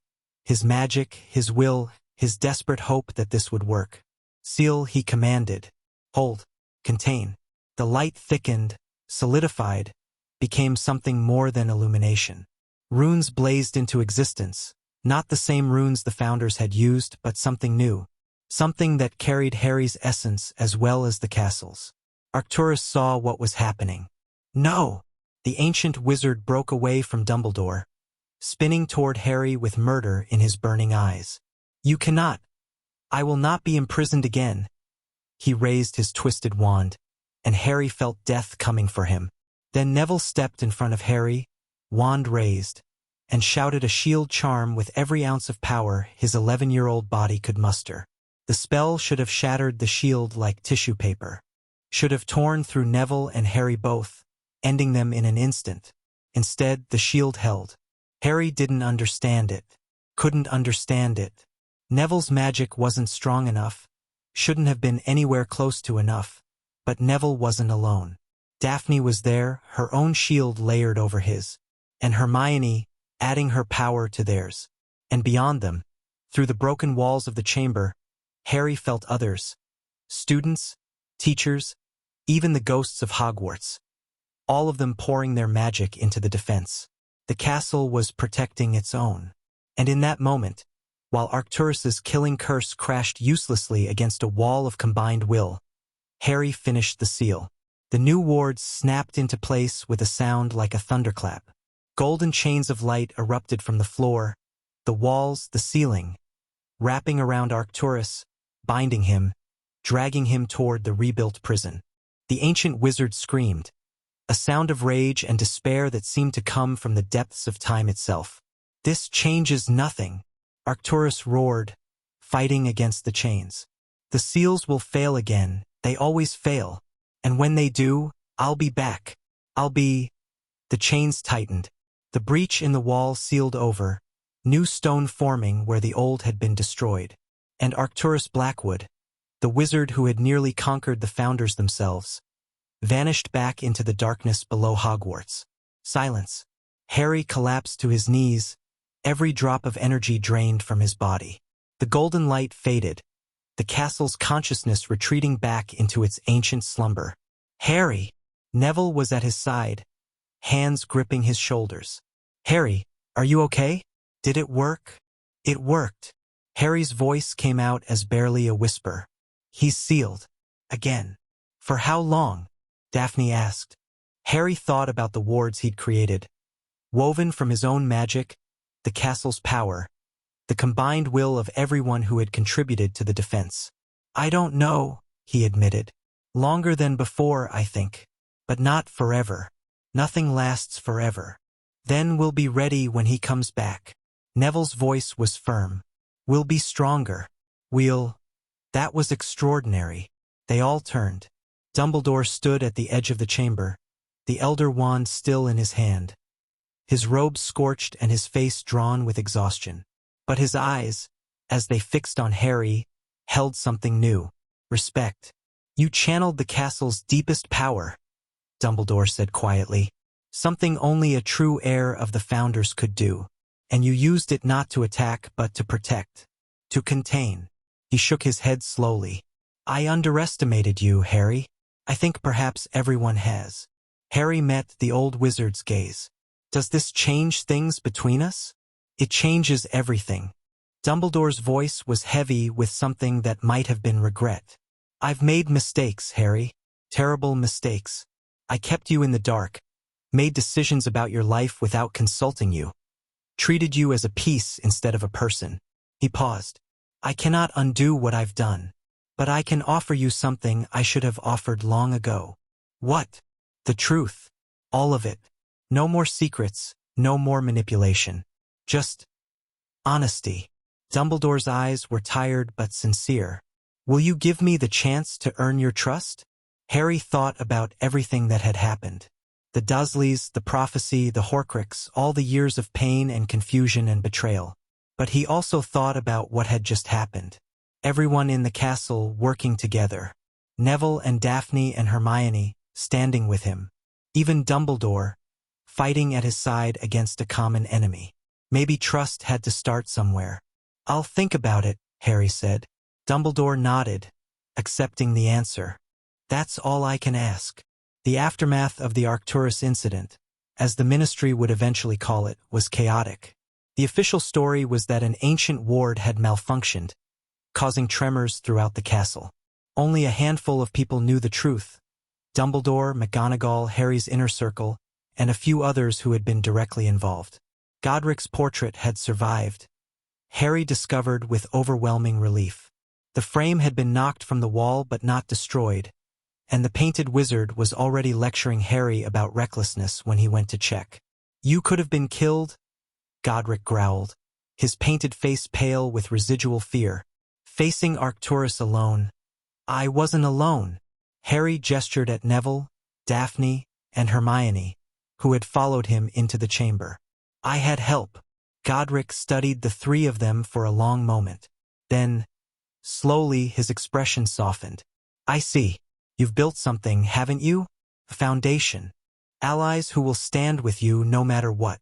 his magic, his will, his desperate hope that this would work. "Seal," he commanded. "Hold. Contain." The light thickened, solidified, became something more than illumination. Runes blazed into existence, not the same runes the founders had used, but something new. Something that carried Harry's essence as well as the castle's. Arcturus saw what was happening. "No!" The ancient wizard broke away from Dumbledore, spinning toward Harry with murder in his burning eyes. "You cannot. I will not be imprisoned again." He raised his twisted wand, and Harry felt death coming for him. Then Neville stepped in front of Harry, wand raised, and shouted a shield charm with every ounce of power his 11-year-old body could muster. The spell should have shattered the shield like tissue paper. Should have torn through Neville and Harry both, ending them in an instant. Instead, the shield held. Harry didn't understand it. Couldn't understand it. Neville's magic wasn't strong enough. Shouldn't have been anywhere close to enough. But Neville wasn't alone. Daphne was there, her own shield layered over his. And Hermione, adding her power to theirs. And beyond them, through the broken walls of the chamber, Harry felt others. Students, teachers, even the ghosts of Hogwarts. All of them pouring their magic into the defense. The castle was protecting its own. And in that moment, while Arcturus's killing curse crashed uselessly against a wall of combined will, Harry finished the seal. The new wards snapped into place with a sound like a thunderclap. Golden chains of light erupted from the floor, the walls, the ceiling, wrapping around Arcturus, binding him, dragging him toward the rebuilt prison. The ancient wizard screamed, a sound of rage and despair that seemed to come from the depths of time itself. "This changes nothing," Arcturus roared, fighting against the chains. "The seals will fail again, they always fail. And when they do, I'll be back. I'll be—" The chains tightened. The breach in the wall sealed over, new stone forming where the old had been destroyed. And Arcturus Blackwood, the wizard who had nearly conquered the founders themselves, vanished back into the darkness below Hogwarts. Silence. Harry collapsed to his knees, every drop of energy drained from his body. The golden light faded, the castle's consciousness retreating back into its ancient slumber. "Harry!" Neville was at his side, hands gripping his shoulders. "Harry, are you okay? Did it work?" "It worked." Harry's voice came out as barely a whisper. "He's sealed. Again." "For how long?" Daphne asked. Harry thought about the wards he'd created, woven from his own magic, the castle's power, the combined will of everyone who had contributed to the defense. "I don't know," he admitted. "Longer than before, I think. But not forever. Nothing lasts forever. Then we'll be ready when he comes back." Neville's voice was firm. "We'll be stronger. We'll—" That was extraordinary. They all turned. Dumbledore stood at the edge of the chamber, the Elder Wand still in his hand. His robe scorched and his face drawn with exhaustion. But his eyes, as they fixed on Harry, held something new. Respect. "You channeled the castle's deepest power," Dumbledore said quietly. "Something only a true heir of the Founders could do. And you used it not to attack but to protect. To contain." He shook his head slowly. "I underestimated you, Harry. I think perhaps everyone has." Harry met the old wizard's gaze. "Does this change things between us?" "It changes everything." Dumbledore's voice was heavy with something that might have been regret. "I've made mistakes, Harry. Terrible mistakes. I kept you in the dark, made decisions about your life without consulting you, treated you as a piece instead of a person." He paused. "I cannot undo what I've done, but I can offer you something I should have offered long ago." "What?" "The truth. All of it. No more secrets, no more manipulation. Just honesty." Dumbledore's eyes were tired but sincere. "Will you give me the chance to earn your trust?" Harry thought about everything that had happened. The Dursleys, the prophecy, the Horcrux, all the years of pain and confusion and betrayal. But he also thought about what had just happened. Everyone in the castle working together. Neville and Daphne and Hermione standing with him. Even Dumbledore, fighting at his side against a common enemy. Maybe trust had to start somewhere. "I'll think about it," Harry said. Dumbledore nodded, accepting the answer. "That's all I can ask." The aftermath of the Arcturus incident, as the Ministry would eventually call it, was chaotic. The official story was that an ancient ward had malfunctioned, causing tremors throughout the castle. Only a handful of people knew the truth. Dumbledore, McGonagall, Harry's inner circle, and a few others who had been directly involved. Godric's portrait had survived, Harry discovered with overwhelming relief. The frame had been knocked from the wall but not destroyed, and the painted wizard was already lecturing Harry about recklessness when he went to check. "You could have been killed," Godric growled, his painted face pale with residual fear. "Facing Arcturus alone." "I wasn't alone." Harry gestured at Neville, Daphne, and Hermione, who had followed him into the chamber. "I had help." Godric studied the three of them for a long moment. Then, slowly, his expression softened. "I see. You've built something, haven't you? A foundation. Allies who will stand with you no matter what."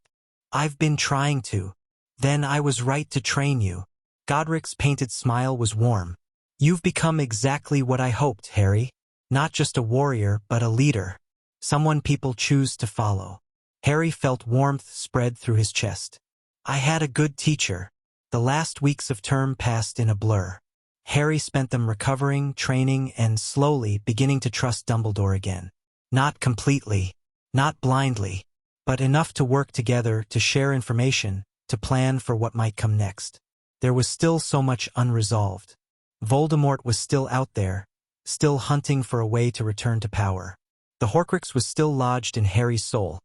"I've been trying to." Then I was right to train you. Godric's painted smile was warm. You've become exactly what I hoped, Harry. Not just a warrior, but a leader. Someone people choose to follow. Harry felt warmth spread through his chest. I had a good teacher. The last weeks of term passed in a blur. Harry spent them recovering, training, and slowly beginning to trust Dumbledore again. Not completely, not blindly, but enough to work together, to share information, to plan for what might come next. There was still so much unresolved. Voldemort was still out there, still hunting for a way to return to power. The Horcrux was still lodged in Harry's soul,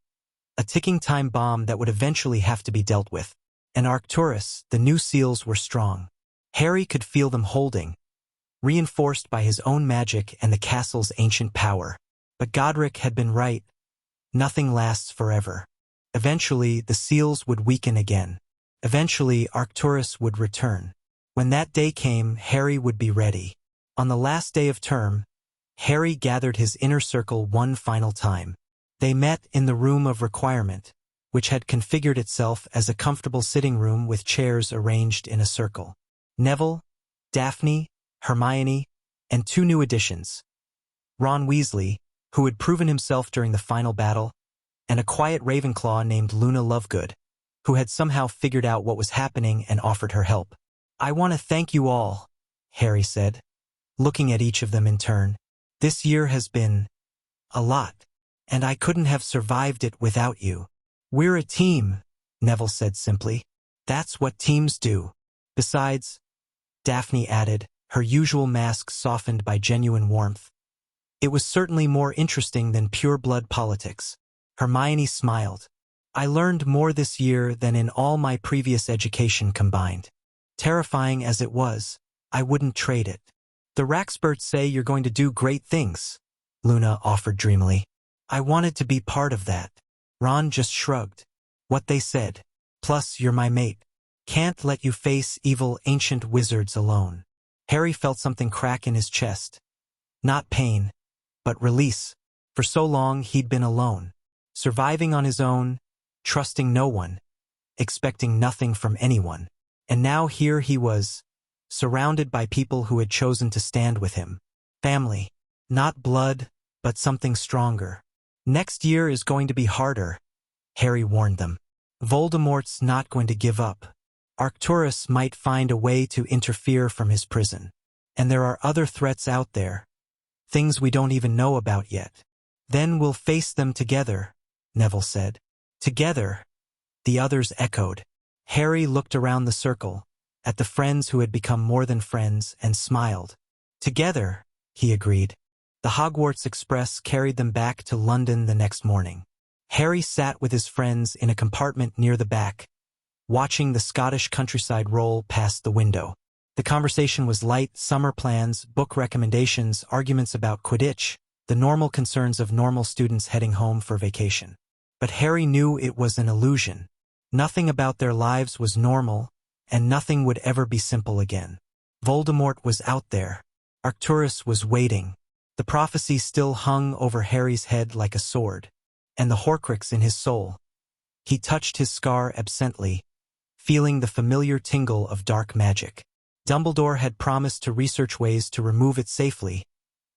a ticking time bomb that would eventually have to be dealt with. And Arcturus, the new seals were strong. Harry could feel them holding, reinforced by his own magic and the castle's ancient power. But Godric had been right. Nothing lasts forever. Eventually, the seals would weaken again. Eventually, Arcturus would return. When that day came, Harry would be ready. On the last day of term, Harry gathered his inner circle one final time. They met in the room of requirement, which had configured itself as a comfortable sitting room with chairs arranged in a circle. Neville, Daphne, Hermione, and two new additions. Ron Weasley, who had proven himself during the final battle, and a quiet Ravenclaw named Luna Lovegood, who had somehow figured out what was happening and offered her help. I want to thank you all, Harry said, looking at each of them in turn. This year has been a lot, and I couldn't have survived it without you. We're a team, Neville said simply. That's what teams do. Besides, Daphne added, her usual mask softened by genuine warmth, it was certainly more interesting than pure-blood politics. Hermione smiled. I learned more this year than in all my previous education combined. Terrifying as it was, I wouldn't trade it. The Raxburts say you're going to do great things, Luna offered dreamily. I wanted to be part of that. Ron just shrugged. What they said. Plus, you're my mate. Can't let you face evil ancient wizards alone. Harry felt something crack in his chest. Not pain, but release. For so long he'd been alone, surviving on his own, trusting no one, expecting nothing from anyone. And now here he was, surrounded by people who had chosen to stand with him. Family. Not blood, but something stronger. Next year is going to be harder, Harry warned them. Voldemort's not going to give up. Arcturus might find a way to interfere from his prison. And there are other threats out there. Things we don't even know about yet. Then we'll face them together, Neville said. Together, the others echoed. Harry looked around the circle, at the friends who had become more than friends, and smiled. Together, he agreed. The Hogwarts Express carried them back to London the next morning. Harry sat with his friends in a compartment near the back, watching the Scottish countryside roll past the window. The conversation was light: summer plans, book recommendations, arguments about Quidditch, the normal concerns of normal students heading home for vacation. But Harry knew it was an illusion. Nothing about their lives was normal, and nothing would ever be simple again. Voldemort was out there. Arcturus was waiting. The prophecy still hung over Harry's head like a sword, and the Horcrux in his soul. He touched his scar absently, feeling the familiar tingle of dark magic. Dumbledore had promised to research ways to remove it safely,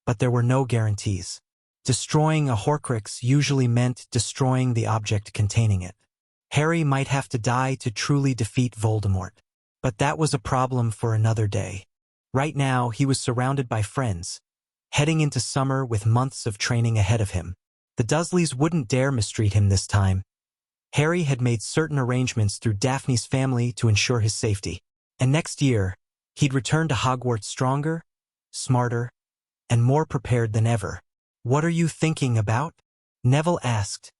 but there were no guarantees. Destroying a Horcrux usually meant destroying the object containing it. Harry might have to die to truly defeat Voldemort, but that was a problem for another day. Right now, he was surrounded by friends, heading into summer with months of training ahead of him. The Dursleys wouldn't dare mistreat him this time. Harry had made certain arrangements through Daphne's family to ensure his safety. And next year, he'd return to Hogwarts stronger, smarter, and more prepared than ever. What are you thinking about? Neville asked,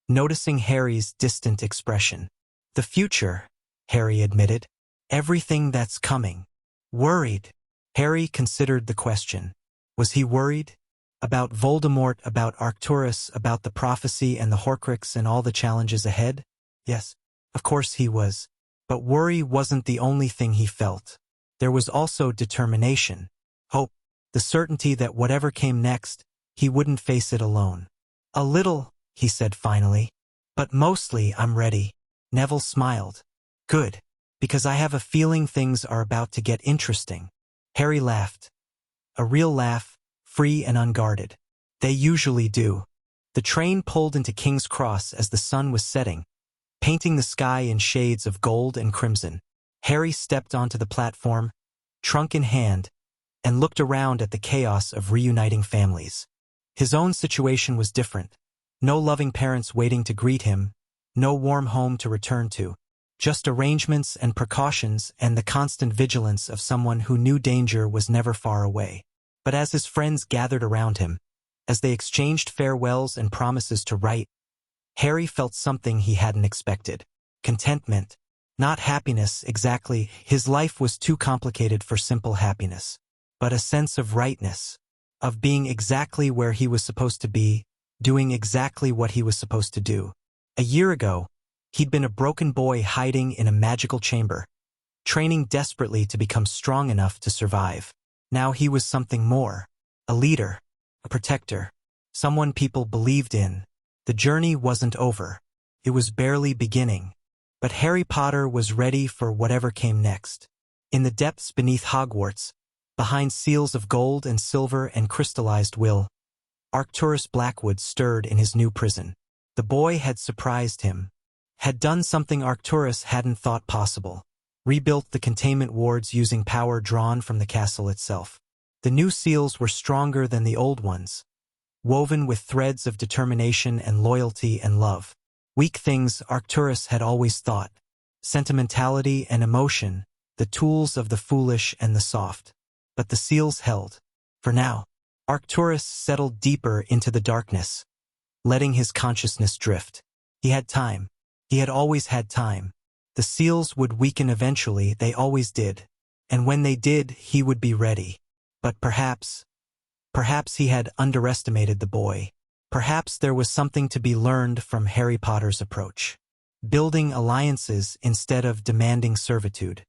noticing Harry's distant expression. The future, Harry admitted. Everything that's coming. Worried. Harry considered the question. Was he worried? About Voldemort, about Arcturus, about the prophecy and the Horcrux and all the challenges ahead? Yes, of course he was. But worry wasn't the only thing he felt. There was also determination, hope, the certainty that whatever came next, he wouldn't face it alone. A little, he said finally. But mostly I'm ready. Neville smiled. Good. Because I have a feeling things are about to get interesting. Harry laughed. A real laugh, free and unguarded. They usually do. The train pulled into King's Cross as the sun was setting, painting the sky in shades of gold and crimson. Harry stepped onto the platform, trunk in hand, and looked around at the chaos of reuniting families. His own situation was different. No loving parents waiting to greet him, no warm home to return to. Just arrangements and precautions and the constant vigilance of someone who knew danger was never far away. But as his friends gathered around him, as they exchanged farewells and promises to write, Harry felt something he hadn't expected. Contentment. Not happiness, exactly. His life was too complicated for simple happiness. But a sense of rightness. Of being exactly where he was supposed to be, doing exactly what he was supposed to do. A year ago, he'd been a broken boy hiding in a magical chamber, training desperately to become strong enough to survive. Now he was something more. A leader. A protector. Someone people believed in. The journey wasn't over. It was barely beginning. But Harry Potter was ready for whatever came next. In the depths beneath Hogwarts, behind seals of gold and silver and crystallized will, Arcturus Blackwood stirred in his new prison. The boy had surprised him. Had done something Arcturus hadn't thought possible. Rebuilt the containment wards using power drawn from the castle itself. The new seals were stronger than the old ones, woven with threads of determination and loyalty and love. Weak things, Arcturus had always thought. Sentimentality and emotion, the tools of the foolish and the soft. But the seals held. For now, Arcturus settled deeper into the darkness, letting his consciousness drift. He had time. He had always had time. The seals would weaken eventually, they always did. And when they did, he would be ready. But perhaps he had underestimated the boy. Perhaps there was something to be learned from Harry Potter's approach. Building alliances instead of demanding servitude.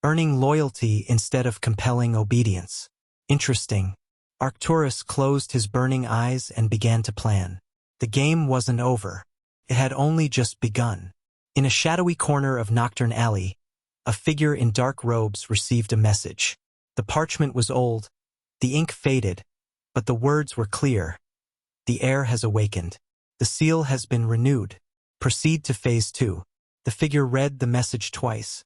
Earning loyalty instead of compelling obedience. Interesting. Arcturus closed his burning eyes and began to plan. The game wasn't over. It had only just begun. In a shadowy corner of Nocturne Alley, a figure in dark robes received a message. The parchment was old, the ink faded, but the words were clear. The heir has awakened. The seal has been renewed. Proceed to Phase 2. The figure read the message twice,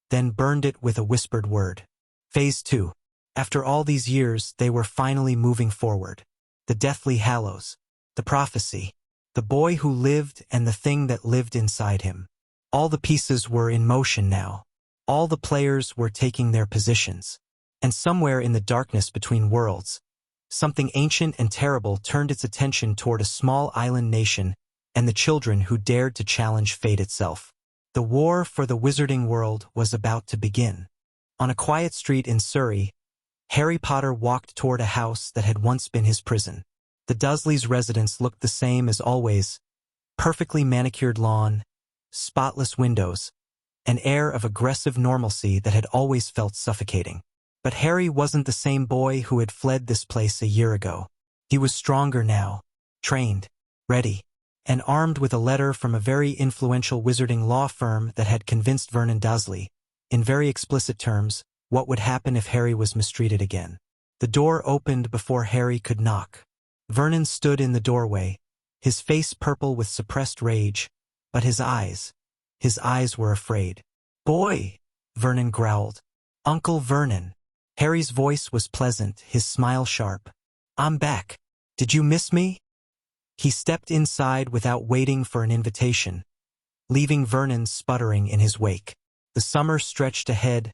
then burned it with a whispered word. Phase 2. After all these years, they were finally moving forward. The Deathly Hallows. The prophecy. The boy who lived and the thing that lived inside him. All the pieces were in motion now. All the players were taking their positions. And somewhere in the darkness between worlds, something ancient and terrible turned its attention toward a small island nation and the children who dared to challenge fate itself. The war for the wizarding world was about to begin. On a quiet street in Surrey, Harry Potter walked toward a house that had once been his prison. The Dursleys' residence looked the same as always. Perfectly manicured lawn, spotless windows, an air of aggressive normalcy that had always felt suffocating. But Harry wasn't the same boy who had fled this place a year ago. He was stronger now, trained, ready, and armed with a letter from a very influential wizarding law firm that had convinced Vernon Dursley, in very explicit terms, what would happen if Harry was mistreated again. The door opened before Harry could knock. Vernon stood in the doorway, his face purple with suppressed rage, but his eyes were afraid. "Boy," Vernon growled. "Uncle Vernon." Harry's voice was pleasant, his smile sharp. "I'm back. Did you miss me?" He stepped inside without waiting for an invitation, leaving Vernon sputtering in his wake. The summer stretched ahead,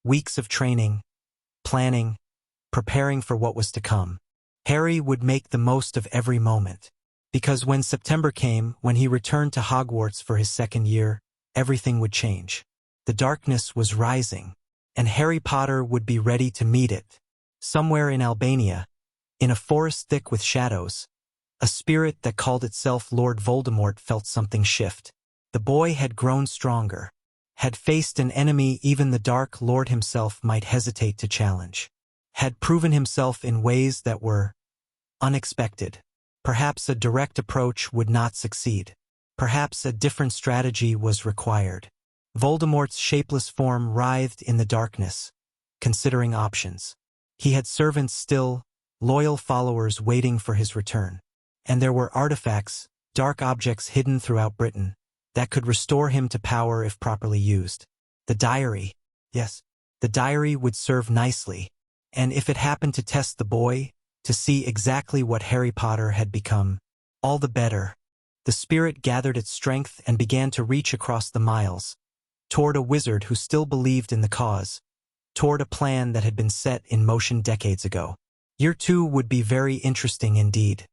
weeks of training, planning, preparing for what was to come. Harry would make the most of every moment. Because when September came, when he returned to Hogwarts for his second year, everything would change. The darkness was rising, and Harry Potter would be ready to meet it. Somewhere in Albania, in a forest thick with shadows, a spirit that called itself Lord Voldemort felt something shift. The boy had grown stronger, had faced an enemy even the Dark Lord himself might hesitate to challenge, had proven himself in ways that were unexpected. Perhaps a direct approach would not succeed. Perhaps a different strategy was required. Voldemort's shapeless form writhed in the darkness, considering options. He had servants still, loyal followers waiting for his return. And there were artifacts, dark objects hidden throughout Britain, that could restore him to power if properly used. The diary. Yes, the diary would serve nicely. And if it happened to test the boy, to see exactly what Harry Potter had become, all the better. The spirit gathered its strength and began to reach across the miles, toward a wizard who still believed in the cause, toward a plan that had been set in motion decades ago. Year 2 would be very interesting indeed.